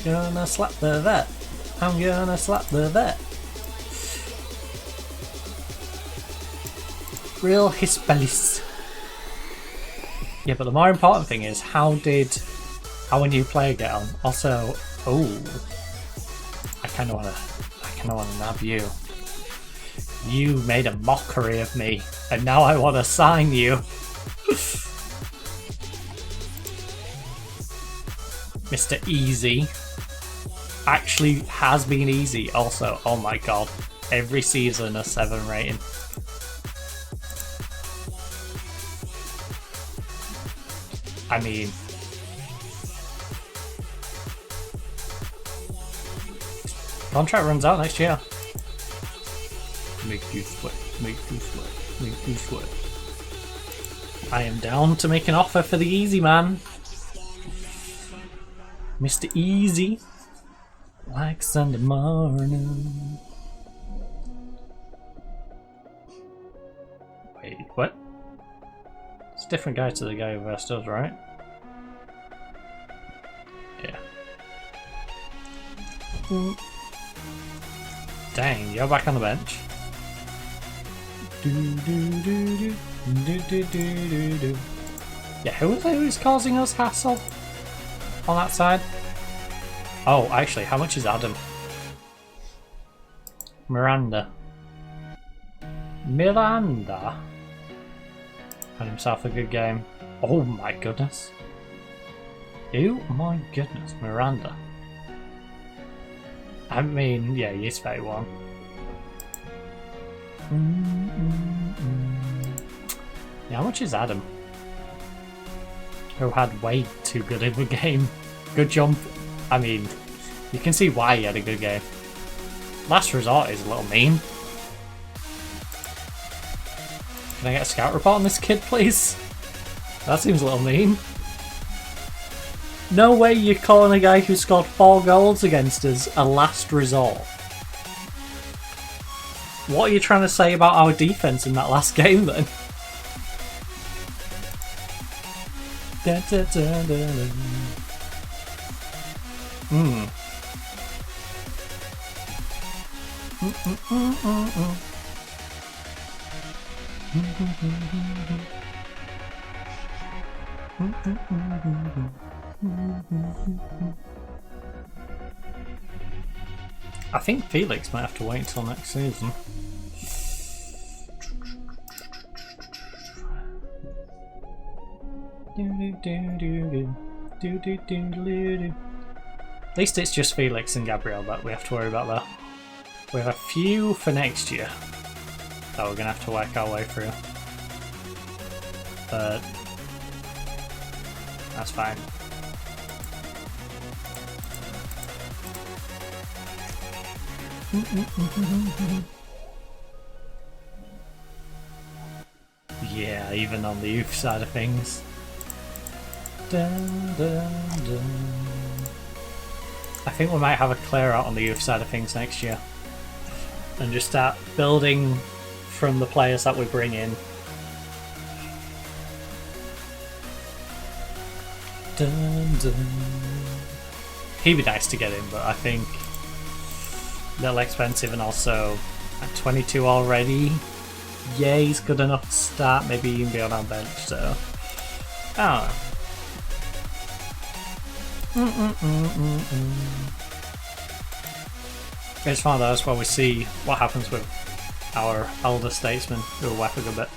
Gonna slap the vet. I'm gonna slap the vet. Real hispelis. Yeah, but the more important thing is how a new player get on? Also, I kinda wanna nab you. You made a mockery of me, and now I wanna sign you. Mr. Easy. Actually has been easy also. Oh my god. Every season a 7 rating. I mean, contract runs out next year. Make you sweat, make you sweat, make you sweat. I am down to make an offer for the Easy Man. Mr. Easy. Like Sunday morning. Wait, what? It's a different guy to the guy who versed us, right? Yeah. Dang, you're back on the bench. Yeah, who's causing us hassle on that side? Oh, actually, how much is Adam? Miranda. Had himself a good game. Oh my goodness. Oh my goodness, Miranda. I mean, yeah, he's 31. Yeah, how much is Adam? Who had way too good of a game. Good jump. I mean, you can see why he had a good game. Last resort is a little mean. Can I get a scout report on this kid, please? That seems a little mean. No way you're calling a guy who scored 4 goals against us a last resort. What are you trying to say about our defense in that last game then? Da, da, da, da, da. I think Felix might have to wait until next season. At least it's just Felix and Gabriel that we have to worry about there. We have a few for next year that we're going to have to work our way through. But that's fine. Yeah, even on the youth side of things. Dun, dun, dun. I think we might have a clear out on the youth side of things next year. And just start building from the players that we bring in. Dun, dun. He'd be nice to get in, but I think a little expensive, and also at 22 already. Yeah, he's good enough to start, maybe even be on our bench, so I don't know. It's one of those where we see what happens with our elder statesmen who are whack a good bit.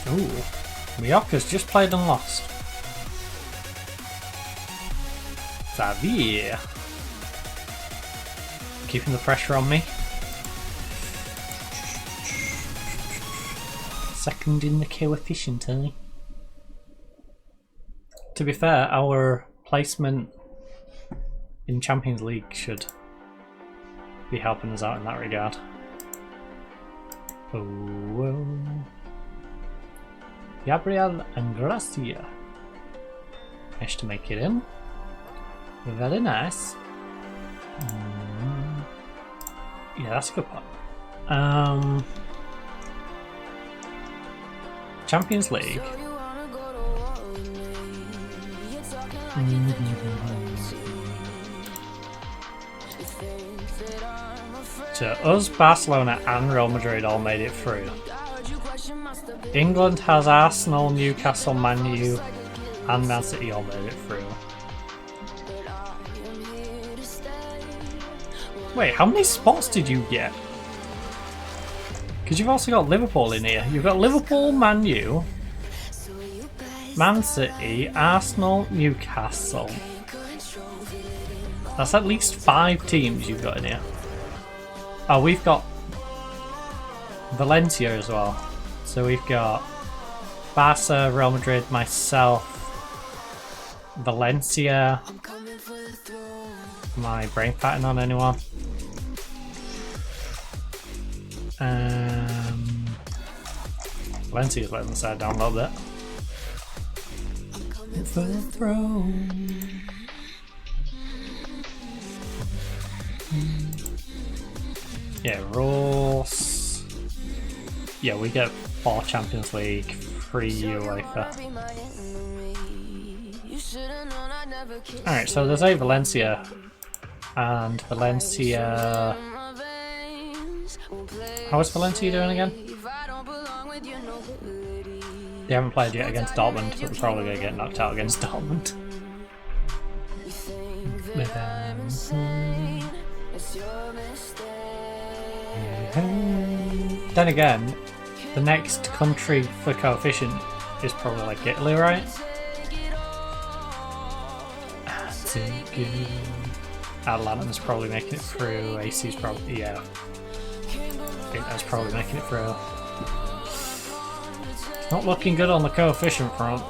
Ooh, Mallorca's just played and lost. Xavier keeping the pressure on me. Second in the coefficient, eh? To be fair, our placement in Champions League should be helping us out in that regard. Oh, well. Gabriel and Gracia managed to make it in. Very nice. Yeah, that's a good part. Champions League. So us, Barcelona and Real Madrid all made it through. England has Arsenal, Newcastle, Man U and Man City all made it through. Wait, how many spots did you get? Because you've also got Liverpool in here. You've got Liverpool, Man U, Man City, Arsenal, Newcastle. That's at least 5 teams you've got in here. Oh, we've got Valencia as well. So we've got Barca, Real Madrid, myself, Valencia. Am I brain farting on anyone? Valencia's letting the side down a little bit. For the throne. Yeah, rules. Yeah, we get 4 Champions League, 3 UEFA. Alright, so there's a Valencia. And Valencia... How is Valencia doing again? They haven't played yet against Dortmund, but they're probably going to get knocked out against Dortmund. Then again, the next country for coefficient is probably like Italy, right? Atlanta's probably making it through, AC's probably, yeah. I think that's probably making it through. Not looking good on the coefficient front.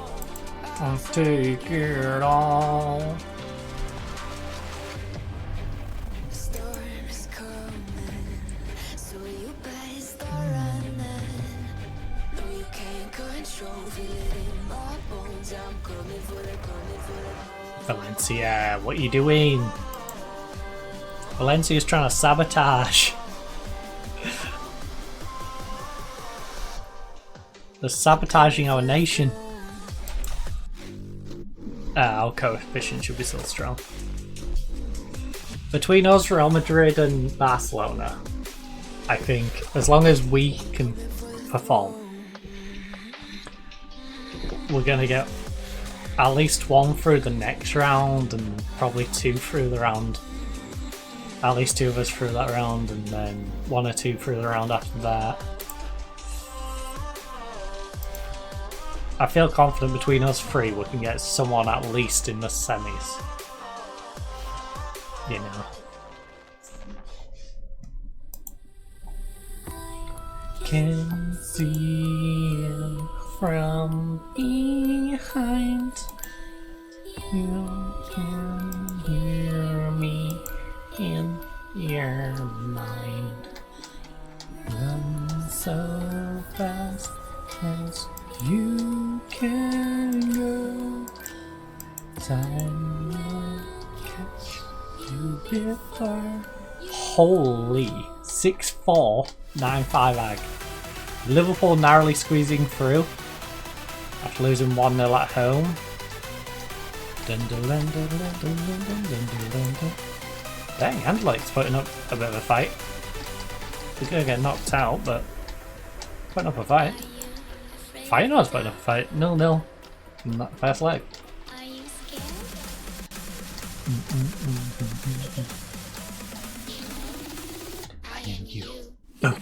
I'll take it all. Valencia, what are you doing? Valencia's trying to sabotage. They're sabotaging our nation. Our coefficient should be still strong. Between us, Real Madrid and Barcelona, I think, as long as we can perform, we're going to get at least one through the next round and probably two through the round. At least two of us through that round and then one or two through the round after that. I feel confident between us three we can get someone at least in the semis. You know. Can see him from behind. You can hear me in your mind. Run so fast as you can go. Time will catch you before. Holy 6-4, 9-5 ag. Liverpool narrowly squeezing through after losing 1-0 at home. Dang, Anderlecht's putting up a bit of a fight. He's gonna get knocked out, but putting up a fight. Feyenoord's putting up a fight. 0-0 in that first leg. And you. Oh.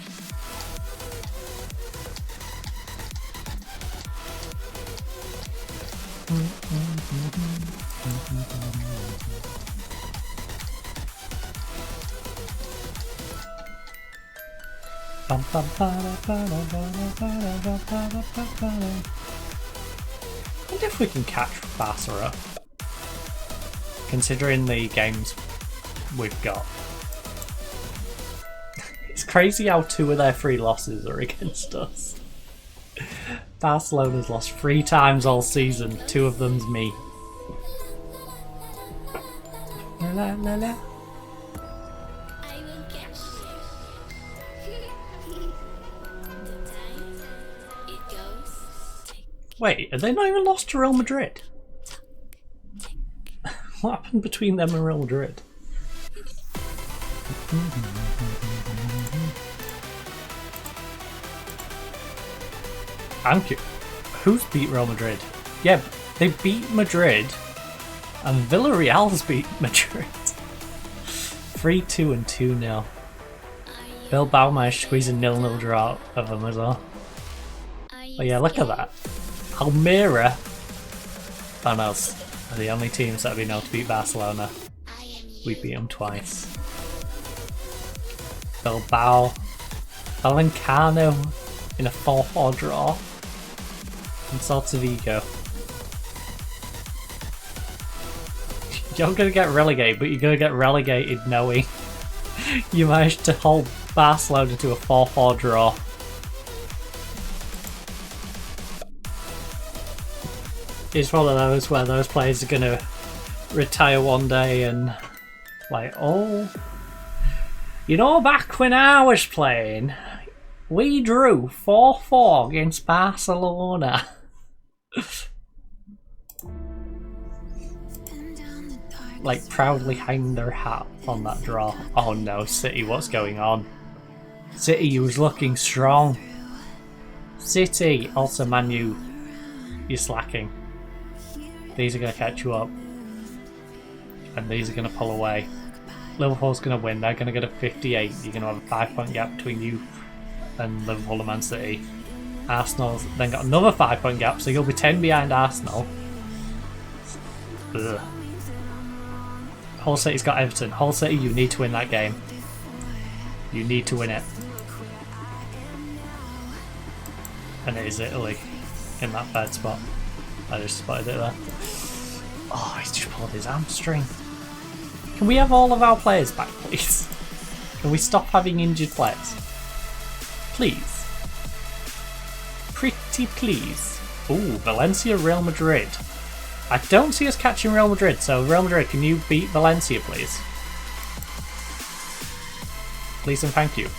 I wonder if we can catch Barca up, considering the games we've got. It's crazy how 2 of their 3 losses are against us. Barcelona's lost 3 times all season, 2 of them's me. La la la. Wait, have they not even lost to Real Madrid? What happened between them and Real Madrid? Thank you. Who's beat Real Madrid? Yeah, they beat Madrid and Villarreal's beat Madrid. 3-2 and 2-0. Bilbao managed to squeeze a 0-0 draw out of them as well. Oh yeah, look at that. Almeria and us are the only teams that have been able to beat Barcelona. We beat them twice. Bilbao, Valenciano in a 4-4 draw, and Celta Vigo. You're gonna get relegated, but you're gonna get relegated knowing you managed to hold Barcelona to a 4-4 draw. It's one of those where those players are gonna retire one day and like, oh, you know, back when I was playing, we drew 4-4 against Barcelona. Like, proudly hang their hat on that draw. Oh no, City, what's going on? City, you was looking strong. City, also Man U, you're slacking. These are going to catch you up. And these are going to pull away. Liverpool's going to win. They're going to get a 58. You're going to have a 5-point gap between you and Liverpool and Man City. Arsenal's then got another 5-point gap, so you'll be 10 behind Arsenal. Ugh. Hull City's got Everton. Hull City, you need to win that game. You need to win it. And it is Italy in that third spot. I just spotted it there. Oh, he's just pulled his hamstring. Can we have all of our players back, please? Can we stop having injured players? Please. Pretty please. Ooh, Valencia, Real Madrid. I don't see us catching Real Madrid, so Real Madrid, can you beat Valencia, please? Please and thank you.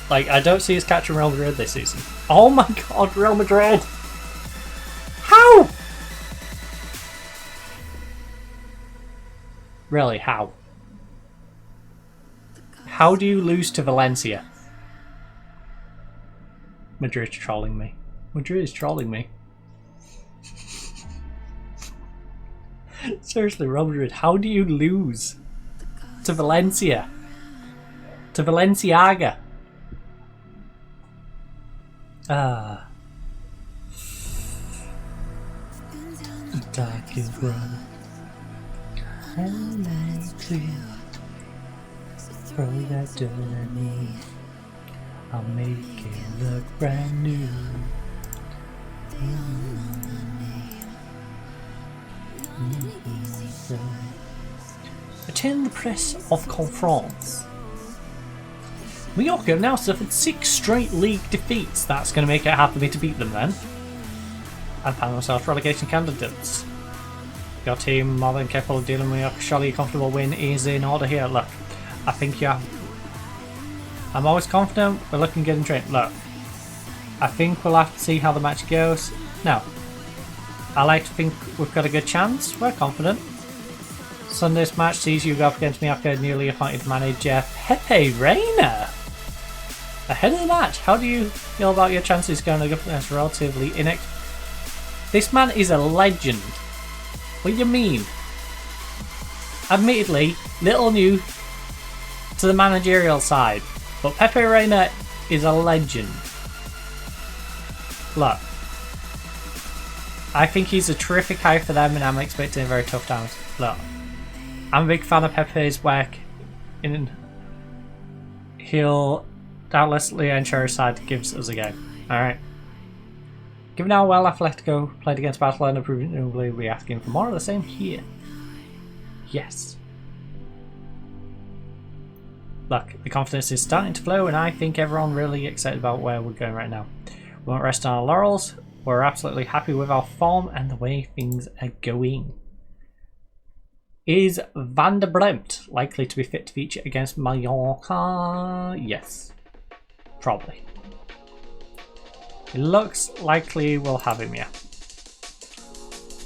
Like, I don't see us catching Real Madrid this season. Oh my god, Real Madrid! How? Really, how? How do you lose to Valencia? Madrid's trolling me. Madrid is trolling me. Seriously, Real Madrid, how do you lose to Valencia? To Valenciaga? Ah. Dark is bright. And night clear. Throw that dirt at me. I'll make it look brand new. Attend the press of conference. Mallorca have now suffered 6 straight league defeats. That's going to make it hard for me to beat them then. And find themselves relegation candidates. Your team more than capable of dealing with Mallorca. Surely a comfortable win is in order here. Look, I think you have. I'm always confident. We're looking good in training. Look, I think we'll have to see how the match goes. No, I like to think we've got a good chance. We're confident. Sunday's match sees you go up against Mallorca newly appointed manager Pepe Reina. Ahead of the match, how do you feel about your chances going up against relatively This man is a legend. What do you mean? Admittedly, little new to the managerial side, but Pepe Reina is a legend. Look, I think he's a terrific hire for them, and I'm expecting very tough times. Look, I'm a big fan of Pepe's work, and he'll doubtlessly ensure his side gives us a game. Alright. Given how well Atletico played against Barcelona, presumably we're asking for more of the same here. Yes. Look, the confidence is starting to flow, and I think everyone really excited about where we're going right now. We won't rest on our laurels. We're absolutely happy with our form and the way things are going. Is Van der Bremt likely to be fit to feature against Mallorca? Yes. Probably. It looks likely we'll have him, yeah.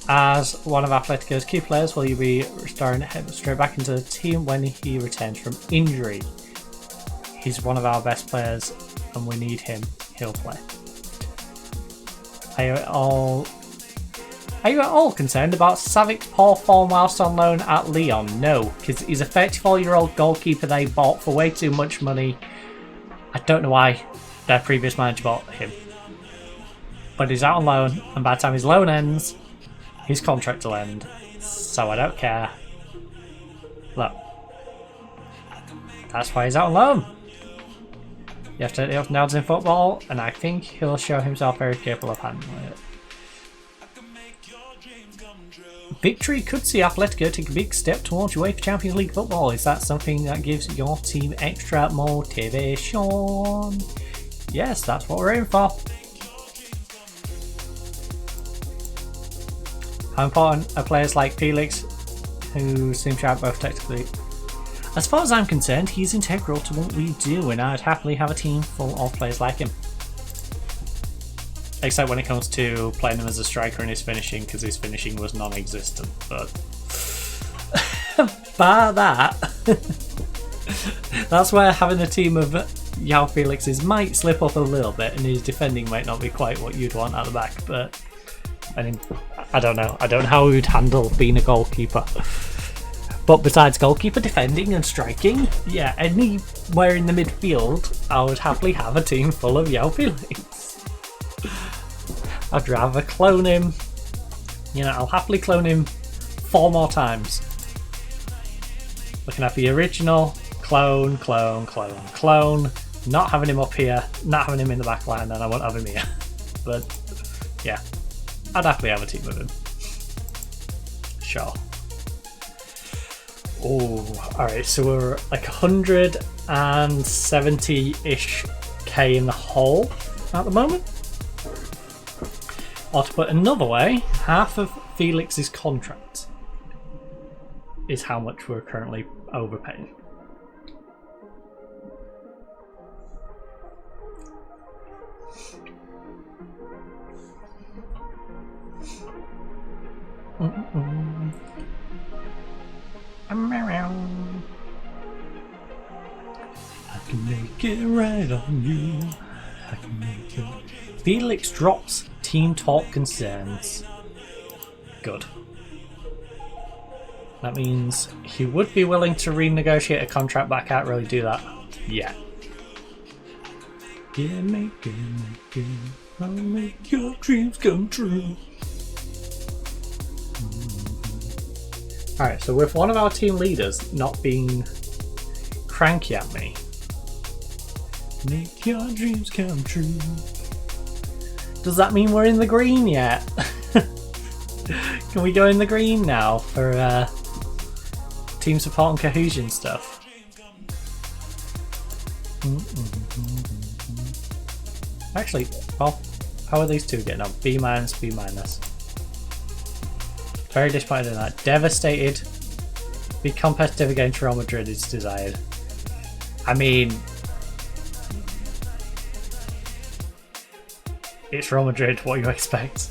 As one of Atletico's key players, will you be restoring him straight back into the team when he returns from injury? He's one of our best players and we need him. He'll play. Are you at all concerned about Savic's poor form whilst on loan at Lyon? No, because he's a 34-year-old goalkeeper they bought for way too much money. I don't know why their previous manager bought him. But he's out on loan, and by the time his loan ends, his contract will end. So I don't care. Look. That's why he's out on loan. You have to take the ups and downs in football, and I think he'll show himself very capable of handling it. Victory could see Atletico take a big step towards UEFA Champions League football. Is that something that gives your team extra motivation? Yes, that's what we're aiming for. How important are players like Felix, who seem sharp both technically? As far as I'm concerned, he's integral to what we do, and I'd happily have a team full of players like him. Except when it comes to playing him as a striker and his finishing, because his finishing was non-existent. But bar that, that's where having a team of João Felix's might slip up a little bit, and his defending might not be quite what you'd want at the back. But I mean, I don't know. I don't know how we'd handle being a goalkeeper. But besides goalkeeper, defending and striking, yeah, anywhere in the midfield, I would happily have a team full of João Felix. I'd rather clone him. You know, I'll happily clone him 4 more times. Looking at the original, clone, clone, clone, clone, not having him up here, not having him in the back line, then I won't have him here. But yeah, I'd happily have a team with him. Sure. Oh, alright, so we're like 170-ish K in the hole at the moment. Or to put another way, half of Felix's contract is how much we're currently overpaying. I can make it right on you. I can make it. Felix drops team talk concerns. Good. That means he would be willing to renegotiate a contract, but I can't really do that yet. Yeah, make it. I'll make your dreams come true. Alright, so with one of our team leaders not being cranky at me. Make your dreams come true. Does that mean we're in the green yet? Can we go in the green now for team support and cohesion stuff? Actually, well, how are these two getting on? B minus, B minus. Very disappointed in that. Devastated. Be competitive against Real Madrid is desired. I mean, it's Real Madrid, what do you expect?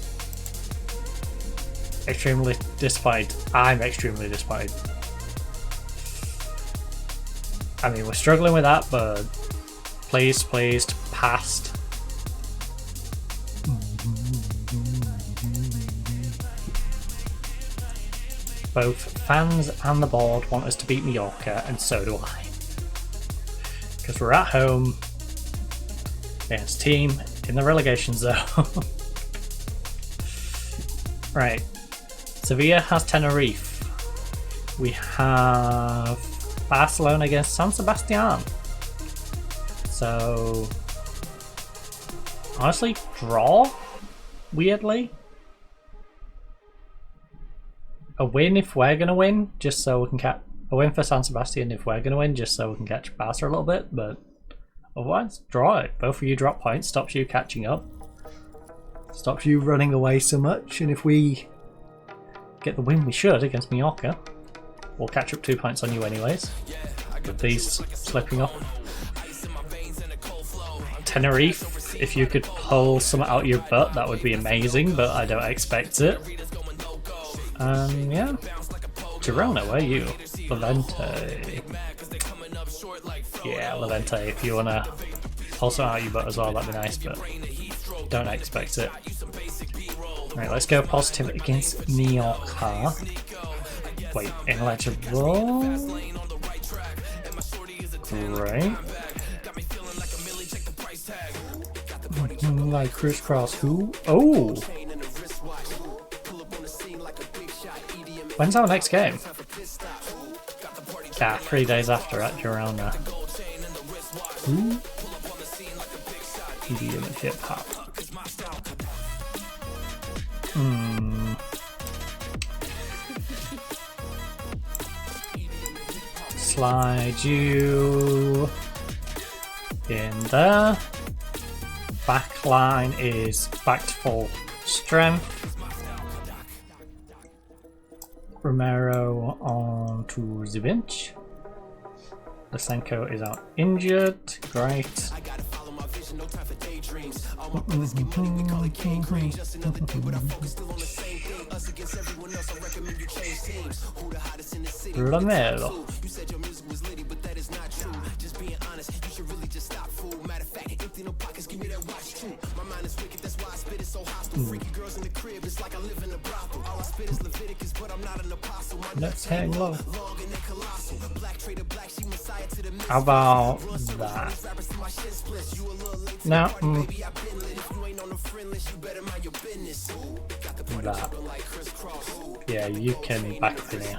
Extremely disappointed. I'm extremely disappointed. I mean, we're struggling with that, but pleased, passed. Both fans and the board want us to beat Mallorca, and so do I. Because we're at home against a team in the relegation zone. Right. Sevilla has Tenerife. We have Barcelona against San Sebastian. So, honestly, draw? Weirdly. A win if we're going to win, just so we can catch... A win for San Sebastian if we're going to win, just so we can catch Barca a little bit, but otherwise, draw it. Both of you drop points, stops you catching up. Stops you running away so much, and if we get the win we should against Mallorca, we'll catch up 2 points on you anyways, with these slipping off. Tenerife, if you could pull something out your butt, that would be amazing, but I don't expect it. Yeah. Girona, where are you? Levante. Yeah, Levante, if you want to pull something out your butt as well, that'd be nice, but don't expect it. Right, let's go positive against Mallorca. Wait, ineligible? Right. Like crisscross who? Oh! When's our next game? Yeah, 3 days after at Girona. Ooh. EDM and hip hop. Slide you in there. Back line is back to full strength. Romero on to the bench. Lysenko is out injured. Great. Romero. Let's hang low. How about that? No. That. Yeah, you can back up in here.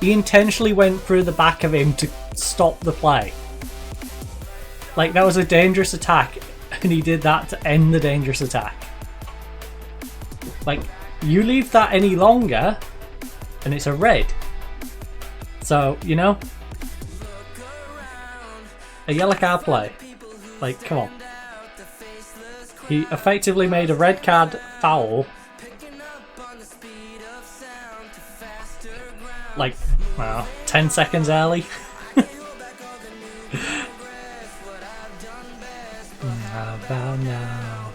He intentionally went through the back of him to stop the play. Like, that was a dangerous attack, and he did that to end the dangerous attack. Like, you leave that any longer, and it's a red. So, you know, a yellow card play. Like, come on. He effectively made a red card foul. Like, well, 10 seconds early. How about now?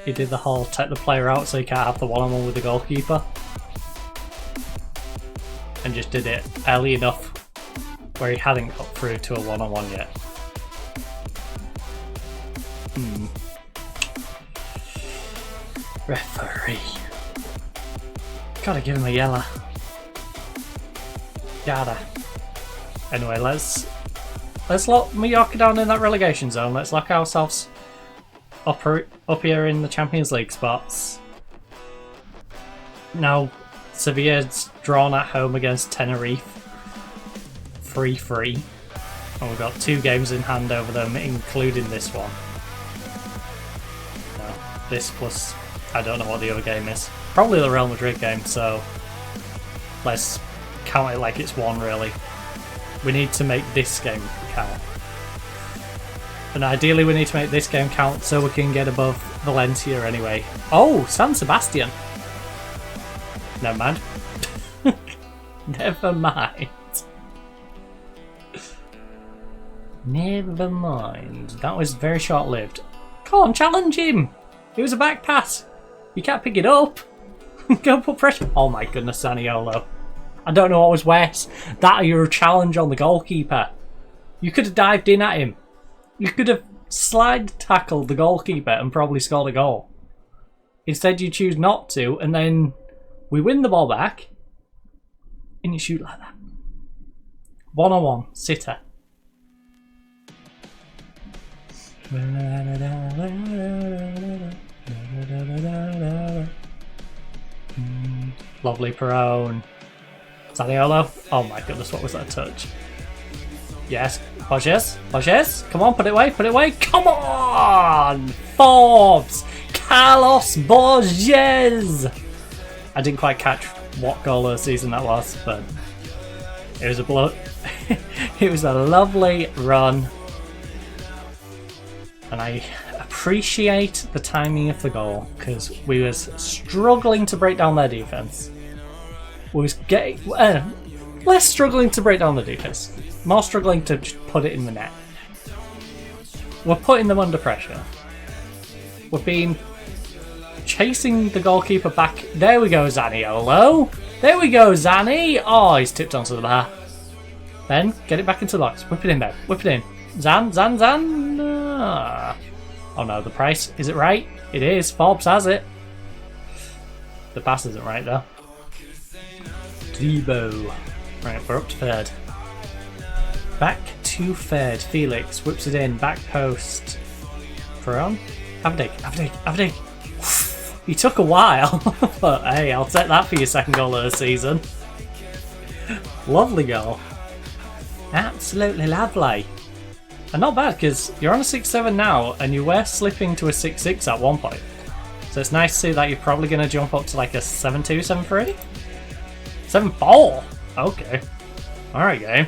He did the whole take the player out so you can't have the one-on-one with the goalkeeper. And just did it early enough where he hadn't got through to a one-on-one yet. Referee. Gotta give him a yellow. Gotta. Anyway, let's lock Mallorca down in that relegation zone. Let's lock ourselves up here in the Champions League spots. Now, Sevilla's drawn at home against Tenerife. 3-3. And we've got 2 games in hand over them, including this one. No, this plus, I don't know what the other game is. Probably the Real Madrid game, so let's count it like it's one, really. We need to make this game count. And ideally we need to make this game count so we can get above Valencia anyway. Oh, San Sebastian! Never mind. Never mind. Never mind. That was very short-lived. Come on, challenge him! It was a back pass. You can't pick it up. Go put pressure. Oh my goodness, Zaniolo. I don't know what was worse. That or your challenge on the goalkeeper. You could have dived in at him. You could have slide tackled the goalkeeper and probably scored a goal. Instead you choose not to, and then we win the ball back and you shoot like that. 1-on-1, sitter. Lovely prone. Zaniolo. Oh my goodness, what was that touch? Yes, Borges, come on, put it away, come on! Forbes! Carlos Borges! I didn't quite catch what goal of the season that was, but it was it was a lovely run. And I appreciate the timing of the goal, because we was struggling to break down their defence. We was getting... less struggling to break down the defence. More struggling to just put it in the net. We're putting them under pressure. We've been chasing the goalkeeper back. There we go, Zaniolo. There we go, Zani. Oh, he's tipped onto the bar. Then, get it back into the box. Whip it in there. Whip it in. Zan. Ah. Oh no, the price. Is it right? It is. Forbes has it. The pass isn't right, though. Debo. Right, we're up to third. Back to third. Felix whips it in. Back post. Peron. Avdig. He took a while, but hey, I'll take that for your second goal of the season. Lovely goal. Absolutely lovely. And not bad, because you're on a 6-7 now, and you were slipping to a 6-6 at one point. So it's nice to see that you're probably going to jump up to like a 7-2, 7-3? 7-4? Okay. Alright, game.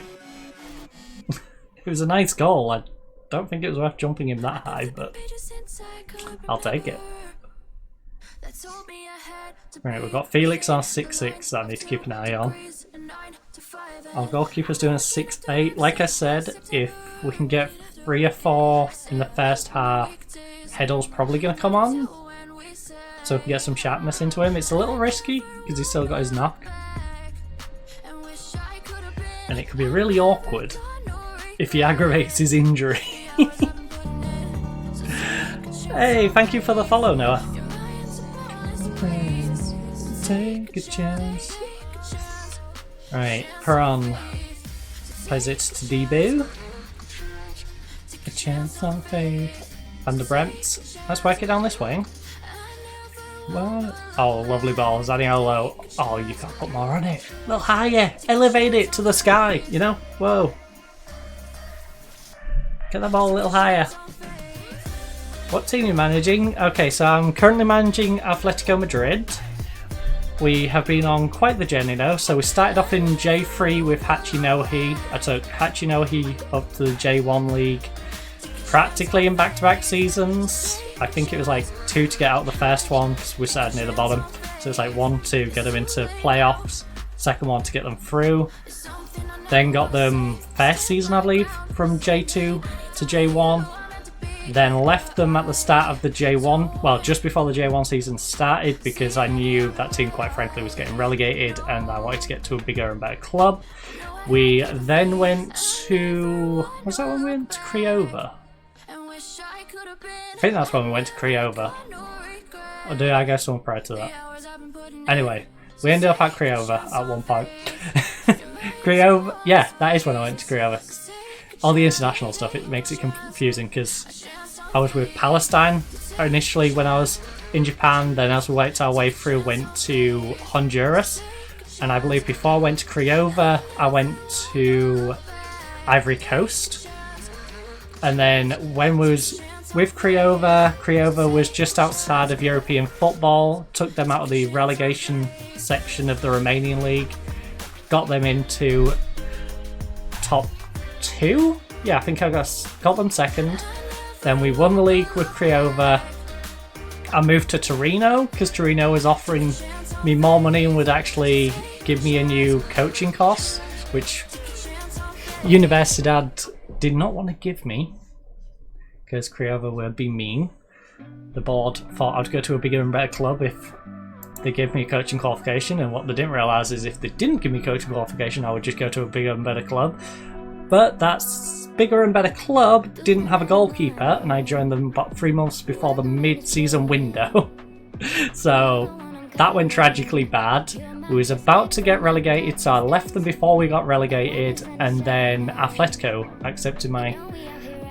It was a nice goal. I don't think it was worth jumping him that high, but I'll take it. Right, we've got Felix on 6-6 that I need to keep an eye on. Our goalkeeper's doing a 6-8. Like I said, if we can get 3 or 4 in the first half, Heddle's probably going to come on. So we can get some sharpness into him. It's a little risky because he's still got his knock. And it could be really awkward if he aggravates his injury. Hey, thank you for the follow, Noah. Take a chance. Right, Peron plays it to Debo. A chance on faith. Van der Bremt. Let's work it down this way. Well, Oh, lovely ball. Zaniolo. Oh, you can't put more on it. A little higher. Elevate it to the sky, you know? Whoa. Get the ball a little higher. What team are you managing? Okay, so I'm currently managing Atletico Madrid. We have been on quite the journey now. So we started off in J3 with Hachinohe. I took Hachinohe up to the J1 league practically in back-to-back seasons. I think it was like 2 to get out of the first one because we started near the bottom. So it's like 1 to get them into playoffs, second one to get them through. Then got them first season, I believe, from J2 to J1. Then left them at the start of the J1, well, just before the J1 season started, because I knew that team, quite frankly, was getting relegated and I wanted to get to a bigger and better club. We then went to... was that when we went to Craiova? I think that's when we went to Craiova. Or did I go somewhere prior to that? Anyway, we ended up at Craiova at one point. Craiova, yeah, that is when I went to Craiova. All the international stuff, it makes it confusing because I was with Palestine initially when I was in Japan, then as we worked our way through went to Honduras, and I believe before I went to Craiova I went to Ivory Coast, and then when we was with Craiova was just outside of European football, took them out of the relegation section of the Romanian league, got them into top 2? Yeah, I think I got them second. Then we won the league with Craiova. I moved to Torino because Torino was offering me more money and would actually give me a new coaching course, which Universidad did not want to give me because Craiova would be mean. The board thought I'd go to a bigger and better club if they gave me a coaching qualification, and what they didn't realise is if they didn't give me a coaching qualification I would just go to a bigger and better club. But that bigger and better club didn't have a goalkeeper, and I joined them about 3 months before the mid-season window. So that went tragically bad. We was about to get relegated, so I left them before we got relegated, and then Atletico accepted my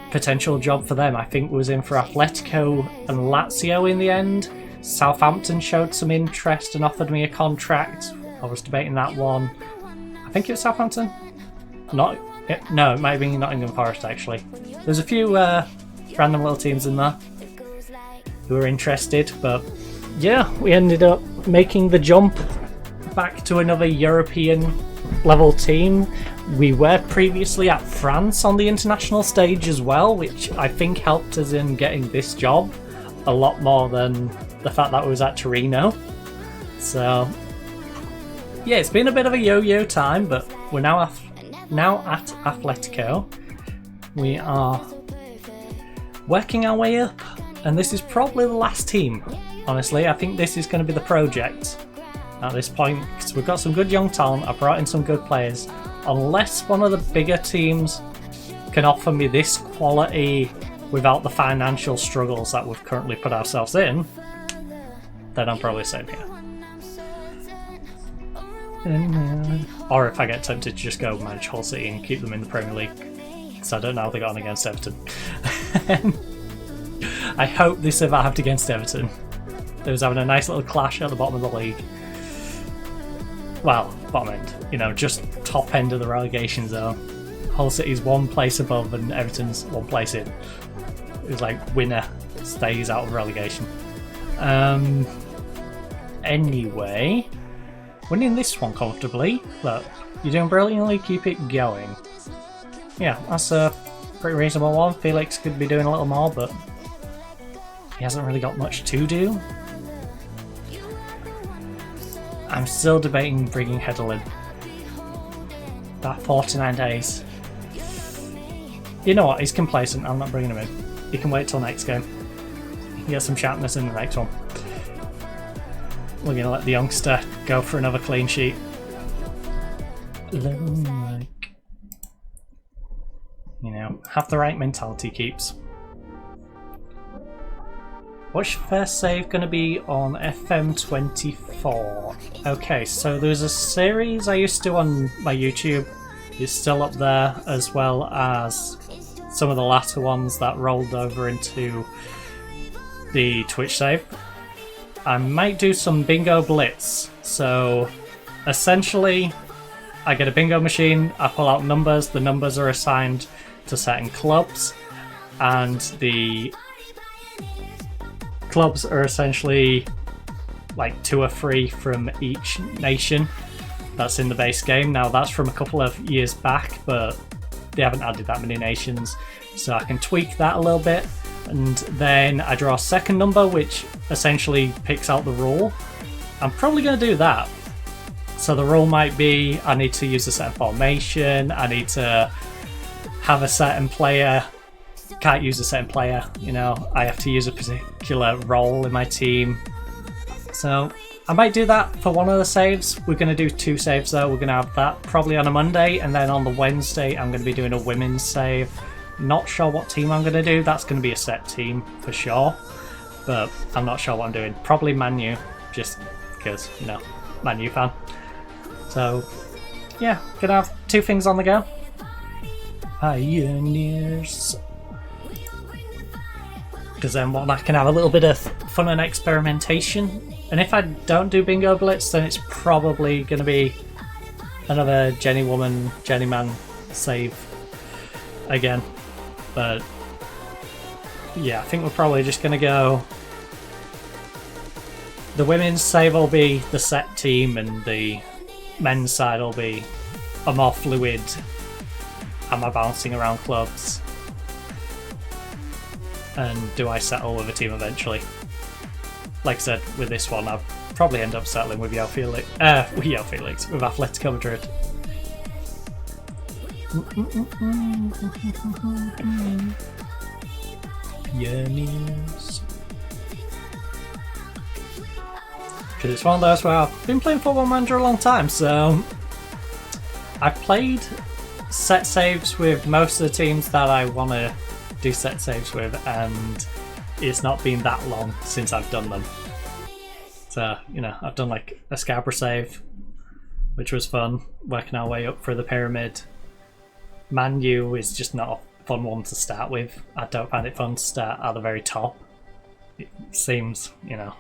potential job for them. I think was in for Atletico and Lazio in the end. Southampton showed some interest and offered me a contract. I was debating that one. I think it was Southampton? No, it might have been Nottingham Forest actually. There's a few random little teams in there who were interested, but yeah, we ended up making the jump back to another European level team. We were previously at France on the international stage as well, which I think helped us in getting this job a lot more than the fact that we was at Torino. So yeah, it's been a bit of a yo-yo time, but we're now at Atletico. We are working our way up, and this is probably the last team. Honestly, I think this is going to be the project at this point, because we've got some good young talent. I brought in some good players. Unless one of the bigger teams can offer me this quality without the financial struggles that we've currently put ourselves in, then I'm probably staying here. Or if I get tempted to just go manage Hull City and keep them in the Premier League, because I don't know how they got on against Everton. I hope they survived against Everton. They was having a nice little clash at the bottom of the league. Well, bottom end, you know, just top end of the relegation zone. Hull City's one place above and Everton's one place in. It was like winner stays out of relegation. Anyway, winning this one comfortably. Look, you're doing brilliantly, keep it going. Yeah, that's a pretty reasonable one. Felix could be doing a little more, but he hasn't really got much to do. I'm still debating bringing Hedel in. That 49 days. You know what, he's complacent, I'm not bringing him in. He can wait till next game. He can get some sharpness in the next one. We're going to let the youngster go for another clean sheet. Like, you know, have the right mentality, keeps. What's your first save going to be on FM24? Okay, so there's a series I used to do on my YouTube. It's still up there, as well as some of the latter ones that rolled over into the Twitch save. I might do some bingo blitz. So essentially, I get a bingo machine, I pull out numbers, the numbers are assigned to certain clubs, and the clubs are essentially like 2 or 3 from each nation that's in the base game. Now that's from a couple of years back, but they haven't added that many nations, so I can tweak that a little bit. And then I draw a second number, which essentially picks out the rule. I'm probably going to do that. So the rule might be I need to use a certain formation, I need to have a certain player, can't use a certain player, you know, I have to use a particular role in my team. So I might do that for one of the saves. We're going to do 2 saves though. We're going to have that probably on a Monday, and then on the Wednesday I'm going to be doing a women's save. Not sure what team I'm going to do. That's going to be a set team for sure, but I'm not sure what I'm doing. Probably Man U, just because, you know, Man U fan. So yeah, gonna have 2 things on the go. Pioneers. Because then I can have a little bit of fun and experimentation. And if I don't do Bingo Blitz, then it's probably going to be another Journeywoman, Journeyman save again. But yeah, I think we're probably just going to go... The women's save will be the set team, and the men's side will be a more fluid, am I bouncing around clubs? And do I settle with a team eventually? Like I said, with this one, I'll probably end up settling with with Atletico Madrid. Yes. Because it's one of those where I've been playing Football Manager a long time, so I've played set saves with most of the teams that I want to do set saves with, and it's not been that long since I've done them. So, you know, I've done like a Scarborough save, which was fun, working our way up through the pyramid. Man U is just not a fun one to start with. I don't find it fun to start at the very top. It seems, you know,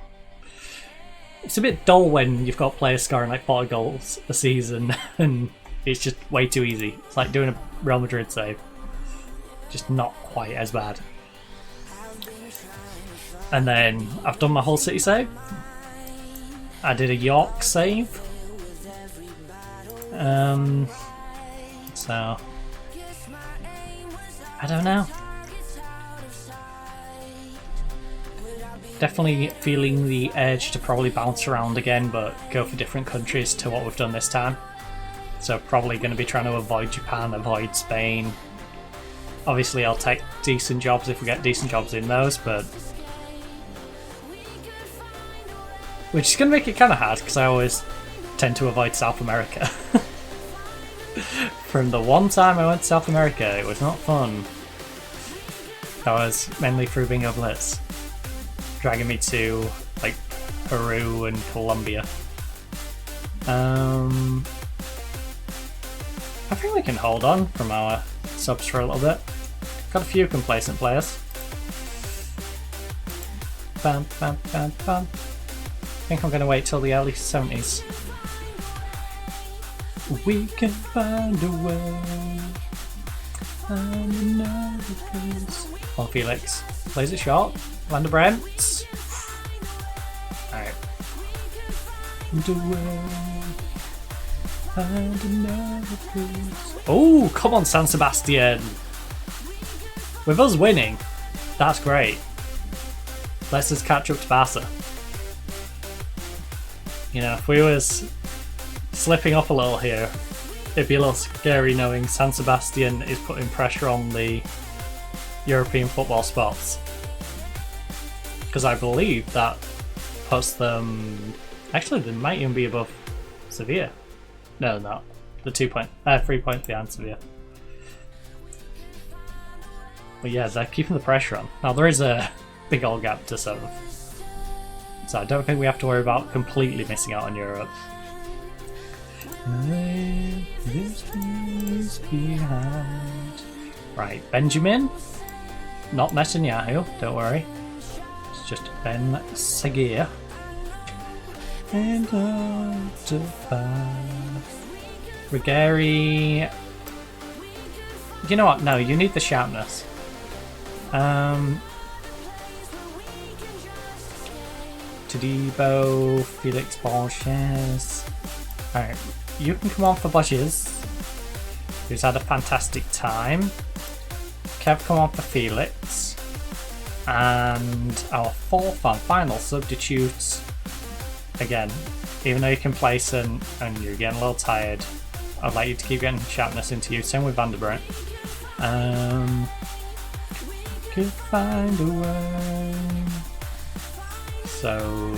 it's a bit dull when you've got players scoring like 40 goals a season and it's just way too easy. It's like doing a Real Madrid save. Just not quite as bad. And then I've done my whole City save. I did a York save. So I don't know. Definitely feeling the urge to probably bounce around again, but go for different countries to what we've done this time. So probably going to be trying to avoid Japan, avoid Spain. Obviously I'll take decent jobs if we get decent jobs in those, but which is going to make it kind of hard because I always tend to avoid South America. From the one time I went to South America, it was not fun. That was mainly through Bingo Blitz, dragging me to like Peru and Colombia. I think we can hold on from our subs for a little bit. Got a few complacent players. Bam, bam, bam, bam. I think I'm going to wait till the early 70s. We can find a way. Find another place. Oh, Felix plays it short. Lander Brent. Alright. Find a way. Find another place. Oh, come on, San Sebastian. With us winning, that's great. Let's just catch up to Barca. You know, if we was slipping up a little here, it'd be a little scary knowing San Sebastian is putting pressure on the European football spots. Because I believe that puts them... Actually, they might even be above Sevilla. No, not. The 3 points behind Sevilla. But yeah, they're keeping the pressure on. Now, there is a big old gap to serve. So I don't think we have to worry about completely missing out on Europe. This is behind. Right, Benjamin. Not Netanyahu, don't worry. It's just Ben Seguir. Regari. You know what? No, you need the sharpness. Tadibo, Felix Borges. Alright, you can come on for Borges, who's had a fantastic time. Kev, come on for Felix. And our fourth and final substitutes. Again, even though you can place and you're getting a little tired, I'd like you to keep getting sharpness into you. Same with Vanderbrant. Could find a way. So,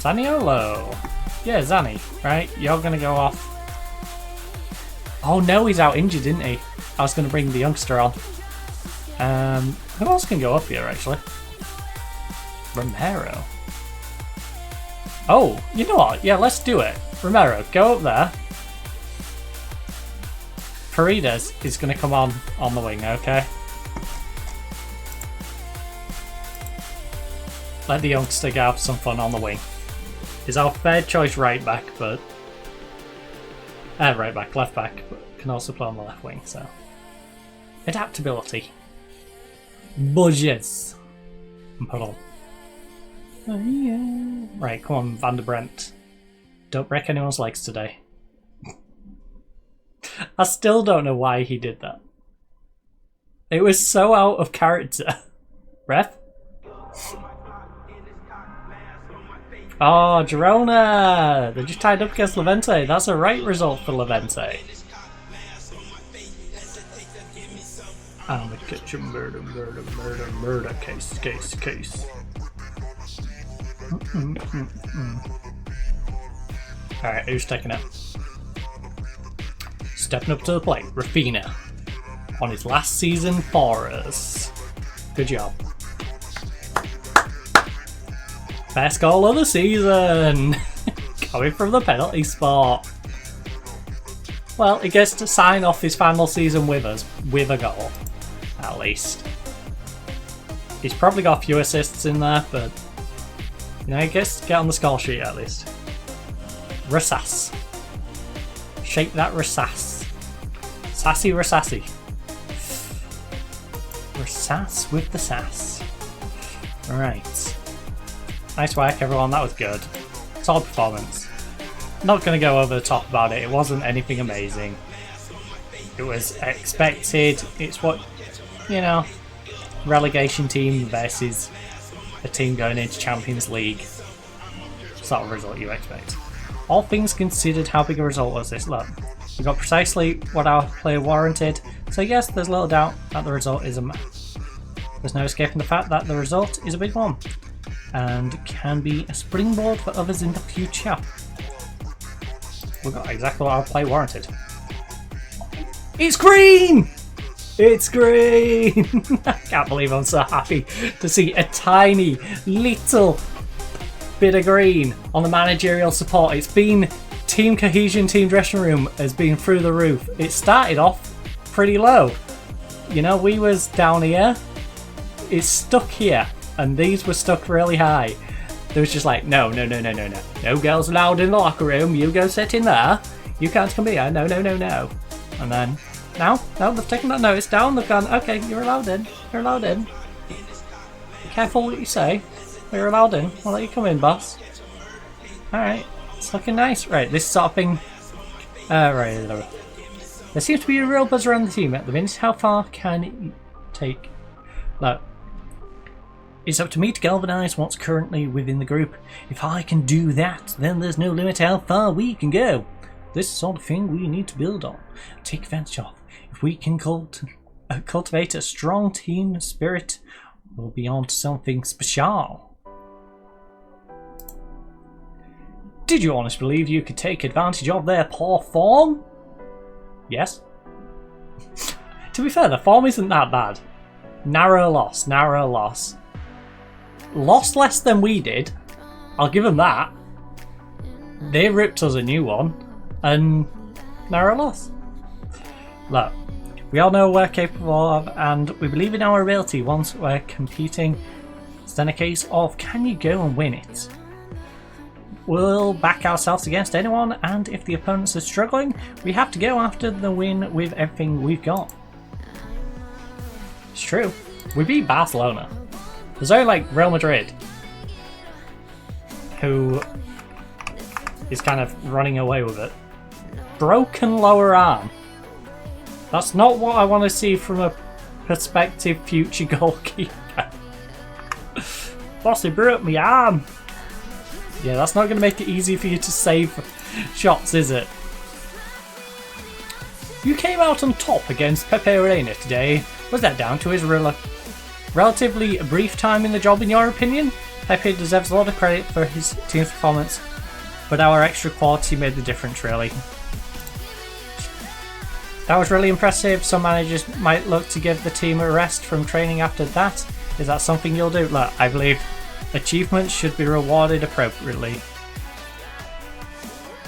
Zaniolo. Yeah, Zani, right? You're gonna go off. Oh no, he's out injured, isn't he? I was gonna bring the youngster on. Who else can go up here actually? Romero. Oh, you know what? Yeah, let's do it. Romero, go up there. Paredes is gonna come on the wing, okay? Let the youngster have some fun on the wing. Is our third choice right back, but right back, left back, but can also play on the left wing. So adaptability. Budgets. And put on. Oh, yeah. Right, come on, Vanderbrant. Don't break anyone's legs today. I still don't know why he did that. It was so out of character. Ref? Oh, Girona! They just tied up against Levante. That's a right result for Levante. I'm the kitchen murder case. Alright, who's taking it? Stepping up to the plate, Rafinha. On his last season for us. Good job. Best goal of the season! Coming from the penalty spot. Well, he gets to sign off his final season with us, with a goal. At least. He's probably got a few assists in there, but you know, he gets to get on the score sheet at least. Rasas. Shake that Rasas. Sassy Rasassi. Rasas with the sass. Right. Nice work everyone, that was good. Solid performance. Not going to go over the top about it, it wasn't anything amazing. It was expected, it's what, you know, relegation team versus a team going into Champions League. Sort of result you expect. All things considered, how big a result was this? Look, we got precisely what our player warranted, so yes, there's little doubt that the result is there's no escaping the fact that the result is a big one, and can be a springboard for others in the future. We got exactly what our play warranted. It's green! It's green! I can't believe I'm so happy to see a tiny little bit of green on the managerial support. It's been team cohesion, team dressing room has been through the roof. It started off pretty low. You know, we was down here. It's stuck here. And these were stuck really high. There was just like, no. No girls allowed in the locker room. You go sit in there. You can't come here. No. And then, now, they've taken that notice down. They've gone, okay, you're allowed in. You're allowed in. Be careful what you say. You're allowed in. I'll let you come in, boss. Alright. It's looking nice. Right, this sort of thing. Right. There seems to be a real buzz around the team at the minute. How far can it take? Look. It's up to me to galvanise what's currently within the group. If I can do that, then there's no limit how far we can go. This is the sort of thing we need to build on, take advantage of. If we can cultivate a strong team spirit, we'll be on to something special. Did you honestly believe you could take advantage of their poor form? Yes. To be fair, the form isn't that bad. Narrow loss. Lost less than we did. I'll give them that. They ripped us a new one. And narrow loss. Look, we all know we're capable of, and we believe in our ability once we're competing It's then a case of can you go and win it? We'll back ourselves against anyone, and if the opponents are struggling, we have to go after the win with everything we've got. It's true. We beat Barcelona. There's only like Real Madrid, who is kind of running away with it. Broken lower arm. That's not what I want to see from a prospective future goalkeeper. Boss, he broke my arm. Yeah, that's not going to make it easy for you to save shots, is it? You came out on top against Pepe Reina today. Was that down to his relatively brief time in the job, in your opinion? Pepe deserves a lot of credit for his team's performance, but our extra quality made the difference, really. That was really impressive. Some managers might look to give the team a rest from training after that. Is that something you'll do? Look, I believe achievements should be rewarded appropriately.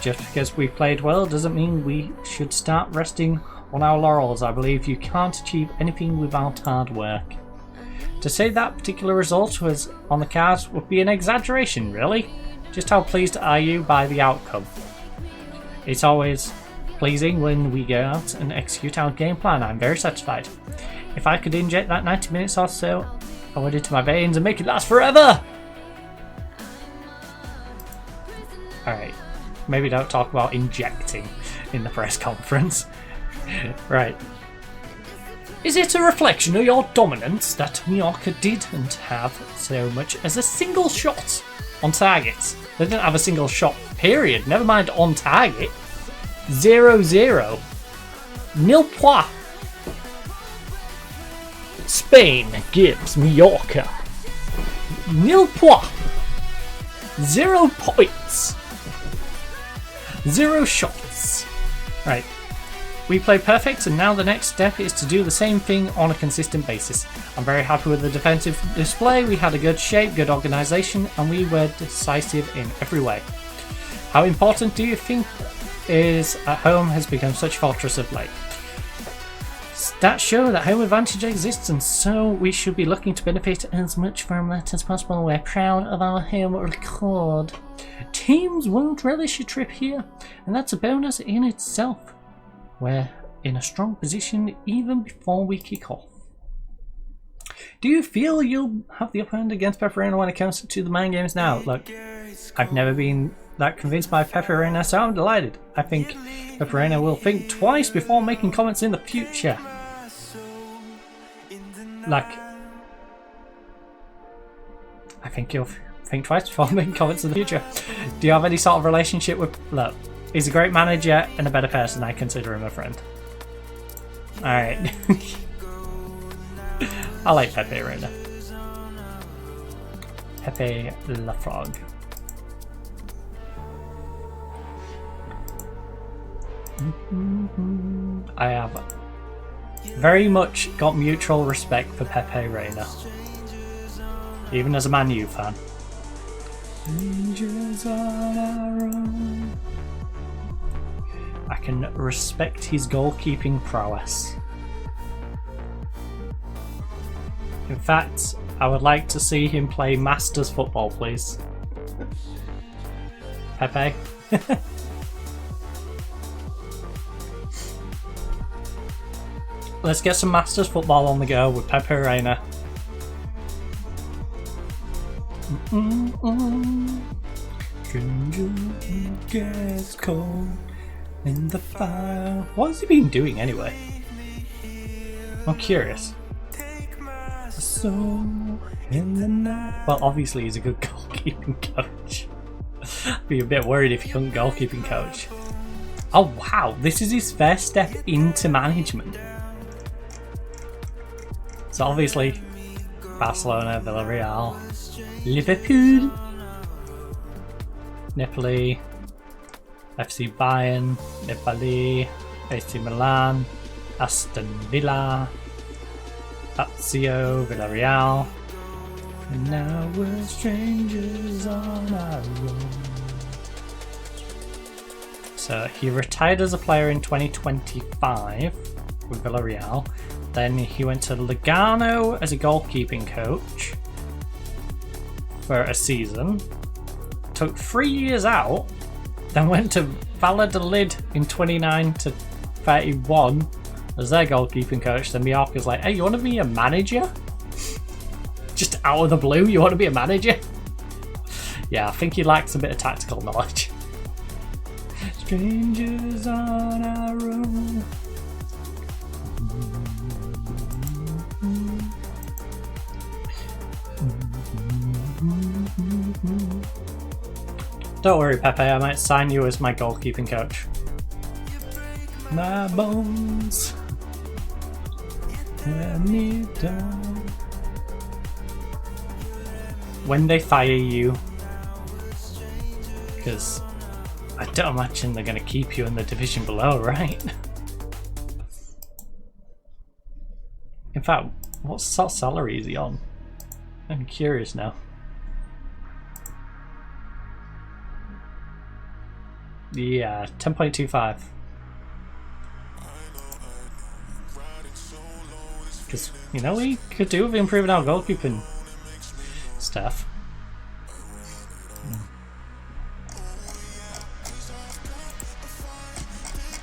Just because we played well doesn't mean we should start resting on our laurels. I believe you can't achieve anything without hard work. To say that particular result was on the cards would be an exaggeration, really. Just how pleased are you by the outcome? It's always pleasing when we go out and execute our game plan. I'm very satisfied. If I could inject that 90 minutes or so I would into my veins and make it last forever! Alright, maybe don't talk about injecting in the press conference. Right. Is it a reflection of your dominance that Mallorca didn't have so much as a single shot on target? They didn't have a single shot, period. Never mind on target. 0-0. Nil point. Spain gives Mallorca nil point. 0 points. 0 shots. Right. We played perfect, and now the next step is to do the same thing on a consistent basis. I'm very happy with the defensive display. We had a good shape, good organisation, and we were decisive in every way. How important do you think is at home has become such a fortress of late? Stats show that home advantage exists, and so we should be looking to benefit as much from that as possible. We're proud of our home record. Teams won't relish a trip here, and that's a bonus in itself. We're in a strong position even before we kick off. Do you feel you'll have the upper hand against Pepe Reina when it comes to the main games now? Look, I've never been that convinced by Pepe Reina, so I'm delighted. I think Pepe Reina will think twice before making comments in the future. Like, I think he'll think twice before making comments in the future. Do you have any sort of relationship with... Look, he's a great manager and a better person. I consider him a friend. Alright. I like Pepe Reina. Pepe the Frog. I have very much got mutual respect for Pepe Reina, even as a Man U fan. I can respect his goalkeeping prowess. In fact, I would like to see him play Masters football, please. Pepe. Let's get some Masters football on the go with Pepe Reina. Gets cold in the fire. What has he been doing anyway? I'm curious. So in the night. Well, obviously he's a good goalkeeping coach. I'd be a bit worried if he couldn't goalkeeping coach. Oh wow, this is his first step into management. So obviously, Barcelona, Villarreal, Liverpool, Napoli, FC Bayern, Napoli, AC Milan, Aston Villa, Lazio, Villarreal, and now we're strangers on our own. So he retired as a player in 2025 with Villarreal. Then he went to Lugano as a goalkeeping coach. for a season, took 3 years out, then went to Valladolid in 29 to 31 as their goalkeeping coach. Then Mallorca's like, hey, you want to be a manager? Just out of the blue, you want to be a manager? Yeah, I think he lacks a bit of tactical knowledge. Strangers on our own. Don't worry, Pepe, I might sign you as my goalkeeping coach. My bones. When they fire you, because I don't imagine they're going to keep you in the division below, right? In fact, what sort of salary is he on? I'm curious now. Yeah, 10.25. Because, you know, we could do with improving our goalkeeping stuff.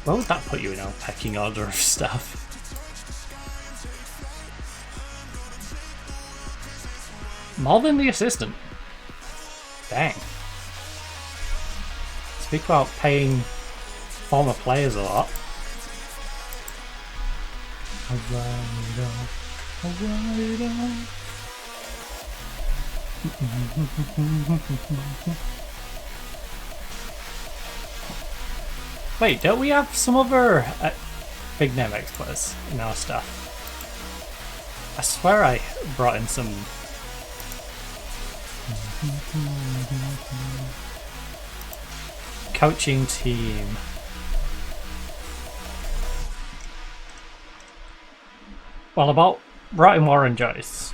Where would that put you in our pecking order of stuff? More than the assistant. Dang. Speak about paying former players a lot. Wait, don't we have some other big name experts in our stuff? I swear I brought in some. Coaching team. Well, about writing Warren Joyce.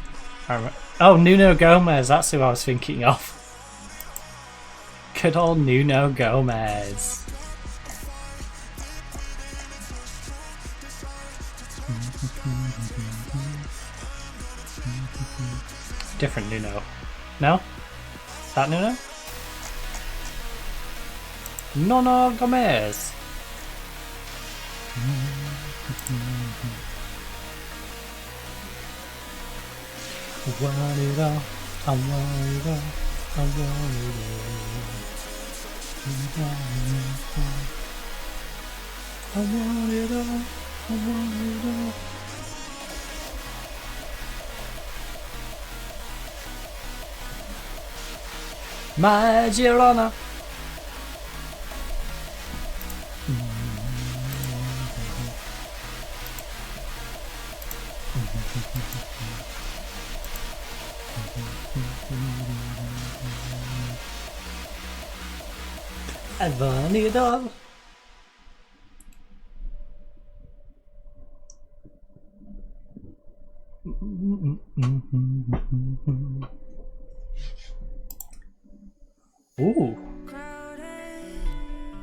Oh, Nuno Gomez, that's who I was thinking of. Good old Nuno Gomez. Different Nuno. No? That Nuno? Nuno Gomez. I want it all. I want it all. I want it all. I want it all. I want it all. My Girona. I want it all. Ooh.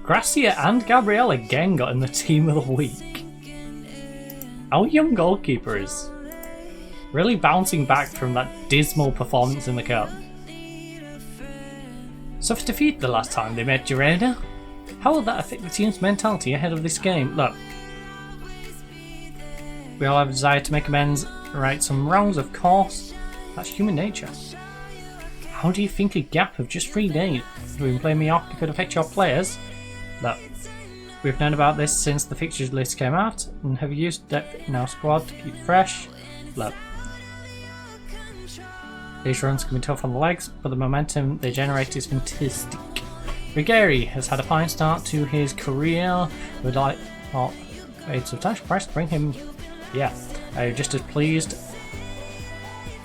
Gracia and Gabriel again got in the team of the week. Our young goalkeeper is really bouncing back from that dismal performance in the cup. Suffered defeat the last time they met Girona. How will that affect the team's mentality ahead of this game? Look, we all have a desire to make amends, right some wrongs, of course. That's human nature. How do you think a gap of just 3 days between playing Mallorca could affect your players? Look, we've known about this since the fixtures list came out and have used depth in our squad to keep fresh. Look, these runs can be tough on the legs, but the momentum they generate is fantastic. Rigeri has had a fine start to his career. Would like a substantial price to bring him. Yeah, I'm just as pleased.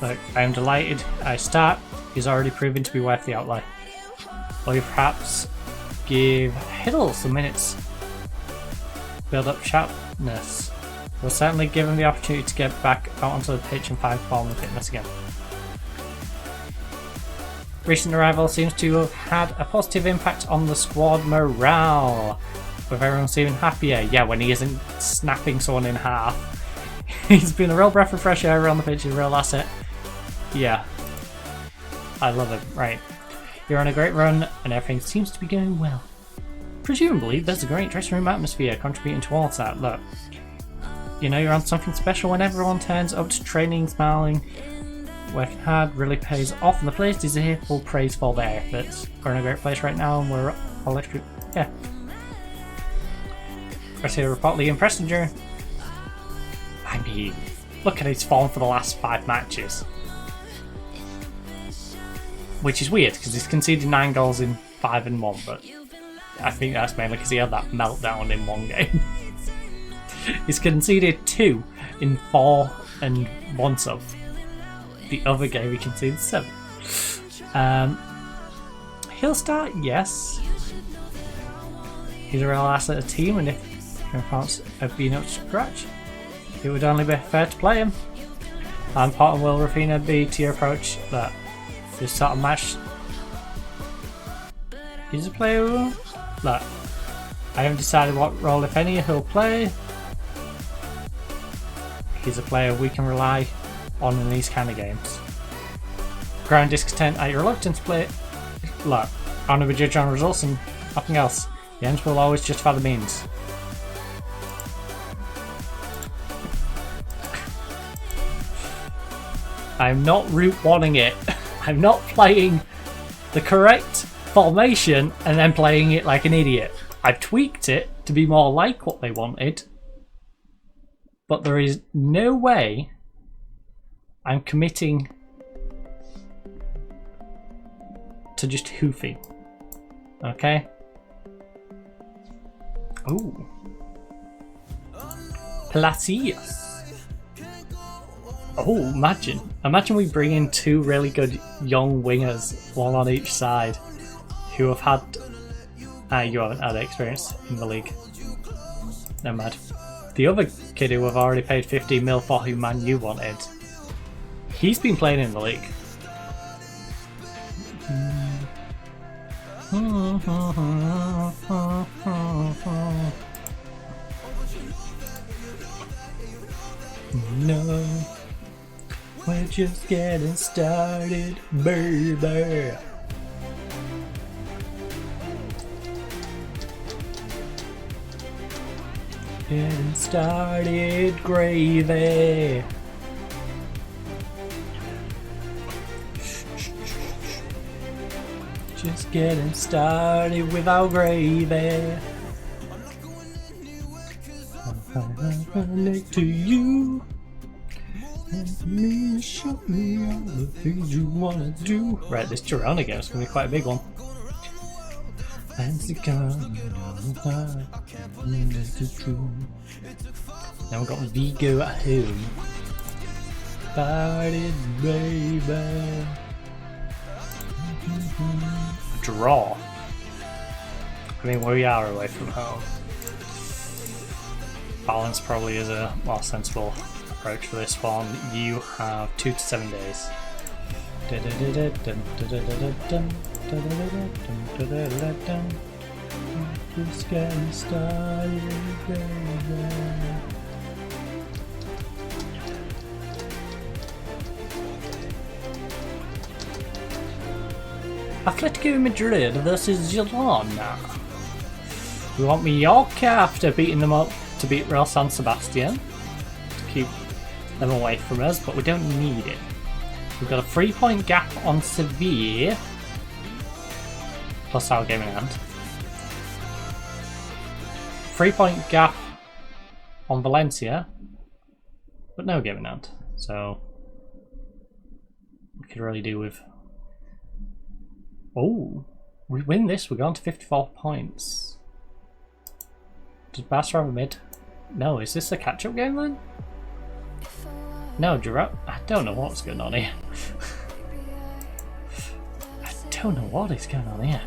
Look, I am delighted. I start. He's already proven to be worth the outlay. Or you perhaps give Hiddle some minutes. Build up sharpness. We'll certainly give him the opportunity to get back out onto the pitch and find form and fitness again. Recent arrival seems to have had a positive impact on the squad morale, with everyone seeming happier. Yeah, when he isn't snapping someone in half. He's been a real breath of fresh air around the pitch, a real asset. Yeah. I love him. Right. You're on a great run and everything seems to be going well. Presumably, there's a great dressing room atmosphere contributing towards that. Look, you know you're on something special when everyone turns up to training smiling. Working hard really pays off and the players deserve full praise for their efforts. We're in a great place right now and we're all electric. Yeah. Press here reportedly impressed during. I mean, look at his form for the last 5 matches. Which is weird because he's conceded 9 goals in 5 and 1, but I think that's mainly because he had that meltdown in one game. He's conceded 2 in 4 and 1 sub. The other game he conceded 7. He'll start, yes. He's a real asset of the team, and if opponents have been up to scratch, it would only be fair to play him. How important will Rafinha be to your approach that this sort of match? He's a player who, look, I haven't decided what role, if any, he'll play. He's a player we can rely on in these kind of games. Ground discontent at your reluctance to play. Look, I want to be judged on results and nothing else. The ends will always justify the means. I'm not route wanting it. I'm not playing the correct formation and then playing it like an idiot. I've tweaked it to be more like what they wanted, but there is no way I'm committing to just hoofing. Okay? Ooh. Palacios. Oh, imagine we bring in 2 really good young wingers, one on each side, who have had. You haven't had experience in the league. No mad. The other kid who I've already paid 15 mil for, who Man U wanted, he's been playing in the league. No. We're just getting started, baby. Getting started, gravy. Just getting started with our gravy. I'm next to you. And me, show me all the things you wanna do. Right, this Girona game is gonna be quite a big one. Fancy gun, now we've got Vigo at home. Started, baby. Draw. I mean, we are away from home. Balance probably is a more sensible approach for this one. You have 2 to 7 days. Just getting started, baby. Atletico Madrid versus Girona. We want Mallorca after beating them up to beat Real San Sebastian to keep them away from us, but we don't need it. We've got a 3-point gap on Sevilla, plus our game in hand. 3-point gap on Valencia, but no game in hand. So we could really do with. Oh, we win this, we're going to 54 points. Does Barca have a mid? No, is this a catch-up game then? No, Girona. I don't know what's going on here. I don't know what is going on here.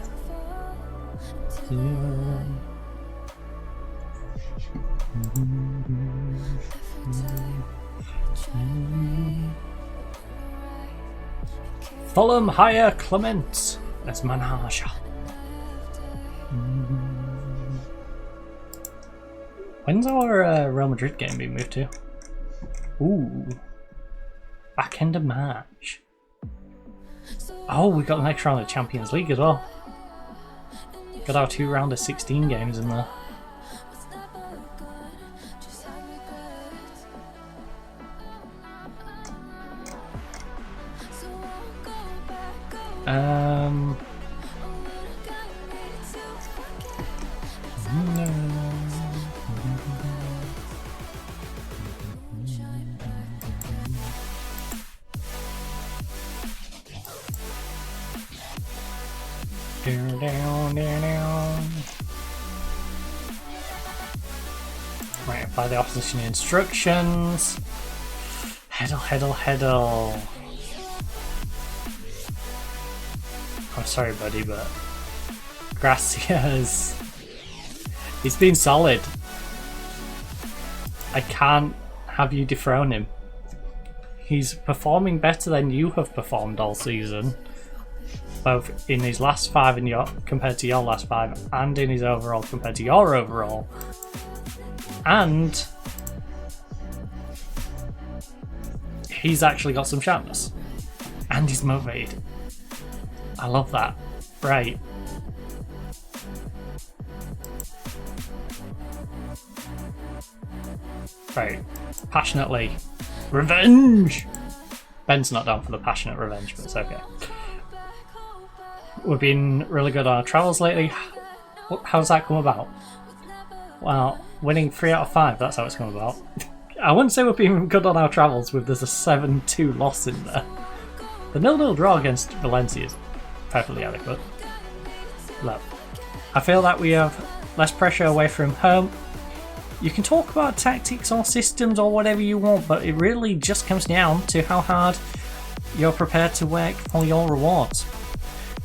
Fulham hire Clement as manager. When's our Real Madrid game being moved to? Ooh, back end of March. Oh, we got the next round of Champions League as well. Got our 2 round of 16 games in there. Right, apply the opposition instructions. Heddle, heddle, heddle. I'm sorry, buddy, but Gracias. He's been solid. I can't have you dethrone him. He's performing better than you have performed all season, both in his last 5 and compared to your last 5, and in his overall compared to your overall. And he's actually got some sharpness, and he's motivated. I love that. Right. Right. Passionately. Revenge! Ben's not down for the passionate revenge, but it's okay. We've been really good on our travels lately. How's that come about? Well, winning 3 out of 5, that's how it's come about. I wouldn't say we've been good on our travels with there's a 7-2 loss in there. The 0-0 draw against Valencia is perfectly adequate. Look, I feel that we have less pressure away from home. You can talk about tactics or systems or whatever you want, but it really just comes down to how hard you're prepared to work for your rewards.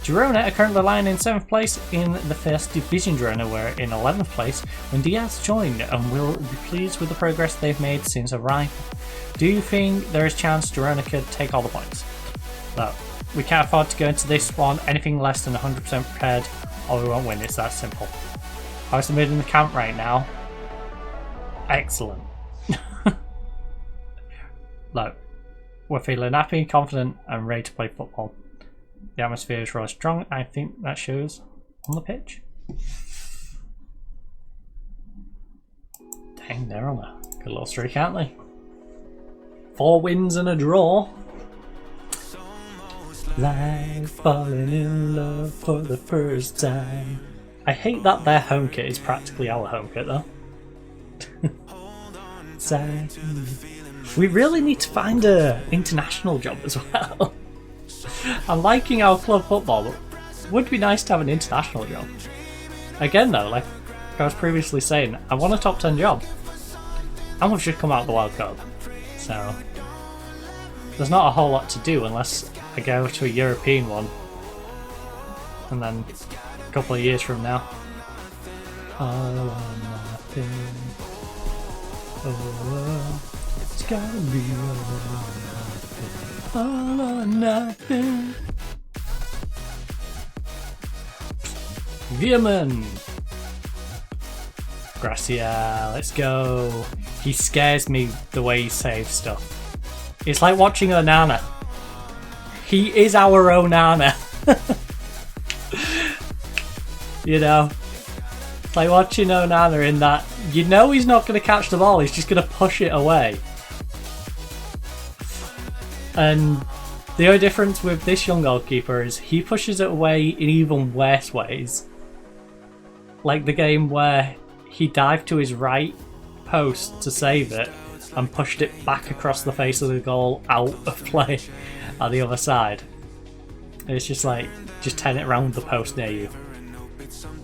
Girona are currently lying in 7th place in the First Division. Girona were in 11th place when Diaz joined and will be pleased with the progress they've made since arrival. Do you think there is a chance Girona could take all the points? No, we can't afford to go into this one anything less than 100% prepared or we won't win. It's that simple. How's the mood in the camp right now? Excellent. Look, we're feeling happy, confident and ready to play football. The atmosphere is really strong. I think that shows on the pitch. Dang, they're on a good little streak, aren't they? 4 wins and a draw. Like falling in love for the first time. I hate that their home kit is practically our home kit though. We really need to find an international job as well. I'm liking our club football, but it would be nice to have an international job. Again though, like I was previously saying, I want a top 10 job. And we've just come out of the World Cup. So there's not a whole lot to do unless I go to a European one. And then a couple of years from now. All or nothing. Oh, it's gotta be all or nothing. Vehement. Gracia, let's go. He scares me the way he saves stuff. It's like watching Onana. He is our Onana. You know? It's like watching Onana in that, you know he's not going to catch the ball, he's just going to push it away. And the only difference with this young goalkeeper is he pushes it away in even worse ways. Like the game where he dived to his right post to save it and pushed it back across the face of the goal out of play at the other side. It's just like, just turn it around the post near you.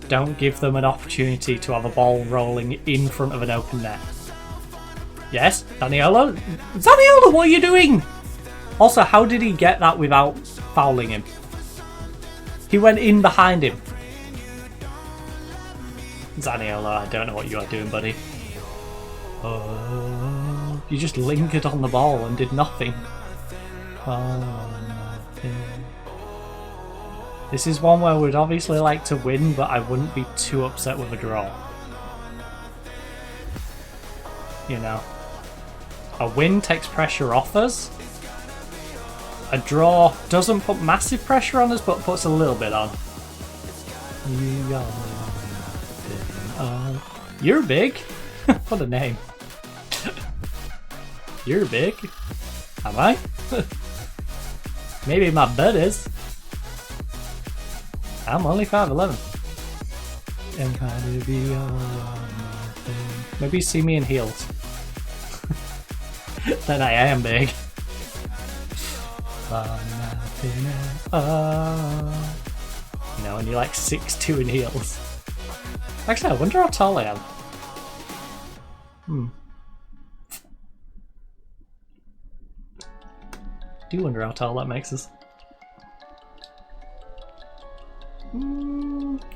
Don't give them an opportunity to have a ball rolling in front of an open net. Yes, Zaniolo? Zaniolo, what are you doing? Also, how did he get that without fouling him? He went in behind him. Zaniolo, I don't know what you are doing, buddy. Oh, you just lingered on the ball and did nothing. Oh, nothing. This is one where we'd obviously like to win, but I wouldn't be too upset with a draw. You know, a win takes pressure off us. A draw doesn't put massive pressure on us, but puts a little bit on. You're big. What a name. You're big. Am I? Maybe my butt is. I'm only 5'11". Maybe you see me in heels. Then I am big. You know, and you're like 6'2" in heels. Actually, I wonder how tall I am. I do wonder how tall that makes us.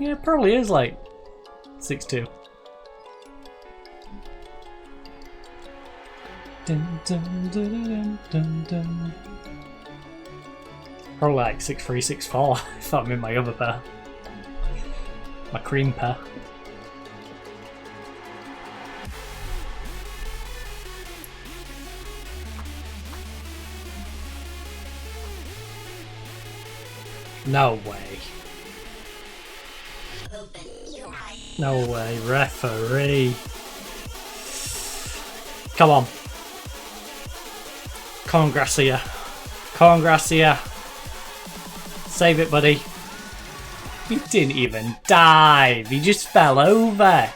Yeah, it probably is like 6'2". Dun, dun, dun, dun, dun. Probably like 6'3", 6'4", if I'm in my other pair. My cream pair. No way. No way, referee. Come on. Come on, Gracia. Come on, Gracia. Save it, buddy. He didn't even dive. He just fell over.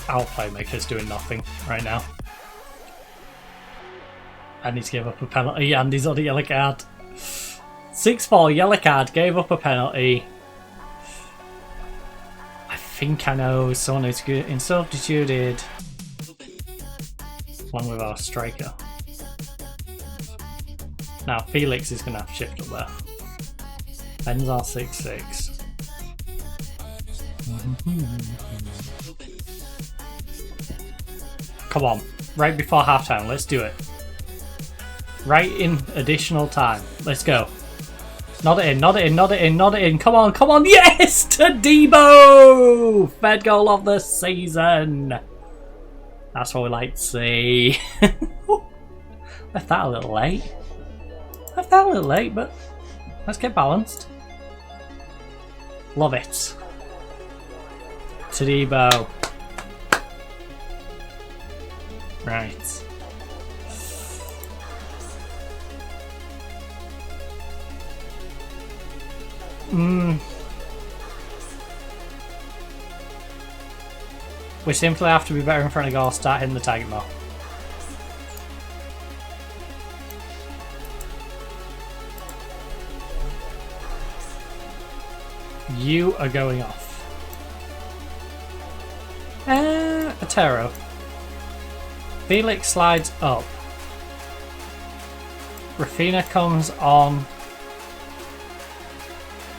Our playmaker's doing nothing right now. And he's gave up a penalty and he's on a yellow card. 6-4 yellow card, gave up a penalty. I think I know someone who's good in substituted along with our striker. Now Felix is going to have to shift up there. Ben's our 6'6". Come on, right before halftime, let's do it. Right in additional time, let's go. Nod it in, nod it in, nod it in, nod it in. Come on, come on, yes! To Debo! Third goal of the season. That's what we like to see. Left that a little late. Left that a little late, but let's get balanced. Love it. To Debo. Right. We simply have to be better in front of goal, start hitting the target more. You are going off. Atero. Felix slides up. Rafina comes on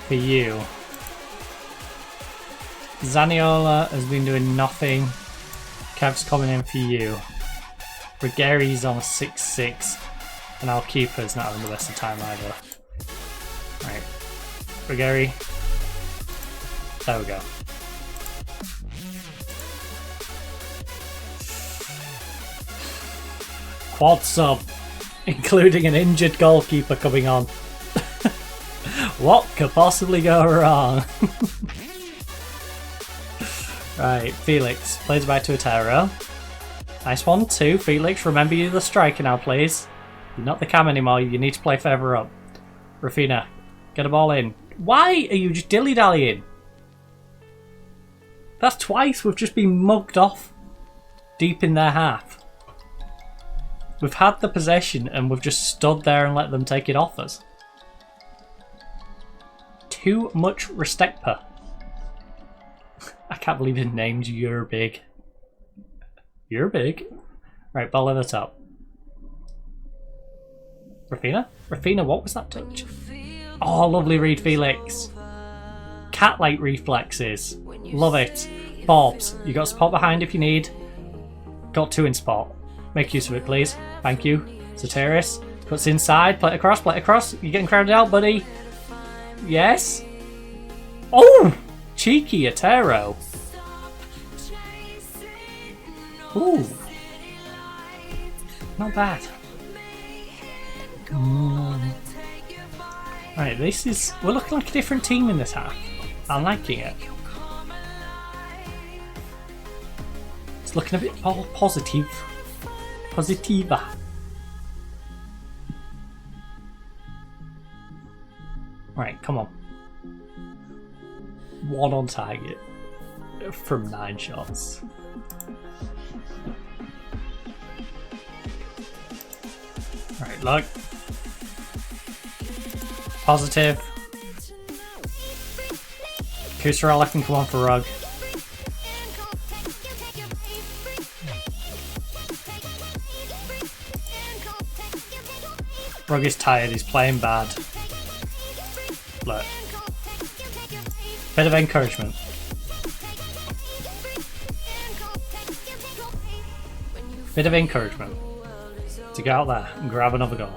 for you. Zaniola has been doing nothing. Kev's coming in for you. Ruggieri's on a 6'6", and our keeper's not having the best of time either. Right, Ruggieri. There we go. Quad sub, including an injured goalkeeper coming on. What could possibly go wrong? Right, Felix plays back to Atero. Nice one, too. Felix, remember you're the striker now, please. You're not the cam anymore, you need to play further up. Rafina, get a ball in. Why are you just dilly-dallying? That's twice we've just been mugged off deep in their half. We've had the possession and we've just stood there and let them take it off us. Too much respect. I can't believe his name's You're Big. You're Big. Right, ball at the top. Rafina? Rafina, what was that touch? Oh, lovely read, Felix. Cat-like reflexes. Love it. Bobs, you got support behind if you need. Got 2 in spot. Make use of it, please. Thank you. Soteris, cuts inside. Play it across, play it across. You're getting crowded out, buddy. Yes. Oh! Cheeky Atero. Ooh. Not bad. Right, this is... We're looking like a different team in this half. I'm liking it. It's looking a bit positive. Positiva. Right, come on. 1 on target from 9 shots. Right, look. Positive. Kusarella can come on for Rug. Rug is tired, he's playing bad. Look. Bit of encouragement. Bit of encouragement. To get out there and grab another goal.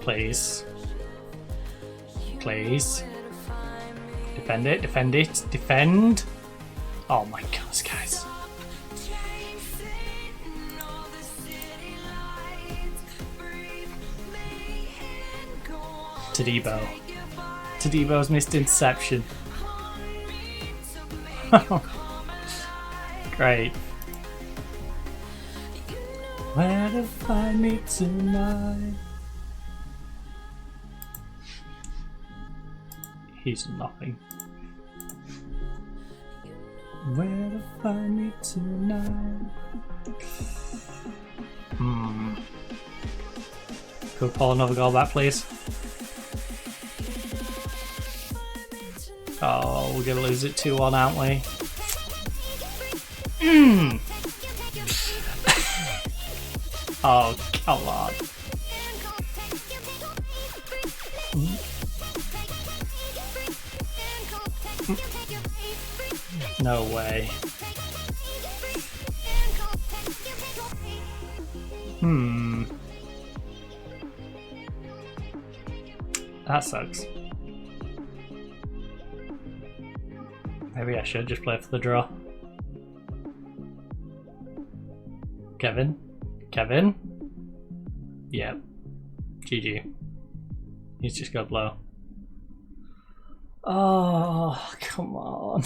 Please. Please. Defend it, defend it, defend! Oh my gosh, guys. Tadibo. Tadibo's missed interception. Great. Where to find me tonight? He's nothing. Where to find me tonight? Could we pull another goal back, please? Oh, we're gonna lose it 2-1, aren't we? Oh, come on. No way. That sucks. Maybe I should just play for the draw. Kevin? Kevin? Yep. GG. He's just got low. Oh, come on.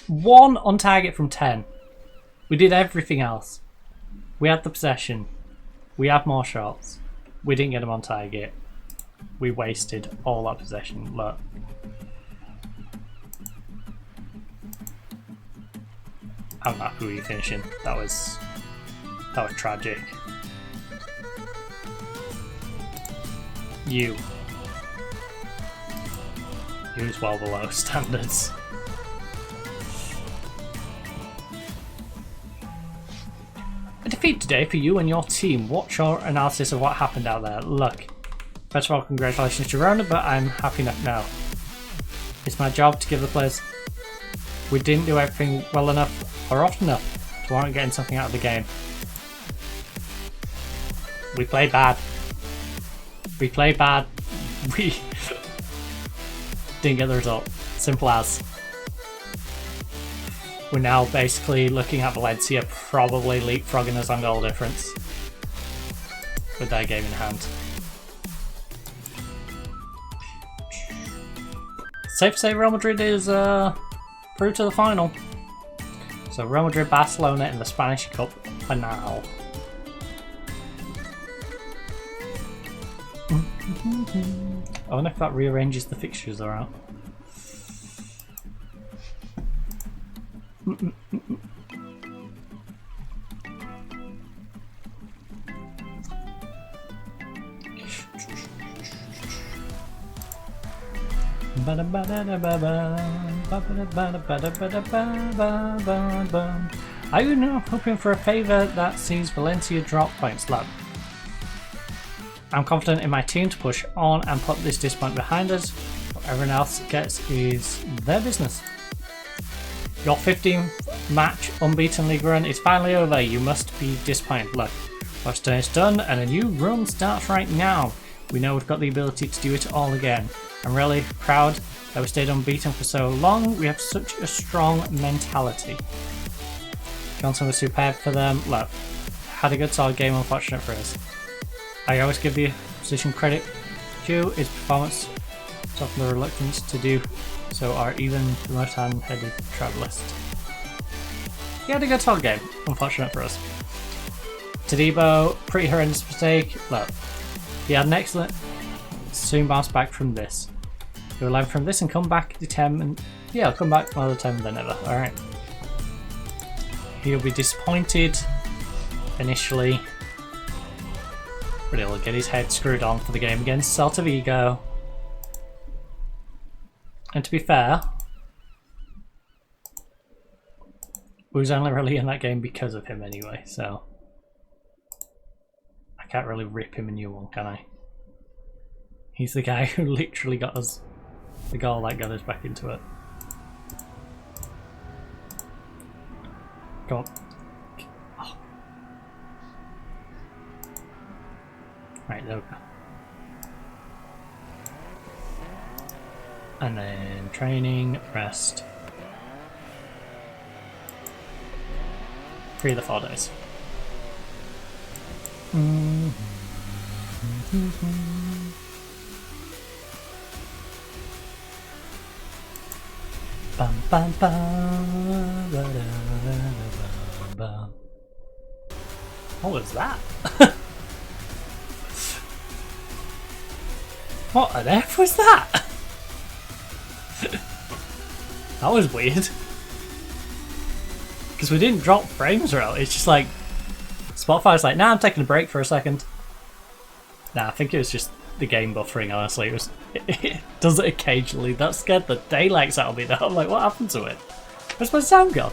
1 on target from 10. We did everything else. We had the possession. We had more shots. We didn't get them on target. We wasted all that possession. Look. I'm not happy with you finishing. That was tragic. You. He was well below standards. A defeat today for you and your team. What's your analysis of what happened out there? Look, first of all, congratulations to Rona, but I'm happy enough now. It's my job to give the players. We didn't do everything well enough or often enough to warrant getting something out of the game. We played bad. We played bad. We didn't get the result. Simple as. We're now basically looking at Valencia probably leapfrogging us on goal difference with their game in hand. Safe to say Real Madrid is through to the final. So Real Madrid, Barcelona in the Spanish Cup final. I wonder if that rearranges the fixtures or out. Are you now hoping for a favour that sees Valencia drop points? Look, I'm confident in my team to push on and put this disappointment behind us. What everyone else gets is their business. Your 15-match unbeaten league run is finally over. You must be disappointed. Look, what's done is done, and a new run starts right now. We know we've got the ability to do it all again. I'm really proud that we stayed unbeaten for so long. We have such a strong mentality. Johnson was superb for them. Look, had a good solid game, unfortunate for us. I always give the opposition credit due. His performance softened the reluctance to do so are even the most hand-headed travellist. He had a good solid game, unfortunate for us. Tadibo, pretty horrendous mistake. Look, he had an excellent, soon bounce back from this. He'll learn from this and come back determined. Yeah, I'll come back more determined than ever. Alright. He'll be disappointed initially, but he'll get his head screwed on for the game against Celta Vigo. And to be fair, we was only really in that game because of him anyway, so I can't really rip him a new one, can I? He's the guy who literally got us the goal that got us back into it. Go on. Oh. Right, there we go. And then training, rest. 3 of the 4 days. Bum, bum, bum, ba, da, ba, bum. What was that? What on earth was that? That was weird. Because we didn't drop frames or it's just like Spotify's like, nah, I'm taking a break for a second. Nah, I think it was just the game buffering, honestly. It does it occasionally. That scared the daylights out of me though. I'm like, what happened to it? Where's my sound go?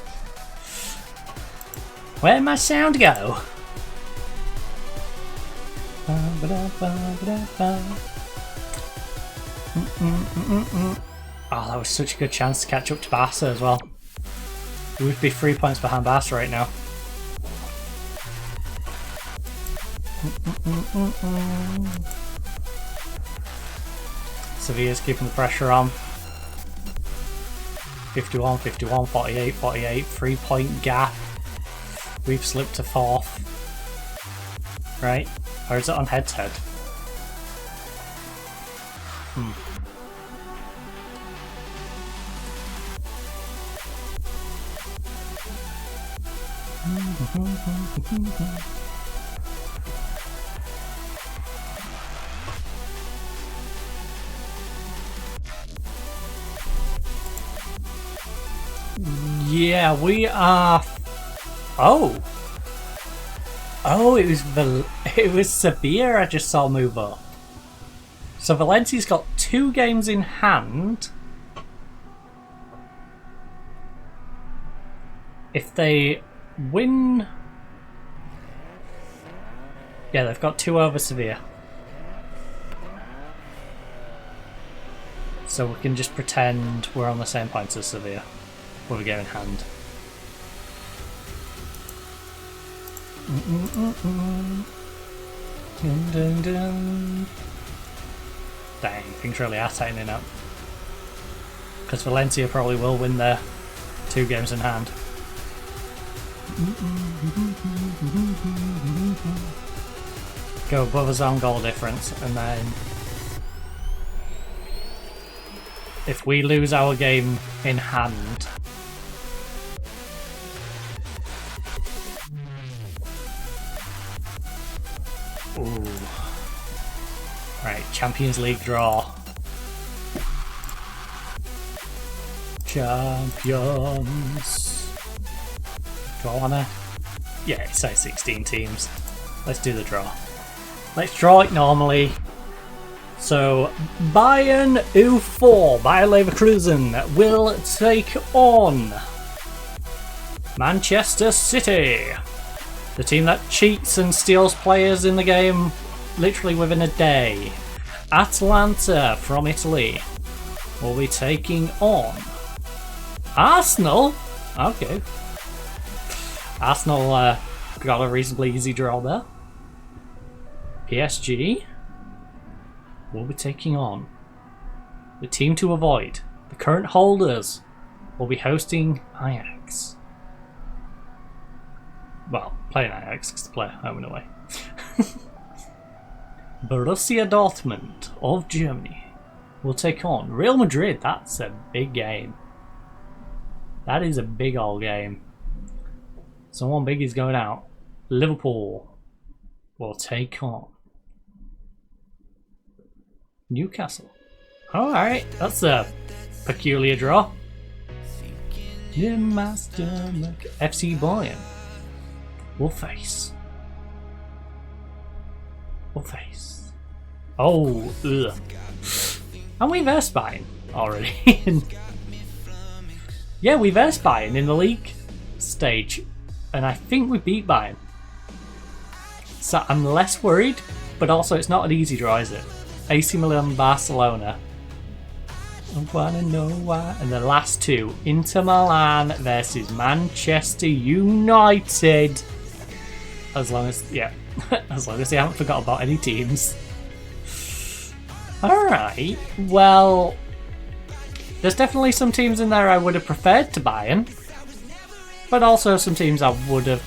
Where'd my sound go? Oh, that was such a good chance to catch up to Barca as well. We would be 3 points behind Barca right now. Sevilla's keeping the pressure on. 51, 51, 48, 48, 3-point gap. We've slipped to 4th. Right? Or is it on head-to-head? Yeah, we are. Oh, it was Sevilla I just saw move up. So Valencia's got 2 games in hand. If they win, yeah, they've got 2 over Sevilla. So we can just pretend we're on the same points as Sevilla with a game in hand. Dun, dun, dun. Dang, things really are tightening up. Because Valencia probably will win their 2 games in hand. Go above us on goal difference, and then if we lose our game in hand, ooh. Right, Champions League draw. Champions. Do I wanna? Yeah, it says 16 teams. Let's do the draw. Let's draw it normally. So, Bayern U4, Bayer Leverkusen, will take on Manchester City. The team that cheats and steals players in the game literally within a day. Atalanta from Italy will be taking on Arsenal. Okay. Arsenal got a reasonably easy draw there. PSG will be taking on the team to avoid. The current holders will be hosting Ajax. Well, playing Ajax because they play home and away. Borussia Dortmund of Germany will take on Real Madrid. That's a big game. That is a big old game. Someone big is going out. Liverpool will take on Newcastle. Alright, that's a peculiar draw. The Master FC Bayern will face. Oh, ugh. And we versed Bayern already. Yeah, we versed Bayern in the league stage. And I think we beat Bayern. So I'm less worried, but also it's not an easy draw, is it? AC Milan, Barcelona. I wanna know why. And the last two, Inter Milan versus Manchester United. As long as, yeah, as long as they haven't forgot about any teams. Alright, well, there's definitely some teams in there I would have preferred to Bayern. But also some teams I would have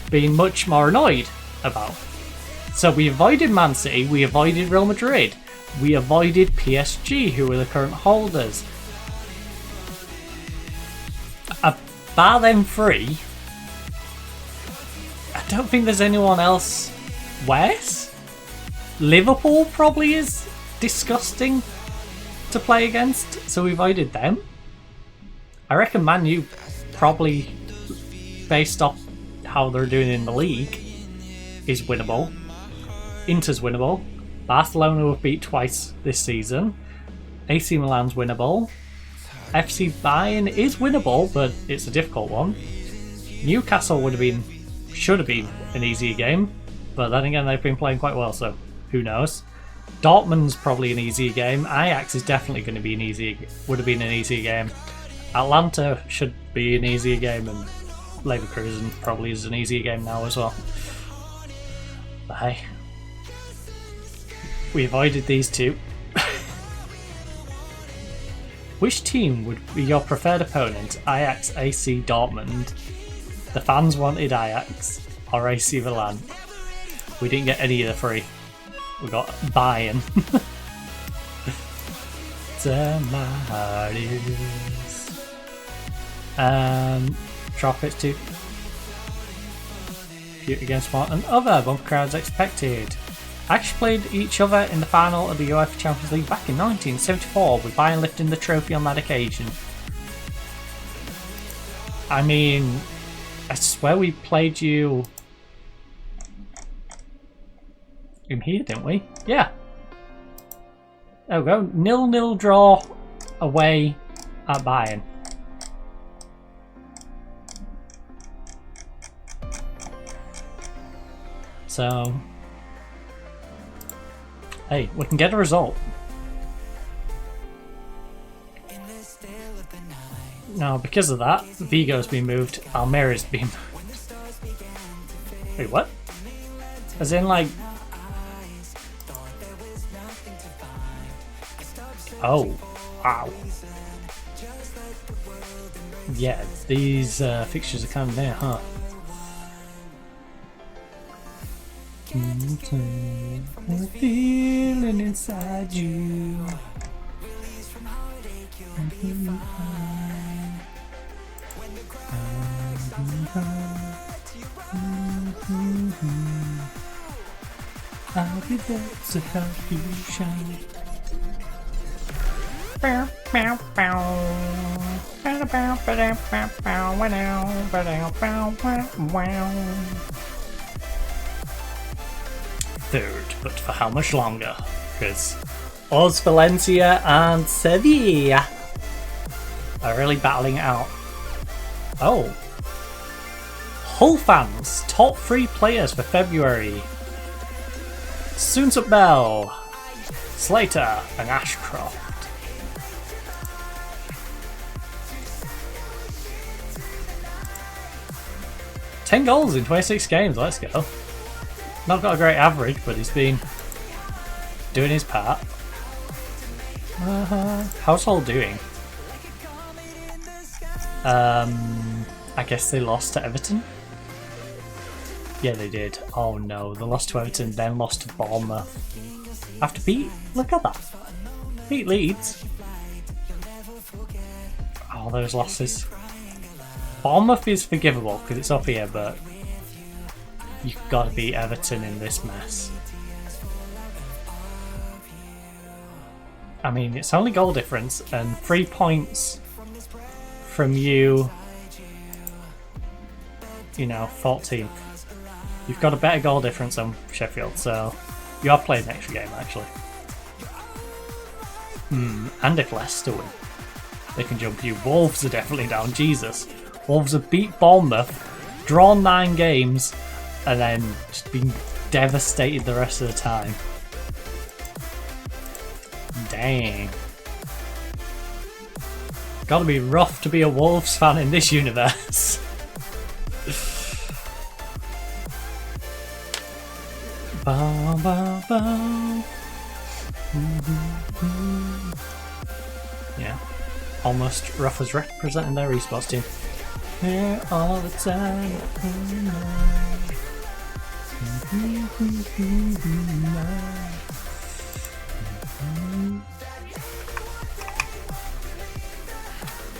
been much more annoyed about. So we avoided Man City, we avoided Real Madrid, we avoided PSG, who are the current holders. Bar them three, I don't think there's anyone else worse. Liverpool probably is disgusting to play against, so we avoided them. I reckon Man U probably, based off how they're doing in the league, is winnable. Inter's winnable. Barcelona have beat twice this season. AC Milan's winnable. FC Bayern is winnable, but it's a difficult one. Newcastle should have been an easier game, but then again they've been playing quite well, so who knows. Dortmund's probably an easier game. Ajax is definitely going to be would have been an easier game. Atlanta should be an easier game, and Leverkusen probably is an easier game now as well. But hey, we avoided these two. Which team would be your preferred opponent? Ajax, AC, Dortmund? The fans wanted Ajax or AC Milan. We didn't get any of the three. We got Bayern. Trophies to compete against one another. Both crowds expected. Actually played each other in the final of the UEFA Champions League back in 1974, with Bayern lifting the trophy on that occasion. I mean, I swear we played you in here, didn't we? Yeah. There we go. 0-0 draw away at Bayern. So, hey, we can get a result. No, because of that, Vigo's been moved. Almeria's been moved. Wait, what? As in, like... Oh, wow. Yeah, these fixtures are kind of there, huh? I'm feeling inside you. I'll be there to help you shine. Third, but for how much longer? Because us, Valencia and Sevilla are really battling it out. Oh. Hull fans, top 3 players for February. Soonsup Bell, Slater and Ashcroft. $10 goals in 26 games, let's go. Not got a great average, but he's been doing his part. How's Hull doing? I guess they lost to Everton? Yeah, they did. Oh no, they lost to Everton, then lost to Bournemouth. After beat, look at that. Beat Leeds. Oh, those losses. Bournemouth is forgivable because it's up here, but you've got to beat Everton in this mess. I mean, it's only goal difference and 3 points from you, you know, 14th. You've got a better goal difference on Sheffield, so you are playing an extra game actually. And if Leicester win, they can jump you. Wolves are definitely down. Jesus. Wolves have beat Bournemouth, drawn 9 games, and then just been devastated the rest of the time. Dang. Gotta be rough to be a Wolves fan in this universe. Bow, bow, bow. Yeah. Almost rough as representing their esports team. Here all the time.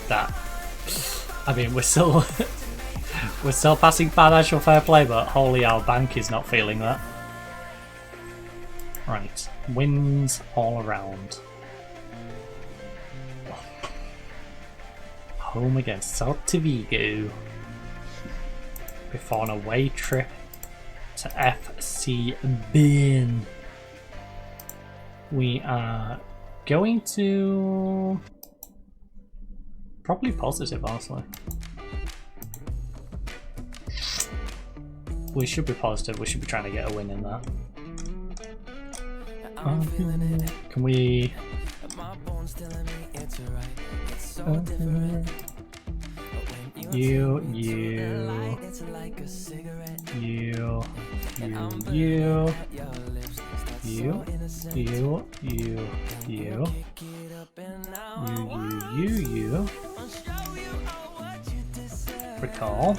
That. I mean, we're still passing financial fair play, but holy, our bank is not feeling that. Right, wins all around. Home against Celta Vigo before an away trip to FC Bern. We are going to probably positive, honestly. We should be positive. We should be trying to get a win in that. Can we? You. Recall.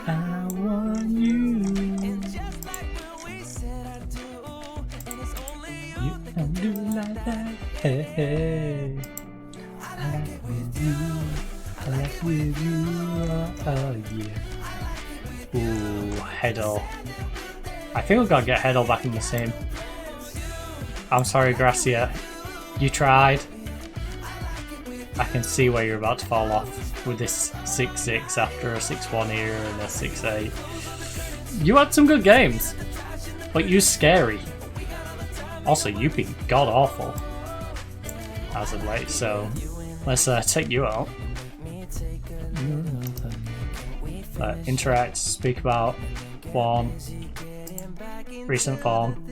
I want you. You can do like that. Hey, hey. I like with you. I like with you. Oh yeah. Ooh, Heddle. I think we've got to get Heddle back in the same. I'm sorry, Gracia. You tried. I can see where you're about to fall off with this 6-6 after a 6-1 here and a 6-8. You had some good games, but you're scary. Also, you've been god awful as of late, so let's take you out. Interact, speak about form, recent form.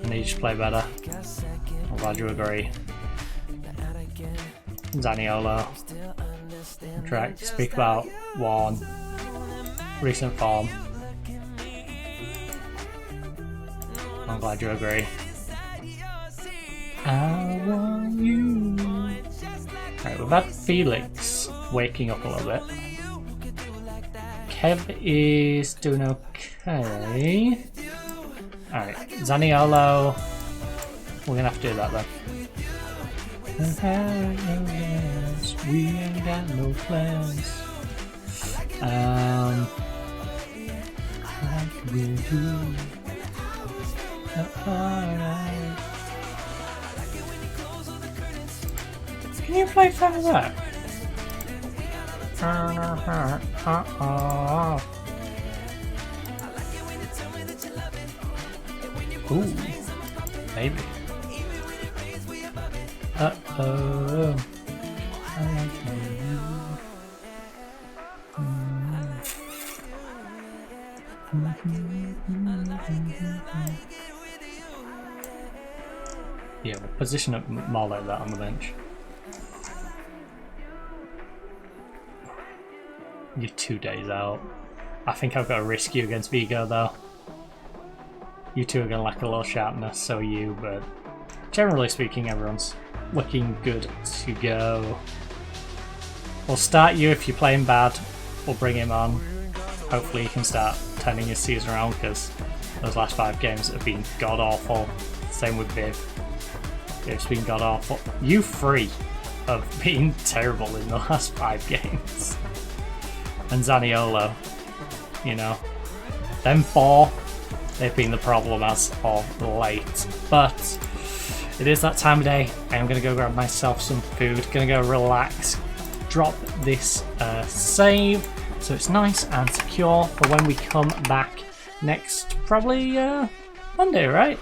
I need you to play better. I'm glad you agree. Zaniolo. Interact, speak about one, recent form. I'm glad you agree. I want you. Alright, we've had Felix waking up a little bit. Kev is doing okay. Alright, Zaniolo. We're gonna have to do that then. We ain't got no plans. Like we do. Can you play from that? Ooh, maybe. Uh-oh. Yeah, we'll position it more like that on the bench. You're 2 days out. I think I've got to risk you against Vigo though. You two are going to lack a little sharpness, so are you, but generally speaking everyone's looking good to go. We'll start you if you're playing bad, we'll bring him on. Hopefully he can start turning his season around because those last 5 games have been god awful. Same with Viv. Viv's been god awful. You 3 have been terrible in the last 5 games. And Zaniolo, you know, them 4, they've been the problem as of late. But it is that time of day. I'm going to go grab myself some food, going to go relax, drop this save so it's nice and secure for when we come back next, probably Monday, right?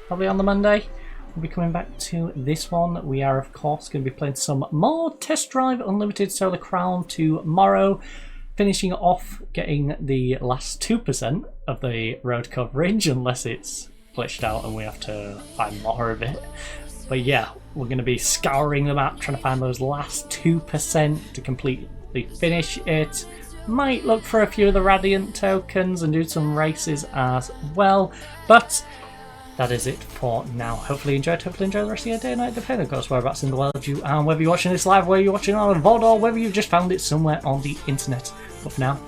Probably on the Monday. We'll be coming back to this one. We are, of course, going to be playing some more Test Drive Unlimited Solar Crown tomorrow. Finishing off getting the last 2% of the road coverage, unless it's glitched out and we have to find more of it. But yeah, we're going to be scouring the map, trying to find those last 2% to completely finish it. Might look for a few of the Radiant tokens and do some races as well. But that is it for now. Hopefully you enjoyed. Hopefully enjoy the rest of your day and night, depending of course whereabouts in the world you are, whether you're watching this live, whether you're watching on a VOD, or whether you've just found it somewhere on the internet. But for now,